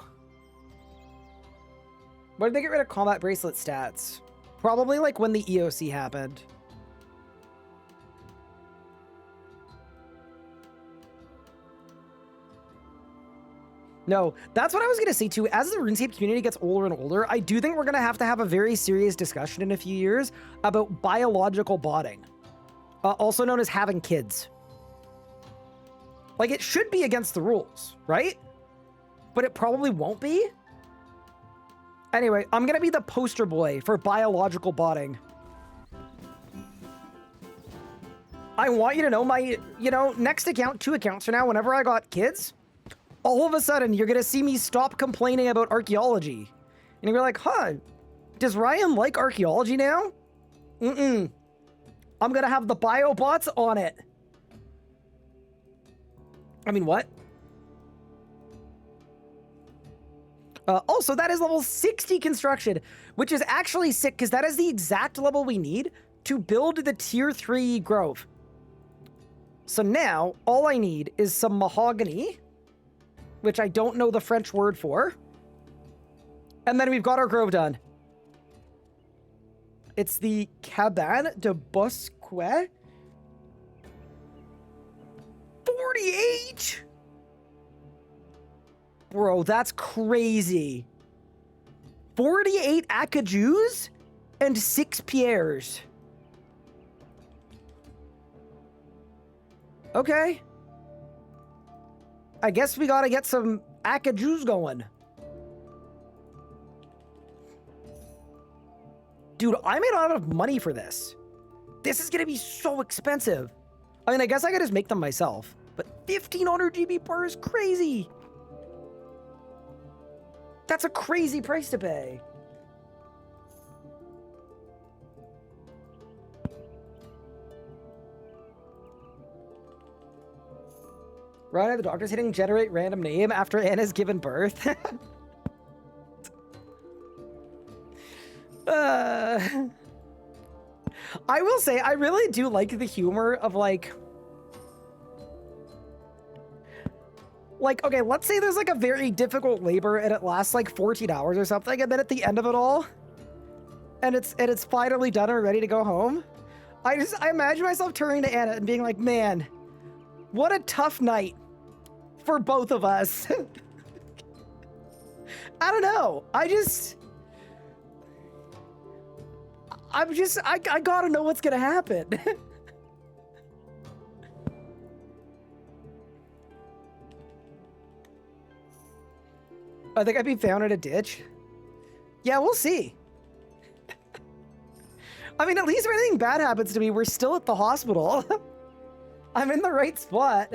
Speaker 1: When did they get rid of combat bracelet stats? Probably like when the EOC happened. No, that's what I was going to say too. As the RuneScape community gets older and older, I do think we're going to have a very serious discussion in a few years about biological botting. Also known as having kids. Like, it should be against the rules, right? But it probably won't be. Anyway, I'm going to be the poster boy for biological botting. I want you to know my, next account, 2 accounts from now, whenever I got kids, all of a sudden you're going to see me stop complaining about archaeology. And you're like, huh, does Ryan like archaeology now? Mm-mm. I'm going to have the biobots on it. I mean, what? Also, that is level 60 construction, which is actually sick because that is the exact level we need to build the tier 3 grove. So now, all I need is some mahogany, which I don't know the French word for. And then we've got our grove done. It's the Cabane de Bosque. 48? Bro, that's crazy. 48 acajus and 6 pierres. Okay. I guess we gotta get some acajus going. Dude, I made a lot of money for this. This is gonna be so expensive. I mean, I guess I could just make them myself, but 1500 GB per is crazy. That's a crazy price to pay. Right, the doctor's hitting generate random name after Anna's given birth. I will say, I really do like the humor of like, okay, let's say there's like a very difficult labor and it lasts like 14 hours or something, and then at the end of it all, and it's finally done and ready to go home. I imagine myself turning to Anna and being like, man, what a tough night for both of us. I don't know. I gotta know what's gonna happen. I think I'd be found in a ditch. Yeah, we'll see. I mean, at least if anything bad happens to me, we're still at the hospital. I'm in the right spot.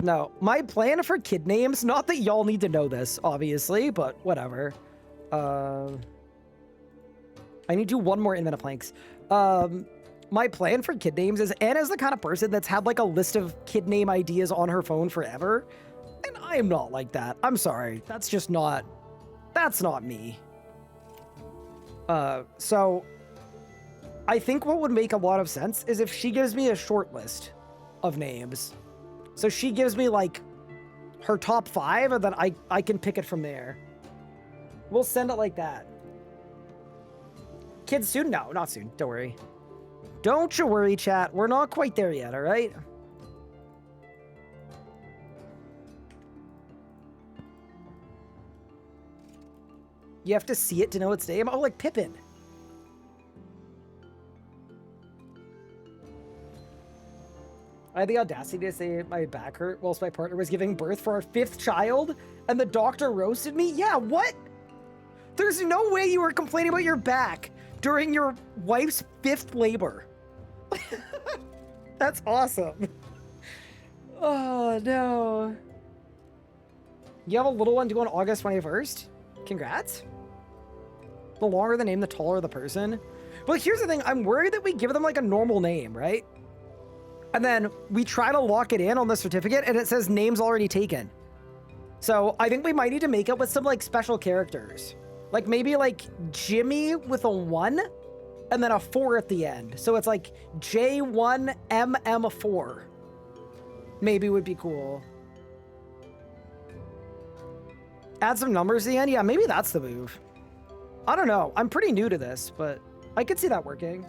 Speaker 1: No, my plan for kid names, not that y'all need to know this, obviously, but whatever. I need to do one more inventive planks. My plan for kid names is Anna's the kind of person that's had like a list of kid name ideas on her phone forever. And I am not like that. I'm sorry. That's not me. So I think what would make a lot of sense is if she gives me a short list of names. So she gives me like her top 5 and then I can pick it from there. We'll send it like that. Kids soon? No, not soon. Don't worry. Don't you worry, chat. We're not quite there yet, all right? You have to see it to know its name? Oh, like Pippin. I had the audacity to say my back hurt whilst my partner was giving birth for our 5th child, and the doctor roasted me? Yeah, what? There's no way you were complaining about your back during your wife's 5th labor. That's awesome. Oh, no. You have a little one due on August 21st? Congrats. The longer the name, the taller the person. But here's the thing. I'm worried that we give them like a normal name, right? And then we try to lock it in on the certificate and it says names already taken. So I think we might need to make it with some like special characters. Like maybe like Jimmy with a 1 and then a 4 at the end. So it's like J1MM4. Maybe would be cool. Add some numbers at the end? Yeah, maybe that's the move. I don't know. I'm pretty new to this, but I could see that working.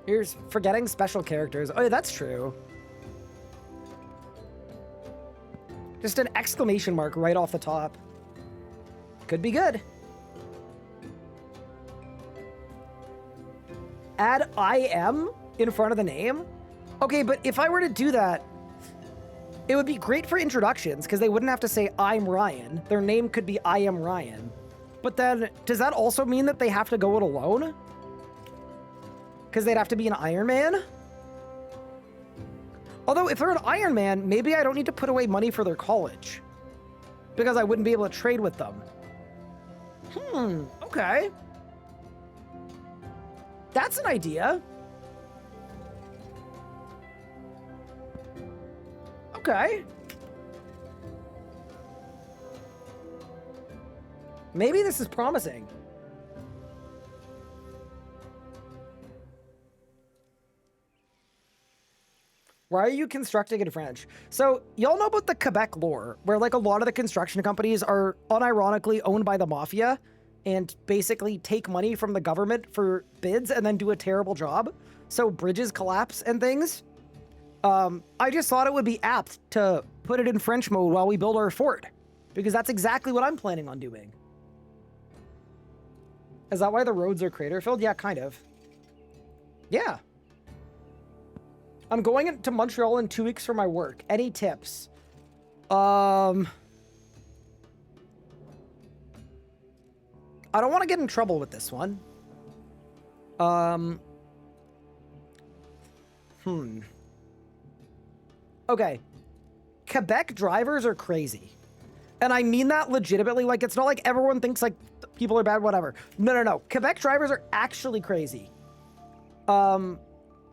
Speaker 1: Here's forgetting special characters. Oh, yeah, that's true. Just an exclamation mark right off the top. Could be good. Add IM in front of the name? Okay, but if I were to do that, it would be great for introductions because they wouldn't have to say I'm Ryan. Their name could be I am Ryan. But then, does that also mean that they have to go it alone? Because they'd have to be an Iron Man? Although, if they're an Iron Man, maybe I don't need to put away money for their college. Because I wouldn't be able to trade with them. Okay. That's an idea. Okay. Maybe this is promising. Why are you constructing in French? So, y'all know about the Quebec lore, where like a lot of the construction companies are unironically owned by the mafia and basically take money from the government for bids and then do a terrible job. So bridges collapse and things. I just thought it would be apt to put it in French mode while we build our fort, because that's exactly what I'm planning on doing. Is that why the roads are crater filled? Yeah, kind of. Yeah. I'm going to Montreal in 2 weeks for my work. Any tips? I don't want to get in trouble with this one. Okay. Quebec drivers are crazy. And I mean that legitimately. Like, it's not like everyone thinks like people are bad, whatever. No. Quebec drivers are actually crazy.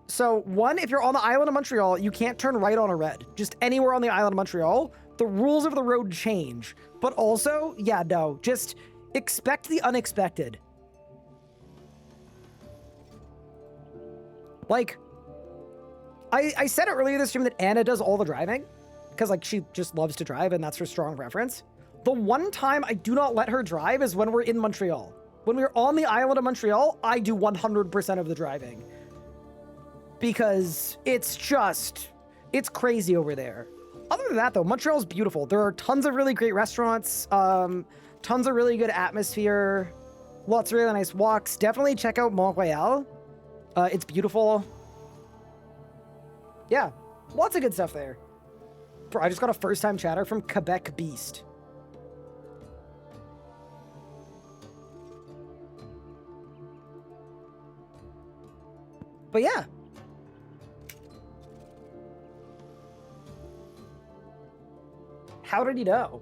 Speaker 1: So one, if you're on the island of Montreal, you can't turn right on a red. Just anywhere on the island of Montreal, the rules of the road change. But also, yeah, no, just expect the unexpected. Like, I said it earlier this stream that Anna does all the driving because like she just loves to drive and that's her strong preference. The one time I do not let her drive is when we're in Montreal. When we're on the island of Montreal, I do 100% of the driving. Because it's crazy over there. Other than that, though, Montreal's beautiful. There are tons of really great restaurants, tons of really good atmosphere, lots of really nice walks. Definitely check out Mont-Royal. It's beautiful. Yeah, lots of good stuff there. Bro, I just got a first-time chatter from Quebec Beast. But yeah. How did he know?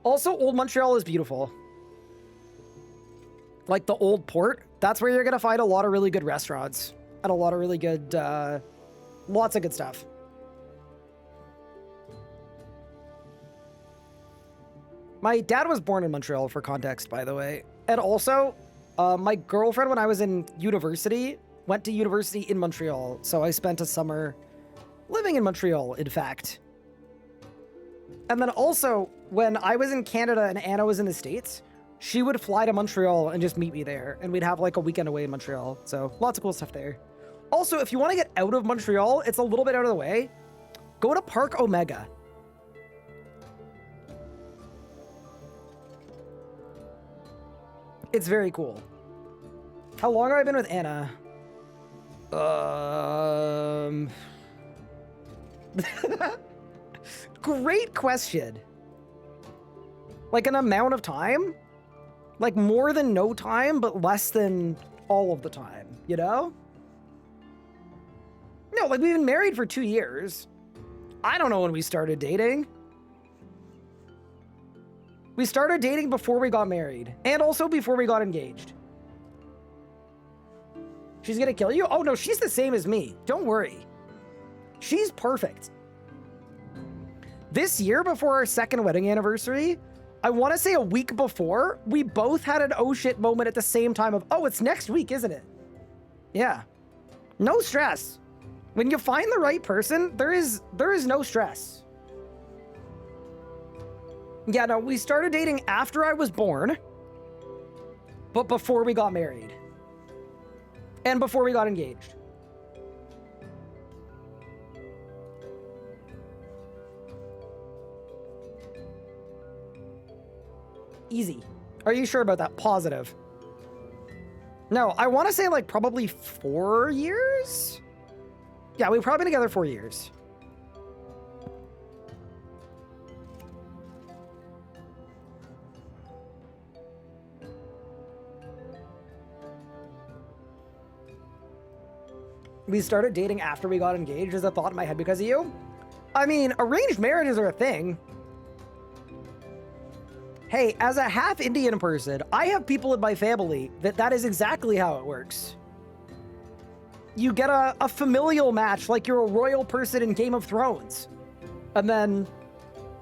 Speaker 1: Also, Old Montreal is beautiful. Like the old port, that's where you're gonna find a lot of really good restaurants and a lot of really good, lots of good stuff. My dad was born in Montreal, for context, by the way. And also, my girlfriend, when I was in university, went to university in Montreal. So I spent a summer living in Montreal, in fact. And then also, when I was in Canada and Anna was in the States, she would fly to Montreal and just meet me there. And we'd have like a weekend away in Montreal. So lots of cool stuff there. Also, if you want to get out of Montreal, it's a little bit out of the way. Go to Park Omega. It's very cool. How long have I been with Anna? Great question. Like an amount of time? Like more than no time, but less than all of the time, you know? No, like we've been married for 2 years. I don't know when we started dating. We started dating before we got married, and also before we got engaged. She's gonna kill you? Oh no, she's the same as me. Don't worry. She's perfect. This year, before our second wedding anniversary, I want to say a week before, we both had an oh shit moment at the same time of, oh, it's next week, isn't it? Yeah. No stress. When you find the right person, there is no stress. Yeah, no, we started dating after I was born, but before we got married. And before we got engaged. Easy. Are you sure about that? Positive. No, I want to say like probably 4 years? Yeah, we've probably been together 4 years. We started dating after we got engaged. There's a thought in my head because of you. I mean, arranged marriages are a thing. Hey, as a half Indian person, I have people in my family that is exactly how it works. You get a familial match like you're a royal person in Game of Thrones. And then,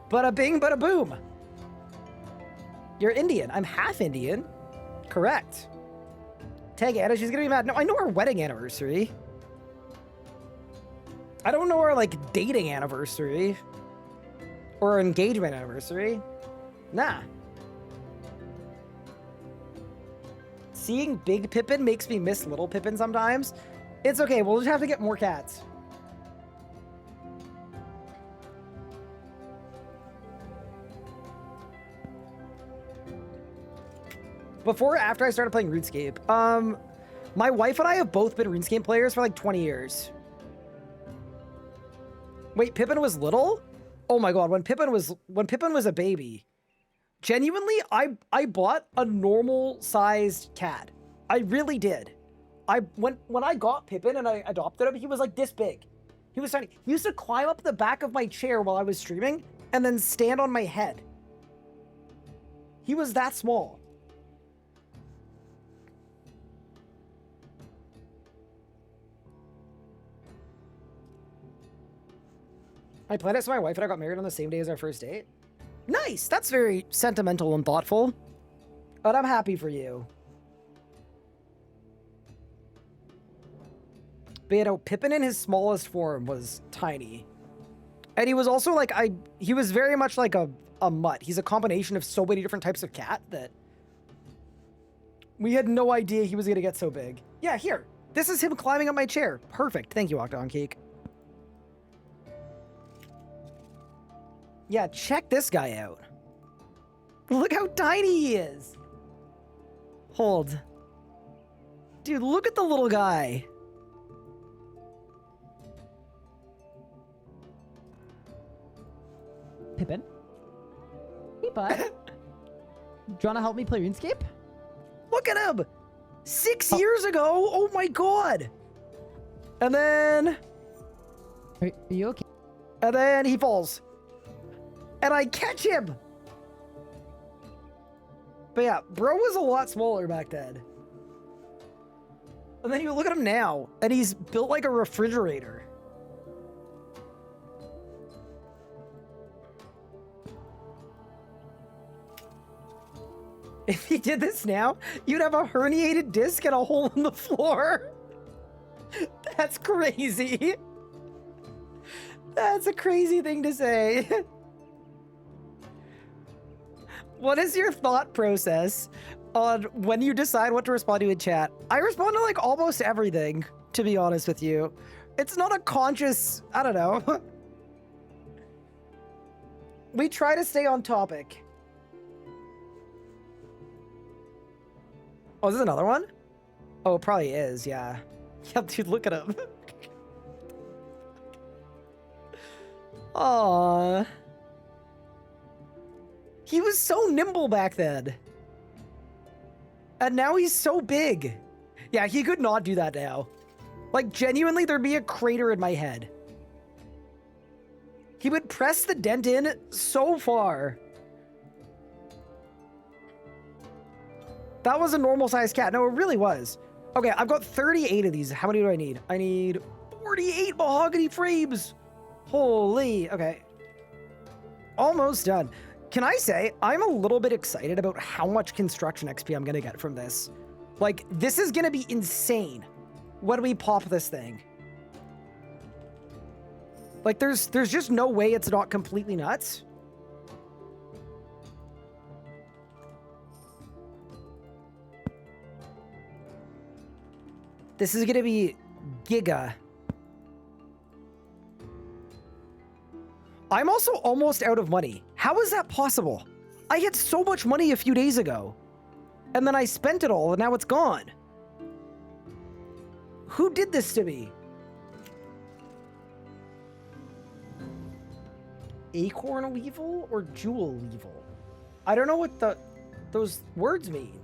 Speaker 1: bada bing, bada boom. You're Indian. I'm half Indian. Correct. Tag Anna, she's gonna be mad. No, I know our wedding anniversary. I don't know our, like, dating anniversary. Or our engagement anniversary. Nah. Seeing Big Pippin makes me miss Little Pippin sometimes. It's okay, we'll just have to get more cats. Before or after I started playing RuneScape? My wife and I have both been RuneScape players for like 20 years. Wait, Pippin was little? Oh my god, when Pippin was a baby, genuinely, I bought a normal sized cat. I really did. When I got Pippin and I adopted him, he was like this big. He was tiny. He used to climb up the back of my chair while I was streaming and then stand on my head. He was that small. I planned it so my wife and I got married on the same day as our first date. Nice! That's very sentimental and thoughtful. But I'm happy for you. But you know, Pippin in his smallest form was tiny. And he was also like, he was very much like a mutt. He's a combination of so many different types of cat that we had no idea he was gonna get so big. Yeah, here. This is him climbing up my chair. Perfect. Thank you, Octagon Cake. Yeah, check this guy out. Look how tiny he is. Hold. Dude, look at the little guy.
Speaker 5: Pippin? Hey, bud. Do you want to help me play RuneScape?
Speaker 1: Look at him! 6 years ago! Oh my god! And then...
Speaker 5: Are you okay?
Speaker 1: And then he falls. And I catch him! But yeah, bro was a lot smaller back then. And then you look at him now, and he's built like a refrigerator. If he did this now, you'd have a herniated disc and a hole in the floor. That's crazy. That's a crazy thing to say. What is your thought process on when you decide what to respond to in chat? I respond to like almost everything, to be honest with you. It's not a conscious, I don't know. We try to stay on topic. Oh, is this another one? Oh, it probably is, yeah. Yeah, dude, look at him. Aww. He was so nimble back then. And now he's so big. Yeah, he could not do that now. Like, genuinely, there'd be a crater in my head. He would press the dent in so far. That was a normal-sized cat. No, it really was. Okay, I've got 38 of these. How many do I need? I need 48 mahogany frames. Holy, okay. Almost done. Can I say, I'm a little bit excited about how much construction XP I'm gonna get from this. Like, this is gonna be insane when we pop this thing. Like, there's just no way it's not completely nuts. This is gonna be giga. I'm also almost out of money. How is that possible? I had so much money a few days ago. And then I spent it all and now it's gone. Who did this to me? Acorn weevil or jewel weevil? I don't know what those words mean.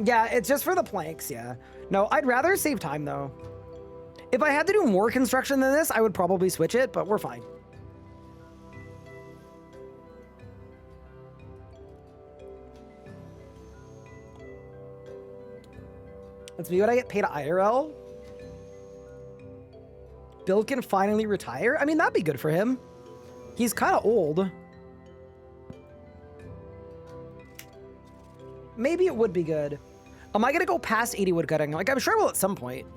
Speaker 1: Yeah, it's just for the planks, yeah. No, I'd rather save time, though. If I had to do more construction than this, I would probably switch it, but we're fine. That's me. What I get paid IRL? Bill can finally retire? I mean, that'd be good for him. He's kind of old. Maybe it would be good. Am I going to go past 80 woodcutting? Like, I'm sure I will at some point.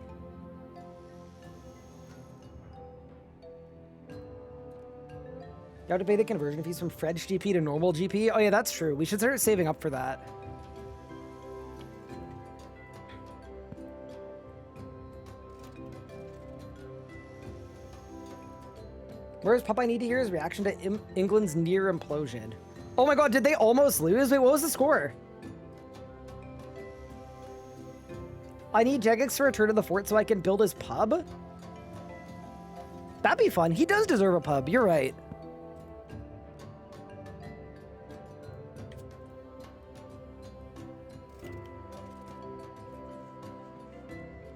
Speaker 1: You have to pay the conversion fees from Fred's GP to normal GP? Oh, yeah, that's true. We should start saving up for that. Whereas Popeye need to hear his reaction to England's near implosion. Oh my god, did they almost lose? Wait, what was the score? I need Jagex to return to the fort so I can build his pub? That'd be fun. He does deserve a pub. You're right.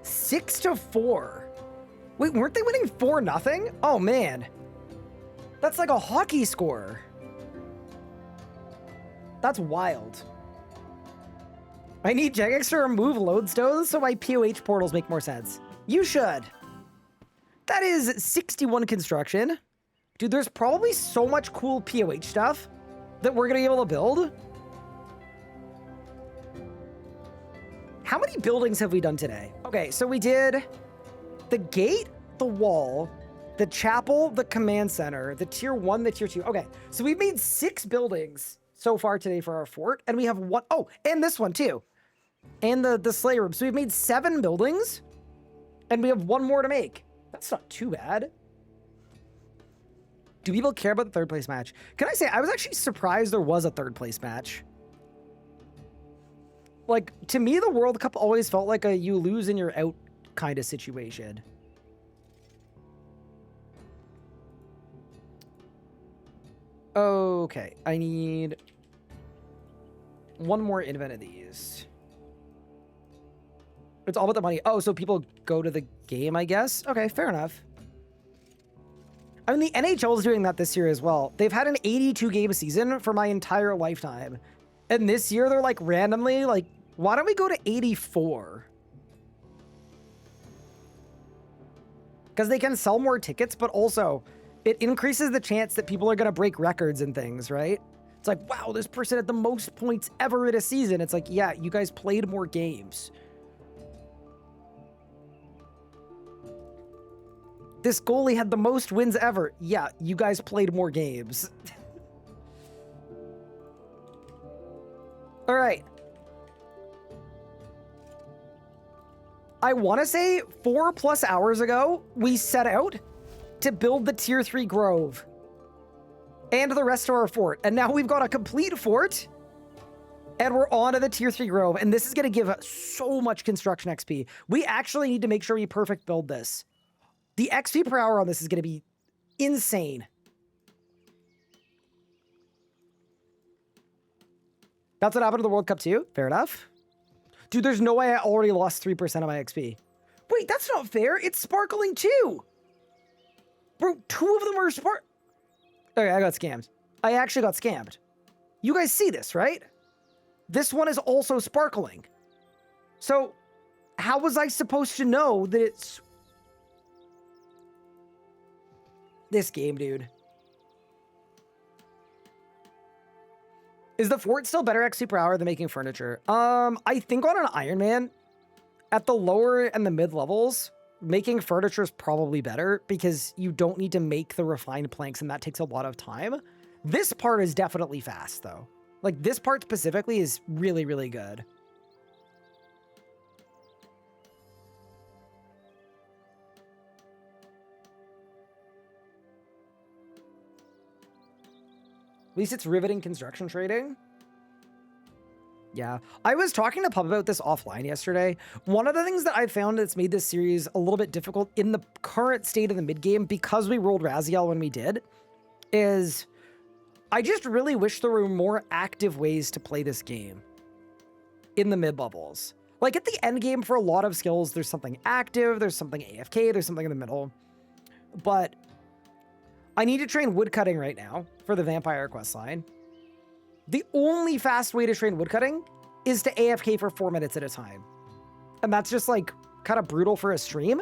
Speaker 1: Six to 4. Wait, weren't they winning 4-0? Oh man. That's like a hockey score. That's wild. I need Jagex to remove lodestones so my POH portals make more sense. You should. That is 61 construction. Dude, there's probably so much cool POH stuff that we're gonna be able to build. How many buildings have we done today? Okay, so we did the gate, the wall, the chapel, the command center, the tier 1, the tier 2. Okay, so we've made 6 buildings so far today for our fort, and we have one. Oh, and this one too. And the sleigh room. So we've made 7 buildings, and we have 1 more to make. That's not too bad. Do people care about the 3rd place match? Can I say, I was actually surprised there was a 3rd place match. Like, to me, the World Cup always felt like a you lose and you're out kind of situation. Okay, I need 1 more invent of these. It's all about the money. Oh, so people go to the game, I guess? Okay, fair enough. I mean, the NHL is doing that this year as well. They've had an 82-game season for my entire lifetime. And this year, they're like randomly like, why don't we go to 84? Because they can sell more tickets, but also it increases the chance that people are going to break records and things, right? It's like, wow, this person had the most points ever in a season. It's like, yeah, you guys played more games. This goalie had the most wins ever. Yeah, you guys played more games. All right. I want to say 4+ hours ago, we set out to build the tier 3 grove and the rest of our fort. And now we've got a complete fort and we're on to the tier 3 grove. And this is going to give us so much construction XP. We actually need to make sure we perfect build this. The XP per hour on this is going to be insane. That's what happened to the World Cup too. Fair enough. Dude, there's no way I already lost 3% of my XP. Wait, that's not fair. It's sparkling too. Bro, 2 of them are Okay, I got scammed. I actually got scammed. You guys see this, right? This one is also sparkling. So, how was I supposed to know that it's... This game, dude. Is the fort still better XP per hour than making furniture? I think on an Iron Man, at the lower and the mid levels, making furniture is probably better because you don't need to make the refined planks and that takes a lot of time. This part is definitely fast though. Like this part specifically is really, really good. At least it's riveting construction trading. Yeah, I was talking to Pup about this offline yesterday. One of the things that I found that's made this series a little bit difficult in the current state of the mid game, because we rolled Raziel when we did, is I just really wish there were more active ways to play this game in the mid bubbles. Like at the end game for a lot of skills, there's something active, there's something AFK, there's something in the middle. But I need to train woodcutting right now for the vampire questline. The only fast way to train woodcutting is to AFK for 4 minutes at a time. And that's just like kind of brutal for a stream.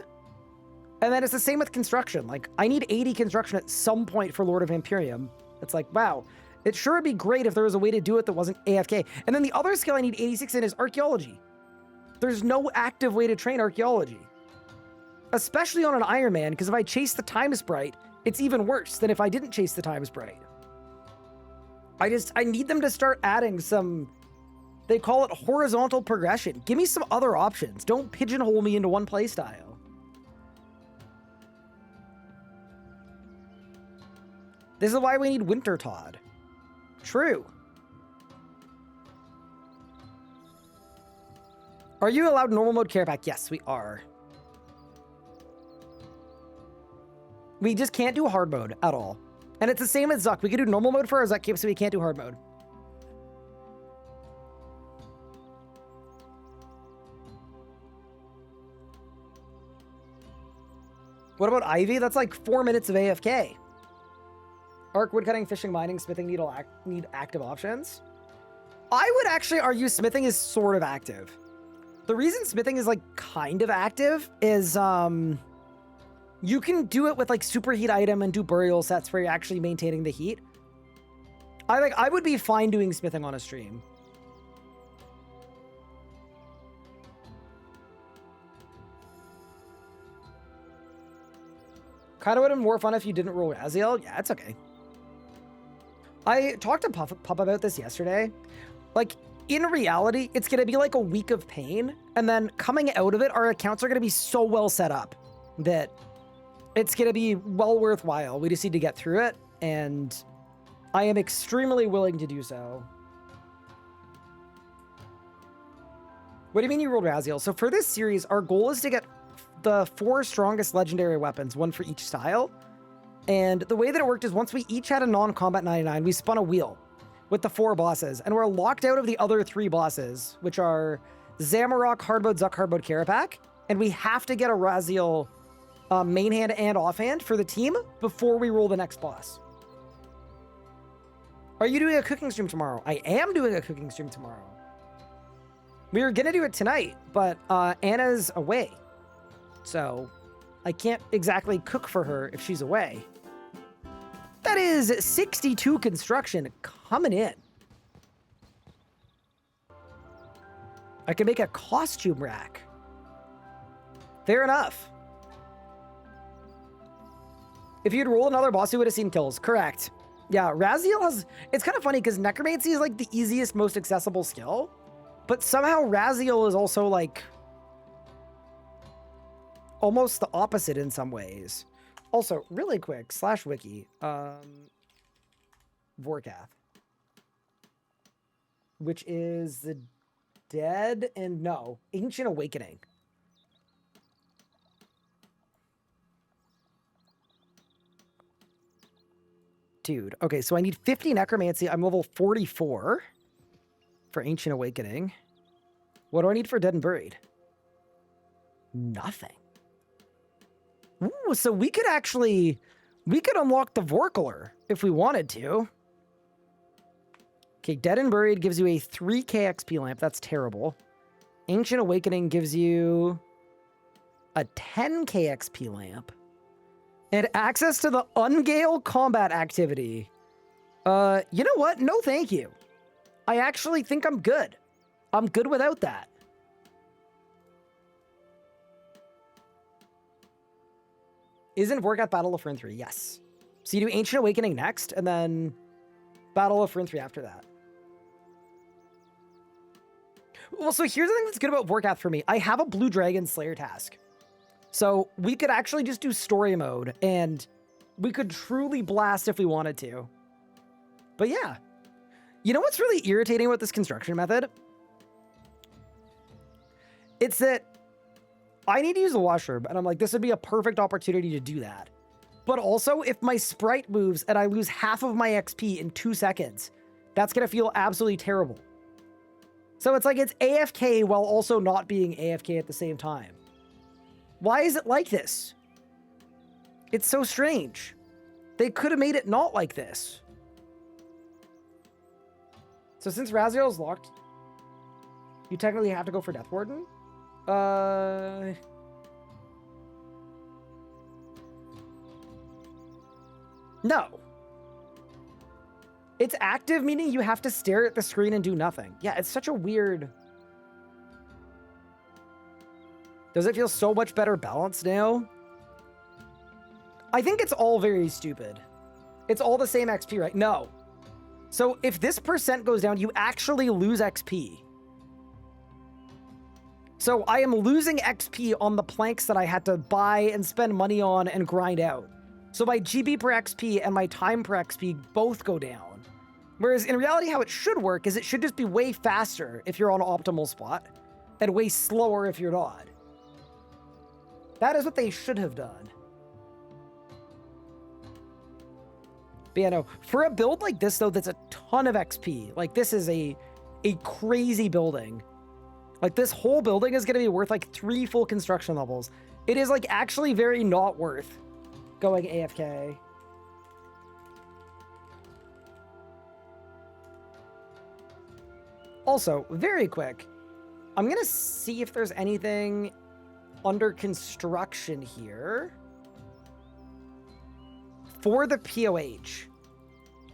Speaker 1: And then it's the same with construction. Like I need 80 construction at some point for Lord of Imperium. It's like, wow, it sure would be great if there was a way to do it that wasn't AFK. And then the other skill I need 86 in is archaeology. There's no active way to train archaeology. Especially on an Iron Man, because if I chase the time sprite, it's even worse than if I didn't chase the time sprite. I need them to start adding some, they call it horizontal progression. Give me some other options. Don't pigeonhole me into one playstyle. This is why we need Winter Todd. True. Are you allowed normal mode care pack? Yes, we are. We just can't do hard mode at all. And it's the same as Zuck. We can do normal mode for our Zuck cape, so we can't do hard mode. What about Ivy? That's like 4 minutes of AFK. Arc, woodcutting, fishing, mining, smithing need active options. I would actually argue smithing is sort of active. The reason smithing is like kind of active is you can do it with like superheat item and do burial sets where you're actually maintaining the heat. I would be fine doing smithing on a stream. Kind of would have been more fun if you didn't roll Raziel. Yeah, it's okay. I talked to Pup about this yesterday. Like, in reality, it's going to be like a week of pain. And then coming out of it, our accounts are going to be so well set up that it's going to be well worthwhile. We just need to get through it. And I am extremely willing to do so. What do you mean you rolled Raziel? So for this series, our goal is to get the 4 strongest legendary weapons, one for each style. And the way that it worked is once we each had a non-combat 99, we spun a wheel with the 4 bosses. And we're locked out of the other 3 bosses, which are Zamarok, Hardmode, Zuck, Hardmode, Karapak. And we have to get a Raziel main hand and offhand for the team before we roll the next boss. Are you doing a cooking stream tomorrow? I am doing a cooking stream tomorrow. We were gonna do it tonight, but Anna's away. So I can't exactly cook for her if she's away. That is 62 construction coming in. I can make a costume rack. Fair enough. If you'd roll another boss, you would have seen kills. Correct. Yeah, Raziel has... It's kind of funny because Necromancy is like the easiest, most accessible skill. But somehow Raziel is also like... almost the opposite in some ways. Also, really quick, /wiki. Vorkath. Which is the dead and... No, Ancient Awakening. Dude, okay, so I need 50 Necromancy. I'm level 44 for Ancient Awakening. What do I need for Dead and Buried? Nothing. Ooh, so we could actually... We could unlock the Vorkler if we wanted to. Okay, Dead and Buried gives you a 3k XP lamp. That's terrible. Ancient Awakening gives you a 10k XP lamp. And access to the Ungale combat activity. You know what? No, thank you. I actually think I'm good. I'm good without that. Isn't Vorkath Battle of Fern 3? Yes. So you do Ancient Awakening next, and then Battle of Fern 3 after that. Well, so here's the thing that's good about Vorkath for me. I have a Blue Dragon Slayer task. So we could actually just do story mode, and we could truly blast if we wanted to. But yeah. You know what's really irritating with this construction method? It's that I need to use the washroom, and I'm like, this would be a perfect opportunity to do that. But also, if my sprite moves and I lose half of my XP in 2 seconds, that's going to feel absolutely terrible. So it's like it's AFK while also not being AFK at the same time. Why is it like this? It's so strange. They could have made it not like this. So since Raziel is locked, you technically have to go for Death Warden? No. It's active, meaning you have to stare at the screen and do nothing. Yeah, it's such a weird... Does it feel so much better balanced now? I think it's all very stupid. It's all the same XP, right? No. So if this percent goes down, you actually lose XP. So I am losing XP on the planks that I had to buy and spend money on and grind out. So my GB per XP and my time per XP both go down. Whereas in reality, how it should work is it should just be way faster if you're on an optimal spot and way slower if you're not. That is what they should have done. But yeah, no, for a build like this, though, that's a ton of XP. Like, this is a crazy building. Like, this whole building is going to be worth, like, 3 full construction levels. It is, like, actually very not worth going AFK. Also, very quick, I'm going to see if there's anything under construction here for the POH.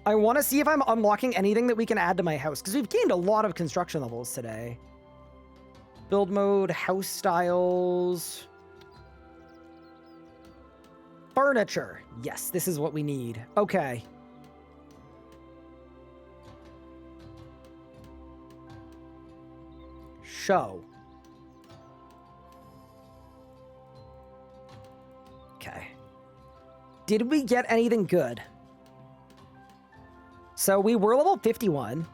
Speaker 1: I want to see if I'm unlocking anything that we can add to my house, because we've gained a lot of construction levels today. Build mode, house styles, furniture. Yes, this is what we need. Okay. Show. Okay. Did we get anything good? So we were level 51.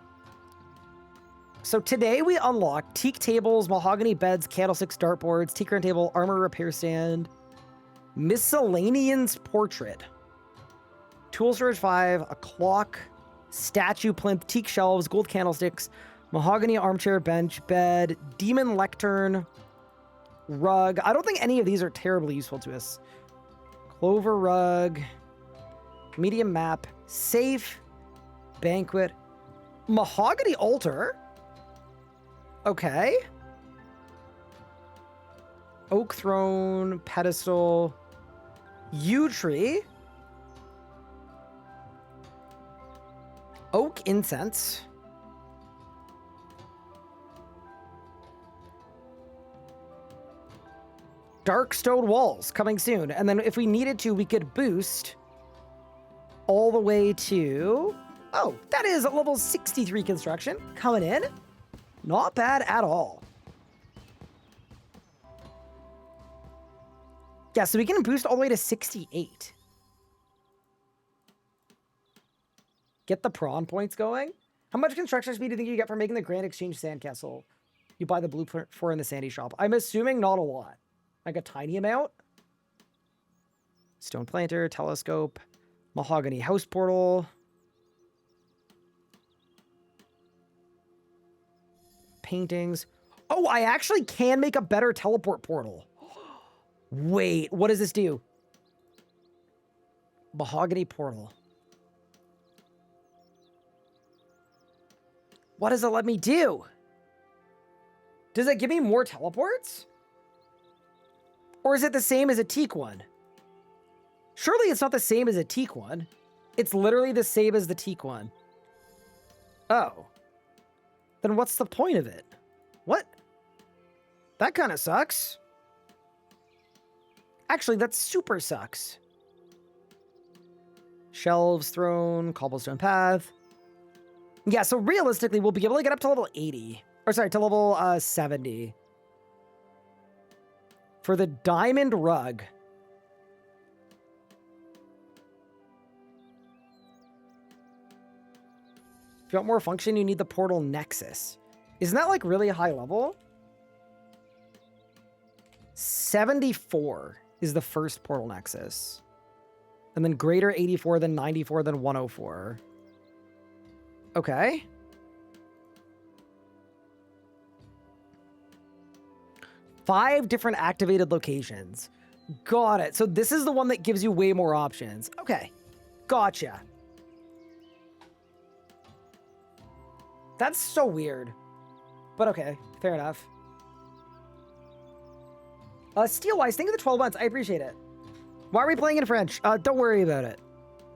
Speaker 1: So today we unlocked teak tables, mahogany beds, candlesticks, dartboards, teak round table, armor repair stand, miscellaneous portrait, tool storage 5, a clock, statue plinth, teak shelves, gold candlesticks, mahogany armchair, bench, bed, demon lectern, rug. I don't think any of these are terribly useful to us. Clover rug, medium map, safe, banquet, mahogany altar. Okay. Oak throne, pedestal, yew tree, oak incense, dark stone walls coming soon. And then if we needed to, we could boost all the way to... Oh, that is a level 63 construction coming in. Not bad at all. Yeah, so we can boost all the way to 68. Get the prawn points going. How much construction speed do you think you get for making the Grand Exchange Sandcastle you buy the blueprint for in the Sandy shop? I'm assuming not a lot. Like a tiny amount. Stone planter, telescope, mahogany house portal. Paintings. Oh, I actually can make a better teleport portal. Wait, what does this do? Mahogany portal. What does it let me do? Does it give me more teleports? Or is it the same as a teak one? Surely it's not the same as a teak one. It's literally the same as the teak one. Oh. Then what's the point of it? What? That kind of sucks. Actually, that super sucks. Shelves, throne, cobblestone path. Yeah, so realistically, we'll be able to get up to level 80. Or sorry, to level 70. For the diamond rug. If you want more function, you need the portal nexus. Isn't that like really high level? 74 is the first portal nexus. And then greater 84, then 94, then 104. Okay. Five different activated locations. Got it. So this is the one that gives you way more options. Okay. Gotcha. That's so weird. But okay. Fair enough. Steelwise, thank you for the 12 months. I appreciate it. Why are we playing in French? Don't worry about it.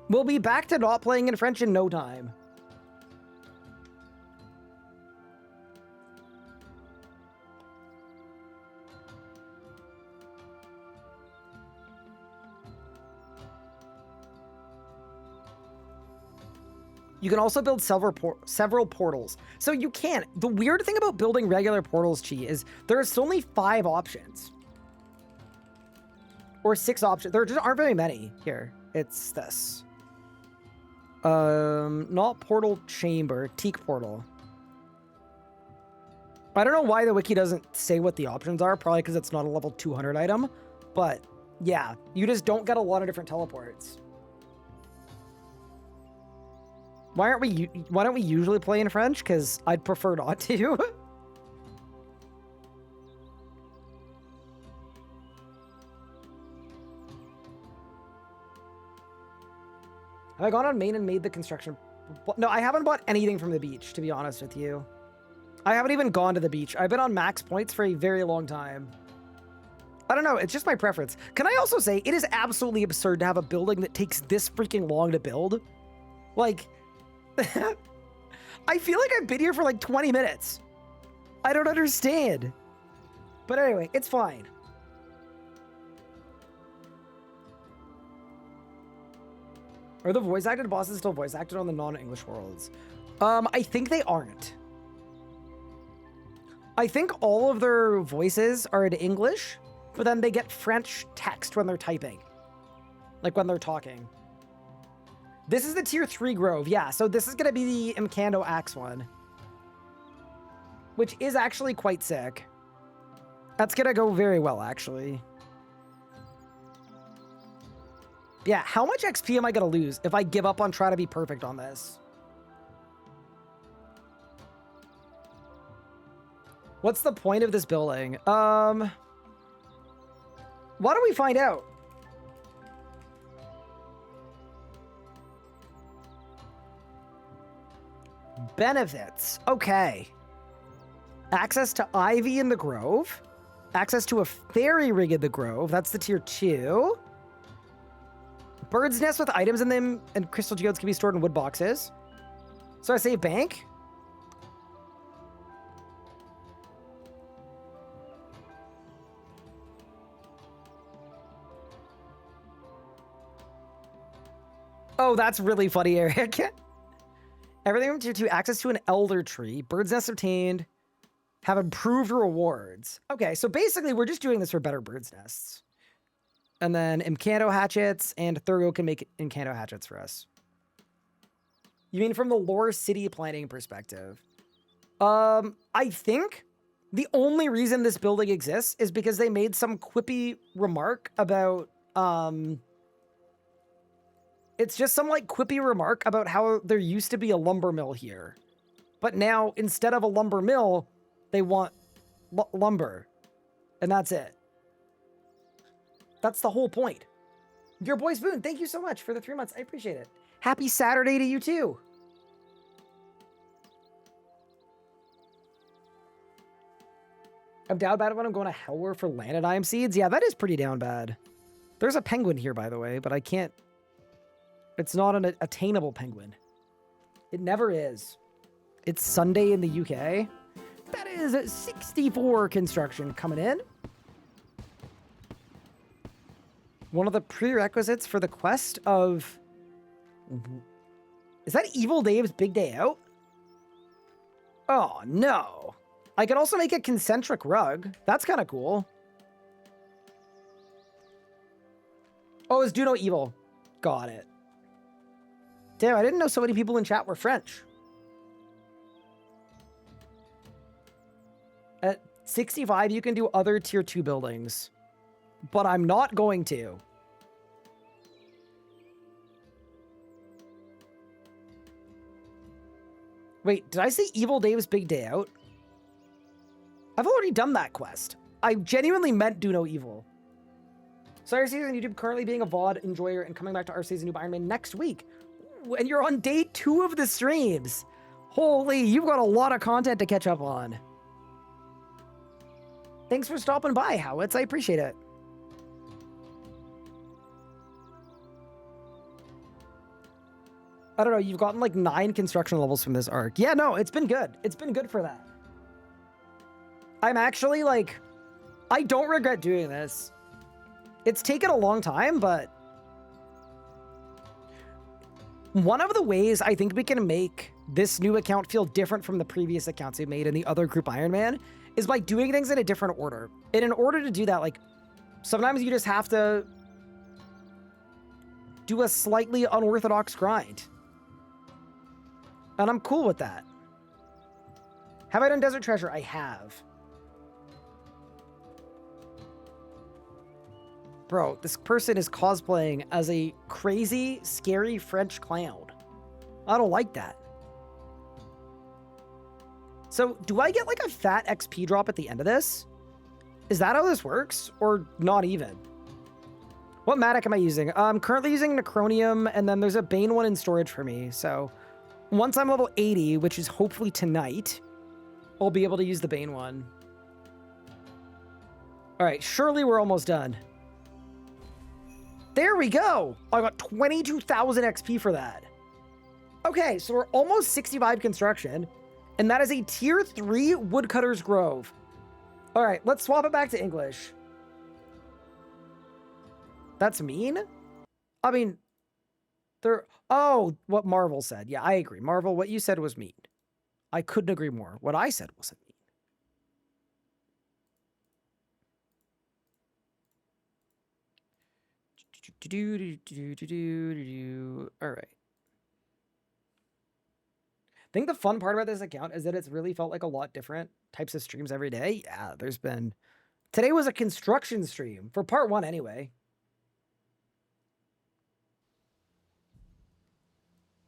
Speaker 1: We'll be back to not playing in French in no time. You can also build several portals. So you can. The weird thing about building regular portals, Chi, is there's only 5 options. Or 6 options. There just aren't very many here. It's this. Not portal chamber, teak portal. I don't know why the wiki doesn't say what the options are. Probably because it's not a level 200 item. But yeah, you just don't get a lot of different teleports. Why don't we usually play in French? Because I'd prefer not to. Have I gone on main and made the construction? No, I haven't bought anything from the beach, to be honest with you. I haven't even gone to the beach. I've been on max points for a very long time. I don't know. It's just my preference. Can I also say, it is absolutely absurd to have a building that takes this freaking long to build. Like... I feel like I've been here for like 20 minutes. I don't understand. But anyway, it's fine. Are the voice acted bosses still voice acted on the non-English worlds? I think they aren't. I think all of their voices are in English, but then they get French text when they're typing. Like when they're talking. This is the tier 3 Grove, yeah. So this is going to be the Imcando Axe one. Which is actually quite sick. That's going to go very well, actually. Yeah, how much XP am I going to lose if I give up on trying to be perfect on this? What's the point of this building? Why don't we find out? Benefits. Okay. Access to Ivy in the Grove. Access to a fairy rig in the Grove. That's the tier 2. Bird's nest with items in them and crystal geodes can be stored in wood boxes. So I say bank. Oh, that's really funny, Eric. Everything from tier 2, access to an elder tree, bird's nest obtained, have improved rewards. Okay, so basically we're just doing this for better bird's nests. And then Imcando hatchets, and Thurgo can make Imcando hatchets for us. You mean from the lore city planning perspective? I think the only reason this building exists is because they made some quippy remark about, it's just some like quippy remark about how there used to be a lumber mill here. But now instead of a lumber mill, they want lumber. And that's it. That's the whole point. Your boy Spoon, thank you so much for the 3 months. I appreciate it. Happy Saturday to you too. I'm down bad when I'm going to Hellware for Lanodime seeds. Yeah, that is pretty down bad. There's a penguin here, by the way, but I can't... It's not an attainable penguin. It never is. It's Sunday in the UK. That is 64 construction coming in. One of the prerequisites for the quest of... Is that Evil Dave's Big Day Out? Oh, no. I could also make a concentric rug. That's kind of cool. Oh, it's Do No Evil. Got it. Damn, I didn't know so many people in chat were French. 65, you can do other tier 2 buildings. But I'm not going to. Wait, did I say Evil Dave's Big Day Out? I've already done that quest. I genuinely meant do no evil. So RC's on YouTube currently being a VOD enjoyer and coming back to RC's new Iron Man next week. Ooh, and you're on day 2 of the streams. Holy, you've got a lot of content to catch up on. Thanks for stopping by, Howitz. I appreciate it. I don't know, you've gotten like 9 construction levels from this arc. Yeah, no, it's been good. It's been good for that. I'm actually like, I don't regret doing this. It's taken a long time, but one of the ways I think we can make this new account feel different from the previous accounts we made in the other group Iron Man is by doing things in a different order. And in order to do that, like, sometimes you just have to do a slightly unorthodox grind. And I'm cool with that. Have I done Desert Treasure? I have. Bro, this person is cosplaying as a crazy, scary French clown. I don't like that. So, do I get like a fat XP drop at the end of this? Is that how this works? Or not even? What Matic am I using? I'm currently using Necronium, and then there's a Bane one in storage for me. So, once I'm level 80, which is hopefully tonight, I'll be able to use the Bane one. All right, surely we're almost done. There we go. I got 22,000 XP for that. Okay, so we're almost 65 construction, and that is a tier 3 Woodcutter's Grove. All right, let's swap it back to English. That's mean? I mean, oh, what Marvel said. Yeah, I agree. Marvel, what you said was mean. I couldn't agree more. What I said wasn't mean. All right. I think the fun part about this account is that it's really felt like a lot different types of streams every day. Yeah, there's been... Today was a construction stream, for part 1 anyway.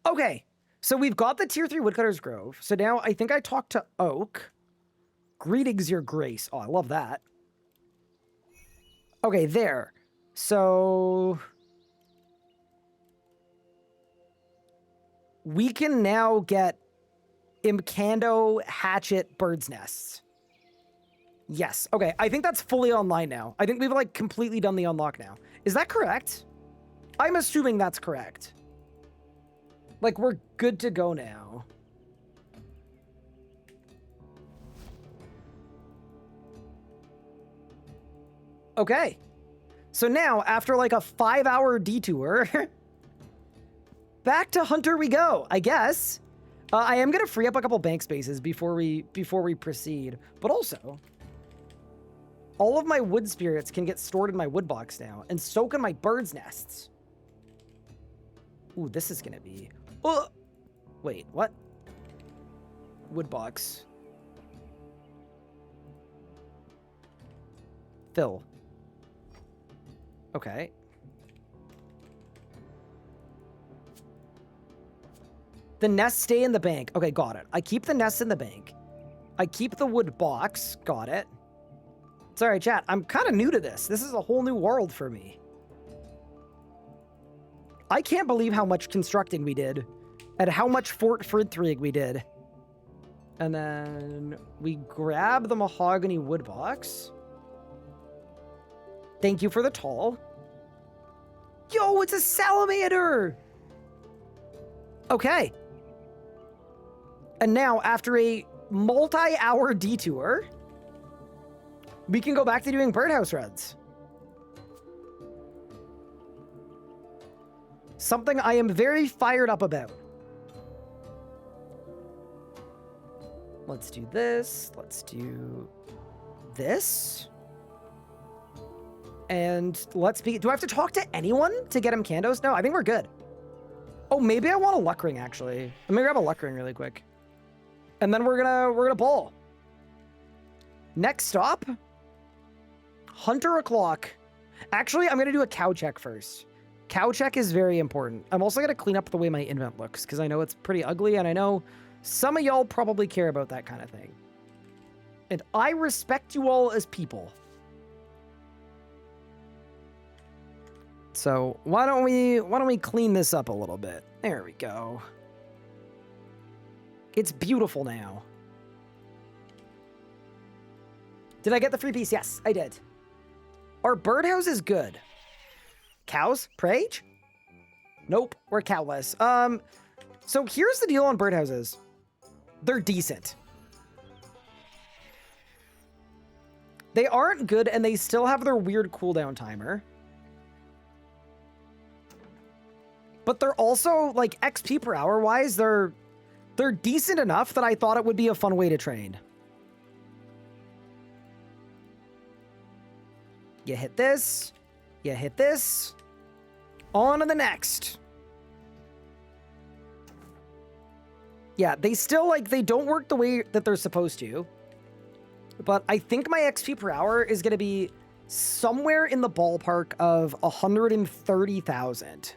Speaker 1: Okay, so we've got the tier 3 Woodcutter's Grove. So now I think I talked to Oak. Greetings, your grace. Oh, I love that. Okay, there. So we can now get Imcando Hatchet Bird's Nests. Yes. Okay, I think that's fully online now. I think we've like completely done the unlock now. Is that correct? I'm assuming that's correct. Like, we're good to go now. Okay. So now, after like a 5-hour detour, back to Hunter we go, I guess. I am gonna free up a couple bank spaces before we proceed. But also, all of my wood spirits can get stored in my wood box now, and so can my bird's nests. Ooh, this is gonna be... Wait, what? Wood box. Fill. Okay. The nests stay in the bank. Okay, got it. I keep the nests in the bank. I keep the wood box. Got it. Sorry, chat. I'm kind of new to this. This is a whole new world for me. I can't believe how much constructing we did and how much Fort Fridthrig we did. And then we grab the mahogany wood box. Thank you for the tall. Yo, it's a salamander! Okay. And now, after a multi-hour detour, we can go back to doing birdhouse runs. Something I am very fired up about. Let's do this. Let's do this. And let's be... Do I have to talk to anyone to get him candos? No, I think we're good. Oh, maybe I want a luck ring, actually. Let me grab a luck ring really quick. And then we're gonna ball. Next stop, Hunter o'clock. Actually, I'm going to do a cow check first. Cow check is very important. I'm also going to clean up the way my invent looks because I know it's pretty ugly and I know some of y'all probably care about that kind of thing. And I respect you all as people. So why don't we clean this up a little bit? There we go. It's beautiful now. Did I get the free piece? Yes, I did. Our birdhouse is good. Cows? Prage? Nope, we're cowless. So here's the deal on birdhouses. They're decent. They aren't good, and they still have their weird cooldown timer. But they're also, like, XP per hour wise, they're decent enough that I thought it would be a fun way to train. You hit this. You hit this. On to the next. Yeah, they still, like, they don't work the way that they're supposed to. But I think my XP per hour is going to be somewhere in the ballpark of 130,000.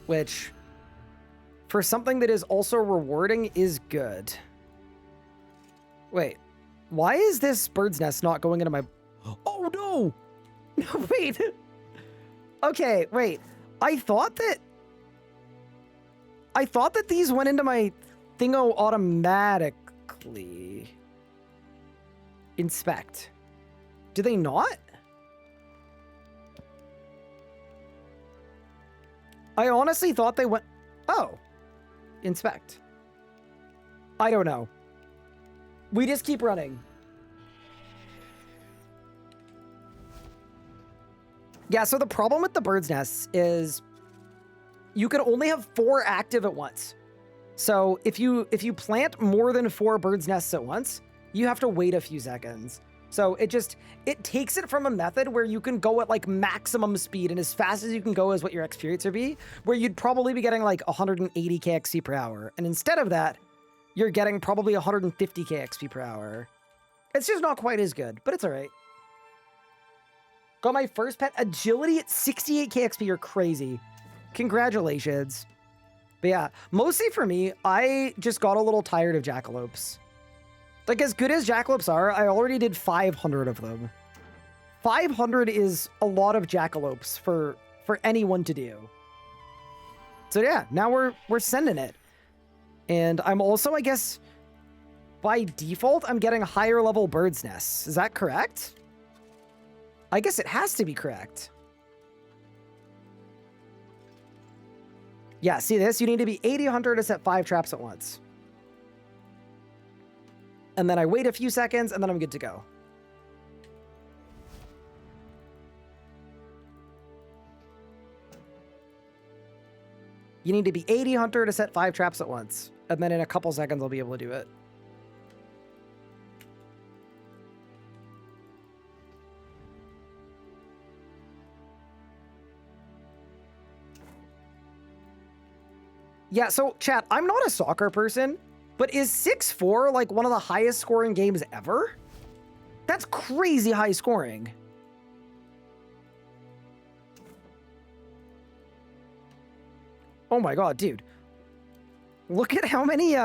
Speaker 1: Which, for something that is also rewarding, is good. Wait, why is this bird's nest not going into my... Oh, no! No, wait. Okay, wait. I thought that these went into my thingo automatically. Inspect. Do they not? I honestly thought they went... Oh. Inspect. I don't know. We just keep running. Yeah, so the problem with the bird's nests is you can only have 4 active at once. So if you plant more than 4 bird's nests at once, you have to wait a few seconds. So it takes it from a method where you can go at like maximum speed and as fast as you can go is what your XP rates would be, where you'd probably be getting like 180k XP per hour. And instead of that, you're getting probably 150k XP per hour. It's just not quite as good, but it's all right. Got my first pet, agility at 68k XP. You're crazy. Congratulations. But yeah, mostly for me, I just got a little tired of jackalopes. Like, as good as jackalopes are, I already did 500 of them. 500 is a lot of jackalopes for anyone to do. So yeah, now we're sending it. And I'm also, I guess, by default, I'm getting higher level bird's nests. Is that correct? I guess it has to be correct. Yeah, see this? You need to be 80 hunter to set 5 traps at once. And then I wait a few seconds, and then I'm good to go. You need to be 80 hunter to set 5 traps at once. And then in a couple seconds, I'll be able to do it. Yeah, so chat, I'm not a soccer person, but is 6-4 like one of the highest scoring games ever? That's crazy high scoring. Oh my god, dude. Look at how many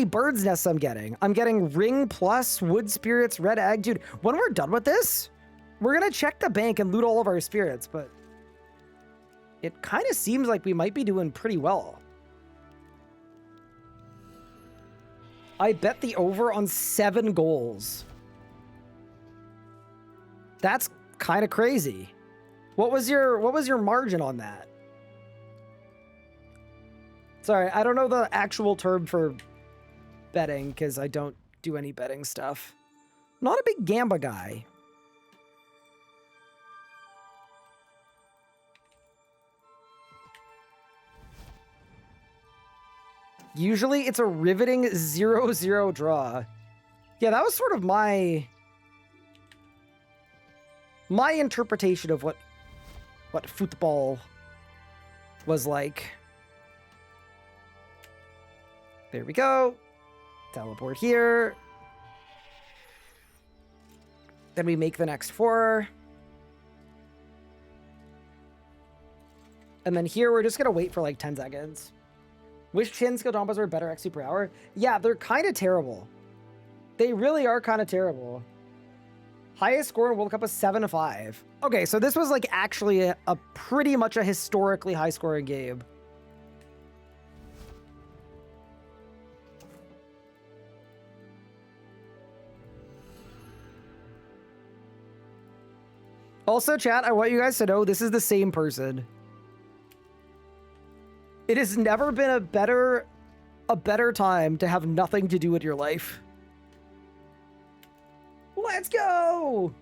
Speaker 1: bird's nests I'm getting. I'm getting ring plus, wood spirits, red egg. Dude, when we're done with this, we're gonna check the bank and loot all of our spirits, but it kind of seems like we might be doing pretty well. I bet the over on 7 goals. That's kind of crazy. What was your margin on that? Sorry, I don't know the actual term for betting because I don't do any betting stuff. Not a big Gamba guy. Usually it's a riveting 0-0 draw. Yeah, that was sort of my interpretation of what football was like. There we go. Teleport here. Then we make the next 4. And then here, we're just going to wait for like 10 seconds. Which chin skill combos are better XP per hour? Yeah, they're kind of terrible. They really are kind of terrible. Highest score in World Cup was 7-5. Okay, so this was like actually a pretty much a historically high scoring game. Also, chat, I want you guys to know this is the same person. It has never been a better time to have nothing to do with your life. Let's go!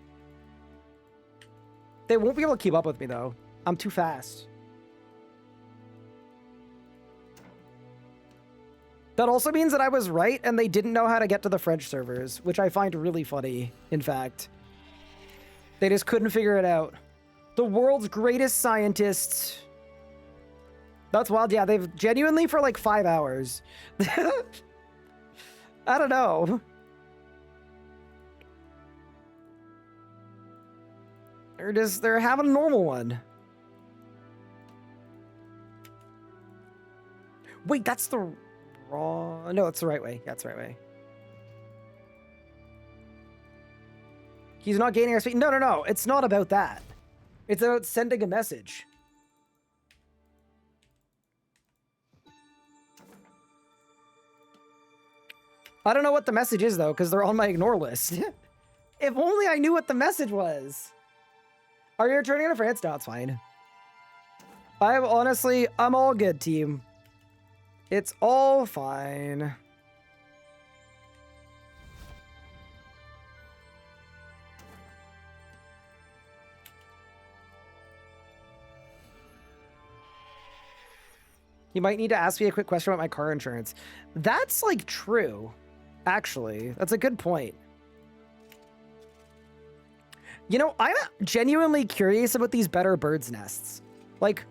Speaker 1: They won't be able to keep up with me, though. I'm too fast. That also means that I was right, and they didn't know how to get to the French servers, which I find really funny, in fact. They just couldn't figure it out. The world's greatest scientists. That's wild. Yeah, they've genuinely for like 5 hours. I don't know. They're having a normal one. Wait, that's the wrong... No, it's the right way. Yeah, it's the right way. He's not gaining our speed. No, no, no. It's not about that. It's about sending a message. I don't know what the message is, though, because they're on my ignore list. If only I knew what the message was. Are you returning to France? No, it's fine. I'm all good, team. It's all fine. You might need to ask me a quick question about my car insurance. That's, like, true. Actually, that's a good point. You know, I'm genuinely curious about these better birds' nests. Like,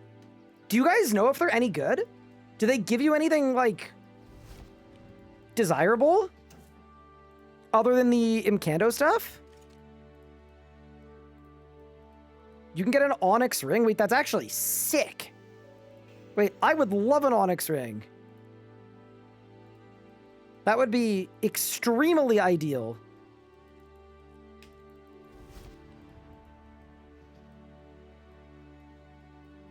Speaker 1: do you guys know if they're any good? Do they give you anything, like, desirable? Other than the Imcando stuff? You can get an onyx ring. Wait, that's actually sick. Wait, I would love an onyx ring. That would be extremely ideal.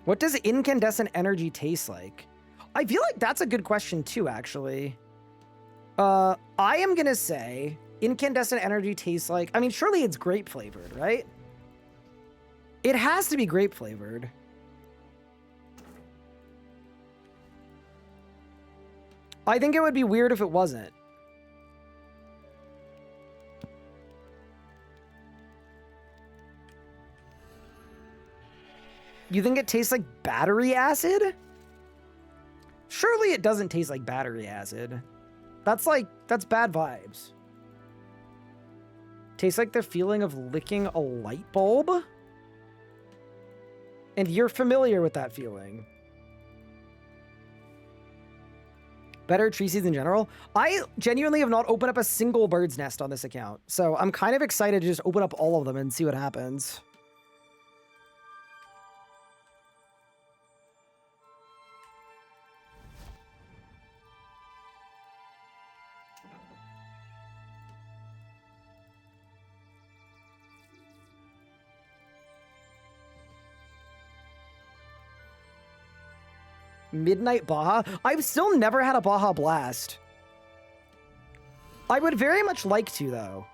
Speaker 1: What does incandescent energy taste like? I feel like that's a good question too, actually. I am gonna say incandescent energy tastes like... I mean, surely it's grape flavored, right? It has to be grape flavored. I think it would be weird if it wasn't. You think it tastes like battery acid? Surely it doesn't taste like battery acid. That's bad vibes. Tastes like the feeling of licking a light bulb? And you're familiar with that feeling. Better tree seeds in general. I genuinely have not opened up a single bird's nest on this account. So I'm kind of excited to just open up all of them and see what happens. Midnight Baja? I've still never had a Baja Blast. I would very much like to, though.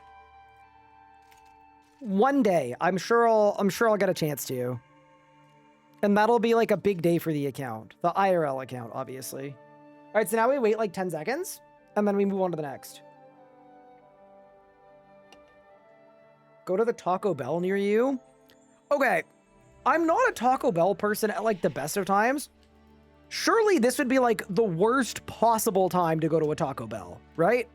Speaker 1: One day, I'm sure I'll get a chance to. And that'll be like a big day for the account. The IRL account, obviously. All right, so now we wait like 10 seconds, and then we move on to the next. Go to the Taco Bell near you? Okay, I'm not a Taco Bell person at like the best of times. Surely this would be like the worst possible time to go to a Taco Bell, right?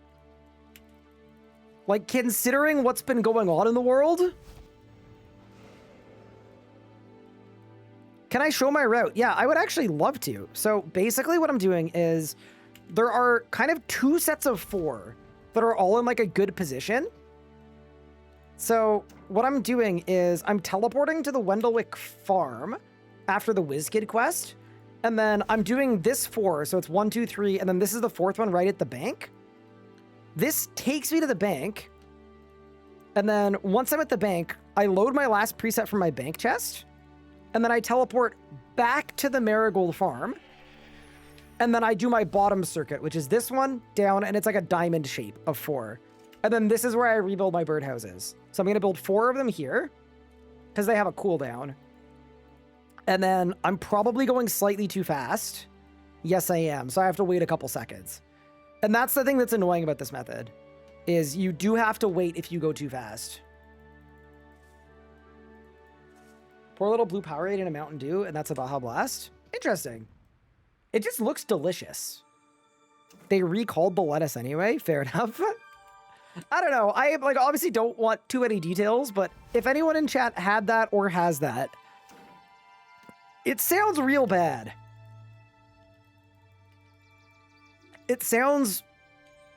Speaker 1: Like, considering what's been going on in the world? Can I show my route? Yeah, I would actually love to. So basically what I'm doing is there are kind of 2 sets of 4 that are all in like a good position. So what I'm doing is I'm teleporting to the Wendelwick farm after the WizKid quest. And then I'm doing this 4. So it's 1, 2, 3. And then this is the 4th one right at the bank. This takes me to the bank. And then once I'm at the bank, I load my last preset from my bank chest. And then I teleport back to the Marigold farm. And then I do my bottom circuit, which is this one down. And it's like a diamond shape of 4. And then this is where I rebuild my birdhouses. So I'm going to build 4 of them here because they have a cooldown. And then I'm probably going slightly too fast. Yes, I am. So I have to wait a couple seconds. And that's the thing that's annoying about this method is you do have to wait if you go too fast. Pour a little blue Powerade in a Mountain Dew, and that's a Baja Blast. Interesting. It just looks delicious. They recalled the lettuce anyway. Fair enough. I don't know. I like obviously don't want too many details, but if anyone in chat had that or has that, it sounds real bad. It sounds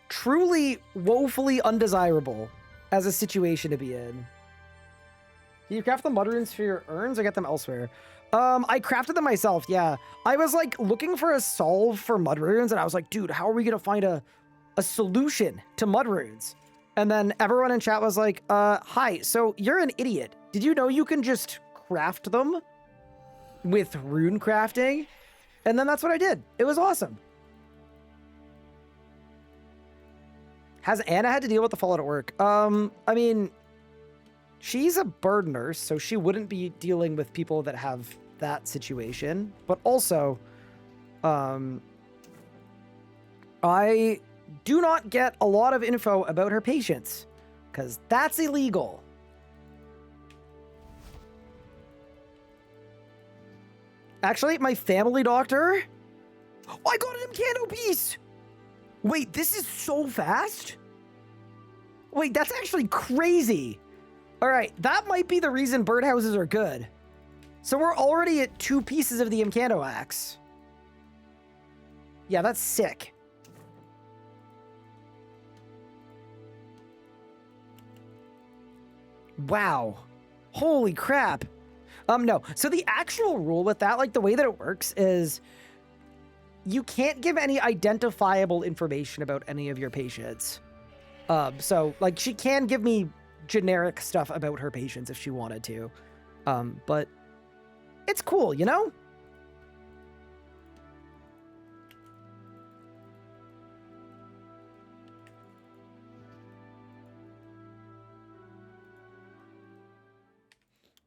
Speaker 1: truly woefully undesirable as a situation to be in. Do you craft the mud runes for your urns or get them elsewhere? I crafted them myself, yeah. I was like looking for a solve for mud runes and I was like, dude, how are we gonna find a solution to mud runes? And then everyone in chat was like, hi, so you're an idiot. Did you know you can just craft them with rune crafting? And then that's what I did. It was awesome. Has Anna had to deal with the fallout at work? I mean, she's a bird nurse, so she wouldn't be dealing with people that have that situation. But also, I do not get a lot of info about her patients, because that's illegal. Actually, my family doctor... Oh, I got an Incando piece! Wait, this is so fast? Wait, that's actually crazy. All right, that might be the reason birdhouses are good. So we're already at 2 pieces of the Incando axe. Yeah, that's sick. Wow. Holy crap. No. So the actual rule with that, like the way that it works is you can't give any identifiable information about any of your patients. So like she can give me generic stuff about her patients if she wanted to. But it's cool, you know?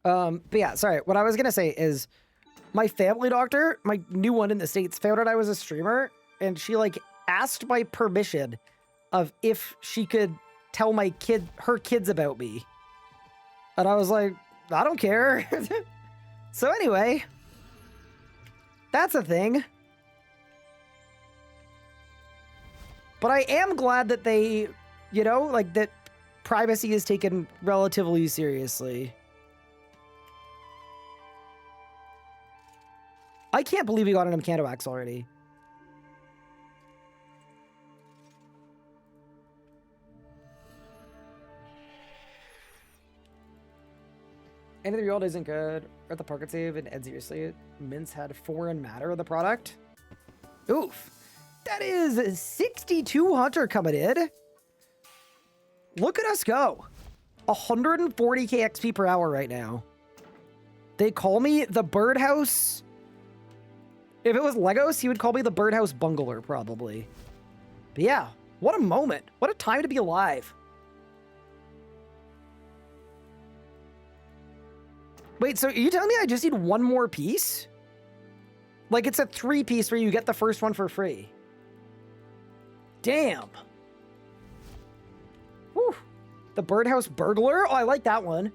Speaker 1: But yeah, sorry. What I was gonna say is my family doctor, my new one in the States, found out I was a streamer, and she like asked my permission of if she could tell her kids about me. And I was like, I don't care. So anyway, that's a thing. But I am glad that they, you know, like that privacy is taken relatively seriously. I can't believe we got an Incando axe already. End of the World isn't good. We're at the Pocket Save and Ed seriously. Mince had foreign matter of the product. Oof. That is 62 Hunter coming in. Look at us go. 140k XP per hour right now. They call me the Birdhouse. If it was Legos, he would call me the Birdhouse Bungler, probably. But yeah, what a moment. What a time to be alive. Wait, so are you telling me I just need one more piece? Like it's a 3-piece where you get the first one for free. Damn. Whew. The Birdhouse Burglar? Oh, I like that one.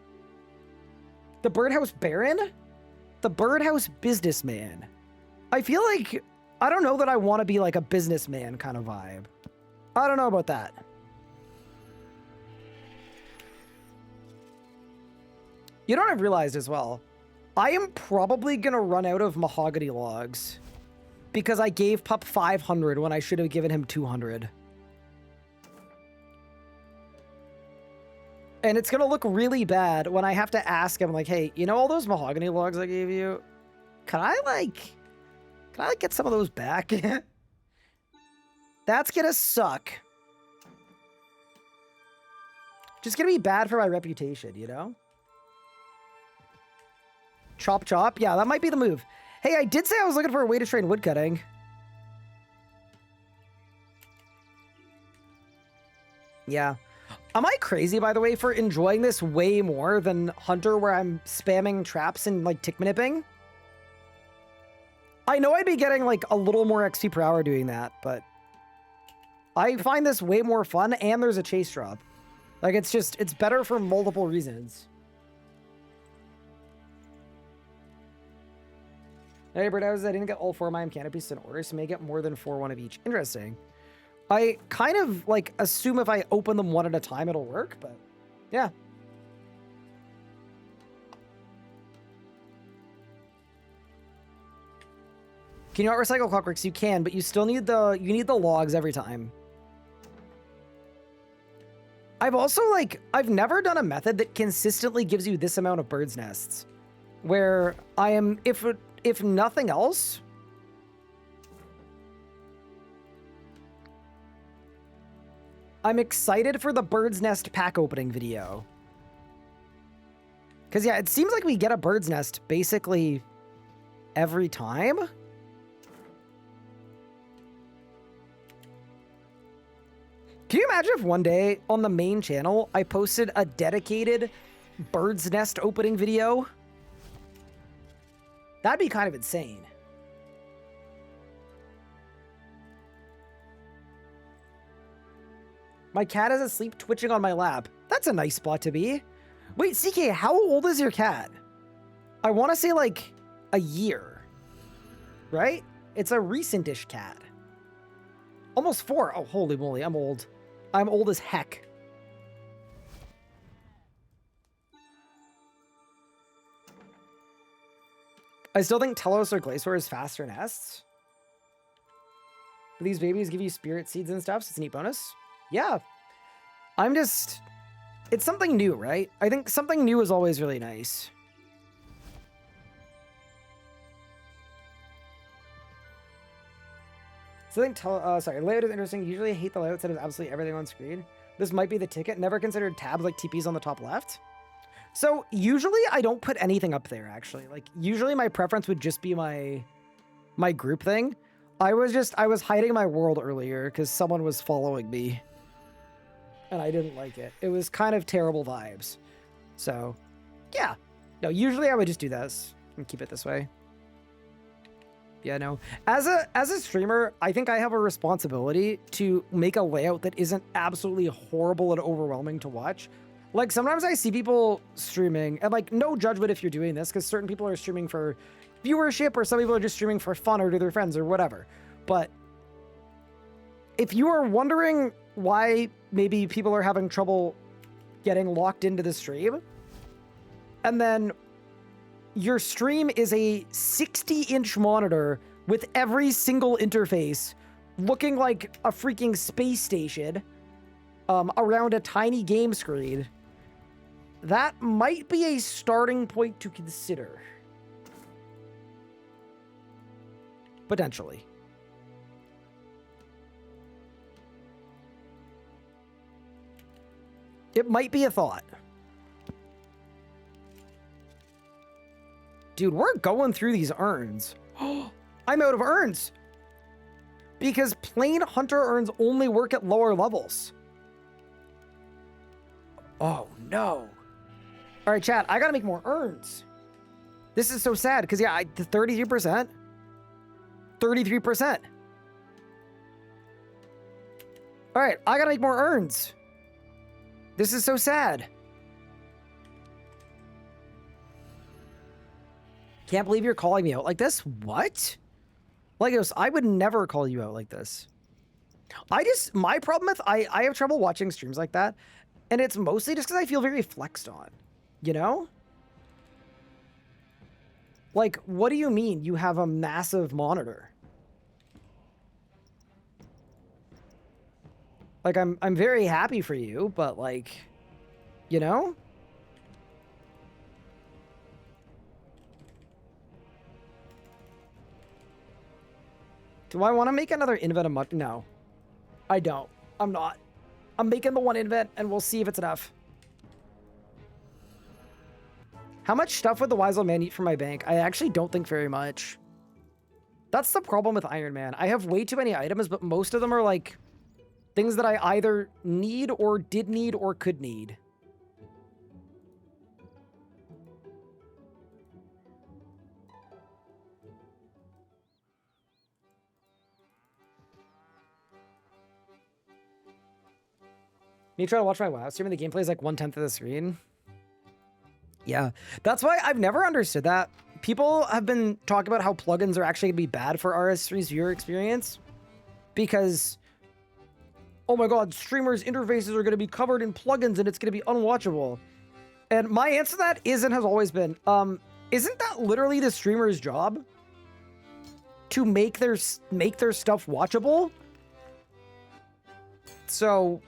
Speaker 1: The Birdhouse Baron? The Birdhouse Businessman. I feel like, I don't know that I want to be like a businessman kind of vibe. I don't know about that. You know what I've realized as well? I am probably going to run out of mahogany logs because I gave Pup 500 when I should have given him 200. And it's gonna look really bad when I have to ask him, like, hey, you know all those mahogany logs I gave you? Can I get some of those back? That's gonna suck. Just gonna be bad for my reputation, you know? Chop chop. Yeah, that might be the move. Hey, I did say I was looking for a way to train woodcutting. Yeah. Am I crazy, by the way, for enjoying this way more than Hunter, where I'm spamming traps and, like, tick nipping? I know I'd be getting, like, a little more XP per hour doing that, but I find this way more fun, and there's a chase drop. Like, it's better for multiple reasons. Hey, Birdos, I didn't get all 4 of my canopies in order, so may get more than 4 of each. Interesting. I kind of, like, assume if I open them one at a time, it'll work, but yeah. Can you not recycle clockworks? You can, but you still need the logs every time. I've also, like, I've never done a method that consistently gives you this amount of birds' nests, where I am, if nothing else, I'm excited for the bird's nest pack opening video. Because, yeah, it seems like we get a bird's nest basically every time. Can you imagine if one day on the main channel I posted a dedicated bird's nest opening video? That'd be kind of insane. My cat is asleep twitching on my lap. That's a nice spot to be. Wait, CK, how old is your cat? I want to say like a year, right? It's a recent-ish cat. Almost 4. Oh, holy moly, I'm old. I'm old as heck. I still think Telos or Glacier is faster nests. These babies give you spirit seeds and stuff, so it's a neat bonus. Yeah. It's something new, right? I think something new is always really nice. So I think, layout is interesting. Usually I hate the layout that has absolutely everything on screen. This might be the ticket. Never considered tabs like TPs on the top left. So usually I don't put anything up there, actually. Like, usually my preference would just be my group thing. I was hiding my world earlier because someone was following me. And I didn't like it. It was kind of terrible vibes. So, yeah. No, usually I would just do this and keep it this way. Yeah, no. As a streamer, I think I have a responsibility to make a layout that isn't absolutely horrible and overwhelming to watch. Like, sometimes I see people streaming, and, like, no judgment if you're doing this, because certain people are streaming for viewership, or some people are just streaming for fun or to their friends or whatever. But if you are wondering why maybe people are having trouble getting locked into the stream, and then your stream is a 60-inch monitor with every single interface looking like a freaking space station around a tiny game screen, that might be a starting point to consider. Potentially. It might be a thought. Dude, we're going through these urns. I'm out of urns. Because plain hunter urns only work at lower levels. Oh, no. All right, chat, I gotta make more urns. This is so sad, because, yeah, the 33%. 33%. All right, I gotta make more urns. This is so sad. Can't believe you're calling me out like this. What? Legos, I would never call you out like this. My problem with, I have trouble watching streams like that. And it's mostly just because I feel very flexed on. You know? Like, what do you mean you have a massive monitor? Like, I'm very happy for you, but, like, You know? Do I want to make another invent a month? No. I don't. I'm not. I'm making the one invent, and we'll see if it's enough. How much stuff would the Wise Old Man eat from my bank? I actually don't think very much. That's the problem with Iron Man. I have way too many items, but most of them are like things that I either need or did need or could need. You try to watch my WoW stream and the gameplay is like 1/10 of the screen. Yeah, that's why I've never understood that. People have been talking about how plugins are actually going to be bad for RS3's viewer experience because, oh my god, streamers' interfaces are going to be covered in plugins and it's going to be unwatchable. And my answer to that is and has always been, isn't that literally the streamer's job? To make their stuff watchable? So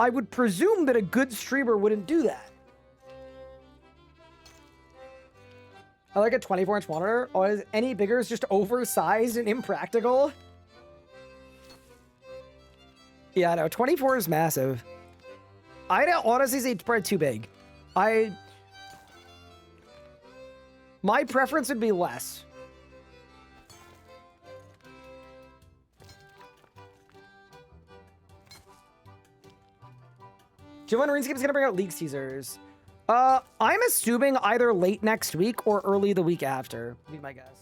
Speaker 1: I would presume that a good streamer wouldn't do that. I like a 24-inch monitor. Oh, is any bigger is just oversized and impractical. Yeah, no, 24 is massive. I'd honestly say it's probably too big. My preference would be less. Do you know when RuneScape's gonna bring out League teasers? I'm assuming either late next week or early the week after, would be my guess.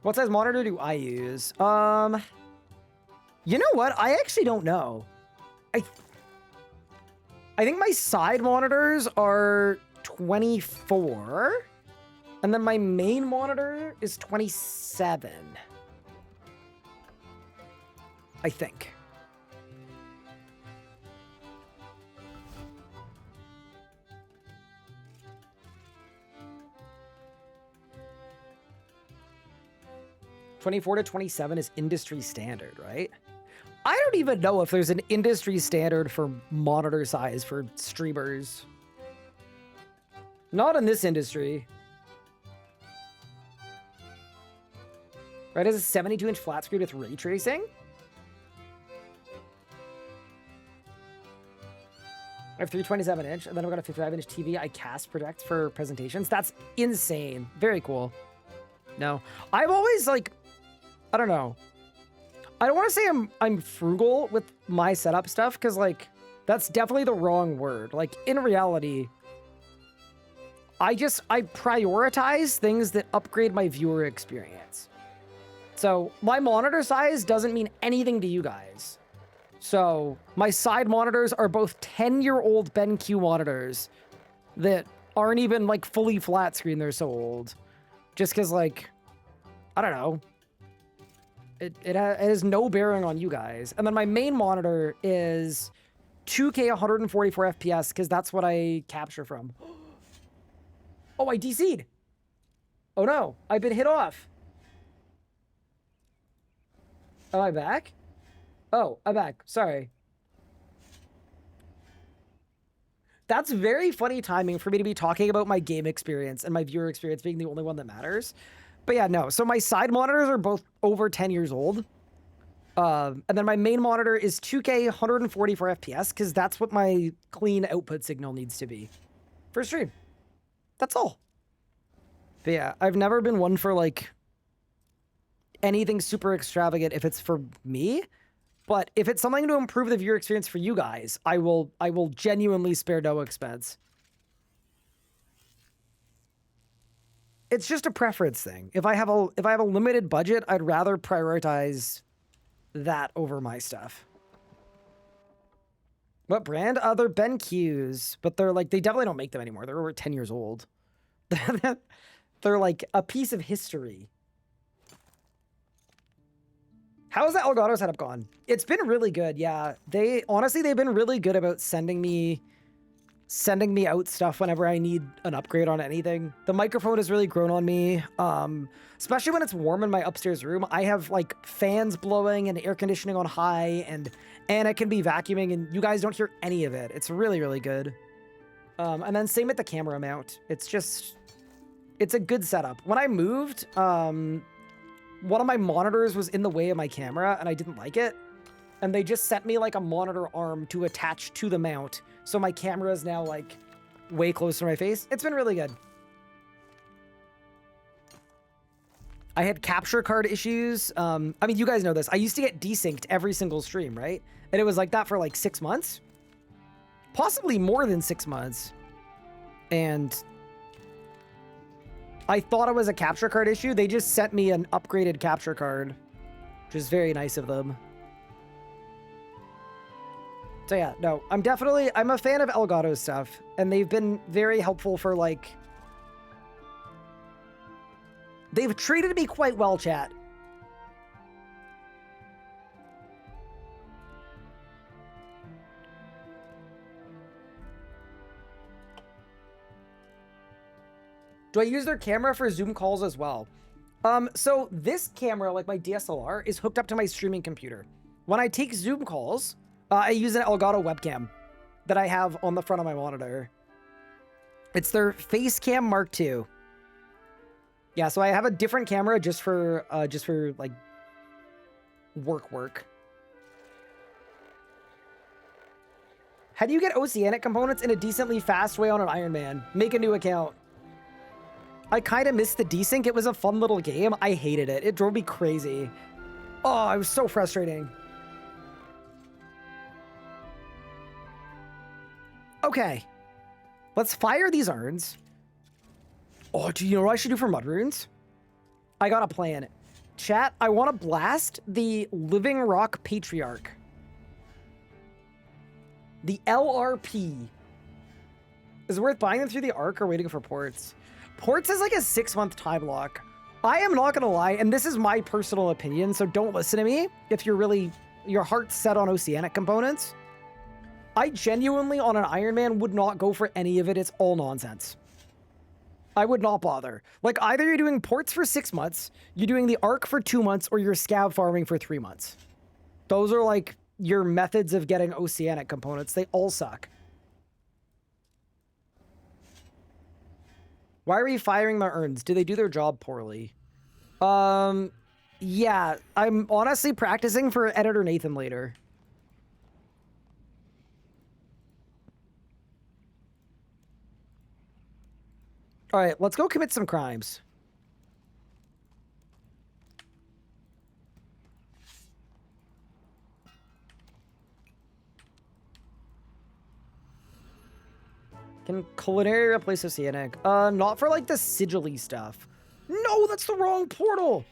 Speaker 1: What size monitor do I use? You know what? I actually don't know. I think my side monitors are 24, and then my main monitor is 27. I think. (24 to 27) is industry standard, right? I don't even know if there's an industry standard for monitor size for streamers. Not in this industry. Right, is a 72-inch flat screen with ray tracing? I have 327-inch, and then I've got a 55-inch TV I cast project for presentations. That's insane. Very cool. No. I've always, like, I don't know. I don't want to say I'm frugal with my setup stuff, because, like, that's definitely the wrong word. Like, in reality, I prioritize things that upgrade my viewer experience. So my monitor size doesn't mean anything to you guys. So my side monitors are both 10-year-old BenQ monitors that aren't even, like, fully flat screen. They're so old. Just because, like, I don't know. It has no bearing on you guys. And then my main monitor is 2K 144 FPS because that's what I capture from. Oh, I DC'd. Oh no, I've been hit off. Am I back? Oh, I'm back. Sorry. That's very funny timing for me to be talking about my game experience and my viewer experience being the only one that matters. But yeah, no. So my side monitors are both over 10 years old. And then my main monitor is 2K 144 FPS because that's what my clean output signal needs to be for stream. That's all. But yeah, I've never been one for, like, anything super extravagant if it's for me. But if it's something to improve the viewer experience for you guys, I will genuinely spare no expense. It's just a preference thing. If I have a limited budget, I'd rather prioritize that over my stuff. What brand? They're BenQs, but they're like, they definitely don't make them anymore. They're over 10 years old. They're like a piece of history. How's that Elgato setup gone? It's been really good, yeah. They've been really good about sending me sending me out stuff whenever I need an upgrade on anything. The microphone has really grown on me, especially when it's warm in my upstairs room. I have like fans blowing and air conditioning on high, and it can be vacuuming, and you guys don't hear any of it. It's really, really good. And then same with the camera mount. It's a good setup. When I moved, one of my monitors was in the way of my camera, and I didn't like it. And they just sent me like a monitor arm to attach to the mount. So my camera is now like way closer to my face. It's been really good. I had capture card issues. I mean, you guys know this. I used to get desynced every single stream, right? And it was like that for like 6 months. Possibly more than 6 months. And I thought it was a capture card issue. They just sent me an upgraded capture card, which is very nice of them. So yeah, no, I'm a fan of Elgato's stuff, and they've been very helpful for like, they've treated me quite well, chat. Do I use their camera for Zoom calls as well? So this camera, like my DSLR, is hooked up to my streaming computer. When I take Zoom calls, I use an Elgato webcam that I have on the front of my monitor. It's their Facecam Mark II. Yeah, so I have a different camera just for like work. How do you get Oceanic components in a decently fast way on an Iron Man? Make a new account. I kind of missed the desync. It was a fun little game. I hated it. It drove me crazy. Oh, it was so frustrating. Okay. Let's fire these urns. Oh, do you know what I should do for mud runes? I got a plan. Chat, I want to blast the Living Rock Patriarch. The LRP. Is it worth buying them through the Arc or waiting for ports? Ports is like a 6-month time lock. I am not gonna lie, and this is my personal opinion, so don't listen to me if you're really, your heart's set on Oceanic components. I genuinely, on an Iron Man, would not go for any of it. It's all nonsense. I would not bother. Like, either you're doing ports for 6 months, you're doing the Arc for 2 months, or you're scab farming for 3 months. Those are like your methods of getting Oceanic components. They all suck. Why are we firing my urns? Do they do their job poorly? Yeah, I'm honestly practicing for Editor Nathan later. All right, let's go commit some crimes. Can culinary replace Oceanic? Not for like the sigil-y stuff. No, that's the wrong portal.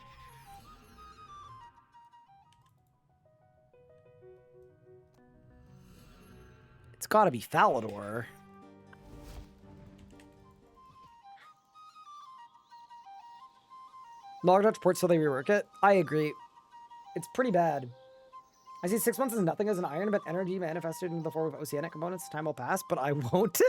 Speaker 1: It's gotta be Falador. Log Dutch ports so they rework it. I agree. It's pretty bad. I see 6 months as nothing as an iron, but energy manifested in the form of Oceanic components. Time will pass, but I won't.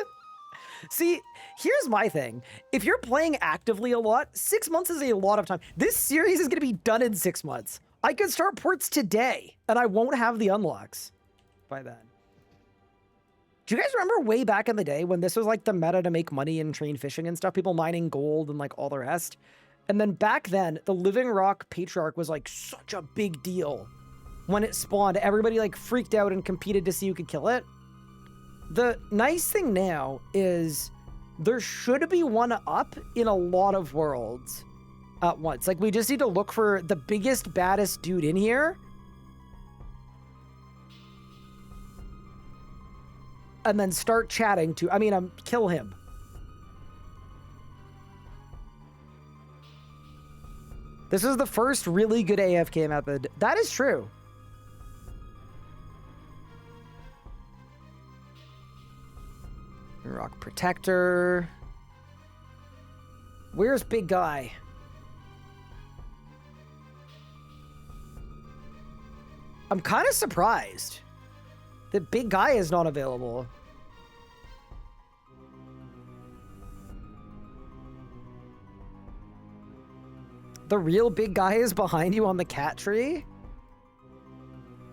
Speaker 1: See, here's my thing. If you're playing actively a lot, 6 months is a lot of time. This series is going to be done in 6 months. I could start ports today, and I won't have the unlocks by then. Do you guys remember way back in the day when this was like the meta to make money in train fishing and stuff? People mining gold and like all the rest. And then back then, the Living Rock Patriarch was like such a big deal. When it spawned, everybody like freaked out and competed to see who could kill it. The nice thing now is there should be one up in a lot of worlds at once. Like, we just need to look for the biggest, baddest dude in here. And then start chatting to, kill him. This is the first really good AFK method. That is true. Rock Protector. Where's Big Guy? I'm kind of surprised that Big Guy is not available. The real big guy is behind you on the cat tree?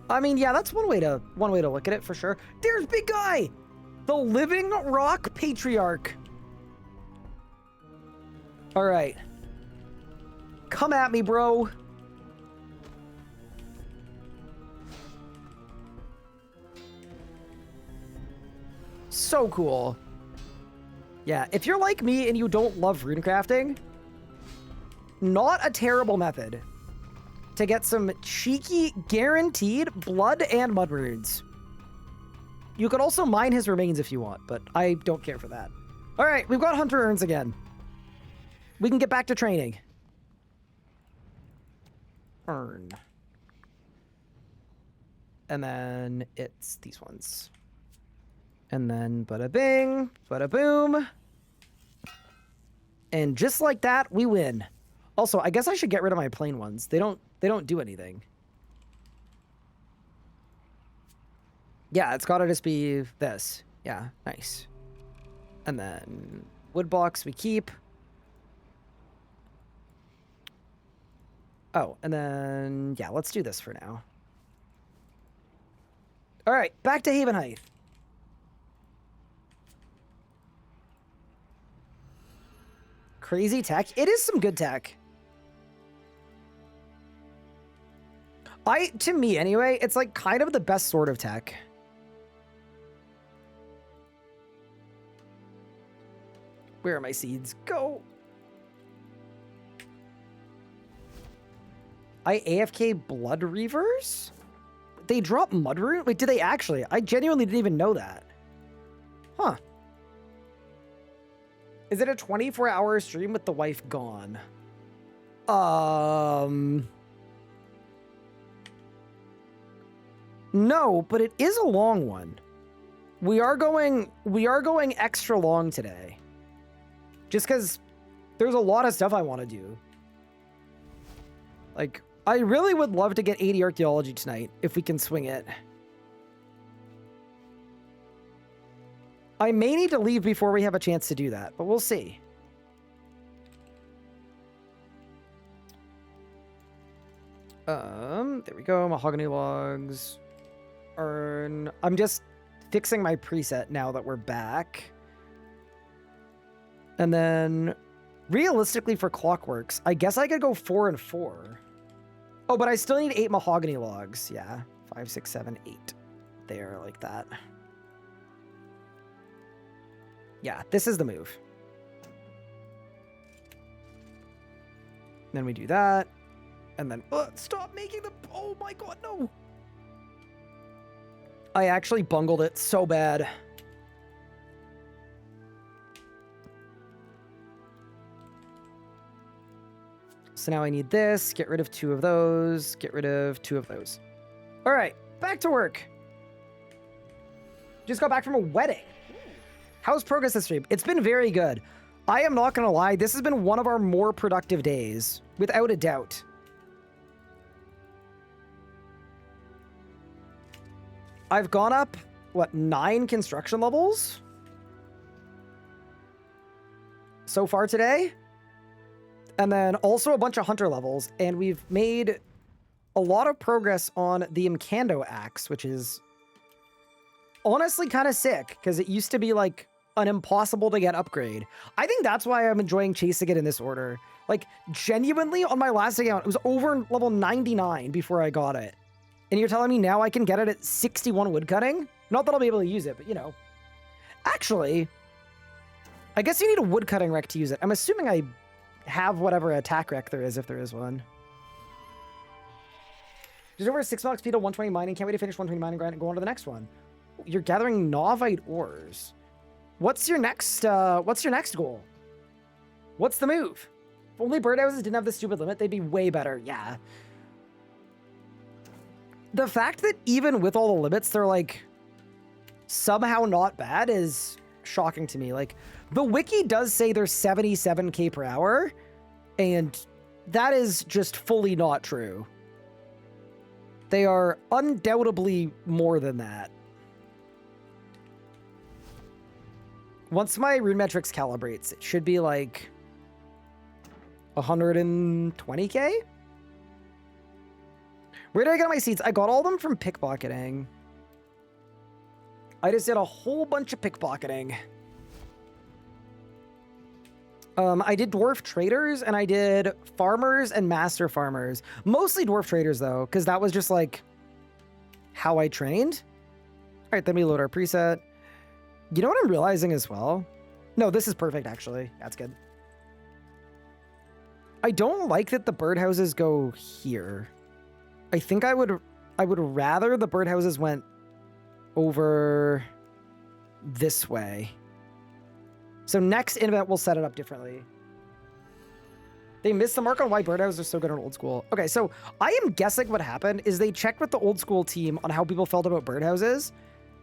Speaker 1: I mean, yeah, that's one way to look at it for sure. There's big guy! The living rock patriarch. All right. Come at me, bro. So cool. Yeah, if you're like me and you don't love runecrafting, not a terrible method to get some cheeky, guaranteed blood and mud runes. You could also mine his remains if you want, but I don't care for that. All right, we've got Hunter Urns again. We can get back to training. Urn. And then it's these ones. And then bada bing, bada boom. And just like that, we win. Also, I guess I should get rid of my plain ones. They don't do anything. Yeah, it's gotta just be this. Yeah, nice. And then wood blocks we keep. Oh, and then, yeah, let's do this for now. All right, back to Haven Height. Crazy tech. It is some good tech. To me anyway, it's like kind of the best sort of tech. Where are my seeds? Go. I AFK Blood Reavers? They drop Mud Rune? Wait, did they actually? I genuinely didn't even know that. Huh. Is it a 24-hour stream with the wife gone? No, but it is a long one. We are going extra long today. Just because there's a lot of stuff I want to do. Like, I really would love to get 80 archaeology tonight, if we can swing it. I may need to leave before we have a chance to do that, but we'll see. There we go, mahogany logs. Urn. I'm just fixing my preset now that we're back. And then, realistically for Clockworks, I guess I could go 4 and 4. Oh, but I still need 8 mahogany logs. Yeah, 5, 6, 7, 8. There, like that. Yeah, this is the move. Then we do that. And then, stop making the, oh my god, no. I actually bungled it so bad. So now I need this, get rid of 2 of those, get rid of 2 of those. All right, back to work. Just got back from a wedding. How's progress this stream? It's been very good. I am not gonna lie, this has been one of our more productive days, without a doubt. I've gone up, what, 9 construction levels? So far today? And then also a bunch of hunter levels, and we've made a lot of progress on the Mkando axe, which is honestly kind of sick, because it used to be like an impossible to get upgrade. I think that's why I'm enjoying chasing it in this order. Like, genuinely, on my last account, it was over level 99 before I got it. And you're telling me now I can get it at 61 woodcutting? Not that I'll be able to use it, but you know. Actually, I guess you need a woodcutting rec to use it. I'm assuming I have whatever attack rec there is, if there is one. Just over 6 bucks, speed of 120 mining. Can't wait to finish 120 mining grind and go on to the next one. You're gathering Novite ores. What's your next goal? What's the move? If only birdhouses didn't have the stupid limit, they'd be way better. Yeah. The fact that even with all the limits, they're like somehow not bad is shocking to me. Like, the wiki does say they're 77k per hour, and that is just fully not true. They are undoubtedly more than that. Once my rune metrics calibrates, it should be like 120k? Where did I get my seats? I got all of them from pickpocketing. I just did a whole bunch of pickpocketing. I did dwarf traders and I did farmers and master farmers. Mostly dwarf traders though, because that was just like how I trained. All right, then we load our preset. You know what I'm realizing as well? No, this is perfect actually. That's good. I don't like that the birdhouses go here. I think I would rather the birdhouses went over this way. So next event, we'll set it up differently. They missed the mark on why birdhouses are so good on old school. Okay, so I am guessing what happened is they checked with the old school team on how people felt about birdhouses.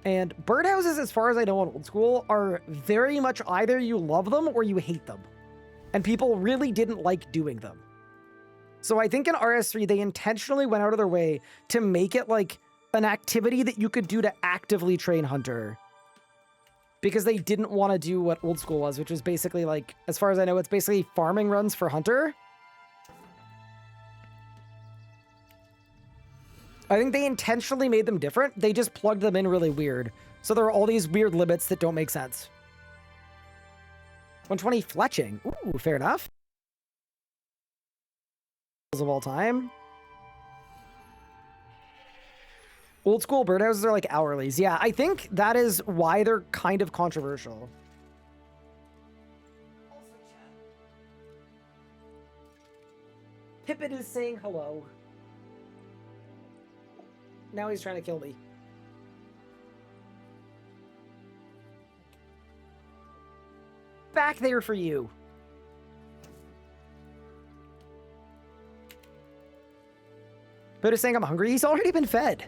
Speaker 1: And birdhouses, as far as I know on old school, are very much either you love them or you hate them. And people really didn't like doing them. So I think in RS3, they intentionally went out of their way to make it like an activity that you could do to actively train Hunter. Because they didn't want to do what old school was, which was basically like, as far as I know, it's basically farming runs for Hunter. I think they intentionally made them different. They just plugged them in really weird. So there are all these weird limits that don't make sense. 120 fletching. Ooh, fair enough. Of all time. Old school birdhouses are like hourlies. Yeah, I think that is why they're kind of controversial. Pippin is saying hello. Now he's trying to kill me. Back there for you. But is saying I'm hungry. He's already been fed.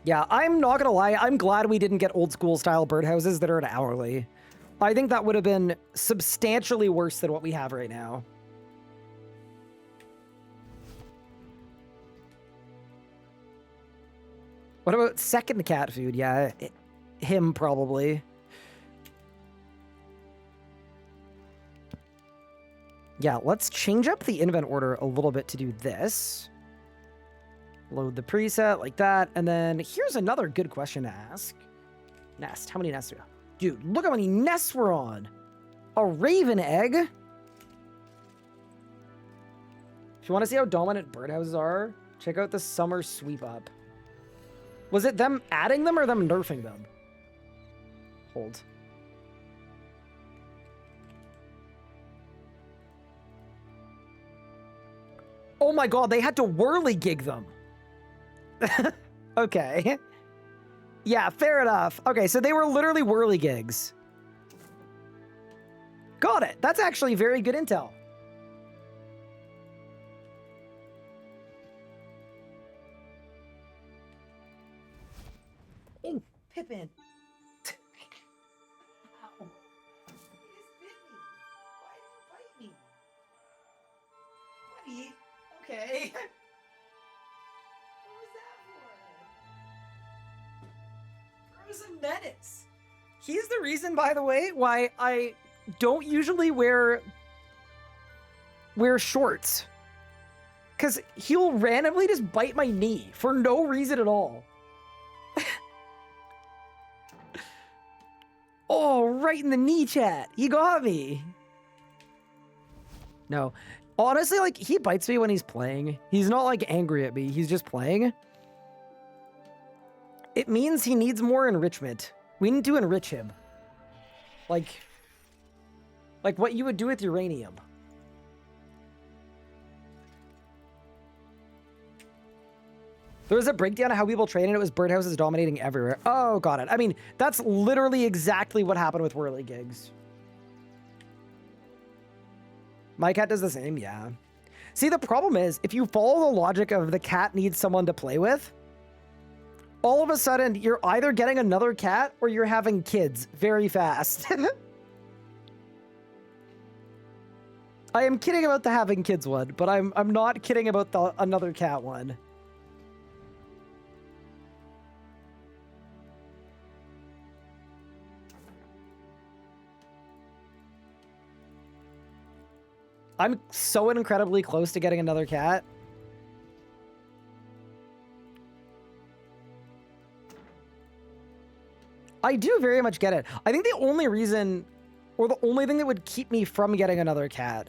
Speaker 1: Yeah, I'm not gonna lie. I'm glad we didn't get old school style birdhouses that are an hourly. I think that would have been substantially worse than what we have right now. What about second cat food? Yeah, him probably. Yeah, let's change up the invent order a little bit to do this. Load the preset like that. And then here's another good question to ask. Nest. How many nests do we have? Dude, look how many nests we're on. A raven egg. If you want to see how dominant birdhouses are, check out the summer sweep up. Was it them adding them or them nerfing them? Hold. Oh my god, they had to whirligig them. Okay. Yeah, fair enough. Okay, so they were literally whirligigs. Got it. That's actually very good intel. Oh, Pippin. Ow. He just bit me. Why did you bite me? Buddy. Okay. What was that for? Frozen menace. He's the reason, by the way, why I don't usually wear shorts. Because he'll randomly just bite my knee for no reason at all. Oh, right in the knee, chat. He got me. No. Honestly, like, he bites me when he's playing. He's not, like, angry at me. He's just playing. It means he needs more enrichment. We need to enrich him. Like what you would do with uranium. There was a breakdown of how people train, and it was birdhouses dominating everywhere. Oh, got it. I mean, that's literally exactly what happened with whirligigs. My cat does the same, yeah. See, the problem is, if you follow the logic of the cat needs someone to play with, all of a sudden, you're either getting another cat or you're having kids very fast. I am kidding about the having kids one, but I'm not kidding about the another cat one. I'm so incredibly close to getting another cat. I do very much get it. I think the only reason, or the only thing that would keep me from getting another cat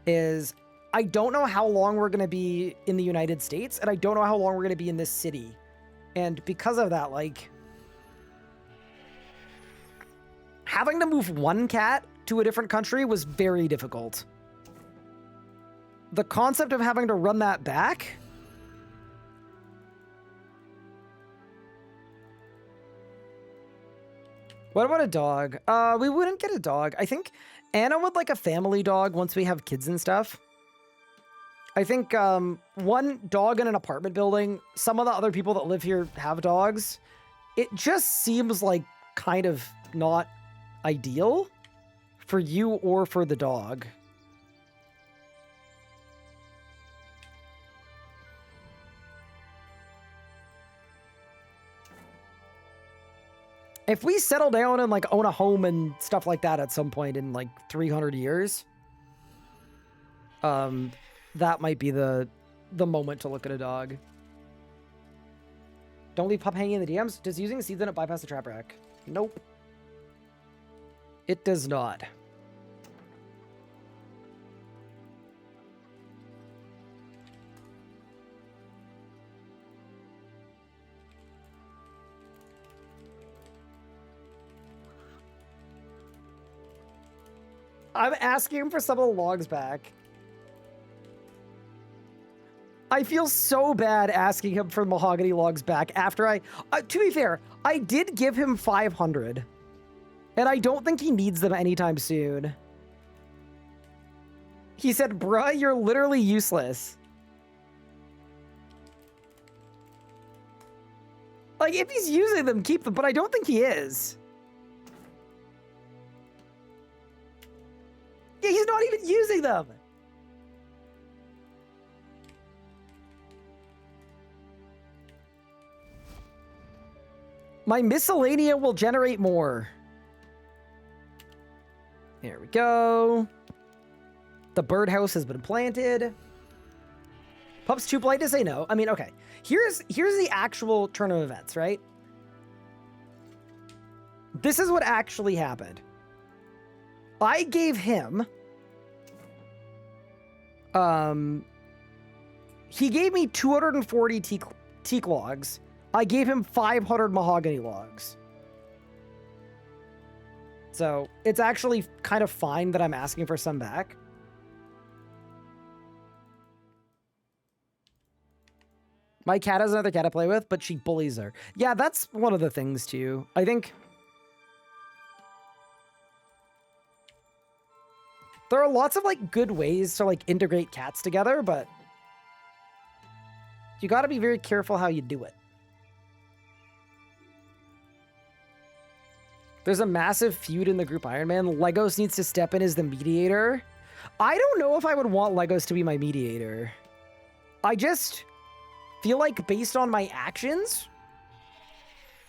Speaker 1: is I don't know how long we're going to be in the United States, and I don't know how long we're going to be in this city. And because of that, like, having to move one cat to a different country was very difficult. The concept of having to run that back... What about a dog? We wouldn't get a dog. I think Anna would like a family dog once we have kids and stuff. I think one dog in an apartment building, some of the other people that live here have dogs. It just seems like kind of not ideal for you or for the dog. If we settle down and like own a home and stuff like that at some point in like 300 years, that might be the moment to look at a dog. Don't leave pup hanging in the DMs. Does using seeds in it bypass the trap rack? Nope. It does not. I'm asking him for some of the logs back. I feel so bad asking him for mahogany logs back after to be fair, I did give him 500. And I don't think he needs them anytime soon. He said, bruh, you're literally useless. Like, if he's using them, keep them, but I don't think he is. Yeah, he's not even using them. My miscellanea will generate more. There we go. The birdhouse has been planted. Pup's too polite to say no. I mean, okay. Here's the actual turn of events, right? This is what actually happened. I gave him... he gave me 240 teak logs. I gave him 500 mahogany logs. So it's actually kind of fine that I'm asking for some back. My cat has another cat to play with, but she bullies her. Yeah, that's one of the things too. I think there are lots of like good ways to like integrate cats together, but you got to be very careful how you do it. There's a massive feud in the group Iron Man. Legos needs to step in as the mediator. I don't know if I would want Legos to be my mediator. I just feel like based on my actions,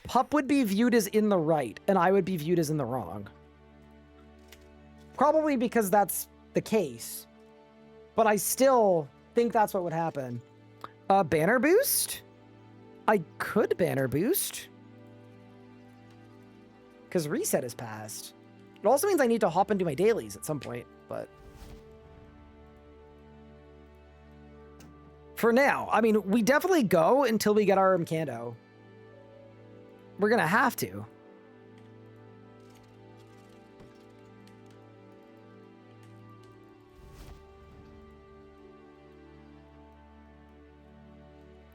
Speaker 1: Pup would be viewed as in the right, and I would be viewed as in the wrong. Probably because that's the case. But I still think that's what would happen. Banner boost? I could banner boost. Because reset is passed. It also means I need to hop into my dailies at some point, but... For now, I mean, we definitely go until we get our Mkando. We're gonna have to.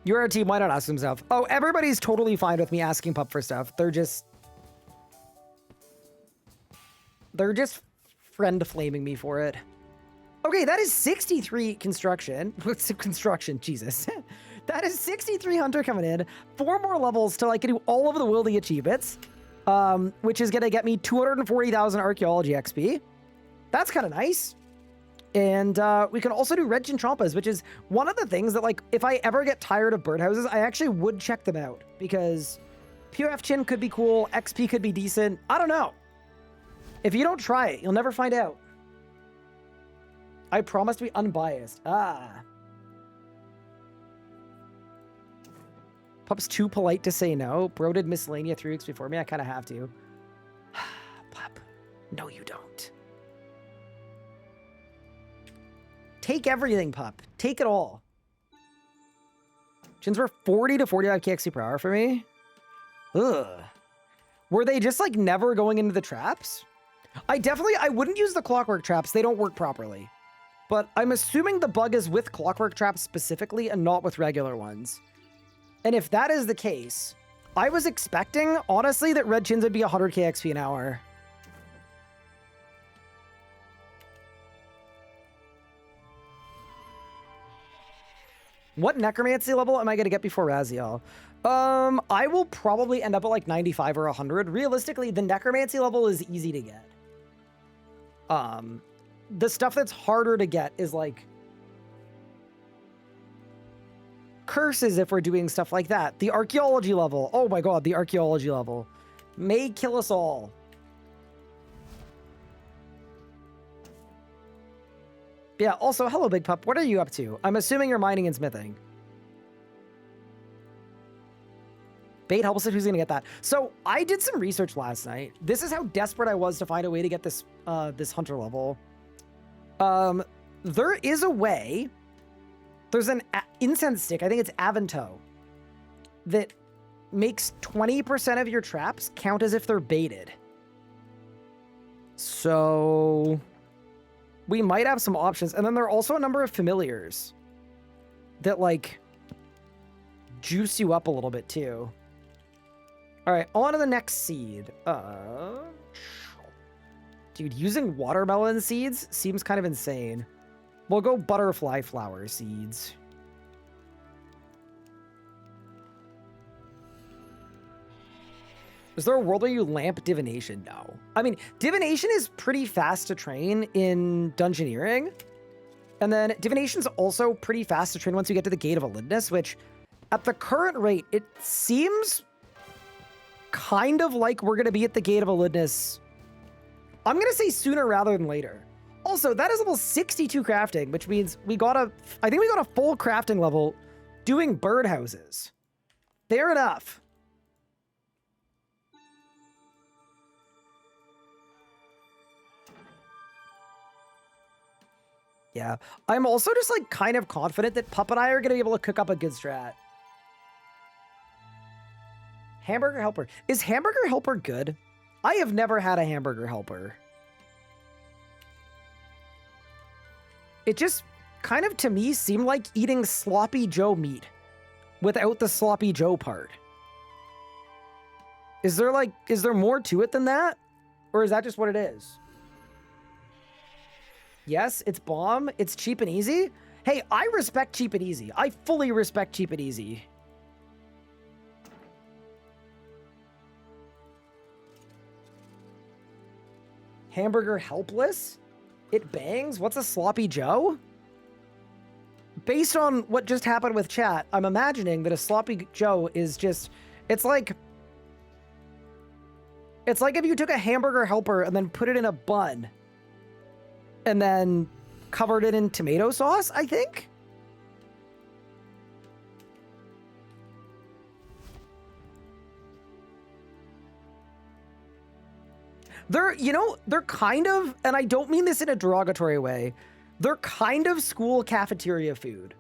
Speaker 1: You're a team, why not ask himself? Oh, everybody's totally fine with me asking Pup for stuff. They're just friend flaming me for it. Okay, that is 63 construction. What's construction? Jesus. That is 63 hunter coming in. 4 more levels till I can do all of the wildy achievements, which is going to get me 240,000 archaeology XP. That's kind of nice. And we can also do red chinchompas, which is one of the things that, like, if I ever get tired of birdhouses, I actually would check them out because POF chin could be cool. XP could be decent. I don't know. If you don't try it, you'll never find out. I promise to be unbiased. Ah. Pup's too polite to say no. Bro did Miscellanea 3 weeks before me. I kind of have to. Pup, no you don't. Take everything, Pup. Take it all. Chins were 40 to 45 KXC per hour for me. Ugh. Were they just like never going into the traps? I wouldn't use the clockwork traps. They don't work properly. But I'm assuming the bug is with clockwork traps specifically and not with regular ones. And if that is the case, I was expecting, honestly, that red chins would be 100 KXP an hour. What necromancy level am I going to get before Raziel? I will probably end up at like 95 or 100. Realistically, the necromancy level is easy to get. The stuff that's harder to get is like curses if we're doing stuff like that. The archaeology level. Oh my god, the archaeology level may kill us all. Yeah, also, hello, Big Pup. What are you up to? I'm assuming you're mining and smithing. Bait helps it. Who's going to get that? So I did some research last night. This is how desperate I was to find a way to get this this hunter level. There is a way. There's an incense stick. I think it's Avento that makes 20% of your traps count as if they're baited. So we might have some options. And then there are also a number of familiars that like juice you up a little bit too. All right, on to the next seed. Dude, using watermelon seeds seems kind of insane. We'll go butterfly flower seeds. Is there a world where you lamp divination? No. I mean, divination is pretty fast to train in dungeoneering. And then divination's also pretty fast to train once you get to the Gate of Olympus, which at the current rate, it seems kind of like we're going to be at the Gate of Olympus. I'm going to say sooner rather than later. Also, that is level 62 crafting, which means I think we got a full crafting level doing birdhouses. Fair enough. Yeah, I'm also just like kind of confident that Pup and I are going to be able to cook up a good strat. Hamburger helper. Is hamburger helper good? I have never had a hamburger helper. It just kind of to me seemed like eating sloppy Joe meat without the sloppy Joe part. Is there more to it than that? Or is that just what it is? Yes, it's bomb. It's cheap and easy. Hey, I respect cheap and easy. I fully respect cheap and easy. Hamburger helpless? It bangs? What's a sloppy Joe? Based on what just happened with chat, I'm imagining that a sloppy Joe is just... It's like if you took a hamburger helper and then put it in a bun and then covered it in tomato sauce, I think? They're kind of, and I don't mean this in a derogatory way, they're kind of school cafeteria food.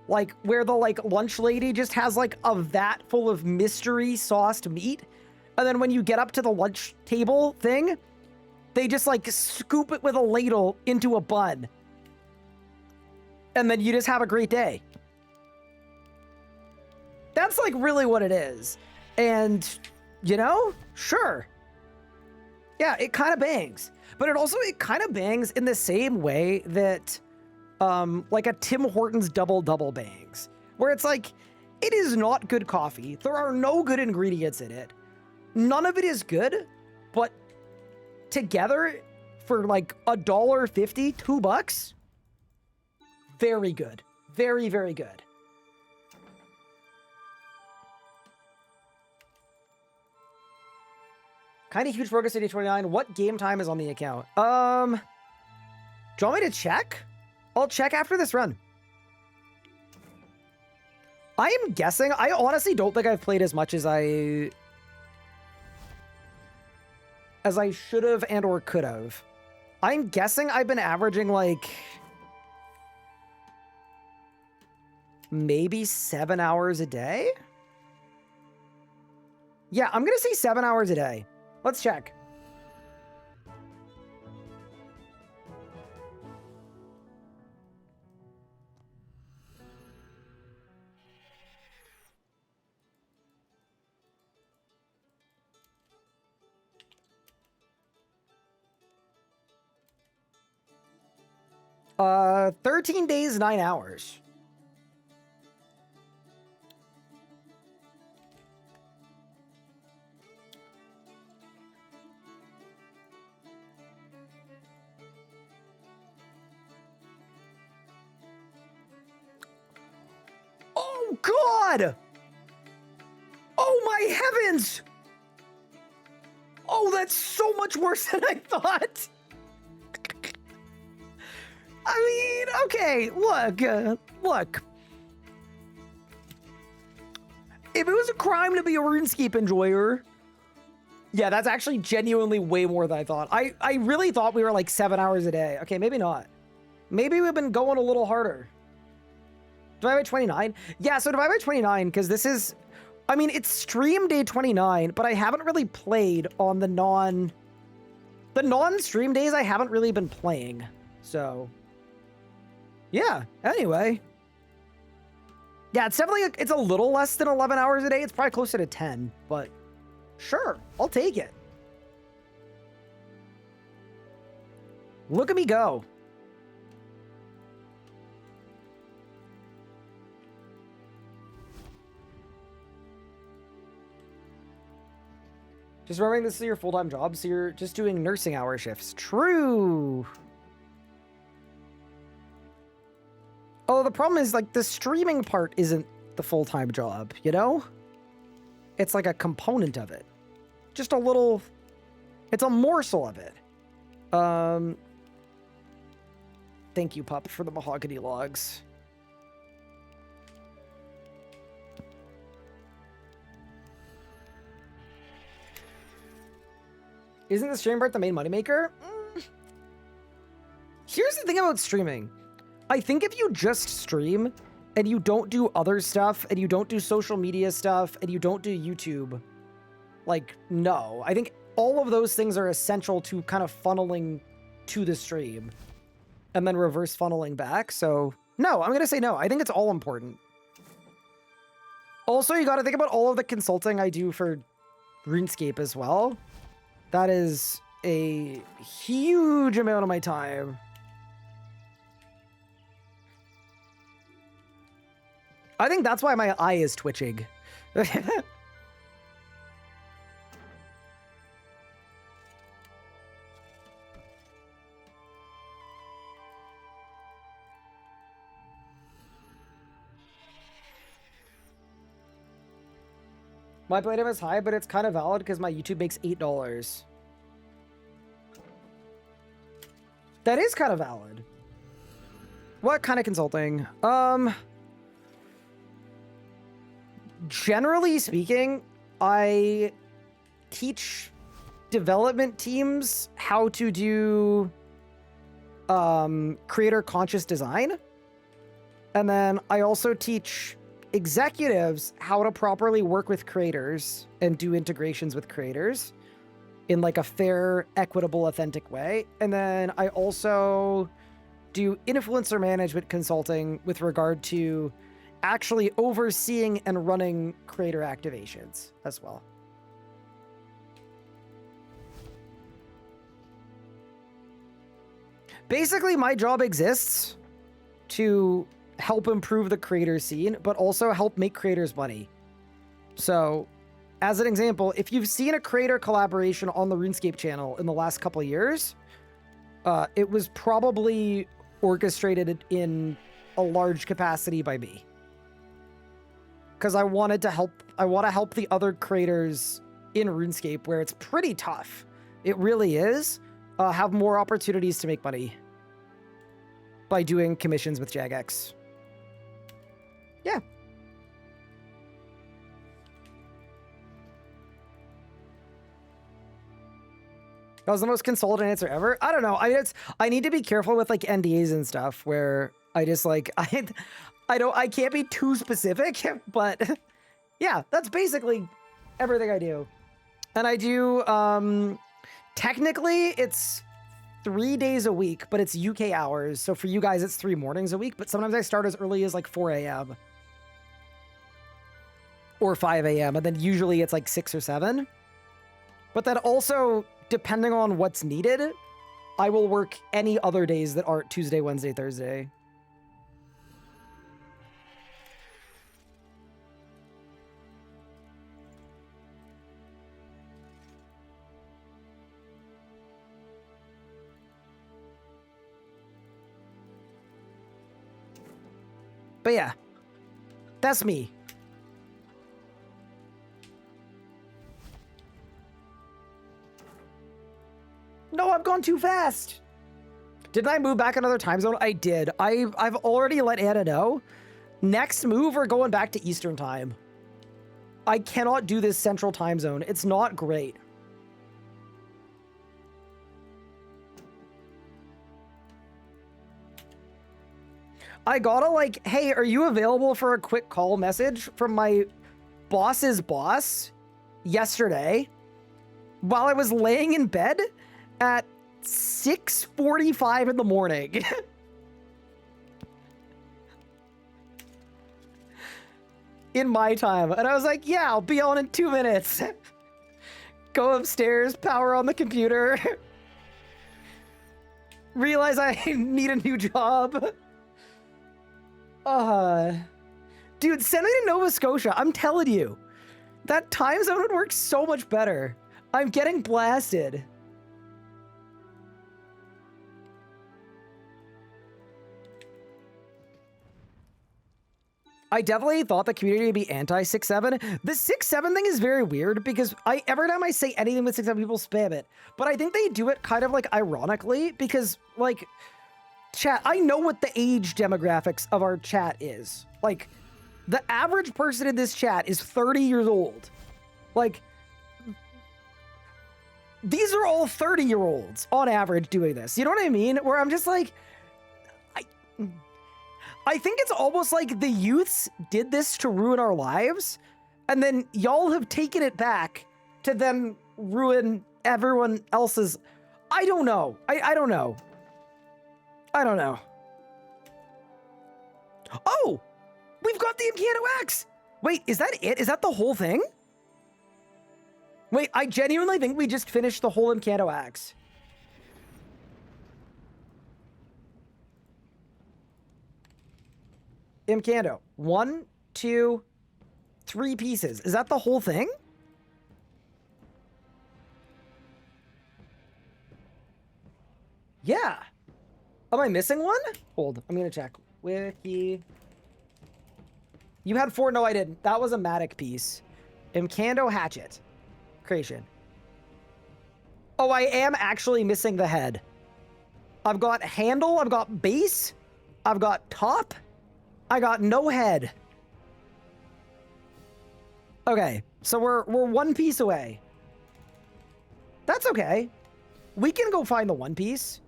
Speaker 1: Like, where the, lunch lady just has, a vat full of mystery sauced meat, and then when you get up to the lunch table thing, they just, scoop it with a ladle into a bun. And then you just have a great day. That's, really what it is. And, sure. Yeah, it kind of bangs. But it kind of bangs in the same way that, a Tim Hortons double bangs. Where it's it is not good coffee. There are no good ingredients in it. None of it is good, but together for $1.50, $2, very good. Very, very good. Kind of huge progress at 29. What game time is on the account? Do you want me to check? I'll check after this run. I am guessing. I honestly don't think I've played as much as I should have and or could have. I'm guessing I've been averaging like maybe 7 hours a day. Yeah, I'm gonna say 7 hours a day. Let's check. Uh, 13 days, 9 hours. Oh, God! Oh, my heavens! Oh, that's so much worse than I thought! I mean, okay, look. If it was a crime to be a RuneScape enjoyer, yeah, that's actually genuinely way more than I thought. I really thought we were like 7 hours a day. Okay, maybe not. Maybe we've been going a little harder. Divide by 29? Yeah, so divide by 29, because this is... I mean, it's stream day 29, but I haven't really played on the non-stream days. I haven't really been playing, so... Yeah, anyway. Yeah, it's definitely, it's a little less than 11 hours a day. It's probably closer to 10, but sure, I'll take it. Look at me go. Just remembering this is your full-time job, so you're just doing nursing hour shifts. True. Oh, the problem is, like, the streaming part isn't the full-time job, you know? It's like a component of it. Just a little... It's a morsel of it. Thank you, Pup, for the mahogany logs. Isn't the stream part the main moneymaker? Here's the thing about streaming. I think if you just stream and you don't do other stuff and you don't do social media stuff and you don't do YouTube, like, no. I think all of those things are essential to kind of funneling to the stream and then reverse funneling back. So, no, I'm going to say no. I think it's all important. Also, you got to think about all of the consulting I do for RuneScape as well. That is a huge amount of my time. I think that's why my eye is twitching. My play time is high, but it's kind of valid because my YouTube makes $8. That is kind of valid. What kind of consulting? Generally speaking, I teach development teams how to do creator conscious design. And then I also teach executives how to properly work with creators and do integrations with creators in like a fair, equitable, authentic way. And then I also do influencer management consulting with regard to actually overseeing and running creator activations as well. Basically, my job exists to help improve the creator scene, but also help make creators money. So, as an example, if you've seen a creator collaboration on the RuneScape channel in the last couple of years, it was probably orchestrated in a large capacity by me. Because I want to help the other creators in RuneScape, where it's pretty tough. It really is. Have more opportunities to make money. by doing commissions with Jagex. Yeah. That was the most consultant answer ever. I don't know. I need to be careful with like NDAs and stuff where I just like I can't be too specific, but yeah, that's basically everything I do. And I do technically it's 3 days a week, but it's UK hours. So for you guys it's 3 mornings a week, but sometimes I start as early as like 4 a.m. or 5 a.m. and then usually it's like 6 or 7. But then also, depending on what's needed, I will work any other days that aren't Tuesday, Wednesday, Thursday. But yeah, that's me. No, I've gone too fast. Didn't I move back another time zone? I did. I've already let Anna know. Next move, we're going back to Eastern time. I cannot do this Central time zone. It's not great. I gotta like, hey, are you available for a quick call message from my boss's boss yesterday while I was laying in bed at 6:45 in the morning. In my time. And I was like, yeah, I'll be on in 2 minutes. Go upstairs, power on the computer. Realize I need a new job. Dude, send me to Nova Scotia. I'm telling you. That time zone would work so much better. I'm getting blasted. I definitely thought the community would be anti 6-7. The 6-7 thing is very weird because every time I say anything with 6-7, people spam it. But I think they do it kind of like ironically because like chat, I know what the age demographics of our chat is. Like the average person in this chat is 30 years old. Like these are all 30-year-olds on average doing this. You know what I mean? Where I'm just like, I think it's almost like the youths did this to ruin our lives, and then y'all have taken it back to then ruin everyone else's. I don't know. I don't know. I don't know. Oh! We've got the Imcanto Axe! Wait, is that it? Is that the whole thing? Wait, I genuinely think we just finished the whole Imcanto Axe. Imcanto. 1, 2, 3 pieces. Is that the whole thing? Yeah. Am I missing one? Hold, I'm gonna check. Wiki. You had 4? No, I didn't. That was a Matic piece. Imcanto Hatchet. Creation. Oh, I am actually missing the head. I've got handle, I've got base, I've got top, I got no head. Okay, so we're 1 piece away. That's okay. We can go find the 1 piece.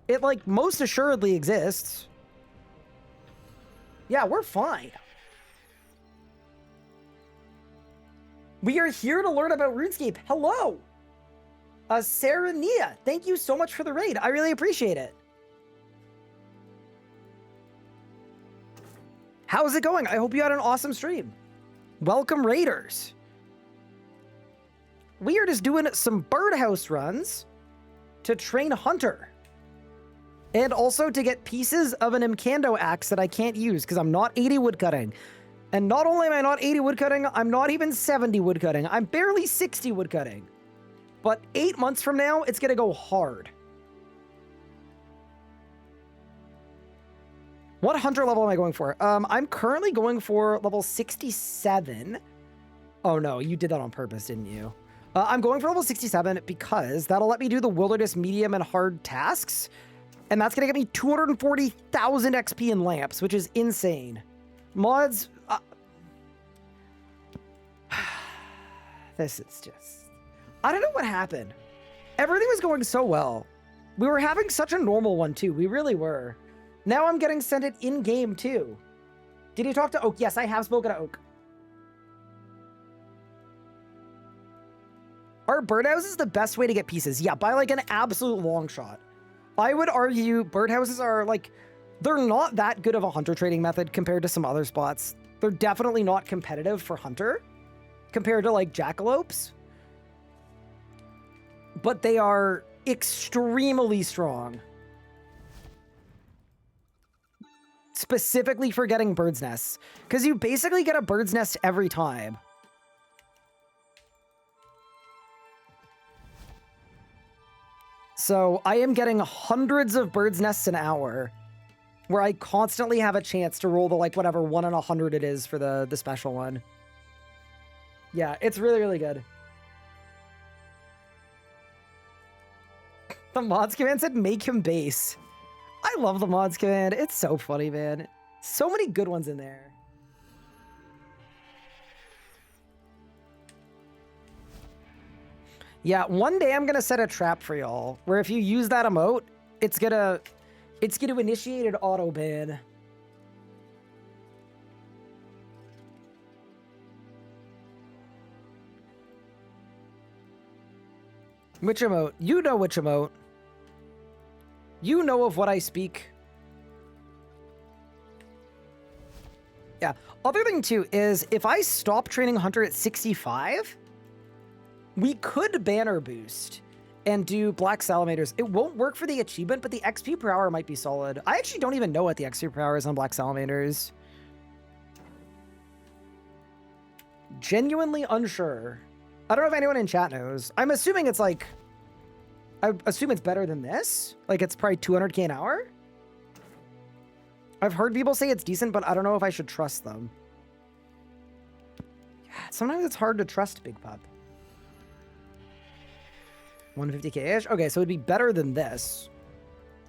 Speaker 1: It, like, most assuredly exists. Yeah, we're fine. We are here to learn about RuneScape. Hello! Sarah Nia, thank you so much for the raid. I really appreciate it. How's it going? I hope you had an awesome stream. Welcome, Raiders. We are just doing some birdhouse runs to train Hunter. And also to get pieces of an Imcanto axe that I can't use because I'm not 80 woodcutting. And not only am I not 80 woodcutting, I'm not even 70 woodcutting. I'm barely 60 woodcutting. But 8 months from now, it's going to go hard. What hunter level am I going for? I'm currently going for level 67. Oh no, you did that on purpose, didn't you? I'm going for level 67 because that'll let me do the wilderness medium and hard tasks. And that's going to get me 240,000 XP in lamps, which is insane. Mods... this is just... I don't know what happened. Everything was going so well. We were having such a normal one, too. We really were. Now I'm getting sent it in-game, too. Did you talk to Oak? Yes, I have spoken to Oak. Are birdhouses the best way to get pieces? Yeah, by like an absolute long shot. I would argue birdhouses are like, they're not that good of a hunter trading method compared to some other spots. They're definitely not competitive for hunter compared to like jackalopes. But they are extremely strong. Specifically for getting bird's nests. Because you basically get a bird's nest every time. So I am getting hundreds of bird's nests an hour where I constantly have a chance to roll the like whatever 1 in 100 it is for the special one. Yeah, it's really, really good. The mods command said make him base. I love the mods command. It's so funny, man. So many good ones in there. Yeah, one day I'm gonna set a trap for y'all where if you use that emote, it's gonna initiate an auto ban. Which emote? You know which emote. You know of what I speak. Yeah. Other thing too is if I stop training Hunter at 65, we could banner boost and do black salamanders. It won't work for the achievement, but the XP per hour might be solid. I actually don't even know what the XP per hour is on black salamanders. Genuinely unsure. I don't know if anyone in chat knows. I'm assuming it's like, I assume it's better than this. Like it's probably 200k an hour. I've heard people say it's decent, but I don't know if I should trust them. Yeah, sometimes it's hard to trust Big Pup. 150k-ish? Okay, so it'd be better than this.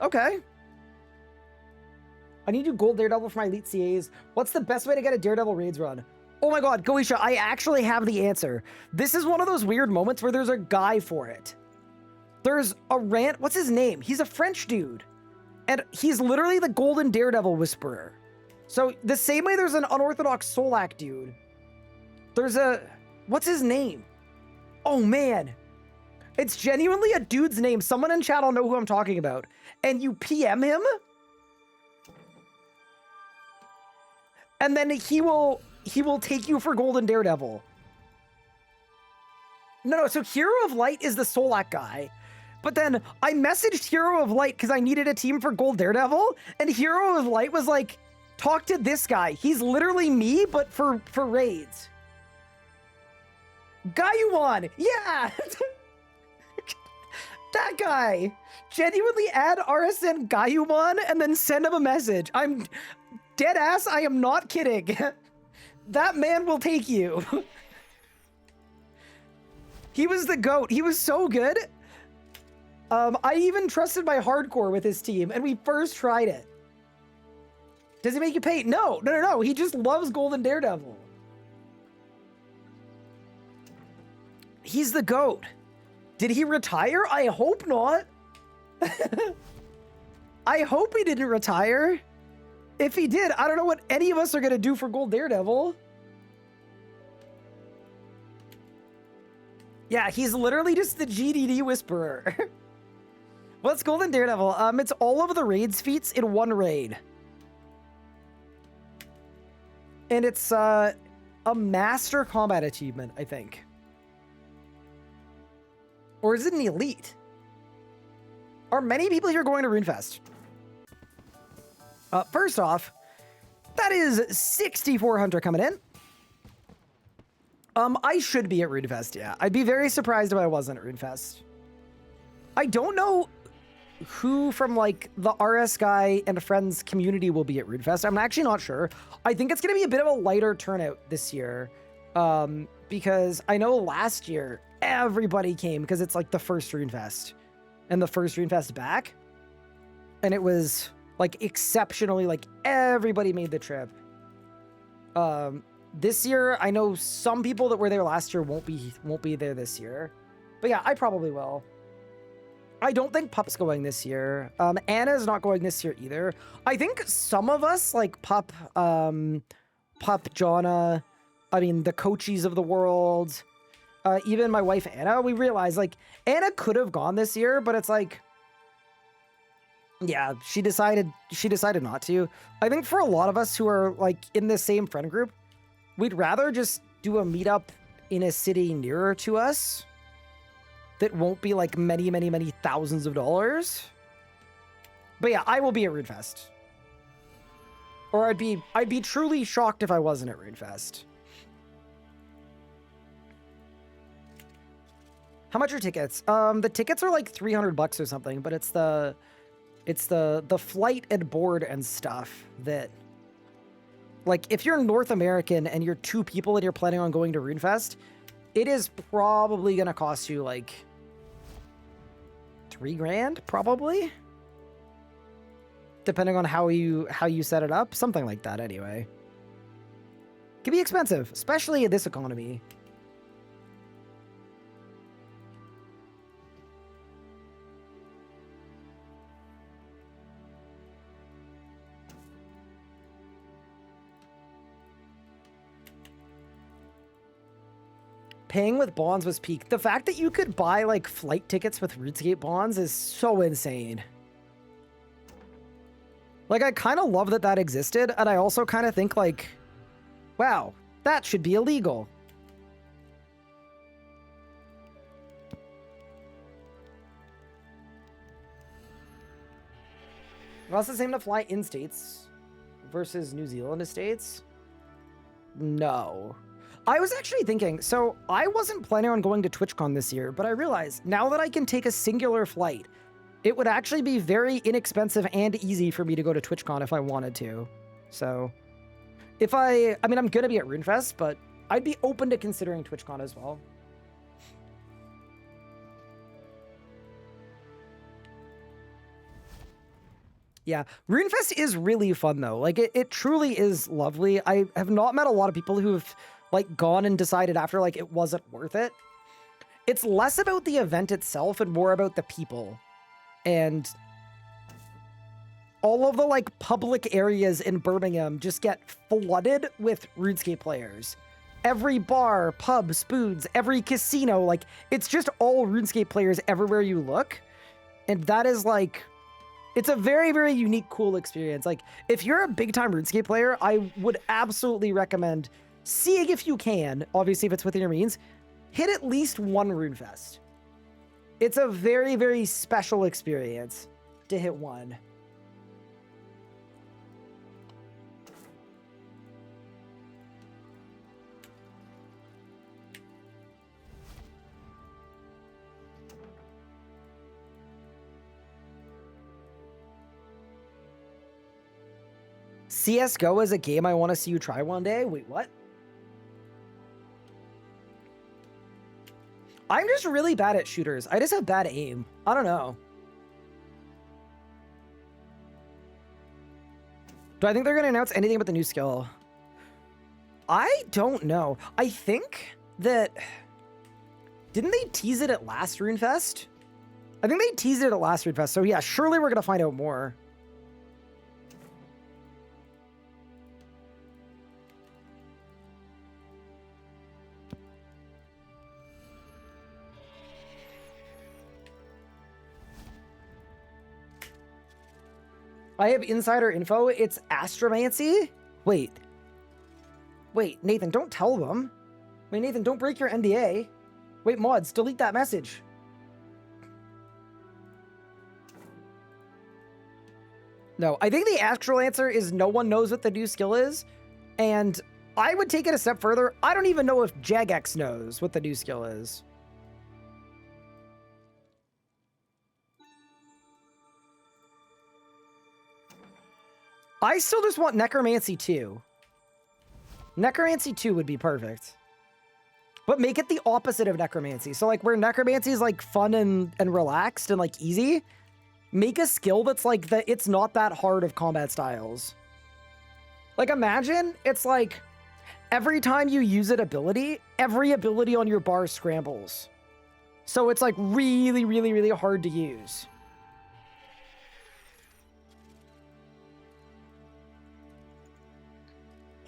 Speaker 1: Okay. I need to do gold Daredevil for my elite CAs. What's the best way to get a Daredevil raids run? Oh my god, Goisha, I actually have the answer. This is one of those weird moments where there's a guy for it. There's a rant. What's his name? He's a French dude. And he's literally the golden Daredevil whisperer. So the same way there's an unorthodox Solak dude. There's a... What's his name? Oh man. It's genuinely a dude's name. Someone in chat will know who I'm talking about. And you PM him. And then he will take you for Golden Daredevil. No, so Hero of Light is the Solak guy. But then I messaged Hero of Light because I needed a team for Gold Daredevil. And Hero of Light was like, talk to this guy. He's literally me, but for raids. Guyuan. Yeah. That guy. Genuinely add RSN Guyuan and then send him a message. I'm dead ass. I am not kidding. That man will take you. He was the GOAT. He was so good. I even trusted my hardcore with his team, and we first tried it. Does he make you pay? No. He just loves Golden Daredevil. He's the GOAT. Did he retire? I hope not. I hope he didn't retire. If he did, I don't know what any of us are going to do for Gold Daredevil. Yeah, he's literally just the GDD whisperer. What's Golden Daredevil? It's all of the raids feats in one raid. And it's a master combat achievement, I think. Or is it an elite? Are many people here going to RuneFest? First off, that is 64 Hunter coming in. I should be at RuneFest, yeah. I'd be very surprised if I wasn't at RuneFest. I don't know who from, like, the RS Guy and Friends community will be at RuneFest. I'm actually not sure. I think it's going to be a bit of a lighter turnout this year. Because I know last year, everybody came because it's, like, the first RuneFest. And the first RuneFest back. and it was like exceptionally, like everybody made the trip. This year, I know some people that were there last year won't be there this year, but yeah, I probably will. I don't think Pup's going this year. Anna's not going this year either. I think some of us, like Pup, Jonna, I mean, the Coachies of the world, even my wife Anna, we realized like Anna could have gone this year, but it's like, yeah, she decided not to. I think for a lot of us who are like in the same friend group, we'd rather just do a meetup in a city nearer to us that won't be like many, many, many thousands of dollars. But yeah, I will be at RuneFest. Or I'd be truly shocked if I wasn't at RuneFest. How much are tickets? The tickets are like $300 or something, but it's the flight and board and stuff that, like, if you're North American and you're 2 people and you're planning on going to RuneFest, it is probably gonna cost you like $3 grand, probably, depending on how you set it up, something like that. Anyway, it can be expensive, especially in this economy. Paying with bonds was peak. The fact that you could buy like flight tickets with RuneScape bonds is so insane. Like, I kind of love that that existed, and I also kind of think like, wow, that should be illegal. Well, it's the same to fly in states versus New Zealand estates. No. I was actually thinking, so I wasn't planning on going to TwitchCon this year, but I realized now that I can take a singular flight, it would actually be very inexpensive and easy for me to go to TwitchCon if I wanted to. So if I mean, I'm going to be at RuneFest, but I'd be open to considering TwitchCon as well. Yeah, RuneFest is really fun though. Like it truly is lovely. I have not met a lot of people who've like gone and decided after like it wasn't worth it. It's less about the event itself and more about the people. And all of the like public areas in Birmingham just get flooded with RuneScape players. Every bar, pub, spoons, every casino, like it's just all RuneScape players everywhere you look. And that is like, it's a very, very unique, cool experience. Like if you're a big time RuneScape player, I would absolutely recommend seeing if you can, obviously if it's within your means, hit at least one RuneFest. It's a very, very special experience to hit one. CSGO is a game I want to see you try one day. Wait, what? I'm just really bad at shooters. I just have bad aim. I don't know. Do I think they're going to announce anything about the new skill? I don't know. I think that... Didn't they tease it at last RuneFest? I think they teased it at last RuneFest. So yeah, surely we're going to find out more. I have insider info. It's Astromancy. Wait, Nathan, don't tell them. Wait, Nathan, don't break your NDA. Wait, mods, delete that message. No, I think the actual answer is no one knows what the new skill is. And I would take it a step further. I don't even know if Jagex knows what the new skill is. I still just want Necromancy 2. Necromancy 2 would be perfect. But make it the opposite of Necromancy. So like where Necromancy is like fun and relaxed and like easy, make a skill that's like that. It's not that hard of combat styles. Like imagine it's like every time you use an ability, every ability on your bar scrambles. So it's like really, really, really hard to use.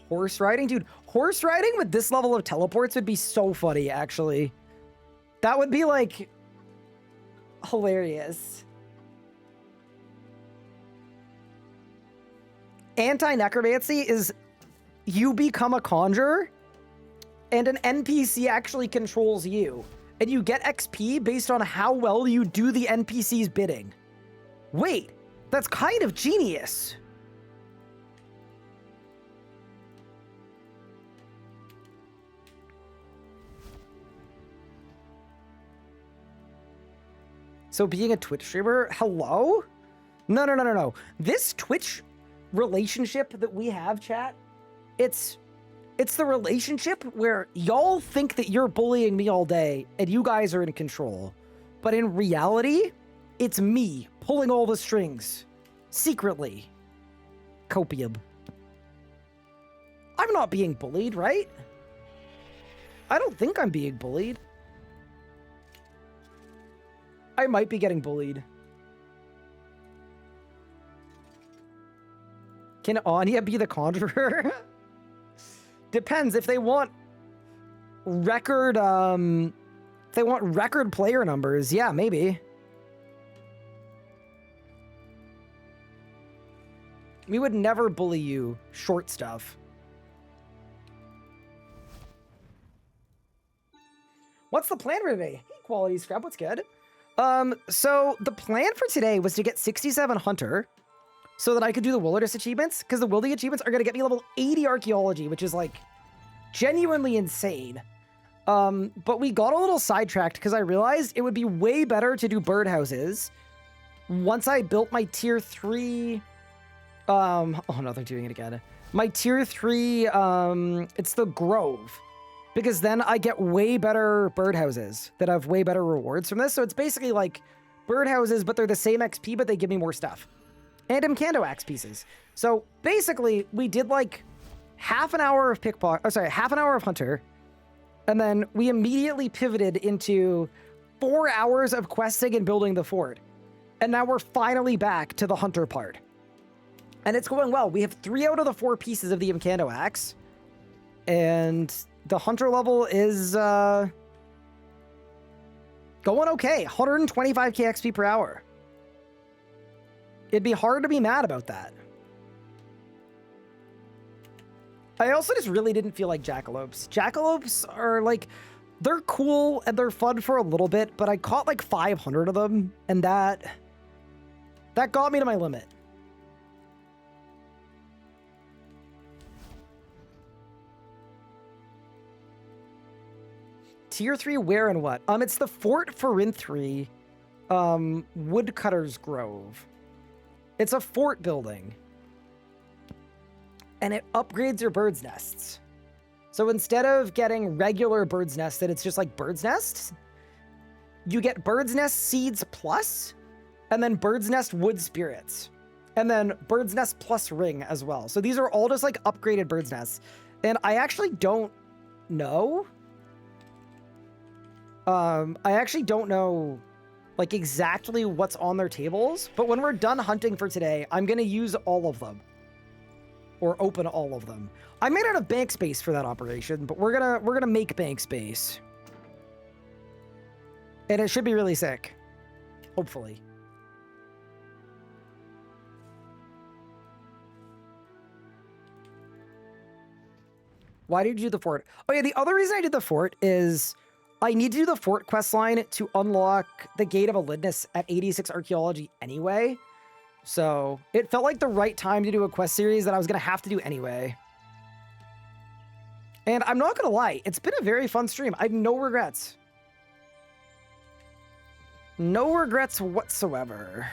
Speaker 1: Horse riding? Dude, horse riding with this level of teleports would be so funny, actually. That would be, like, hilarious. Anti-necromancy is you become a conjurer, and an NPC actually controls you. And you get XP based on how well you do the NPC's bidding. Wait, that's kind of genius. So being a Twitch streamer, hello? No. This Twitch relationship that we have, chat, it's the relationship where y'all think that you're bullying me all day and you guys are in control. But in reality, it's me pulling all the strings. Secretly. Copium. I'm not being bullied, right? I don't think I'm being bullied. I might be getting bullied. Can Anya be the conjurer? Depends if they want record player numbers. Yeah, maybe. We would never bully you, short stuff. What's the plan for today? Hey, quality scrap, what's good? So the plan for today was to get 67 Hunter so that I could do the Wilderness achievements, because the Wilderness achievements are going to get me level 80 Archaeology, which is, like, genuinely insane. But we got a little sidetracked because I realized it would be way better to do birdhouses once I built my tier 3... oh no, they're doing it again. My tier 3, it's the Grove. Because then I get way better birdhouses that have way better rewards from this. So it's basically like birdhouses, but they're the same XP, but they give me more stuff. And Imcando axe pieces. So basically, we did like half an hour of half an hour of Hunter. And then we immediately pivoted into 4 hours of questing and building the fort. And now we're finally back to the Hunter part. And it's going well. We have 3 out of the 4 pieces of the Imcando axe. And the Hunter level is going okay. 125k XP per hour. It'd be hard to be mad about that. I also just really didn't feel like jackalopes. Jackalopes are like, they're cool and they're fun for a little bit, but I caught like 500 of them, and that got me to my limit. Tier 3 where and what? It's the Fort Farinthri, Woodcutter's Grove. It's a fort building. And it upgrades your bird's nests. So instead of getting regular bird's nests that it's just like bird's nests, you get bird's nest seeds plus, and then bird's nest wood spirits. And then bird's nest plus ring as well. So these are all just like upgraded bird's nests. And I actually don't know. I actually don't know like exactly what's on their tables, but when we're done hunting for today, I'm going to use all of them. Or open all of them. I made out of bank space for that operation, but we're gonna make bank space. And it should be really sick. Hopefully. Why did you do the fort? Oh yeah, the other reason I did the fort is I need to do the fort quest line to unlock the Gate of Elidness at 86 Archaeology anyway. So it felt like the right time to do a quest series that I was going to have to do anyway. And I'm not going to lie, it's been a very fun stream. I have no regrets. No regrets whatsoever.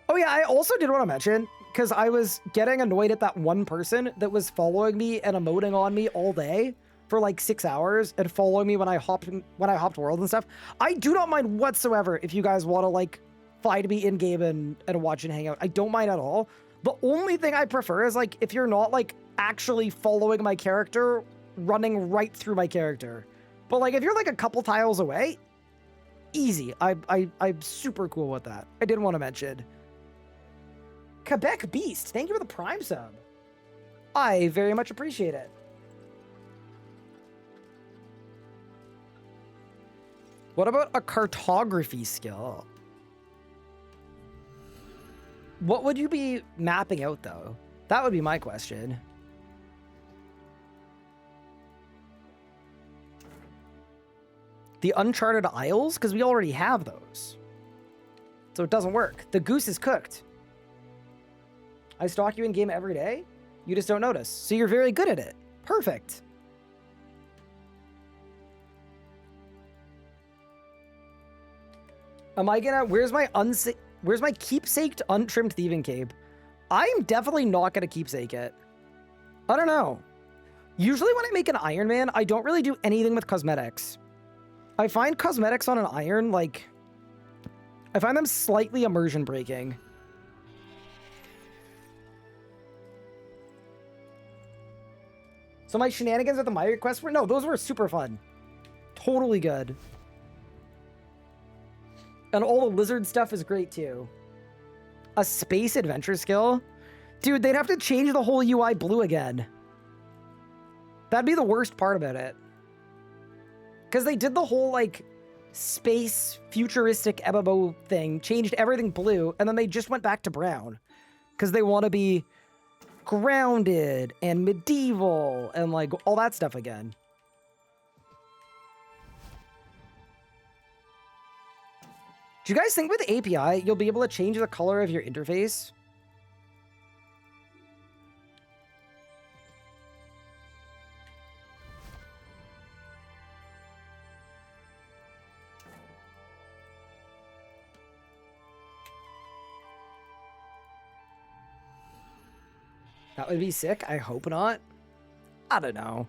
Speaker 1: Oh yeah, I also did want to mention, because I was getting annoyed at that one person that was following me and emoting on me all day. for like 6 hours and following me when I hopped worlds and stuff, I do not mind whatsoever if you guys want to like find me in game and watch and hang out. I don't mind at all. The only thing I prefer is like if you're not like actually following my character, running right through my character. But like if you're like a couple tiles away, easy. I'm super cool with that. I did want to mention. Quebec Beast, thank you for the Prime sub. I very much appreciate it. What about a cartography skill? What would you be mapping out, though? That would be my question. The Uncharted Isles? Because we already have those. So it doesn't work. The goose is cooked. I stalk you in game every day. You just don't notice. So you're very good at it. Perfect. Am I gonna... Where's my keepsaked untrimmed thieving cape? I'm definitely not gonna keepsake it. I don't know. Usually when I make an Iron Man, I don't really do anything with cosmetics. I find cosmetics on an iron, like... I find them slightly immersion breaking. So my shenanigans with the My Request were... No, those were super fun. Totally good. And all the lizard stuff is great, too. A space adventure skill? Dude, they'd have to change the whole UI blue again. That'd be the worst part about it. Because they did the whole, like, space futuristic MMO thing, changed everything blue, and then they just went back to brown. Because they want to be grounded and medieval and, like, all that stuff again. Do you guys think with API, you'll be able to change the color of your interface? That would be sick. I hope not. I don't know.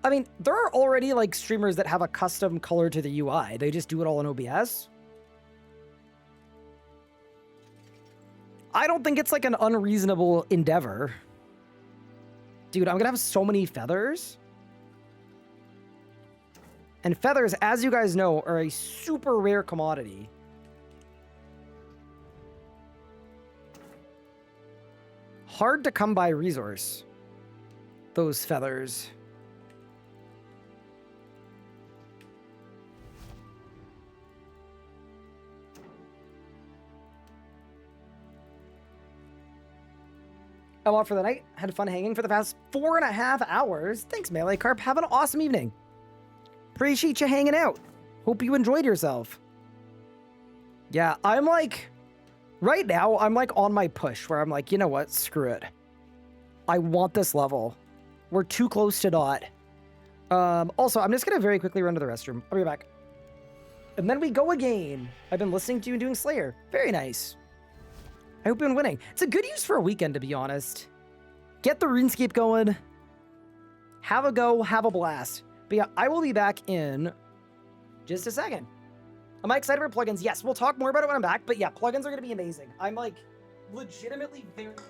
Speaker 1: I mean, there are already like streamers that have a custom color to the UI. They just do it all in OBS. I don't think it's like an unreasonable endeavor. Dude, I'm gonna have so many feathers. And feathers, as you guys know, are a super rare commodity. Hard to come by resource. Those feathers. I'm off for the night. Had fun hanging for the past 4.5 hours. Thanks, Melee Carp. Have an awesome evening. Appreciate you hanging out. Hope you enjoyed yourself. Yeah, I'm like... Right now, I'm like on my push where I'm like, you know what? Screw it. I want this level. We're too close to not. Also, I'm just going to very quickly run to the restroom. I'll be back. And then we go again. I've been listening to you and doing Slayer. Very nice. I hope you've been winning. It's a good use for a weekend, to be honest. Get the RuneScape going. Have a go. Have a blast. But yeah, I will be back in just a second. Am I excited for plugins? Yes, we'll talk more about it when I'm back. But yeah, plugins are going to be amazing. I'm like legitimately very excited.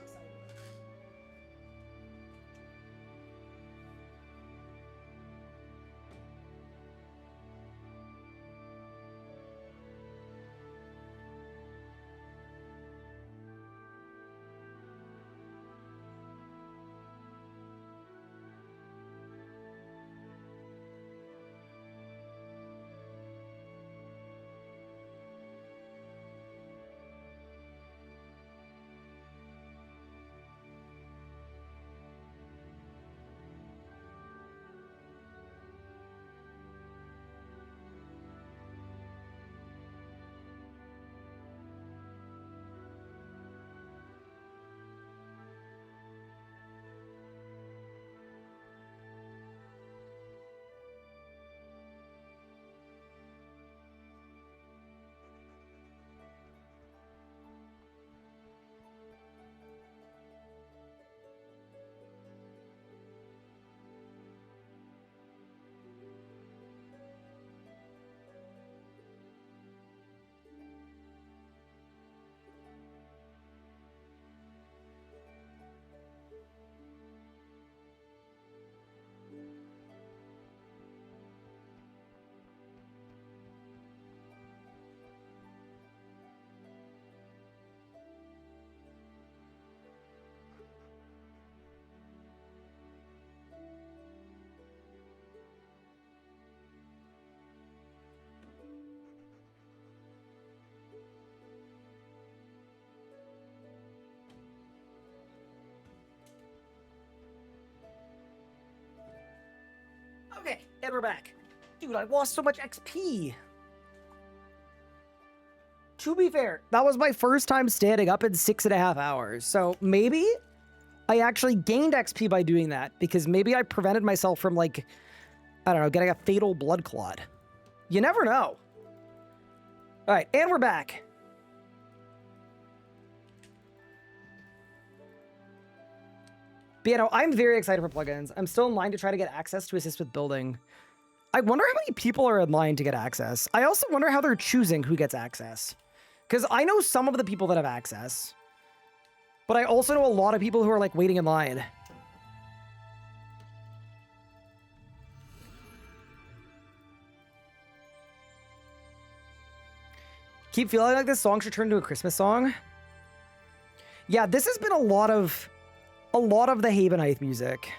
Speaker 1: And we're back. Dude, I lost so much XP. To be fair, that was my first time standing up in 6.5 hours. So maybe I actually gained XP by doing that because maybe I prevented myself from, like, I don't know, getting a fatal blood clot. You never know. All right, and we're back. But, you know, I'm very excited for plugins. I'm still in line to try to get access to assist with building. I wonder how many people are in line to get access. I also wonder how they're choosing who gets access. Because I know some of the people that have access. But I also know a lot of people who are, like, waiting in line. Keep feeling like this song should turn into a Christmas song. Yeah, this has been a lot of the Havenite music.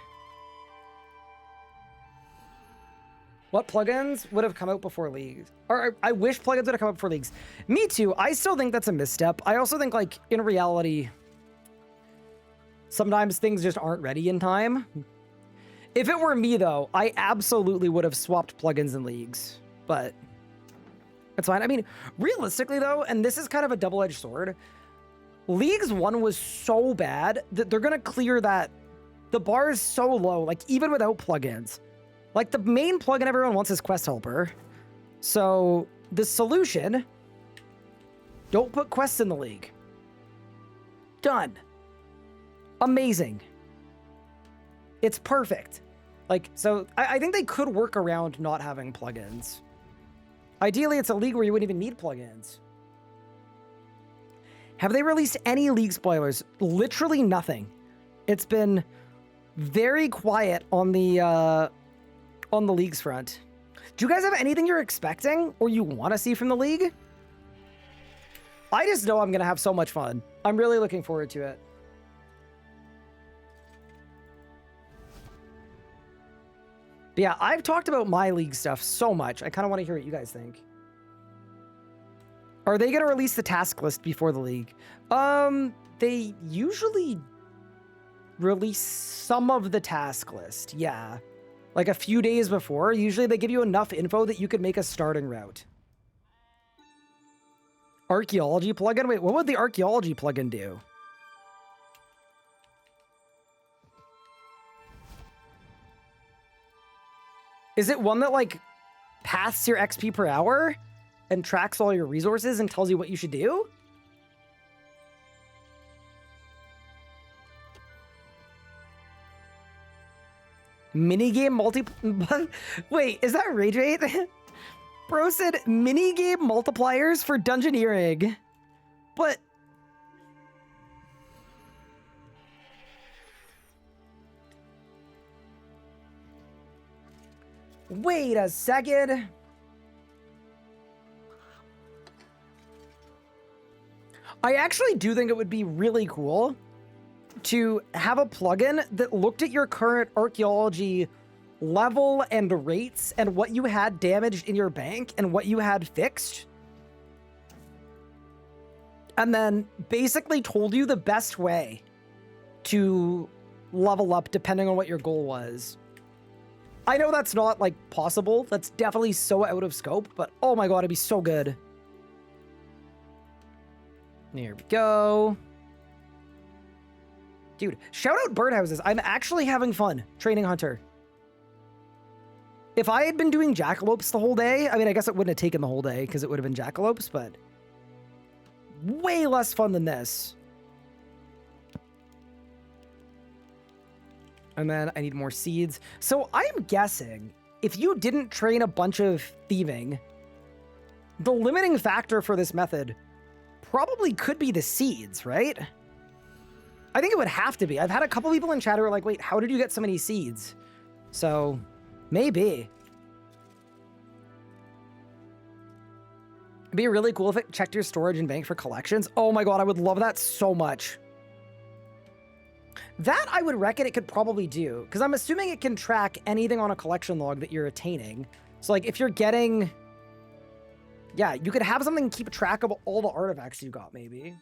Speaker 1: What plugins would have come out before Leagues? Or I wish plugins would have come out before Leagues. Me too. I still think that's a misstep. I also think, like, in reality, sometimes things just aren't ready in time. If it were me, though, I absolutely would have swapped plugins in Leagues. But it's fine. I mean, realistically, though, and this is kind of a double-edged sword, Leagues 1 was so bad that they're going to clear that. The bar is so low, like, even without plugins. Like, the main plugin everyone wants is Quest Helper. So, the solution, don't put quests in the league. Done. Amazing. It's perfect. Like, so, I think they could work around not having plugins. Ideally, it's a league where you wouldn't even need plugins. Have they released any league spoilers? Literally nothing. It's been very quiet on the leagues front. Do you guys have anything you're expecting or you want to see from the league? I just know I'm going to have so much fun. I'm really looking forward to it. But yeah, I've talked about my league stuff so much. I kind of want to hear what you guys think. Are they going to release the task list before the league? They usually release some of the task list. Yeah. Like a few days before. Usually they give you enough info that you could make a starting route. Archaeology plugin? Wait, what would the archaeology plugin do? Is it one that, like, paths your XP per hour and tracks all your resources and tells you what you should do? Minigame multi... Wait, is that Rage 8? Bro said minigame multipliers for Dungeoneering. But... Wait a second. I actually do think it would be really cool to have a plugin that looked at your current archaeology level and rates and what you had damaged in your bank and what you had fixed. And then basically told you the best way to level up depending on what your goal was. I know that's not, like, possible. That's definitely so out of scope, but oh my god, it'd be so good. There we go. Dude, shout out birdhouses. I'm actually having fun training Hunter. If I had been doing jackalopes the whole day, I mean, I guess it wouldn't have taken the whole day because it would have been jackalopes, but way less fun than this. And then I need more seeds. So I'm guessing if you didn't train a bunch of thieving, the limiting factor for this method probably could be the seeds, right? I think it would have to be. I've had a couple people in chat who are like, wait, how did you get so many seeds? So maybe. It'd be really cool if it checked your storage and bank for collections. Oh my god, I would love that so much. That I would reckon it could probably do, because I'm assuming it can track anything on a collection log that you're attaining. So, like, if you're getting... Yeah, you could have something keep track of all the artifacts you got, maybe.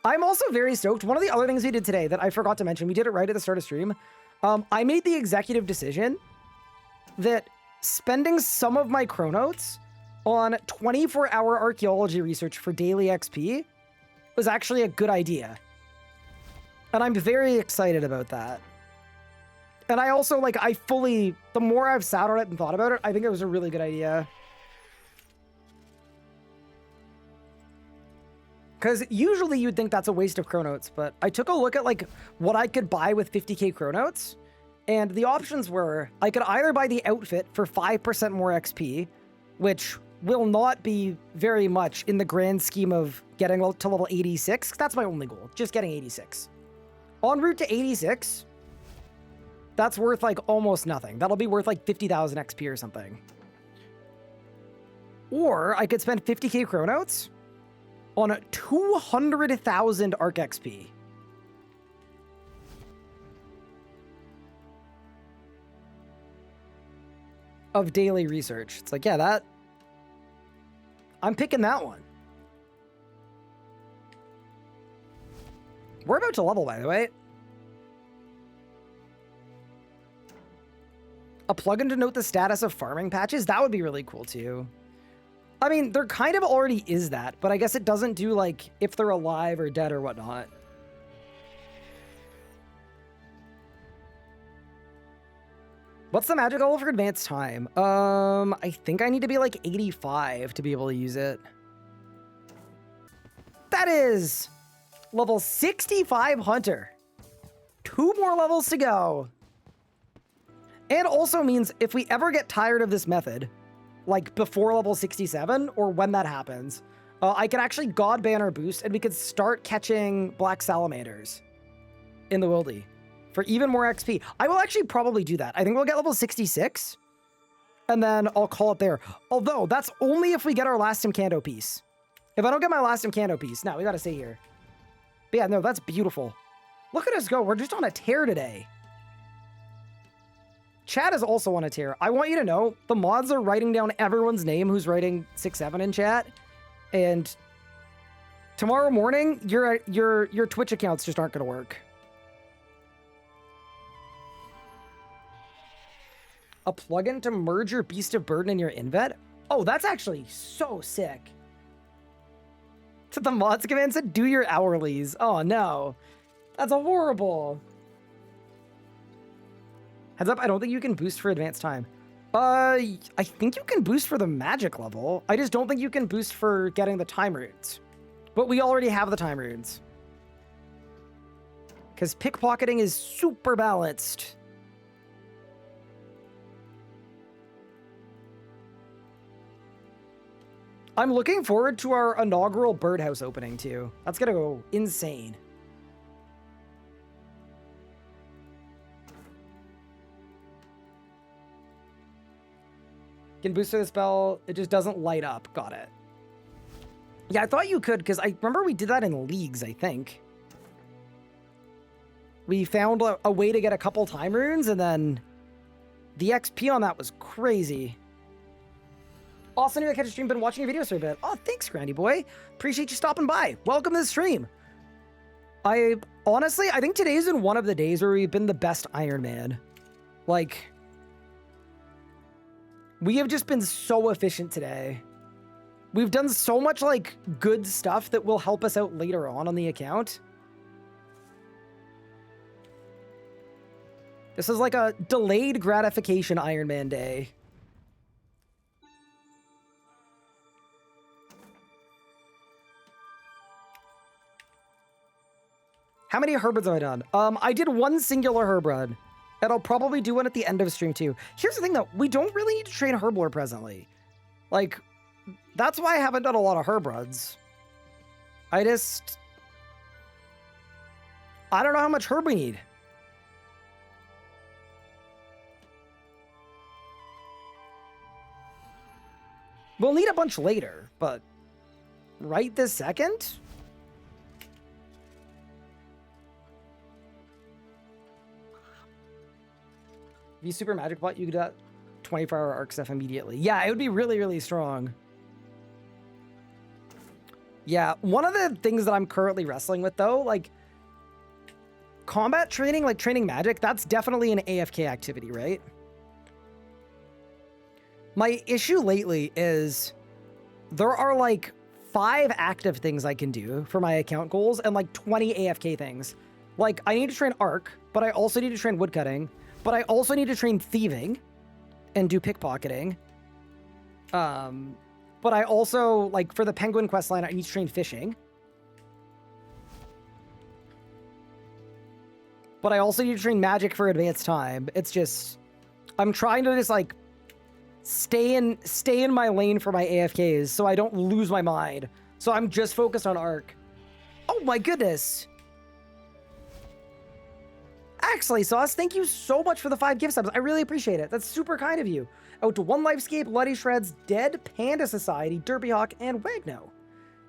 Speaker 1: I'm also very stoked. One of the other things we did today that I forgot to mention, we did it right at the start of stream. I made the executive decision that spending some of my chronotes on 24-hour archaeology research for daily XP was actually a good idea. And I'm very excited about that. And I also, like, the more I've sat on it and thought about it, I think it was a really good idea. Because usually you'd think that's a waste of chronotes, but I took a look at, like, what I could buy with 50k chronotes, and the options were, I could either buy the outfit for 5% more XP, which will not be very much in the grand scheme of getting to level 86. That's my only goal, just getting 86. En route to 86, that's worth, like, almost nothing. That'll be worth, like, 50,000 XP or something. Or I could spend 50k chronotes on 200,000 Arc XP. Of daily research. It's like, yeah, I'm picking that one. We're about to level, by the way. A plugin to note the status of farming patches? That would be really cool, too. I mean, there kind of already is that, but I guess it doesn't do, like, if they're alive or dead or whatnot. What's the magic level for advanced time? I think I need to be, like, 85 to be able to use it. That is level 65 Hunter. 2 more levels to go. And also means if we ever get tired of this method, like before level 67 or when that happens, I can actually God Banner boost and we could start catching black salamanders in the wildy for even more XP. I will actually probably do that. I think we'll get level 66 and then I'll call it there. Although that's only if we get our last Imcando piece. If I don't get my last Imcando piece, no, we got to stay here. But yeah, no, that's beautiful. Look at us go. We're just on a tear today. Chat is also on a tear. I want you to know the mods are writing down everyone's name who's writing 6-7 in chat. And tomorrow morning, your Twitch accounts just aren't going to work. A plugin to merge your Beast of Burden in your Invet? Oh, that's actually so sick. So the mods command said, do your hourlies. Oh, no. That's horrible. Heads up, I don't think you can boost for advanced time. I think you can boost for the magic level. I just don't think you can boost for getting the time runes. But we already have the time runes. Because pickpocketing is super balanced. I'm looking forward to our inaugural birdhouse opening, too. That's gonna go insane. Can boost for the spell, it just doesn't light up. Got it. Yeah, I thought you could, because I remember we did that in leagues, I think. We found a way to get a couple time runes, and then the XP on that was crazy. Austin, I catch a stream, been watching your videos for a bit. Oh, thanks, Grandy boy. Appreciate you stopping by. Welcome to the stream. Honestly, I think today's been one of the days where we've been the best Iron Man. Like, we have just been so efficient today. We've done so much, like, good stuff that will help us out later on the account. This is like a delayed gratification Iron Man day. How many Herbrids have I done? I did one singular Herbrid. And I'll probably do one at the end of stream too. Here's the thing though, we don't really need to train Herblore presently. Like, that's why I haven't done a lot of Herbrids. I don't know how much herb we need. We'll need a bunch later, but right this second? If you super magic bot, you could do that 24-hour arc stuff immediately. Yeah, it would be really, really strong. Yeah, one of the things that I'm currently wrestling with, though, like, combat training, like training magic, that's definitely an AFK activity, right? My issue lately is there are like 5 active things I can do for my account goals and like 20 AFK things. Like, I need to train Arc, but I also need to train woodcutting, but I also need to train thieving and do pickpocketing. But I also, like, for the penguin quest line, I need to train fishing. But I also need to train magic for advanced time. It's just, I'm trying to just, like, stay in my lane for my AFKs so I don't lose my mind. So I'm just focused on Arc. Oh my goodness. Axley Sauce, thank you so much for the 5 gift subs. I really appreciate it. That's super kind of you. Out to One Lifescape, Bloody Shreds, Dead, Panda Society, Derpyhawk, and Wagno.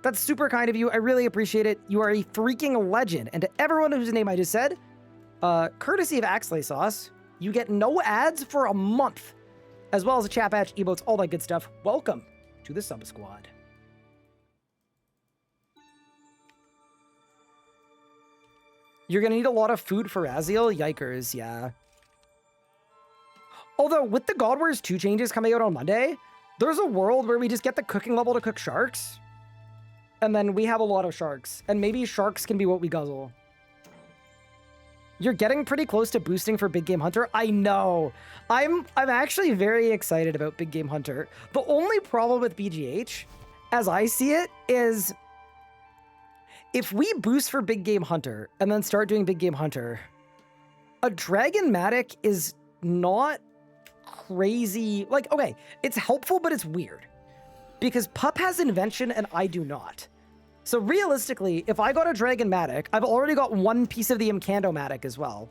Speaker 1: That's super kind of you. I really appreciate it. You are a freaking legend. And to everyone whose name I just said, courtesy of Axley Sauce, you get no ads for a month, as well as a chat badge, emotes, all that good stuff. Welcome to the Sub Squad. You're gonna need a lot of food for Raziel? Yikers, yeah. Although, with the God Wars 2 changes coming out on Monday, there's a world where we just get the cooking level to cook sharks. And then we have a lot of sharks. And maybe sharks can be what we guzzle. You're getting pretty close to boosting for Big Game Hunter. I know. I'm actually very excited about Big Game Hunter. The only problem with BGH, as I see it, is if we boost for Big Game Hunter and then start doing Big Game Hunter, a Dragonmatic is not crazy. Like, okay, it's helpful, but it's weird. Because Pup has Invention and I do not. So realistically, if I got a Dragonmatic, I've already got 1 piece of the Incandomatic as well.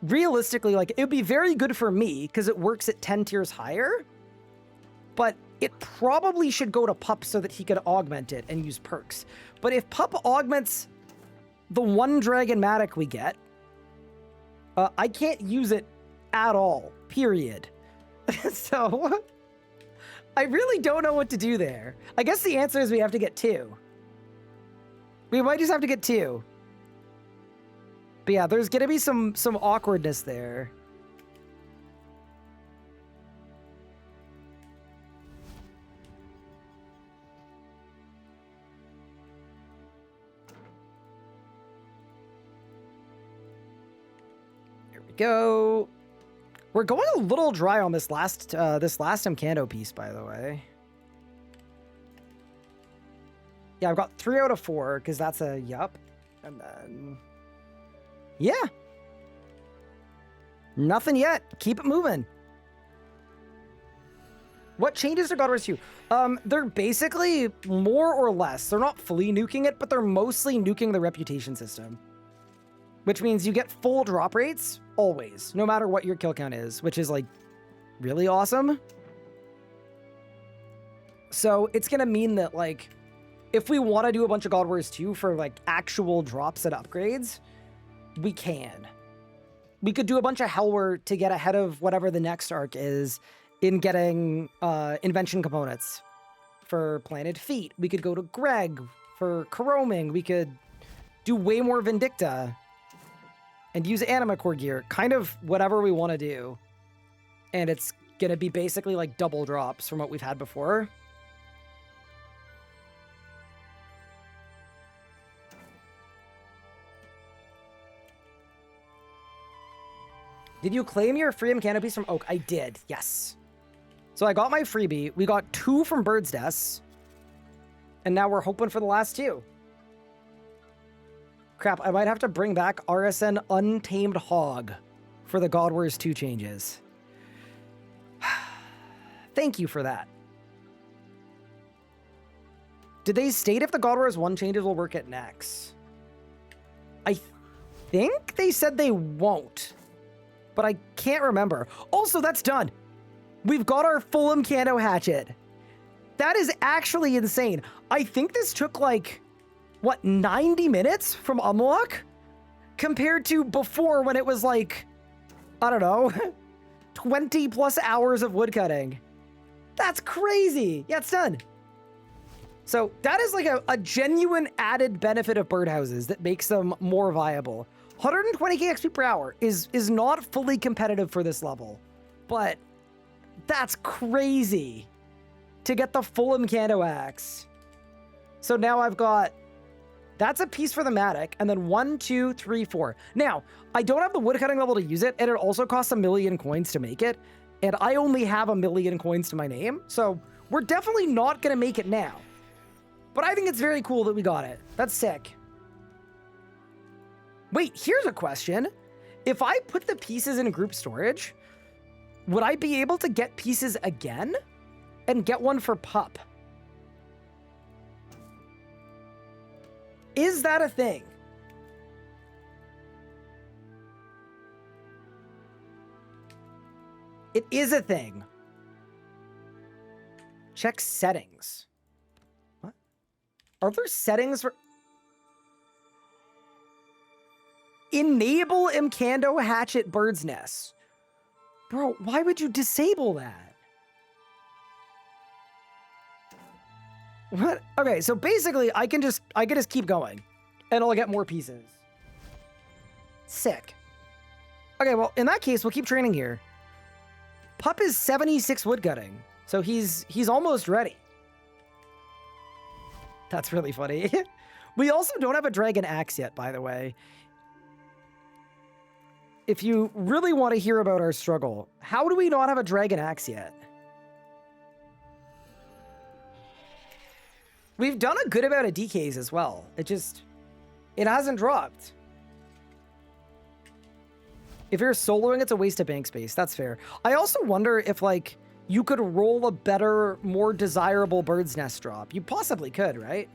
Speaker 1: Realistically, like, it would be very good for me because it works at 10 tiers higher. But it probably should go to Pup so that he could augment it and use perks. But if Pup augments the 1 Dragonmatic we get, I can't use it at all, period. So, I really don't know what to do there. I guess the answer is we have to get 2. We might just have to get 2. But yeah, there's gonna be some awkwardness there. Go. We're going a little dry on this last Mkando piece, by the way. Yeah, I've got 3 out of 4 because that's a yup, and then yeah, nothing yet. Keep it moving. What changes to God Wars 2? They're basically more or less. They're not fully nuking it, but they're mostly nuking the reputation system. Which means you get full drop rates, always, no matter what your kill count is, which is, like, really awesome. So it's going to mean that, like, if we want to do a bunch of God Wars 2 for, like, actual drops and upgrades, we can. We could do a bunch of Hellwort to get ahead of whatever the next arc is in getting invention components for Planted Feet. We could go to Greg for Coroming. We could do way more Vindicta and use Anima Core gear, kind of whatever we want to do. And it's going to be basically like double drops from what we've had before. Did you claim your free Mkando piece from Oak? I did, yes. So I got my freebie. We got 2 from Bird's Nest. And now we're hoping for the last 2. Crap, I might have to bring back RSN Untamed Hog for the God Wars 2 changes. Thank you for that. Did they state if the God Wars 1 changes will work at Nex? I think they said they won't, but I can't remember. Also, that's done. We've got our full Mkando hatchet. That is actually insane. I think this took like, what, 90 minutes from unlock? Compared to before when it was like, I don't know, 20 plus hours of woodcutting. That's crazy. Yeah, it's done. So that is like a genuine added benefit of birdhouses that makes them more viable. 120k XP per hour is not fully competitive for this level, but that's crazy to get the full Mkando axe. So now I've got, that's a piece for the Matic, and then 1, 2, 3, 4. Now, I don't have the woodcutting level to use it, and it also costs 1 million coins to make it, and I only have 1 million coins to my name, so we're definitely not gonna make it now. But I think it's very cool that we got it. That's sick. Wait, here's a question. If I put the pieces in group storage, would I be able to get pieces again and get one for pup? Is that a thing? It is a thing. Check settings. What? Are there settings for... Enable Mkando Hatchet Bird's Nest. Bro, why would you disable that? What? Okay, so basically I can just keep going and I'll get more pieces. Sick. Okay, well, in that case, we'll keep training here. Pup is 76 woodcutting, so he's almost ready. That's really funny. We also don't have a dragon axe yet, by the way. If you really want to hear about our struggle, how do we not have a dragon axe yet? We've done a good amount of DKs as well. It hasn't dropped. If you're soloing, it's a waste of bank space. That's fair. I also wonder if, like, you could roll a better, more desirable bird's nest drop. You possibly could, right?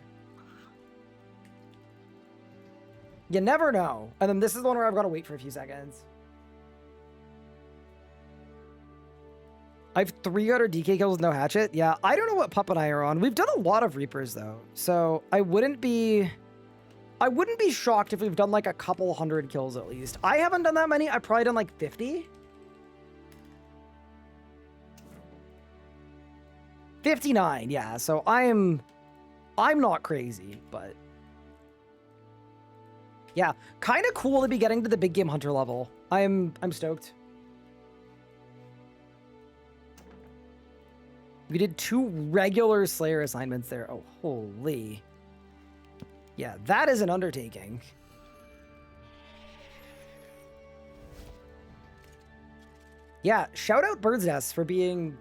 Speaker 1: You never know. And then this is the one where I've got to wait for a few seconds. I have 300 DK kills with no hatchet. Yeah, I don't know what Pup and I are on. We've done a lot of Reapers, though. So I wouldn't be shocked if we've done like a couple hundred kills at least. I haven't done that many. I've probably done like 50. 59, yeah. So I'm not crazy, but yeah, kind of cool to be getting to the big game hunter level. I'm stoked. We did 2 regular Slayer assignments there. Oh, holy. Yeah, that is an undertaking. Yeah, shout out Bird's Nest for being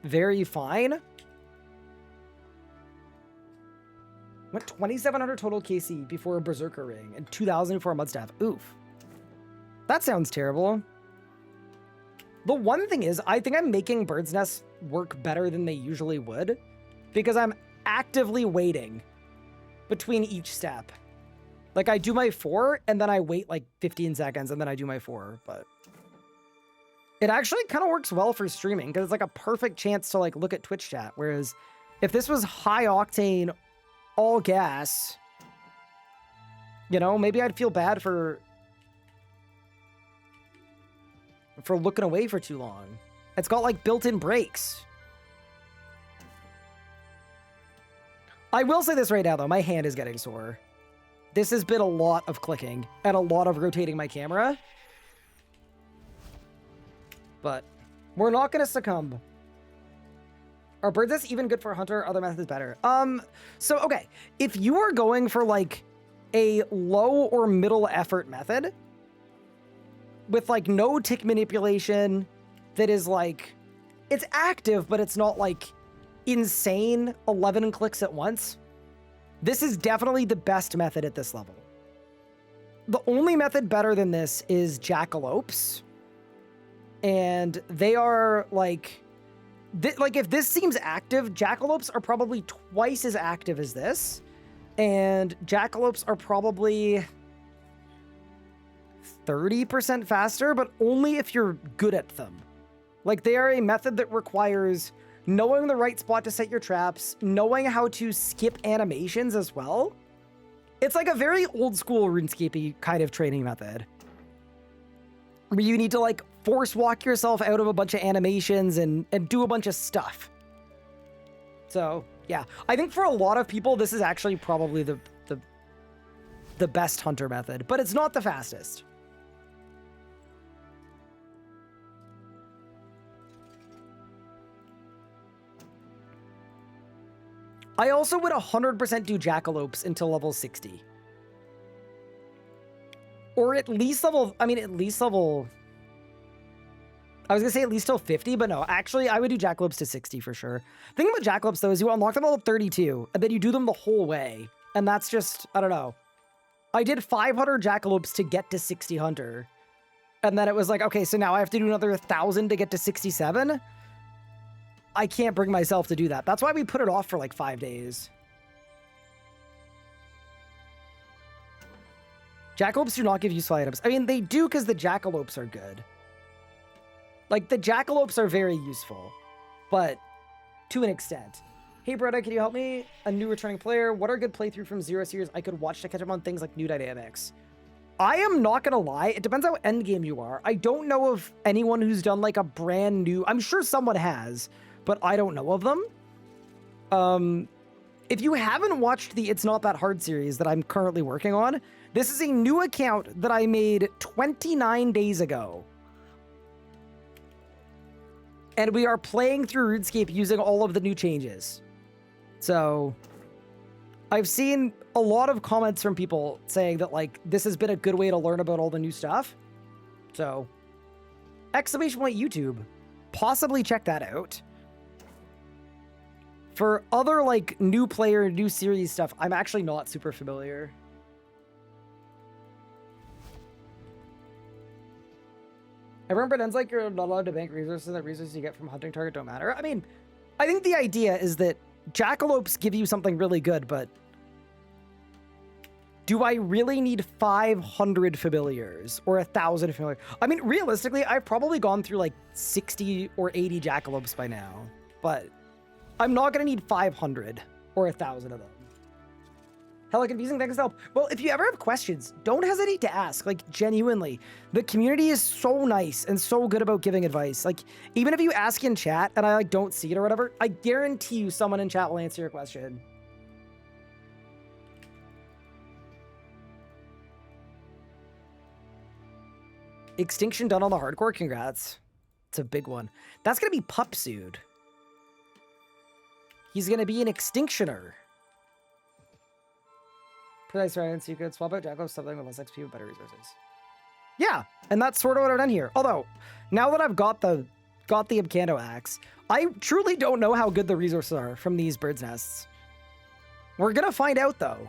Speaker 1: very fine. Went 2,700 total KC before a Berserker ring and 2,000 before a Mudstaff. Oof. That sounds terrible. The one thing is, I think I'm making Bird's Nest work better than they usually would because I'm actively waiting between each step. Like, I do my 4 and then I wait like 15 seconds and then I do my 4, but it actually kind of works well for streaming because it's like a perfect chance to like look at Twitch chat. Whereas if this was high octane, all gas, you know, maybe I'd feel bad for looking away for too long. It's got like built-in brakes. I will say this right now though, my hand is getting sore. This has been a lot of clicking and a lot of rotating my camera. But we're not gonna succumb. Are Bird's Nest even good for a hunter? Other methods better. So okay, if you are going for like a low or middle effort method with like no tick manipulation that is like, it's active, but it's not like insane 11 clicks at once, this is definitely the best method at this level. The only method better than this is Jackalopes. And they are like, if this seems active, Jackalopes are probably twice as active as this. And Jackalopes are probably 30% faster, but only if you're good at them. Like, they are a method that requires knowing the right spot to set your traps, knowing how to skip animations as well. It's like a very old school RuneScape-y kind of training method, where you need to like force walk yourself out of a bunch of animations and do a bunch of stuff. So Yeah, I think for a lot of people, this is actually probably the best hunter method, but it's not the fastest. I also would 100% do jackalopes until level 60. Or at least level, I mean, at least level, I was gonna say at least till 50, but no, actually I would do jackalopes to 60 for sure. The thing about jackalopes though is you unlock them level 32, and then you do them the whole way. And that's just, I don't know. I did 500 jackalopes to get to 60 hunter. And then it was like, okay, so now I have to do another 1,000 to get to 67? I can't bring myself to do that. That's why we put it off for like 5 days. Jackalopes do not give useful items. I mean, they do because the jackalopes are good. Like, the jackalopes are very useful, but to an extent. Hey, Bretta, can you help me? A new returning player. What are good playthrough from Zero series I could watch to catch up on things like new dynamics? I am not going to lie. It depends how endgame you are. I don't know of anyone who's done like a brand new... I'm sure someone has, but I don't know of them. If you haven't watched the It's Not That Hard series that I'm currently working on, this is a new account that I made 29 days ago. And we are playing through RuneScape using all of the new changes. So I've seen a lot of comments from people saying that like this has been a good way to learn about all the new stuff. So exclamation point YouTube, possibly check that out. For other like new player, new series stuff, I'm actually not super familiar. Everyone pretends like you're not allowed to bank resources, and that resources you get from hunting target don't matter. I mean, I think the idea is that jackalopes give you something really good, but do I really need 500 familiars or 1,000 familiars? I mean, realistically, I've probably gone through like 60 or 80 jackalopes by now, but I'm not going to need 500 or 1,000 of them. Hella confusing, thanks for help. Well, if you ever have questions, don't hesitate to ask. Like, genuinely, the community is so nice and so good about giving advice. Like, even if you ask in chat and I like don't see it or whatever, I guarantee you someone in chat will answer your question. Extinction done on the hardcore, congrats. It's a big one. That's gonna be Pupsued. He's gonna be an extinctioner. Precise right, you could swap out Jacko something with less XP with better resources. Yeah, and that's sort of what I've done here. Although, now that I've got the Abcando axe, I truly don't know how good the resources are from these bird's nests. We're gonna find out though.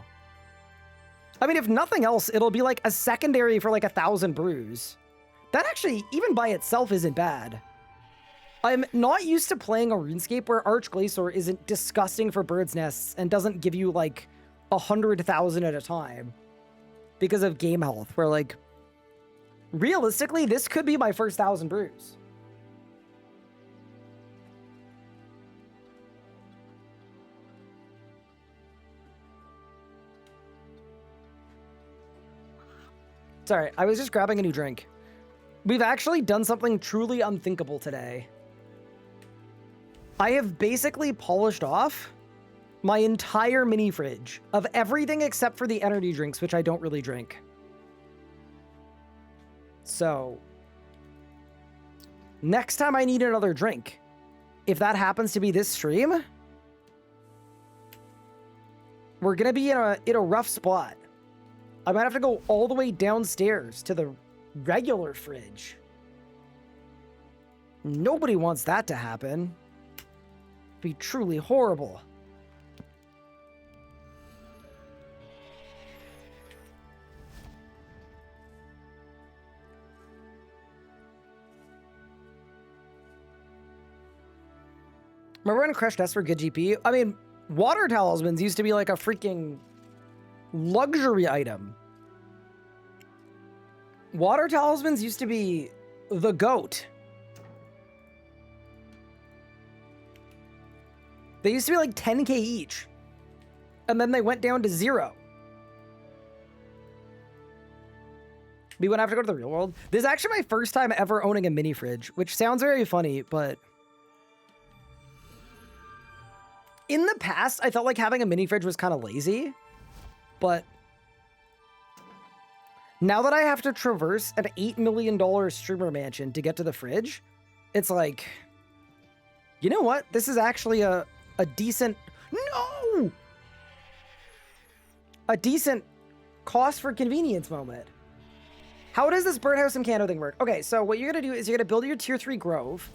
Speaker 1: I mean, if nothing else, it'll be like a secondary for like 1,000 brews. That actually, even by itself, isn't bad. I'm not used to playing a RuneScape where Archglacior isn't disgusting for bird's nests and doesn't give you like 100,000 at a time because of game health, where like realistically this could be my first 1,000 brews. Sorry, I was just grabbing a new drink. We've actually done something truly unthinkable today. I have basically polished off my entire mini fridge of everything except for the energy drinks, which I don't really drink. So, next time I need another drink, if that happens to be this stream, we're gonna be in a rough spot. I might have to go all the way downstairs to the regular fridge. Nobody wants that to happen. It'd be truly horrible. Remember when Crush Nests were good GP? I mean, water talismans used to be like a freaking luxury item. Water talismans used to be the GOAT. They used to be like 10k each. And then they went down to 0. We wouldn't have to go to the real world. This is actually my first time ever owning a mini fridge, which sounds very funny, but In the past, I felt like having a mini fridge was kind of lazy, but now that I have to traverse an $8 million streamer mansion to get to the fridge, it's like, you know what? This is actually a decent, no! A decent cost for convenience moment. How does this birdhouse and cano thing work? Okay, so what you're gonna do is you're gonna build your tier 3 grove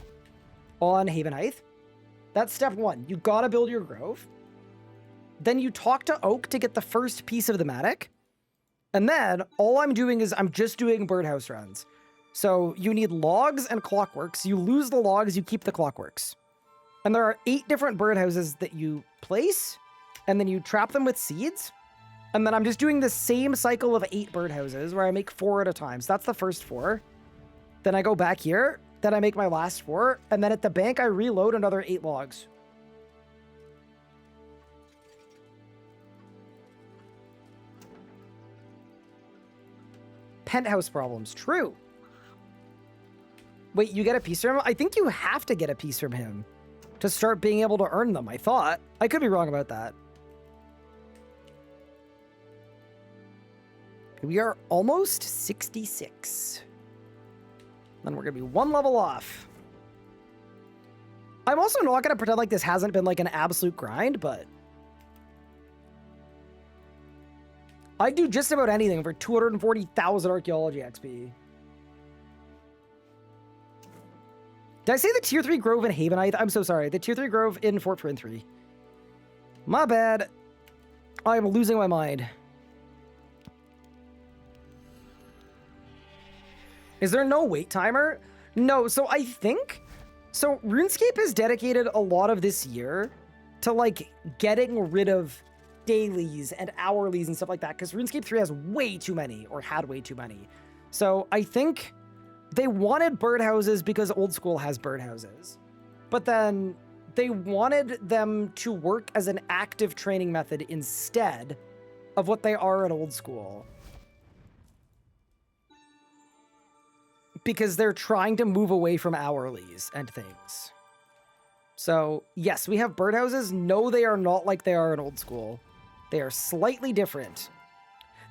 Speaker 1: on Haven Heights. That's step 1. You gotta build your grove. Then you talk to Oak to get the first piece of the Matic. And then all I'm doing is I'm just doing birdhouse runs. So you need logs and clockworks. You lose the logs, you keep the clockworks. And there are 8 different birdhouses that you place, and then you trap them with seeds. And then I'm just doing the same cycle of 8 birdhouses where I make 4 at a time. So that's the first 4. Then I go back here. Then I make my last 4. And then at the bank, I reload another 8 logs. Penthouse problems. True. Wait, you get a piece from him? I think you have to get a piece from him to start being able to earn them, I thought. I could be wrong about that. We are almost 66. Then we're going to be 1 level off. I'm also not going to pretend like this hasn't been like an absolute grind, but I do just about anything for 240,000 archaeology XP. Did I say the tier 3 grove in Havenite? I'm so sorry. The tier 3 grove in Fort Prin 3. My bad. I'm losing my mind. Is there no wait timer? No, so I think... So RuneScape has dedicated a lot of this year to, like, getting rid of dailies and hourlies and stuff like that, because RuneScape 3 has way too many, or had way too many. So I think they wanted birdhouses because old school has birdhouses. But then they wanted them to work as an active training method instead of what they are at old school. Because they're trying to move away from hourlies and things. So, yes, we have birdhouses. No, they are not like they are in old school. They are slightly different.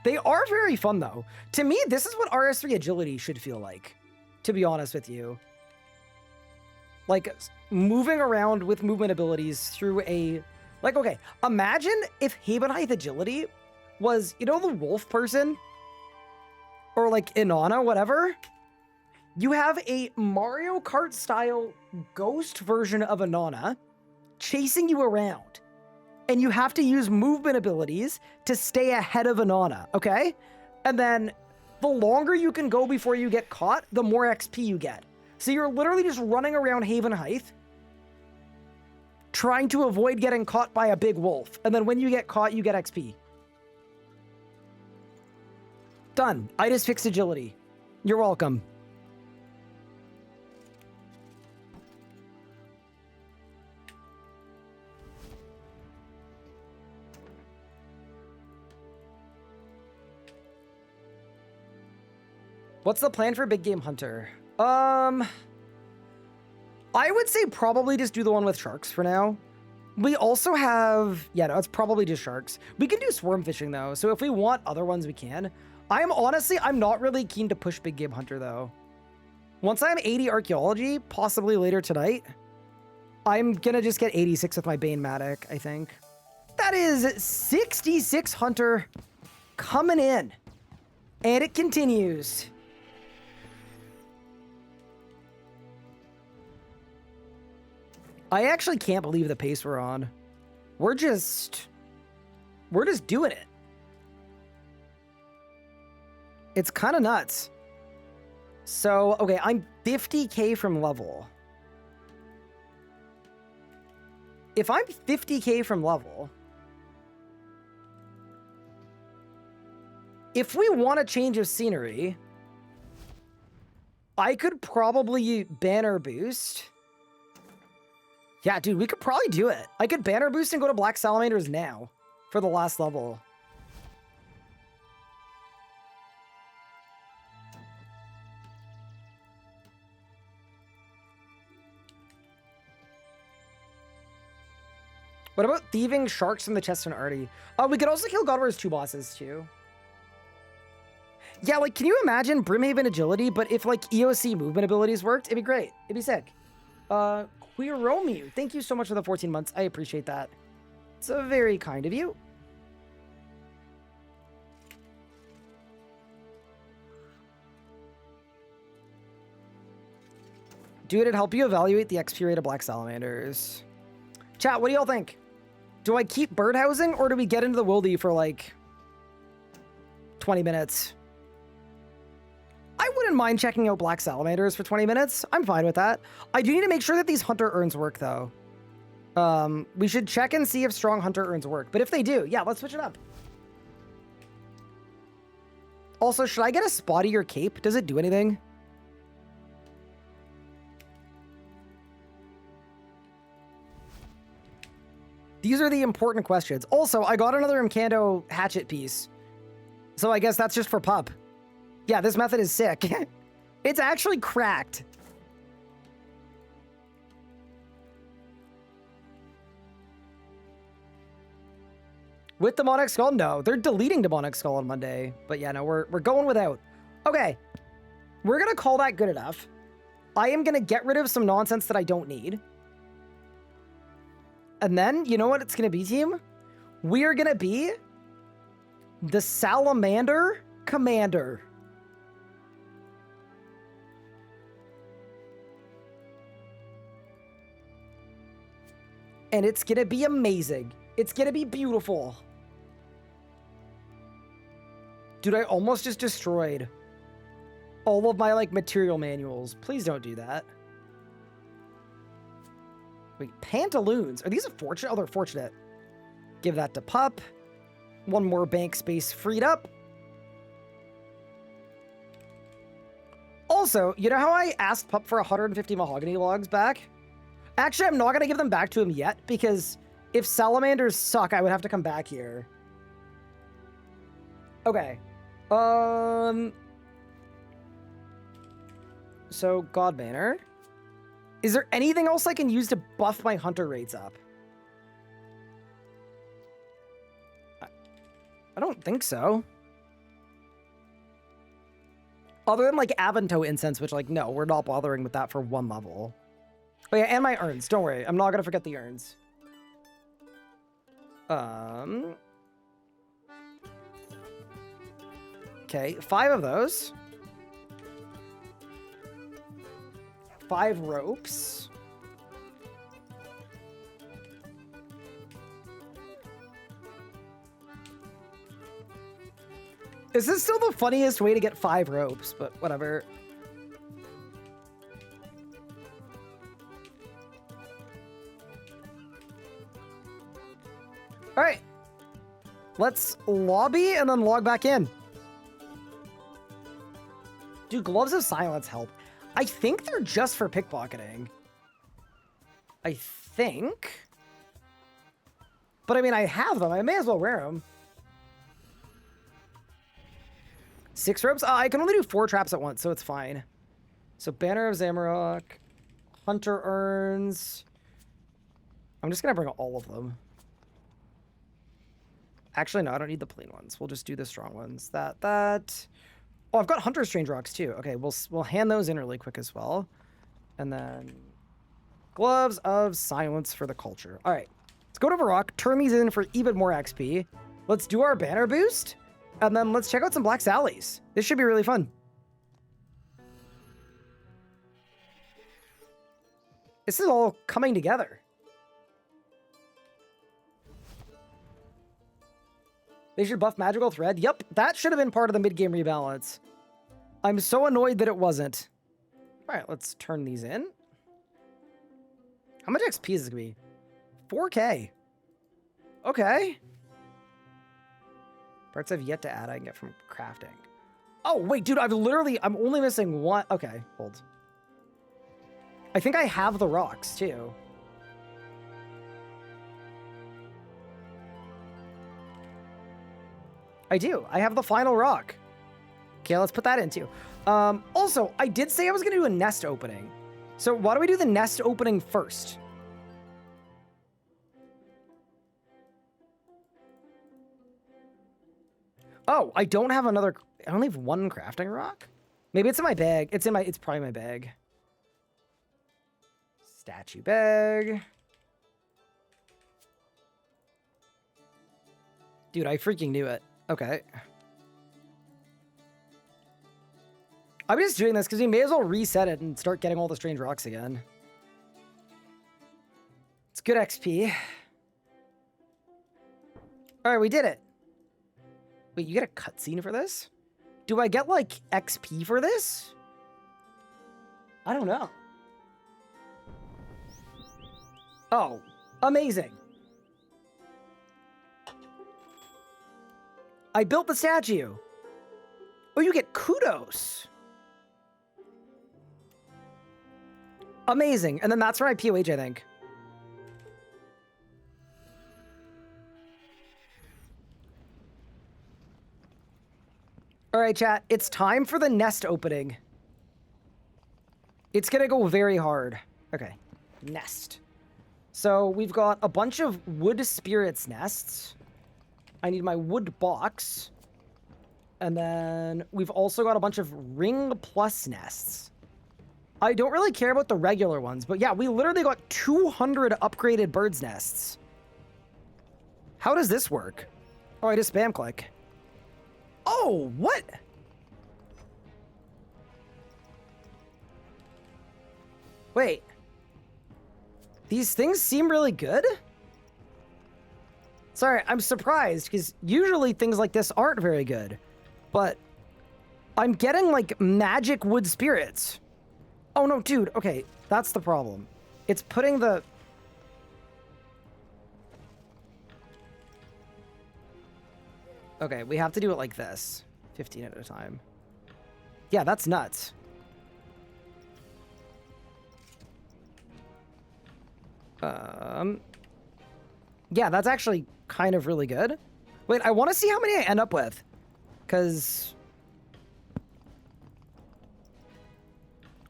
Speaker 1: They are very fun, though. To me, this is what RS3 agility should feel like, to be honest with you. Like, moving around with movement abilities through a... Like, okay, imagine if Havenite agility was, you know, the wolf person? Or, like, Inanna, whatever? You have a Mario Kart-style ghost version of Inanna chasing you around. And you have to use movement abilities to stay ahead of Inanna, okay? And then the longer you can go before you get caught, the more XP you get. So you're literally just running around Haven Heights trying to avoid getting caught by a big wolf. And then when you get caught, you get XP. Done. I just fixed agility. You're welcome. What's the plan for Big Game Hunter? I would say probably just do the one with sharks for now. We also have... Yeah, no, it's probably just sharks. We can do swarm fishing, though, so if we want other ones, we can. I'm not really keen to push Big Game Hunter, though. Once I'm 80 archaeology, possibly later tonight, I'm gonna just get 86 with my Bane Matic, I think. That is 66 Hunter coming in. And it continues. I actually can't believe the pace we're on. We're just doing it. It's kind of nuts. So, okay, I'm 50k from level. If I'm 50k from level, if we want a change of scenery, I could probably banner boost. Yeah, dude, we could probably do it. I could banner boost and go to Black Salamanders now for the last level. What about thieving sharks from the chest and arty? We could also kill God Warrior's 2 bosses too. Yeah, like, can you imagine Brimhaven agility, but if like EOC movement abilities worked, it'd be great. It'd be sick. Queer Romeo, thank you so much for the 14 months. I appreciate that. It's very kind of you. Dude, it'd help you evaluate the XP rate of Black Salamanders. Chat, what do y'all think? Do I keep birdhousing or do we get into the wildy for like 20 minutes? I wouldn't mind checking out Black Salamanders for 20 minutes. I'm fine with that. I do need to make sure that these Hunter Urns work though. We should check and see if strong Hunter Urns work. But if they do, yeah, let's switch it up. Also, should I get a spottier cape? Does it do anything? These are the important questions. Also, I got another Mkando hatchet piece. So I guess that's just for pup. Yeah, this method is sick. It's actually cracked. With Demonic Skull? No, they're deleting Demonic Skull on Monday. But yeah, no, we're going without. Okay, we're gonna call that good enough. I am gonna get rid of some nonsense that I don't need. And then, you know what it's gonna be, team? We are gonna be the Salamander Commander. And it's gonna be amazing. It's gonna be beautiful. Dude, I almost just destroyed all of my, like, material manuals. Please don't do that. Wait, pantaloons. Are these a fortunate? Oh, they're fortunate. Give that to Pup. One more bank space freed up. Also, you know how I asked Pup for 150 mahogany logs back? Actually, I'm not going to give them back to him yet, because if salamanders suck, I would have to come back here. Okay. So, God Banner. Is there anything else I can use to buff my hunter rates up? I don't think so. Other than, like, Avanto incense, which, like, no, we're not bothering with that for one level. Oh, yeah, and my urns. Don't worry. I'm not going to forget the urns. Okay, 5 of those. 5 ropes. This is still the funniest way to get 5 ropes, but whatever. All right. Let's lobby and then log back in. Do Gloves of Silence help? I think they're just for pickpocketing. I think. But I mean, I have them. I may as well wear them. 6 ropes? I can only do 4 traps at once, so it's fine. So Banner of Zamarok, Hunter Urns. I'm just going to bring all of them. Actually, no, I don't need the plain ones. We'll just do the strong ones. That. Oh, I've got Hunter Strange Rocks too. Okay, we'll hand those in really quick as well. And then Gloves of Silence for the culture. All right, let's go to Varrock, turn these in for even more XP. Let's do our banner boost, and then let's check out some Black Sallies. This should be really fun. This is all coming together. They should buff Magical Thread. Yep, that should have been part of the mid-game rebalance. I'm so annoyed that it wasn't. All right, let's turn these in. How much XP is this going to be? 4K. Okay. Parts I've yet to add I can get from crafting. Oh, wait, dude, I'm only missing one. Okay, hold. I think I have the rocks, too. I do. I have the final rock. Okay, let's put that in too. Also, I did say I was going to do a nest opening. So why don't we do the nest opening first? Oh, I don't have another. I only have one crafting rock. Maybe it's in my bag. It's probably my bag. Statue bag. Dude, I freaking knew it. Okay. I'm just doing this because we may as well reset it and start getting all the strange rocks again. It's good XP. All right, we did it. Wait, you get a cutscene for this? Do I get, like, XP for this? I don't know. Oh, amazing. I built the statue. Oh, you get kudos. Amazing. And then that's for my POH, I think. All right, chat. It's time for the nest opening. It's going to go very hard. Okay. Nest. So we've got a bunch of wood spirits nests. I need my wood box. And then we've also got a bunch of ring plus nests. I don't really care about the regular ones, but yeah, we literally got 200 upgraded birds nests. How does this work? Oh, I just spam click. Oh, what? Wait. These things seem really good? Sorry, I'm surprised, because usually things like this aren't very good. But I'm getting, like, magic wood spirits. Oh, no, dude. Okay, that's the problem. It's putting the... Okay, we have to do it like this. 15 at a time. Yeah, that's nuts. Yeah, that's actually kind of really good. Wait, I want to see how many I end up with. Because...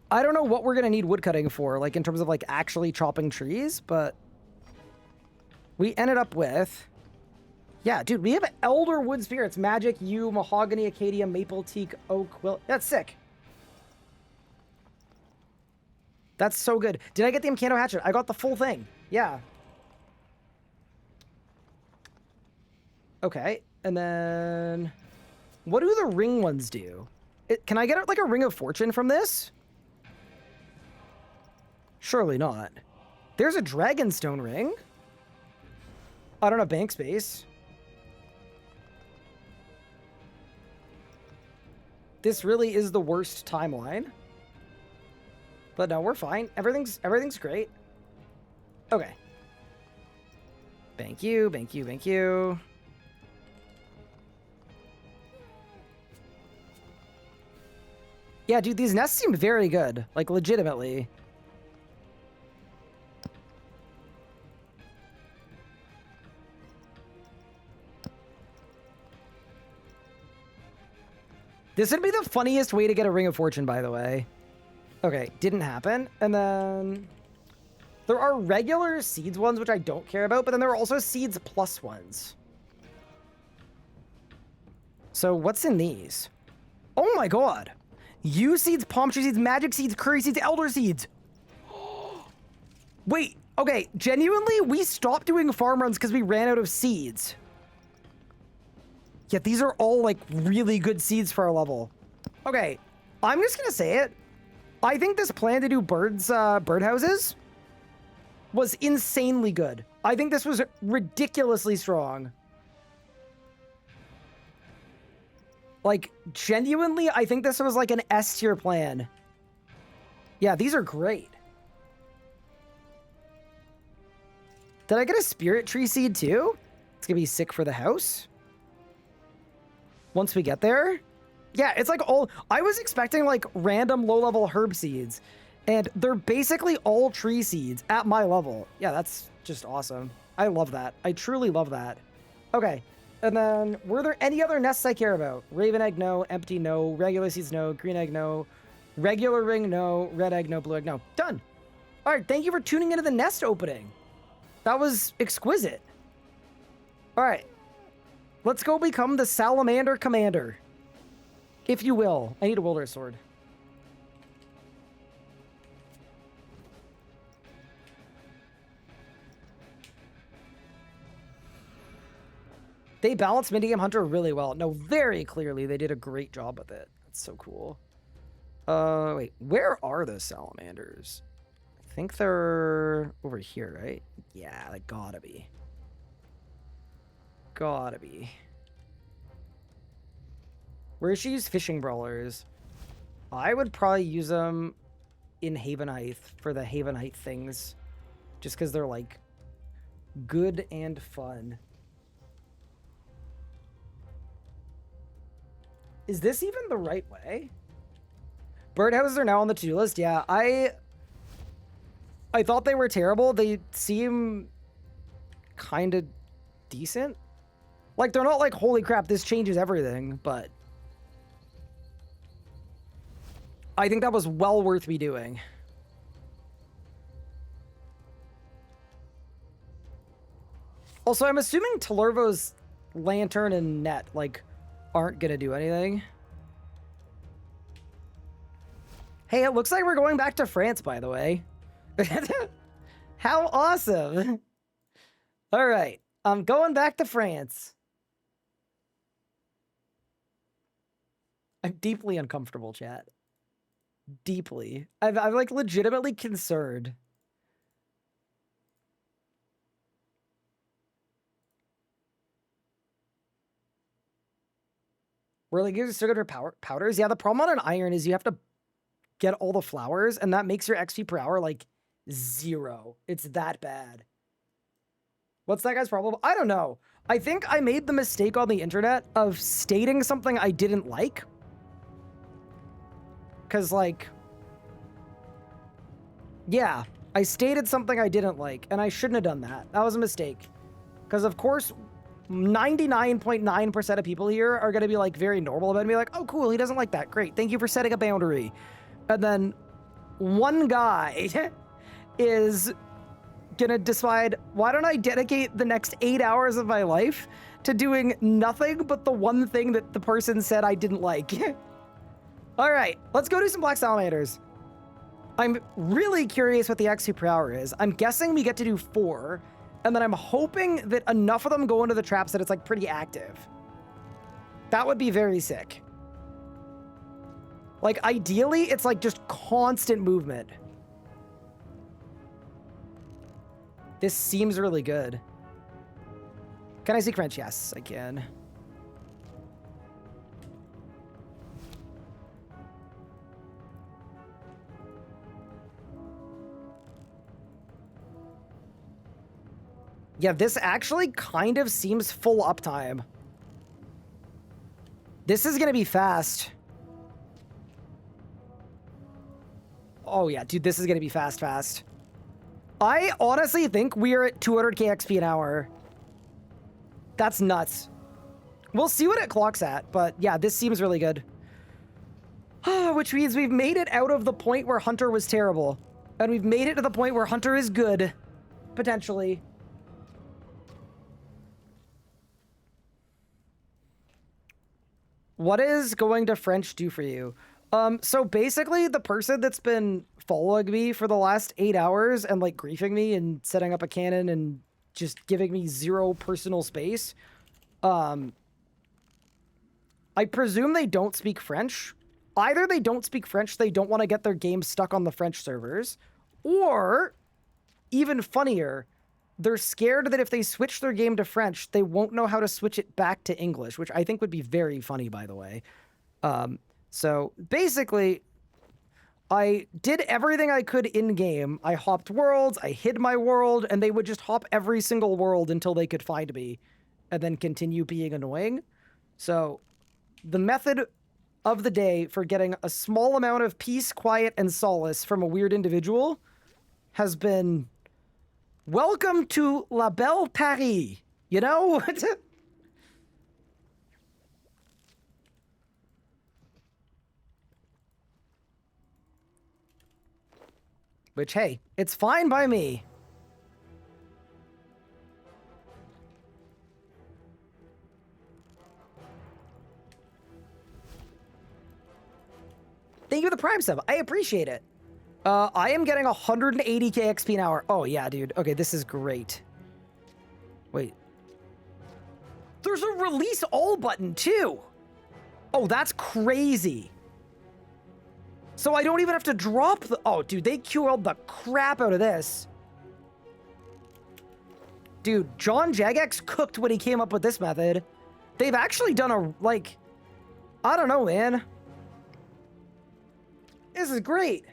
Speaker 1: I don't know what we're going to need woodcutting for, like, in terms of, like, actually chopping trees, but... We ended up with... Yeah, dude, we have Elder Wood Spirits, Magic, Yew, Mahogany, Acacia, Maple, Teak, Oak, Willow. That's sick. That's so good. Did I get the Encanto Hatchet? I got the full thing. Yeah. Okay, and then... What do the ring ones do? Can I get, like, a Ring of Fortune from this? Surely not. There's a Dragonstone ring. I don't have bank space. This really is the worst timeline. But no, we're fine. Everything's great. Okay. Thank you, thank you, thank you. Yeah, dude, these nests seem very good. Like, legitimately. This would be the funniest way to get a Ring of Fortune, by the way. Okay, didn't happen. And then... There are regular seeds ones, which I don't care about, but then there are also seeds plus ones. So what's in these? Oh my god! Yew seeds, palm tree seeds, magic seeds, curry seeds, elder seeds! Wait, okay, genuinely, we stopped doing farm runs because we ran out of seeds. Yeah, these are all, like, really good seeds for our level. Okay, I'm just gonna say it. I think this plan to do birdhouses was insanely good. I think this was ridiculously strong. Like, genuinely, I think this was, like, an S-tier plan. Yeah, these are great. Did I get a spirit tree seed, too? It's gonna be sick for the house. Once we get there. Yeah, it's like all... I was expecting, like, random low-level herb seeds. And they're basically all tree seeds at my level. Yeah, that's just awesome. I love that. I truly love that. Okay. And then, were there any other nests I care about? Raven egg, no. Empty, no. Regular seeds, no. Green egg, no. Regular ring, no. Red egg, no. Blue egg, no. Done. All right, thank you for tuning into the nest opening. That was exquisite. All right. Let's go become the Salamander Commander. If you will. I need a Wilder Sword. They balanced Minigame Hunter really well. No, very clearly they did a great job with it. That's so cool. Wait, where are the salamanders? I think they're over here, right? Yeah, they gotta be. Gotta be. Where should you use fishing brawlers? I would probably use them in Haven Height for the Haven Height things. Just because they're, like, good and fun. Is this even the right way? Birdhouses are now on the to-do list. Yeah, I thought they were terrible. They seem kind of decent. Like, they're not like, holy crap, this changes everything, but I think that was well worth me doing. Also, I'm assuming Telurvo's lantern and net, like, aren't gonna do anything. Hey, it looks like we're going back to France, by the way. How awesome. All right, I'm going back to France. I'm deeply uncomfortable, chat. Deeply. I'm like legitimately concerned. We're like, you're so good for powders. Yeah, the problem on an iron is you have to get all the flowers, and that makes your XP per hour like 0. It's that bad. What's that guy's problem? I don't know. I think I made the mistake on the internet of stating something I didn't like. Because, like, yeah, I stated something I didn't like, and I shouldn't have done that. That was a mistake. Because, of course, 99.9% of people here are going to be, like, very normal about it and be like, oh, cool, he doesn't like that. Great. Thank you for setting a boundary. And then one guy is going to decide, why don't I dedicate the next 8 hours of my life to doing nothing but the one thing that the person said I didn't like? All right, let's go do some Black Salamanders. I'm really curious what the XP per hour is. I'm guessing we get to do 4, and then I'm hoping that enough of them go into the traps that it's, like, pretty active. That would be very sick. Like, ideally, it's, like, just constant movement. This seems really good. Can I speak French? Yes, I can. Yeah, this actually kind of seems full uptime. This is gonna be fast. Oh yeah, dude, this is gonna be fast. I honestly think we are at 200k XP an hour. That's nuts. We'll see what it clocks at, but yeah, this seems really good. Which means we've made it out of the point where Hunter was terrible. And we've made it to the point where Hunter is good. Potentially. What is going to French do for you? So basically the person that's been following me for the last 8 hours and like griefing me and setting up a cannon and just giving me 0 personal space, I presume they don't speak French. Either they don't speak French, they don't want to get their game stuck on the French servers, or even funnier, they're scared that if they switch their game to French, they won't know how to switch it back to English, which I think would be very funny, by the way. So basically, I did everything I could in-game. I hopped worlds, I hid my world, and they would just hop every single world until they could find me, and then continue being annoying. So the method of the day for getting a small amount of peace, quiet, and solace from a weird individual has been, welcome to La Belle Paris, you know? Which, hey, it's fine by me. Thank you for the Prime sub. I appreciate it. I am getting 180k XP an hour. Oh, yeah, dude. Okay, this is great. Wait. There's a release all button, too. Oh, that's crazy. So I don't even have to drop the... Oh, dude, they QL'd the crap out of this. Dude, John Jagex cooked when he came up with this method. They've actually done a, like... I don't know, man. This is great.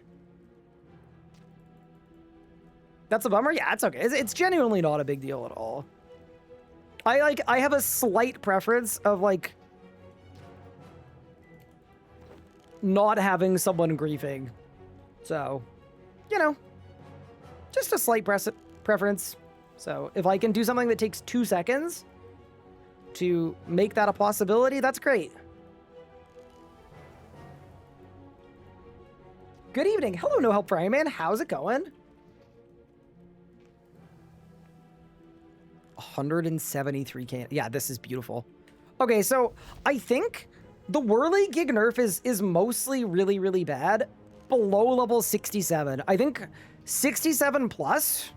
Speaker 1: That's a bummer? Yeah, it's okay. It's genuinely not a big deal at all. I have a slight preference of, like... not having someone griefing. So, you know, just a slight preference. So if I can do something that takes 2 seconds to make that a possibility, that's great. Good evening. Hello, No Help for Iron Man. How's it going? 173k. Yeah, this is beautiful. Okay, so I think the Whirly Gig nerf is mostly really, really bad below level 67. I think 67 plus,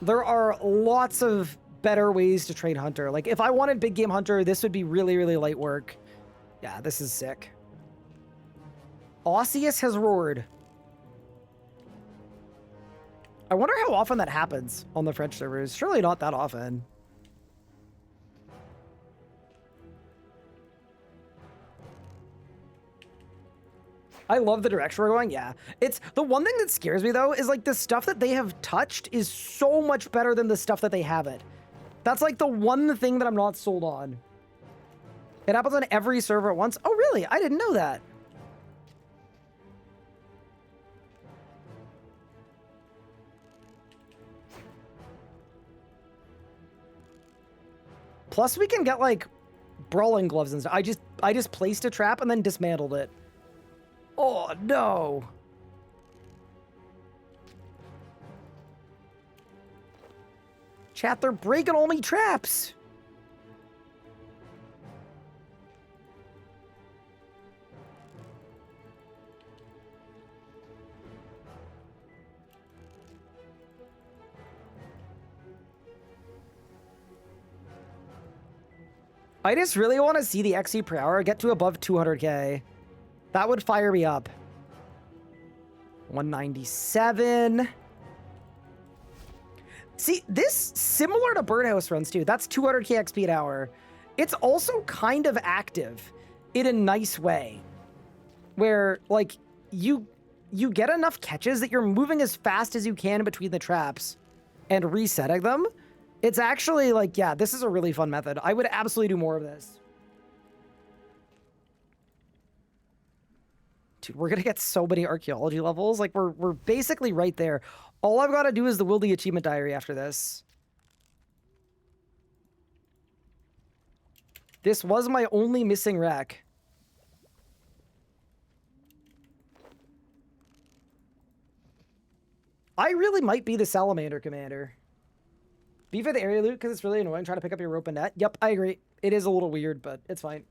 Speaker 1: there are lots of better ways to train Hunter. Like, if I wanted Big Game Hunter, this would be really, really light work. Yeah, this is sick. Osseous has roared. I wonder how often that happens on the French servers. Surely not that often. I love the direction we're going. Yeah. It's the one thing that scares me though is like the stuff that they have touched is so much better than the stuff that they haven't. That's like the one thing that I'm not sold on. It happens on every server at once. Oh, really? I didn't know that. Plus we can get like brawling gloves and stuff. I just placed a trap and then dismantled it. Oh, no. Chat, they're breaking all me traps. I just really want to see the XP per hour get to above 200k. That would fire me up. 197. See, this similar to Birdhouse runs too. That's 200k XP an hour. It's also kind of active in a nice way, where like you get enough catches that you're moving as fast as you can between the traps and resetting them. It's actually like, yeah, this is a really fun method. I would absolutely do more of this. Dude, we're gonna get so many archaeology levels. Like we're basically right there. All I've got to do is the Wildy Achievement Diary after this. This was my only missing wreck. I really might be the Salamander Commander. Be for the area loot because it's really annoying trying to pick up your rope and net. Yep, I agree. It is a little weird, but it's fine.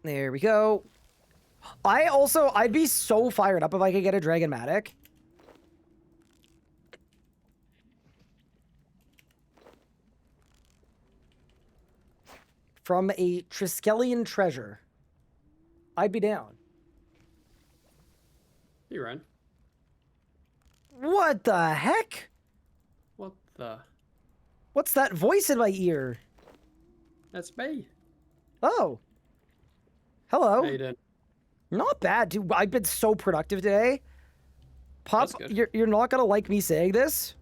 Speaker 1: There we go. I'd be so fired up if I could get a Dragonmatic. From a Triskelion treasure. I'd be down.
Speaker 6: You ran.
Speaker 1: What the heck?
Speaker 6: What the?
Speaker 1: What's that voice in my ear?
Speaker 6: That's me.
Speaker 1: Oh. Hello.
Speaker 6: How you doing?
Speaker 1: Not bad, dude. I've been so productive today. Pop,
Speaker 6: That's good.
Speaker 1: you're not gonna like me saying this.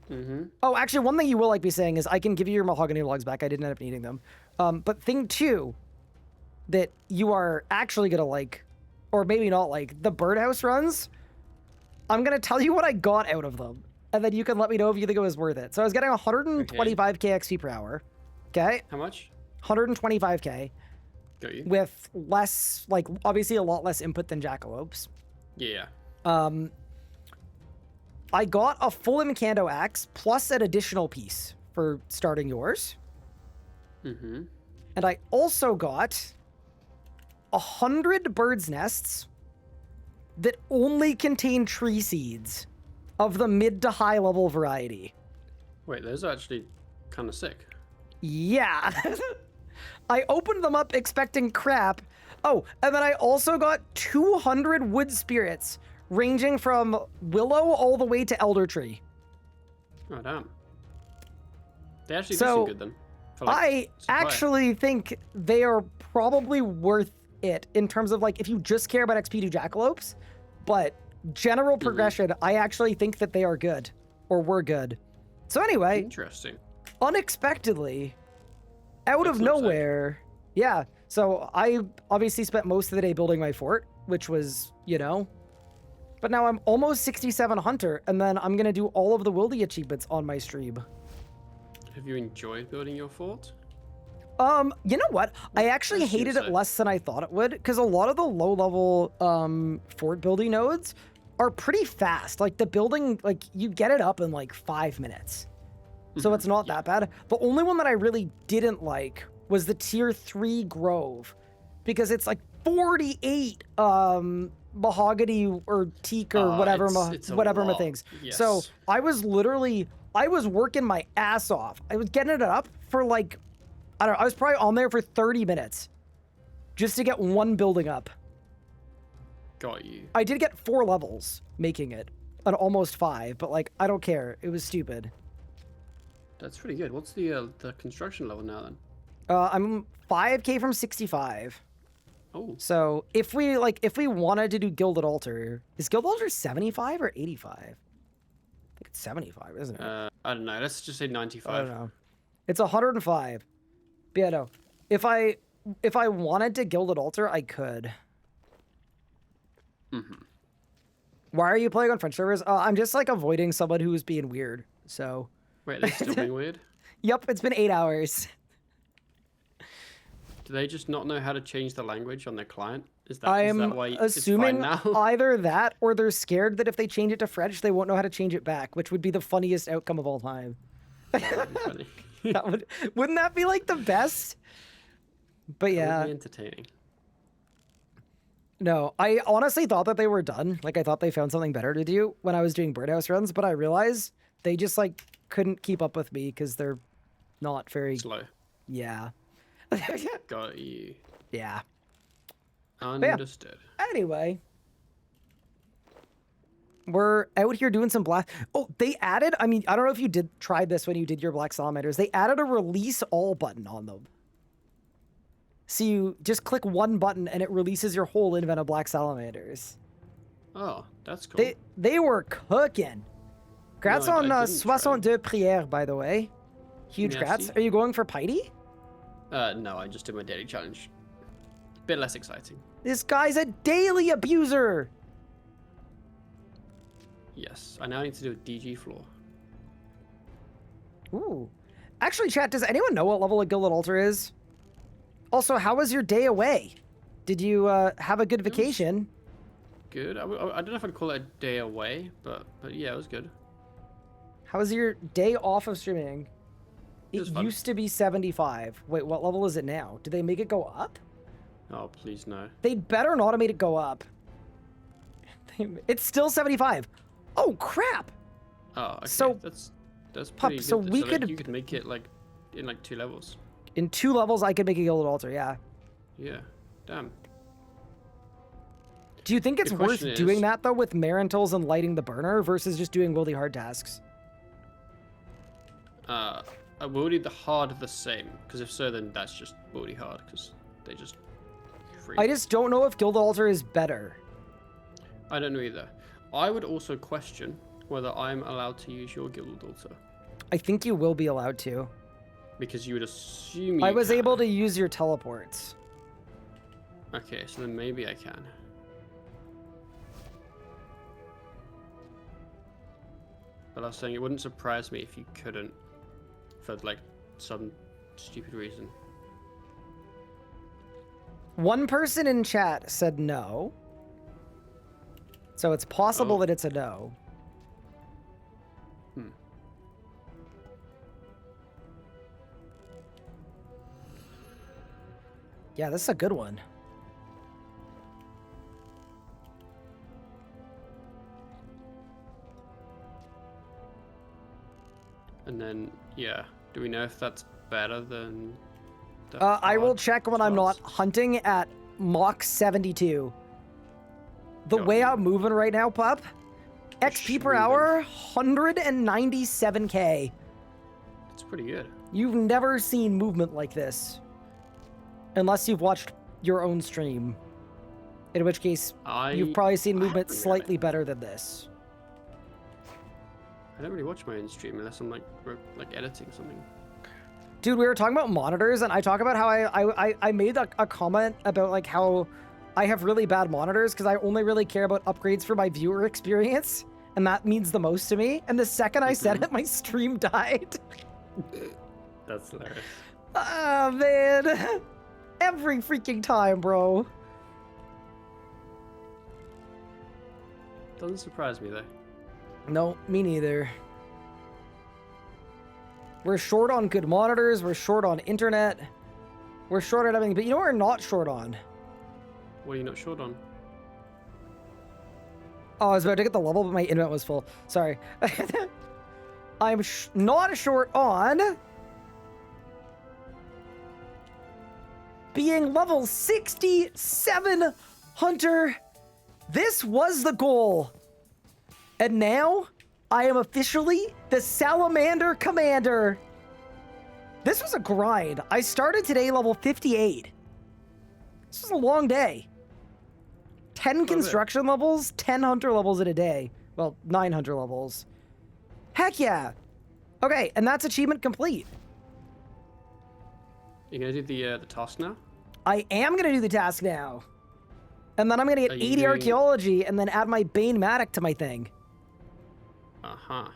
Speaker 6: Mm-hmm.
Speaker 1: Oh, actually, one thing you will like me saying is I can give you your mahogany logs back. I didn't end up needing them. But thing two that you are actually gonna like, or maybe not like, the birdhouse runs. I'm gonna tell you what I got out of them, and then you can let me know if you think it was worth it. So I was getting 125k XP per hour. Okay.
Speaker 6: How much?
Speaker 1: 125k.
Speaker 6: Got you.
Speaker 1: With less, like, obviously a lot less input than Jackalopes.
Speaker 6: Yeah.
Speaker 1: I got a full Imcando axe plus an additional piece for starting yours.
Speaker 6: Mm-hmm.
Speaker 1: And I also got 100 bird's nests that only contain tree seeds of the mid to high level variety.
Speaker 6: Wait, those are actually kind of sick.
Speaker 1: Yeah. I opened them up expecting crap. Oh, and then I also got 200 wood spirits ranging from willow all the way to elder tree.
Speaker 6: Oh, damn. They actually do
Speaker 1: So,
Speaker 6: seem good then. For, like,
Speaker 1: I
Speaker 6: supply.
Speaker 1: actually think they are probably worth it in terms of like if you just care about XP to jackalopes, but general progression, I actually think that they are good or were good. So anyway,
Speaker 6: Interesting.
Speaker 1: unexpectedly, out of
Speaker 6: That's not sick.
Speaker 1: nowhere, yeah. So I obviously spent most of the day building my fort, which was, you know, but now I'm almost 67 hunter, and then I'm gonna do all of the wildy achievements on my stream.
Speaker 6: Have you enjoyed building your fort?
Speaker 1: You know what? I actually
Speaker 6: As you
Speaker 1: hated it
Speaker 6: say.
Speaker 1: less than I thought it would, because a lot of the low-level fort building nodes are pretty fast. Like the building, like you get it up in like 5 minutes, so it's not that bad. The only one that I really didn't like was the tier 3 grove, because it's like 48 mahogany or teak or whatever
Speaker 6: it's a
Speaker 1: whatever
Speaker 6: lot.
Speaker 1: things. So
Speaker 6: Yes.
Speaker 1: I was working my ass off. I was getting it up for like, I don't know, I was probably on there for 30 minutes just to get one building up.
Speaker 6: Got you.
Speaker 1: I did get 4 levels making it, and almost 5, but like, I don't care. It was stupid.
Speaker 6: That's pretty good. What's the construction level now then?
Speaker 1: I'm 5k from 65.
Speaker 6: Oh,
Speaker 1: So if we wanted to do Gilded Altar, is Gilded Altar 75 or 85? I think it's 75, isn't it?
Speaker 6: I don't know. Let's just say
Speaker 1: I don't
Speaker 6: 95.
Speaker 1: know. It's 105. But yeah, no. If I wanted to Gilded Altar, I could. Why are you playing on French servers? I'm just like avoiding someone who's being weird. So,
Speaker 6: Wait, they're still being weird?
Speaker 1: yep, it's been 8 hours.
Speaker 6: Do they just not know how to change the language on their client? Is that
Speaker 1: I'm
Speaker 6: why
Speaker 1: assuming
Speaker 6: it's fine now?
Speaker 1: either that or they're scared that if they change it to French, they won't know how to change it back, which would be the funniest outcome of all time.
Speaker 6: That'd be funny.
Speaker 1: Wouldn't that be like the best? But
Speaker 6: That
Speaker 1: yeah,
Speaker 6: would be entertaining.
Speaker 1: no, I honestly thought that they were done. Like I thought they found something better to do when I was doing birdhouse runs, but I realized they just like couldn't keep up with me because they're not very,
Speaker 6: Slow.
Speaker 1: yeah.
Speaker 6: Got you.
Speaker 1: Yeah. yeah.
Speaker 6: Understood.
Speaker 1: Anyway, we're out here doing some black. Oh, they added, I mean, I don't know if you did try this when you did your black salamanders. They added a release all button on them. So you just click one button and it releases your whole invent of black salamanders.
Speaker 6: Oh, that's cool.
Speaker 1: They were cooking. Grats
Speaker 6: No, I
Speaker 1: on
Speaker 6: didn't try.
Speaker 1: 62 prières, by the way. Huge
Speaker 6: Merci.
Speaker 1: grats. Are you going for Piety?
Speaker 6: No, I just did my daily challenge. Bit less exciting.
Speaker 1: This guy's a daily abuser.
Speaker 6: Yes, I now need to do a DG floor.
Speaker 1: Ooh. Actually, chat, does anyone know what level a Gilded Altar is? Also, how was your day away? Did you have a good vacation?
Speaker 6: Good. I don't know if I'd call it a day away, but yeah, it was good.
Speaker 1: How was your day off of streaming?
Speaker 6: It
Speaker 1: It
Speaker 6: was fun.
Speaker 1: used to be 75. Wait, what level is it now? Did they make it go up?
Speaker 6: Oh, please no.
Speaker 1: They'd better not have made it go up. It's still 75. Oh, crap.
Speaker 6: Oh, okay.
Speaker 1: So-
Speaker 6: that's
Speaker 1: Pup,
Speaker 6: pretty
Speaker 1: so
Speaker 6: good.
Speaker 1: we
Speaker 6: like,
Speaker 1: could-
Speaker 6: you could make it like in like 2 levels.
Speaker 1: In 2 levels, I could make a Gilded Altar, yeah.
Speaker 6: Yeah. Damn.
Speaker 1: Do you think it's
Speaker 6: The
Speaker 1: worth
Speaker 6: question
Speaker 1: doing
Speaker 6: is-
Speaker 1: that, though, with Marantles and lighting the burner versus just doing Wildy hard tasks?
Speaker 6: I will need the hard the same, because if so, then that's just really hard, because they just free.
Speaker 1: I just don't know if Gilded Altar is better.
Speaker 6: I don't know either. I would also question whether I'm allowed to use your guild altar,
Speaker 1: I think you will be allowed to.
Speaker 6: because you would assume you
Speaker 1: I was
Speaker 6: can.
Speaker 1: able to use your teleports.
Speaker 6: Okay, so then maybe I can. But I was saying it wouldn't surprise me if you couldn't, for like some stupid reason.
Speaker 1: One person in chat said no. So it's possible
Speaker 6: Oh.
Speaker 1: that it's a no.
Speaker 6: Hmm.
Speaker 1: Yeah, this is a good one.
Speaker 6: And then, yeah, do we know if that's better than the
Speaker 1: I will
Speaker 6: hard
Speaker 1: check when I'm not
Speaker 6: spots?
Speaker 1: hunting at Mach 72. The
Speaker 6: Got
Speaker 1: way
Speaker 6: you.
Speaker 1: I'm moving right now, pup, XP per
Speaker 6: schmoovin'.
Speaker 1: hour, 197k.
Speaker 6: It's pretty good.
Speaker 1: You've never seen movement like this. Unless you've watched your own stream. In which case, you've probably seen
Speaker 6: I
Speaker 1: movement
Speaker 6: haven't
Speaker 1: slightly
Speaker 6: really.
Speaker 1: better than this.
Speaker 6: I don't really watch my own stream unless I'm like editing something.
Speaker 1: Dude, we were talking about monitors, and I talk about how I made a comment about like how I have really bad monitors because I only really care about upgrades for my viewer experience, and that means the most to me. And the second I said it, my stream died.
Speaker 6: That's hilarious.
Speaker 1: Ah, man. Every freaking time, bro.
Speaker 6: Doesn't surprise me though.
Speaker 1: No, me neither. We're short on good monitors. We're short on internet. We're short on everything. But you know what we're not short on?
Speaker 6: What are you not short on?
Speaker 1: Oh, I was about to get the level, but my internet was full. Sorry. I'm not short on being level 67 Hunter. This was the goal. And now I am officially the Salamander Commander. This was a grind. I started today level 58. This was a long day. 10 construction levels, 10 hunter levels in a day. Well, 9 hunter levels. Heck yeah. Okay, and that's achievement complete.
Speaker 6: You gonna do the task now?
Speaker 1: I am gonna do the task now. And then I'm gonna get
Speaker 6: Are
Speaker 1: 80
Speaker 6: you doing-
Speaker 1: archaeology and then add my Bane Matic to my thing.
Speaker 6: Uh-huh.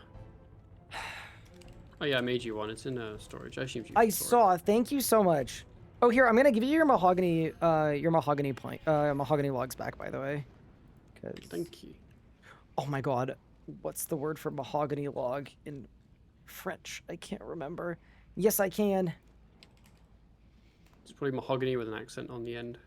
Speaker 6: Oh yeah, I made you one. It's in storage. I assumed you
Speaker 1: I
Speaker 6: storage.
Speaker 1: saw. Thank you so much. Oh, here, I'm gonna give you your mahogany mahogany logs back, by the way. 'Cause-
Speaker 6: Thank you.
Speaker 1: Oh my god, what's the word for mahogany log in French? I can't remember. Yes, I can.
Speaker 6: It's probably mahogany with an accent on the end.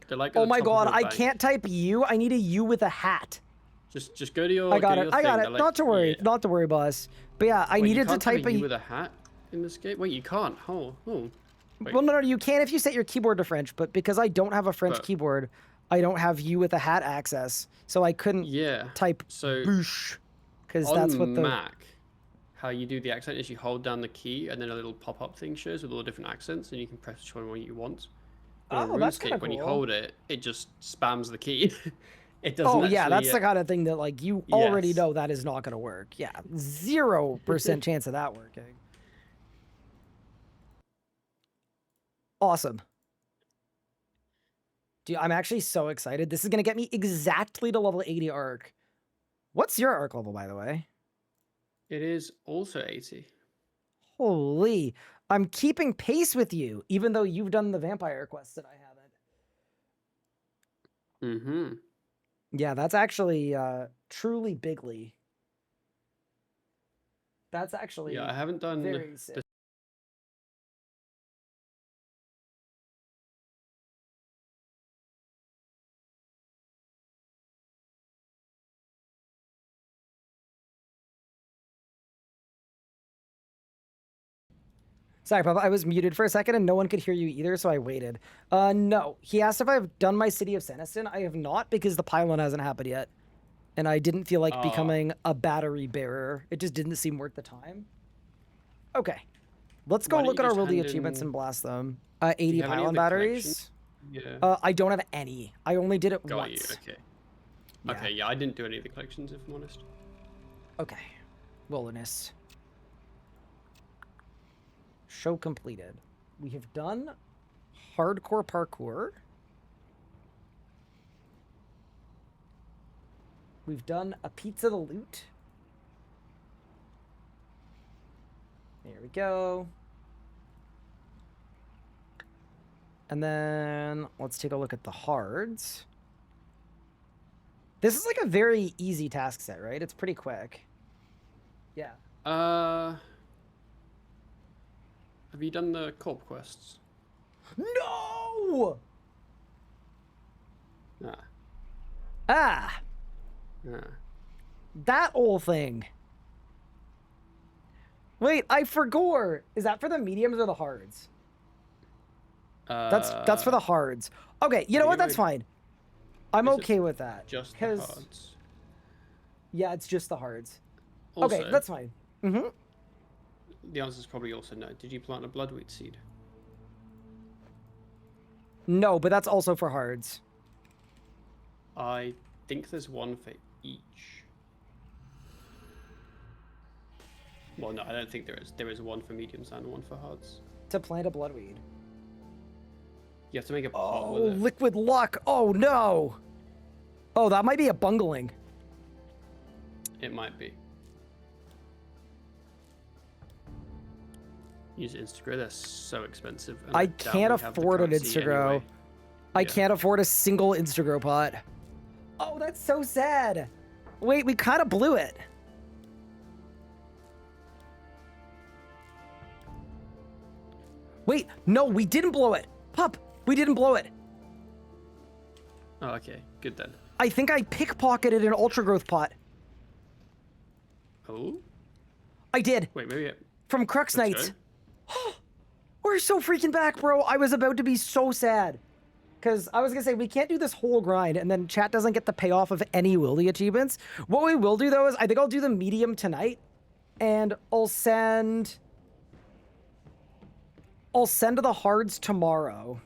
Speaker 6: They're like at
Speaker 1: Oh
Speaker 6: the
Speaker 1: my
Speaker 6: top of
Speaker 1: god,
Speaker 6: your
Speaker 1: I
Speaker 6: bank.
Speaker 1: can't type U. I need a U with a hat.
Speaker 6: Just go to your.
Speaker 1: I got
Speaker 6: go
Speaker 1: it.
Speaker 6: to your
Speaker 1: I got
Speaker 6: thing.
Speaker 1: it.
Speaker 6: They're like-
Speaker 1: Not to worry.
Speaker 6: Yeah.
Speaker 1: Not to worry, boss. But yeah, I
Speaker 6: Wait, you
Speaker 1: needed to
Speaker 6: can't
Speaker 1: type
Speaker 6: U with a hat in this game. Wait, you can't. Oh. Wait.
Speaker 1: Well, no, you can if you set your keyboard to French, but because I don't have a French
Speaker 6: But-
Speaker 1: keyboard, I don't have U with a hat access, so I couldn't
Speaker 6: Yeah.
Speaker 1: type
Speaker 6: So
Speaker 1: boosh, because
Speaker 6: on
Speaker 1: that's what the
Speaker 6: Mac, how you do the accent is you hold down the key and then a little pop-up thing shows with all the different accents, and you can press which one you want. But
Speaker 1: Oh,
Speaker 6: on
Speaker 1: that's
Speaker 6: RuneScape,
Speaker 1: kinda
Speaker 6: when you
Speaker 1: cool.
Speaker 6: hold it, it just spams the key. It doesn't.
Speaker 1: Oh yeah,
Speaker 6: actually,
Speaker 1: that's the kind of thing that like you already
Speaker 6: Yes.
Speaker 1: know that is not going to work. Yeah, 0% chance of that working. Awesome. Dude, I'm actually so excited. This is going to get me exactly to level 80 arc. What's your arc level, by the way?
Speaker 6: It is also 80.
Speaker 1: Holy, I'm keeping pace with you, even though you've done the vampire quests and I haven't.
Speaker 6: Mm-hmm.
Speaker 1: Yeah, that's actually truly bigly. That's actually
Speaker 6: Yeah, I haven't done
Speaker 1: very sick. Sorry, Papa, I was muted for a second and no one could hear you either, so I waited. No. He asked if I've done my City of Seniston. I have not because the pylon hasn't happened yet. And I didn't feel like becoming a battery bearer. It just didn't seem worth the time. Okay. Let's go
Speaker 6: Why don't
Speaker 1: look
Speaker 6: you
Speaker 1: at our
Speaker 6: just
Speaker 1: worldly
Speaker 6: hand
Speaker 1: achievements
Speaker 6: in-
Speaker 1: and blast them.
Speaker 6: Do
Speaker 1: 80
Speaker 6: you have any of
Speaker 1: pylon
Speaker 6: the
Speaker 1: batteries.
Speaker 6: Yeah.
Speaker 1: I don't have any. I only did it
Speaker 6: Got you.
Speaker 1: once.
Speaker 6: Okay.
Speaker 1: Yeah.
Speaker 6: Okay. Yeah, I didn't do any of the collections, if I'm honest.
Speaker 1: Okay. Wilderness. Show completed. We have done hardcore parkour. We've done a pizza the loot. There we go. And then let's take a look at the hards. This is like a very easy task set, right? It's pretty quick. Yeah.
Speaker 6: Have you done the corp quests?
Speaker 1: No!
Speaker 6: Ah.
Speaker 1: Ah,
Speaker 6: Ah.
Speaker 1: that old thing. Wait, I forgot. Is that for the mediums or the hards? That's for the hards. Okay, you know what? That's fine. I'm
Speaker 6: Is it
Speaker 1: okay with that.
Speaker 6: Just the
Speaker 1: 'cause-
Speaker 6: hards.
Speaker 1: Yeah, it's just the hards.
Speaker 6: Also,
Speaker 1: Okay, that's fine. Mm-hmm.
Speaker 6: the answer is probably also no. Did you plant a bloodwheat seed?
Speaker 1: No, but that's also for hards.
Speaker 6: I think there's one for each. Well, no, I don't think there is. There is one for mediums and one for hards.
Speaker 1: To plant a bloodweed.
Speaker 6: You have to make a pot
Speaker 1: Oh,
Speaker 6: with it.
Speaker 1: liquid luck. Oh, no. Oh, that might be a bungling.
Speaker 6: It might be. Use Instagrow. They're so expensive. and
Speaker 1: I
Speaker 6: doubt
Speaker 1: can't
Speaker 6: we have the
Speaker 1: afford an
Speaker 6: currency
Speaker 1: Instagrow.
Speaker 6: anyway.
Speaker 1: I
Speaker 6: Yeah.
Speaker 1: can't afford a single Instagrow pot. Oh, that's so sad. Wait, we kind of blew it. Wait, no, we didn't blow it. Pup, we didn't blow it.
Speaker 6: Oh, okay. Good then.
Speaker 1: I think I pickpocketed an ultra growth pot.
Speaker 6: Oh?
Speaker 1: I did.
Speaker 6: Wait, maybe it...
Speaker 1: From Crux
Speaker 6: Let's
Speaker 1: Knights.
Speaker 6: go.
Speaker 1: We're so freaking back, bro. I was about to be so sad. Because I was going to say, we can't do this whole grind, and then chat doesn't get the payoff of any Willy achievements. What we will do, though, is I think I'll do the medium tonight, and I'll send the hards tomorrow.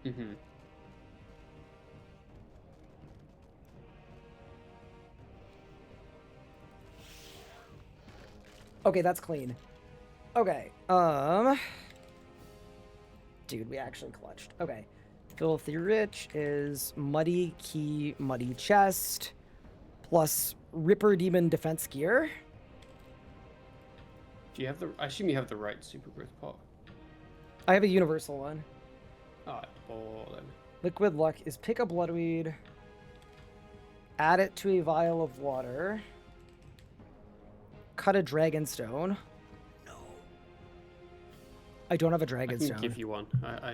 Speaker 6: Mm-hmm.
Speaker 1: Okay, that's clean. Okay, dude, we actually clutched. Okay. Filthy Rich is Muddy Key, Muddy Chest, plus Ripper Demon Defense Gear.
Speaker 6: Do you have the... I assume you have the right super growth pot.
Speaker 1: I have a universal one.
Speaker 6: Alright, well then.
Speaker 1: Liquid Luck is pick a bloodweed, add it to a vial of water, cut a dragonstone. No. I don't have a
Speaker 6: I can
Speaker 1: dragonstone.
Speaker 6: give you one.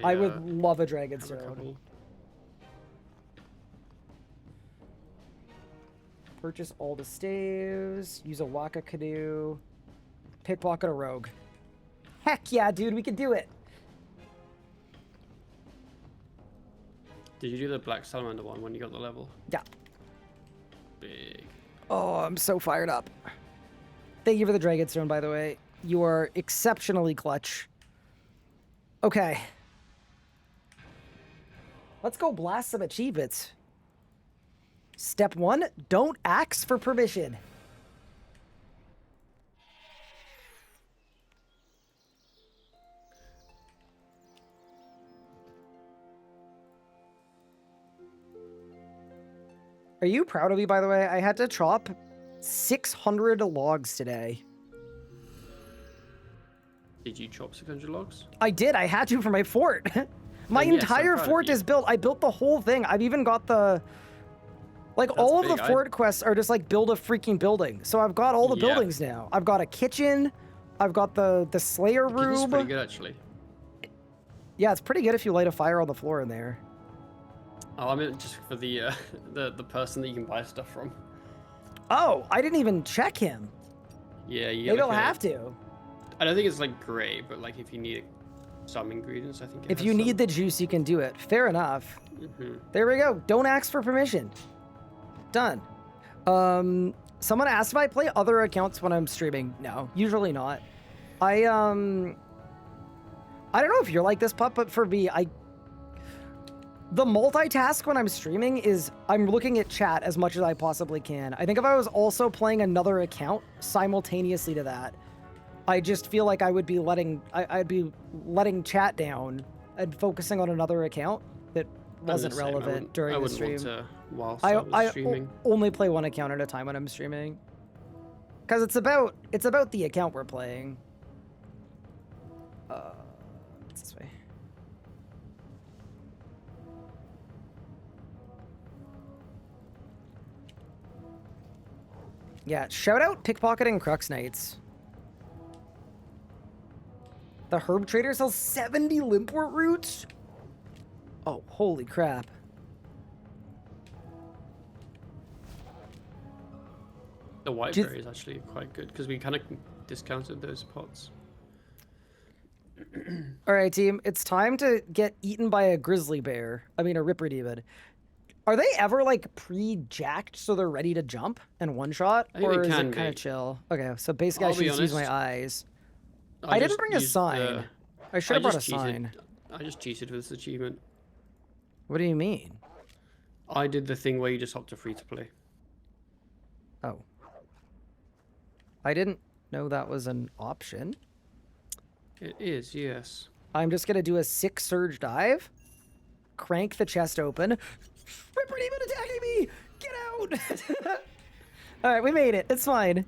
Speaker 1: I would love a
Speaker 6: have a
Speaker 1: dragonstone.
Speaker 6: couple.
Speaker 1: Purchase all the staves, use a Waka canoe, pickpocket a rogue. Heck yeah, dude, we can do it.
Speaker 6: Did you do the Black Salamander one when you got the level?
Speaker 1: Yeah.
Speaker 6: Big.
Speaker 1: Oh, I'm so fired up. Thank you for the dragonstone, by the way. You are exceptionally clutch. Okay. Let's go blast some achievements. Step 1, don't ask for permission. Are you proud of me, by the way? I had to chop 600 logs today.
Speaker 6: Did you chop 600 logs?
Speaker 1: I did. I had to for my fort. My
Speaker 6: Then yes, I'm
Speaker 1: entire
Speaker 6: proud of
Speaker 1: fort
Speaker 6: you.
Speaker 1: is built. I built the whole thing. I've even got the... Like,
Speaker 6: That's
Speaker 1: all of
Speaker 6: big.
Speaker 1: the fort quests are just, like, build a freaking building. So I've got all the
Speaker 6: Yeah.
Speaker 1: buildings now. I've got a kitchen. I've got the Slayer
Speaker 6: Kitchen's
Speaker 1: room.
Speaker 6: pretty good, actually.
Speaker 1: Yeah, it's pretty good if you light a fire on the floor in there.
Speaker 6: Oh, I meant just for the the person that you can buy stuff from.
Speaker 1: Oh, I didn't even check him.
Speaker 6: Yeah, you get
Speaker 1: Maybe
Speaker 6: like
Speaker 1: I'll
Speaker 6: a-
Speaker 1: have to.
Speaker 6: I don't think it's like great, but like if you need some ingredients, I think.
Speaker 1: If you need the juice, you can do it. Fair enough.
Speaker 6: Mm-hmm.
Speaker 1: There we go. Don't ask for permission. Done. Someone asked if I play other accounts when I'm streaming. No, usually not. I don't know if you're like this, Pup, but for me, the multitask when I'm streaming is I'm looking at chat as much as I possibly can. I think if I was also playing another account simultaneously to that, I just feel like I would be I'd be letting chat down and focusing on another account that wasn't relevant during the stream.
Speaker 6: I wouldn't want to whilst I was streaming.
Speaker 1: Only play one account at a time when I'm streaming. Because it's about the account we're playing. It's this way. Yeah, shout out pickpocketing Crux Knights. The herb trader sells 70 limpwort roots? Oh, holy crap.
Speaker 6: The white
Speaker 1: Do you
Speaker 6: berry is actually quite good because we kind of discounted those pots.
Speaker 1: All right, team. It's time to get eaten by a grizzly bear. I mean, a ripper demon. Are they ever like pre-jacked so they're ready to jump and one shot,
Speaker 6: I think
Speaker 1: or
Speaker 6: they
Speaker 1: is
Speaker 6: can
Speaker 1: it kind of
Speaker 6: be.
Speaker 1: chill? Okay, so basically, I
Speaker 6: I'll
Speaker 1: should
Speaker 6: be
Speaker 1: just use my
Speaker 6: honest,
Speaker 1: eyes. I didn't
Speaker 6: just
Speaker 1: bring a
Speaker 6: used
Speaker 1: sign. I should have brought a
Speaker 6: just cheated.
Speaker 1: sign.
Speaker 6: I just cheated with this achievement.
Speaker 1: What do you mean?
Speaker 6: I did the thing where you just hop to free to play.
Speaker 1: Oh, I didn't know that was an option.
Speaker 6: It is, yes.
Speaker 1: I'm just gonna do a 6 surge dive, crank the chest open. Ripper demon attacking me! Get out! All right, we made it. It's fine.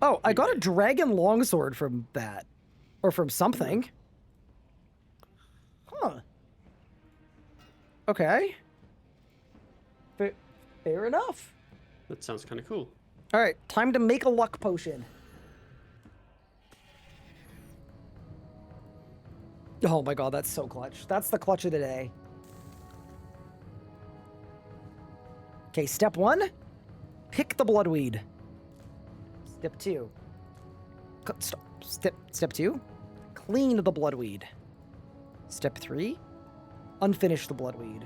Speaker 1: Oh, I got a dragon longsword from that, or from something. Huh. Okay. Fair enough.
Speaker 6: That sounds kind of cool.
Speaker 1: All right, time to make a luck potion. Oh my god, that's so clutch. That's the clutch of the day. Okay, step 1, pick the bloodweed. Step 2, step 2, clean the bloodweed. Step 3, unfinish the bloodweed.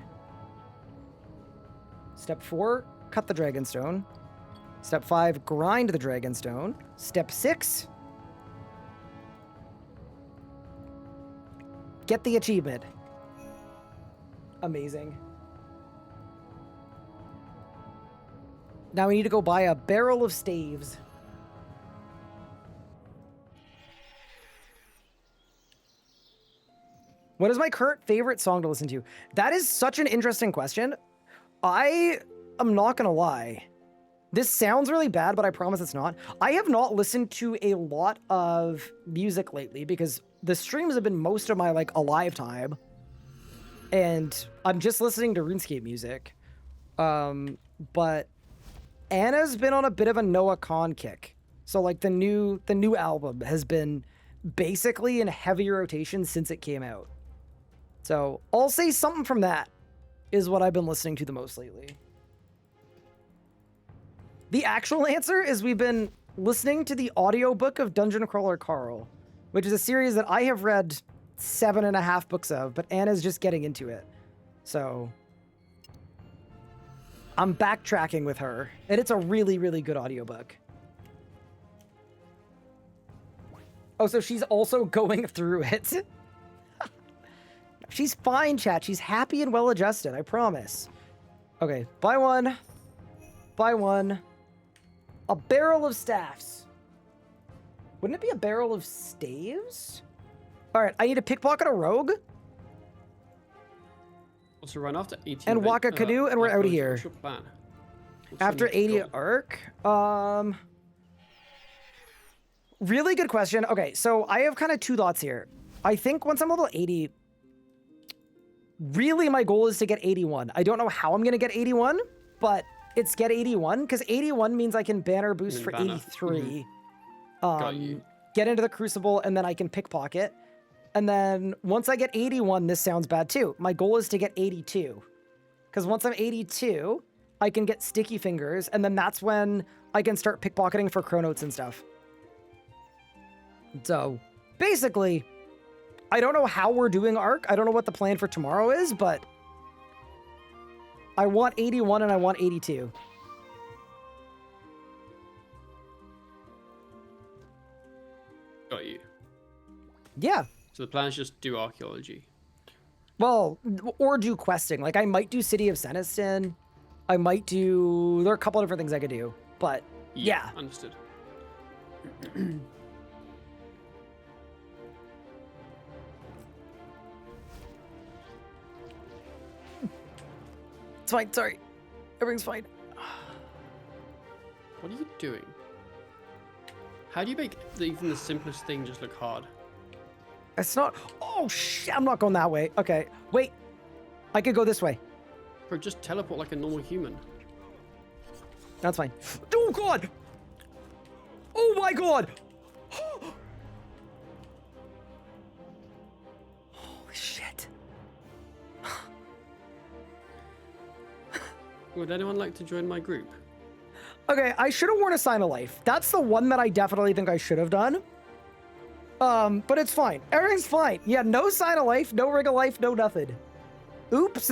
Speaker 1: Step 4, cut the dragonstone. Step 5, grind the dragonstone. Step 6, get the achievement. Amazing. Now we need to go buy a barrel of staves. What is my current favorite song to listen to? That is such an interesting question. I am not gonna lie. This sounds really bad, but I promise it's not. I have not listened to a lot of music lately because the streams have been most of my like alive time. And I'm just listening to RuneScape music. But Anna's been on a bit of a Noah Khan kick. So like the new album has been basically in heavy rotation since it came out. So I'll say something from that is what I've been listening to the most lately. The actual answer is we've been listening to the audiobook of Dungeon Crawler Carl, which is a series that I have read 7.5 books of, but Anna's just getting into it. So I'm backtracking with her, and it's a really, really good audiobook. Oh, so she's also going through it. She's fine, chat. She's happy and well-adjusted, I promise. Okay, buy one. Buy one. A barrel of staffs. Wouldn't it be a barrel of staves? All right, I need to pickpocket a rogue.
Speaker 6: Also, run after 18.
Speaker 1: And walk a canoe, and we're out of here.
Speaker 6: What's your plan? What's your
Speaker 1: After
Speaker 6: next
Speaker 1: 80
Speaker 6: goal?
Speaker 1: arc. Really good question. Okay, so I have kind of two thoughts here. I think once I'm level 80, really my goal is to get 81. I don't know how I'm going to get 81, but it's get 81, because 81 means I can banner boost
Speaker 6: And
Speaker 1: for
Speaker 6: banner.
Speaker 1: 83.
Speaker 6: Got you.
Speaker 1: Get into the Crucible, and then I can pickpocket. And then once I get 81, this sounds bad too. My goal is to get 82. Because once I'm 82, I can get Sticky Fingers, and then that's when I can start pickpocketing for Chronotes and stuff. So, basically, I don't know how we're doing Arc. I don't know what the plan for tomorrow is, but I want 81 and I want 82.
Speaker 6: Got you.
Speaker 1: Yeah.
Speaker 6: So the plan is just do archaeology.
Speaker 1: Well, or do questing. Like, I might do City of Seniston. I might do... There are a couple of different things I could do. But, yeah.
Speaker 6: Understood.
Speaker 1: It's fine. Sorry. Everything's fine.
Speaker 6: What are you doing? How do you make even the simplest thing just look hard?
Speaker 1: It's not... Oh, shit. I'm not going that way. Okay. Wait. I could go this way.
Speaker 6: Bro, just teleport like a normal human.
Speaker 1: That's fine. Oh, God. my god! Holy shit.
Speaker 6: Would anyone like to join my group?
Speaker 1: Okay, I should have worn a sign of life. That's the one that I definitely think I should have done. But it's fine. Everything's fine. Yeah, no sign of life, no ring of life, no nothing. Oops.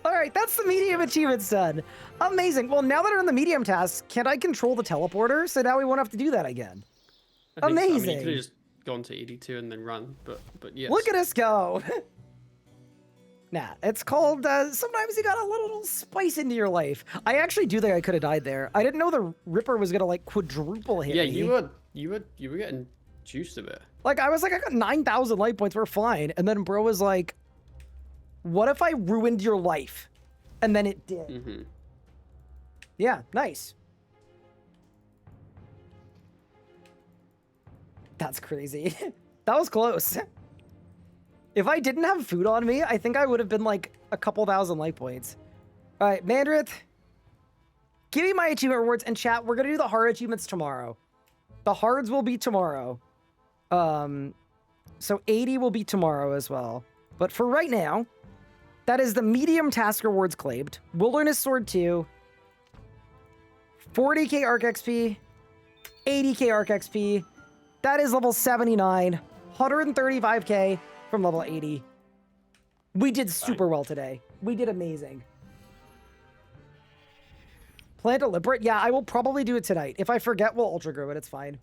Speaker 1: All right, that's the medium achievements done. Amazing. Well, now that I'm in the medium task, can I control the teleporter? So now we won't have to do that again.
Speaker 6: I think so. I mean, you
Speaker 1: Amazing.
Speaker 6: could have just gone to ED2 and then run, but yes.
Speaker 1: Look at us go. Nah, it's called, sometimes you got a little spice into your life. I actually do think I could have died there. I didn't know the Ripper was gonna, like, quadruple hit
Speaker 6: Yeah,
Speaker 1: me.
Speaker 6: you were getting juiced a bit.
Speaker 1: Like, I was like, I got 9,000 life points, we're fine. And then bro was like, what if I ruined your life? And then it did.
Speaker 6: Mm-hmm.
Speaker 1: Yeah, nice. That's crazy. That was close. If I didn't have food on me, I think I would have been like a couple thousand life points. All right, Mandrith, give me my achievement rewards, and chat, we're gonna do the hard achievements tomorrow. The hards will be tomorrow. So 80 will be tomorrow as well. But for right now, that is the medium task rewards claimed. Wilderness Sword 2, 40k Arc XP, 80k Arc XP. That is level 79, 135k from level 80. We did super well today. We did amazing. Plan to liberate? Yeah, I will probably do it tonight. If I forget, we'll ultra grow it. It's fine.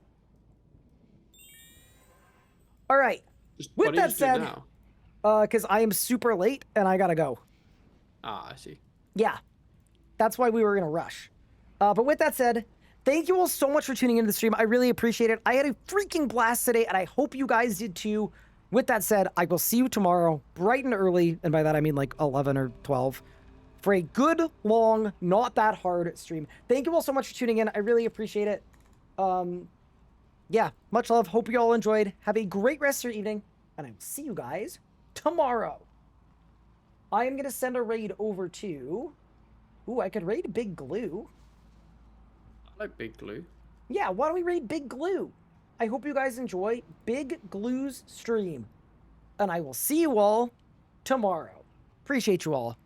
Speaker 1: All right.
Speaker 6: Why
Speaker 1: With
Speaker 6: don't you
Speaker 1: that
Speaker 6: just do it
Speaker 1: said,
Speaker 6: now?
Speaker 1: because I am super late and I gotta go.
Speaker 6: Ah, I see.
Speaker 1: Yeah, that's why we were in a rush. But with that said, thank you all so much for tuning into the stream. I really appreciate it. I had a freaking blast today, and I hope you guys did too. With that said, I will see you tomorrow, bright and early, and by that I mean like 11 or 12, for a good, long, not that hard stream. Thank you all so much for tuning in. I really appreciate it. Yeah, much love. Hope you all enjoyed. Have a great rest of your evening, and I will see you guys tomorrow. I am going to send a raid over to... Ooh, I could raid Big Glue.
Speaker 6: I like Big Glue.
Speaker 1: Yeah, why don't we raid Big Glue? I hope you guys enjoy Big Glue's stream. And I will see you all tomorrow. Appreciate you all.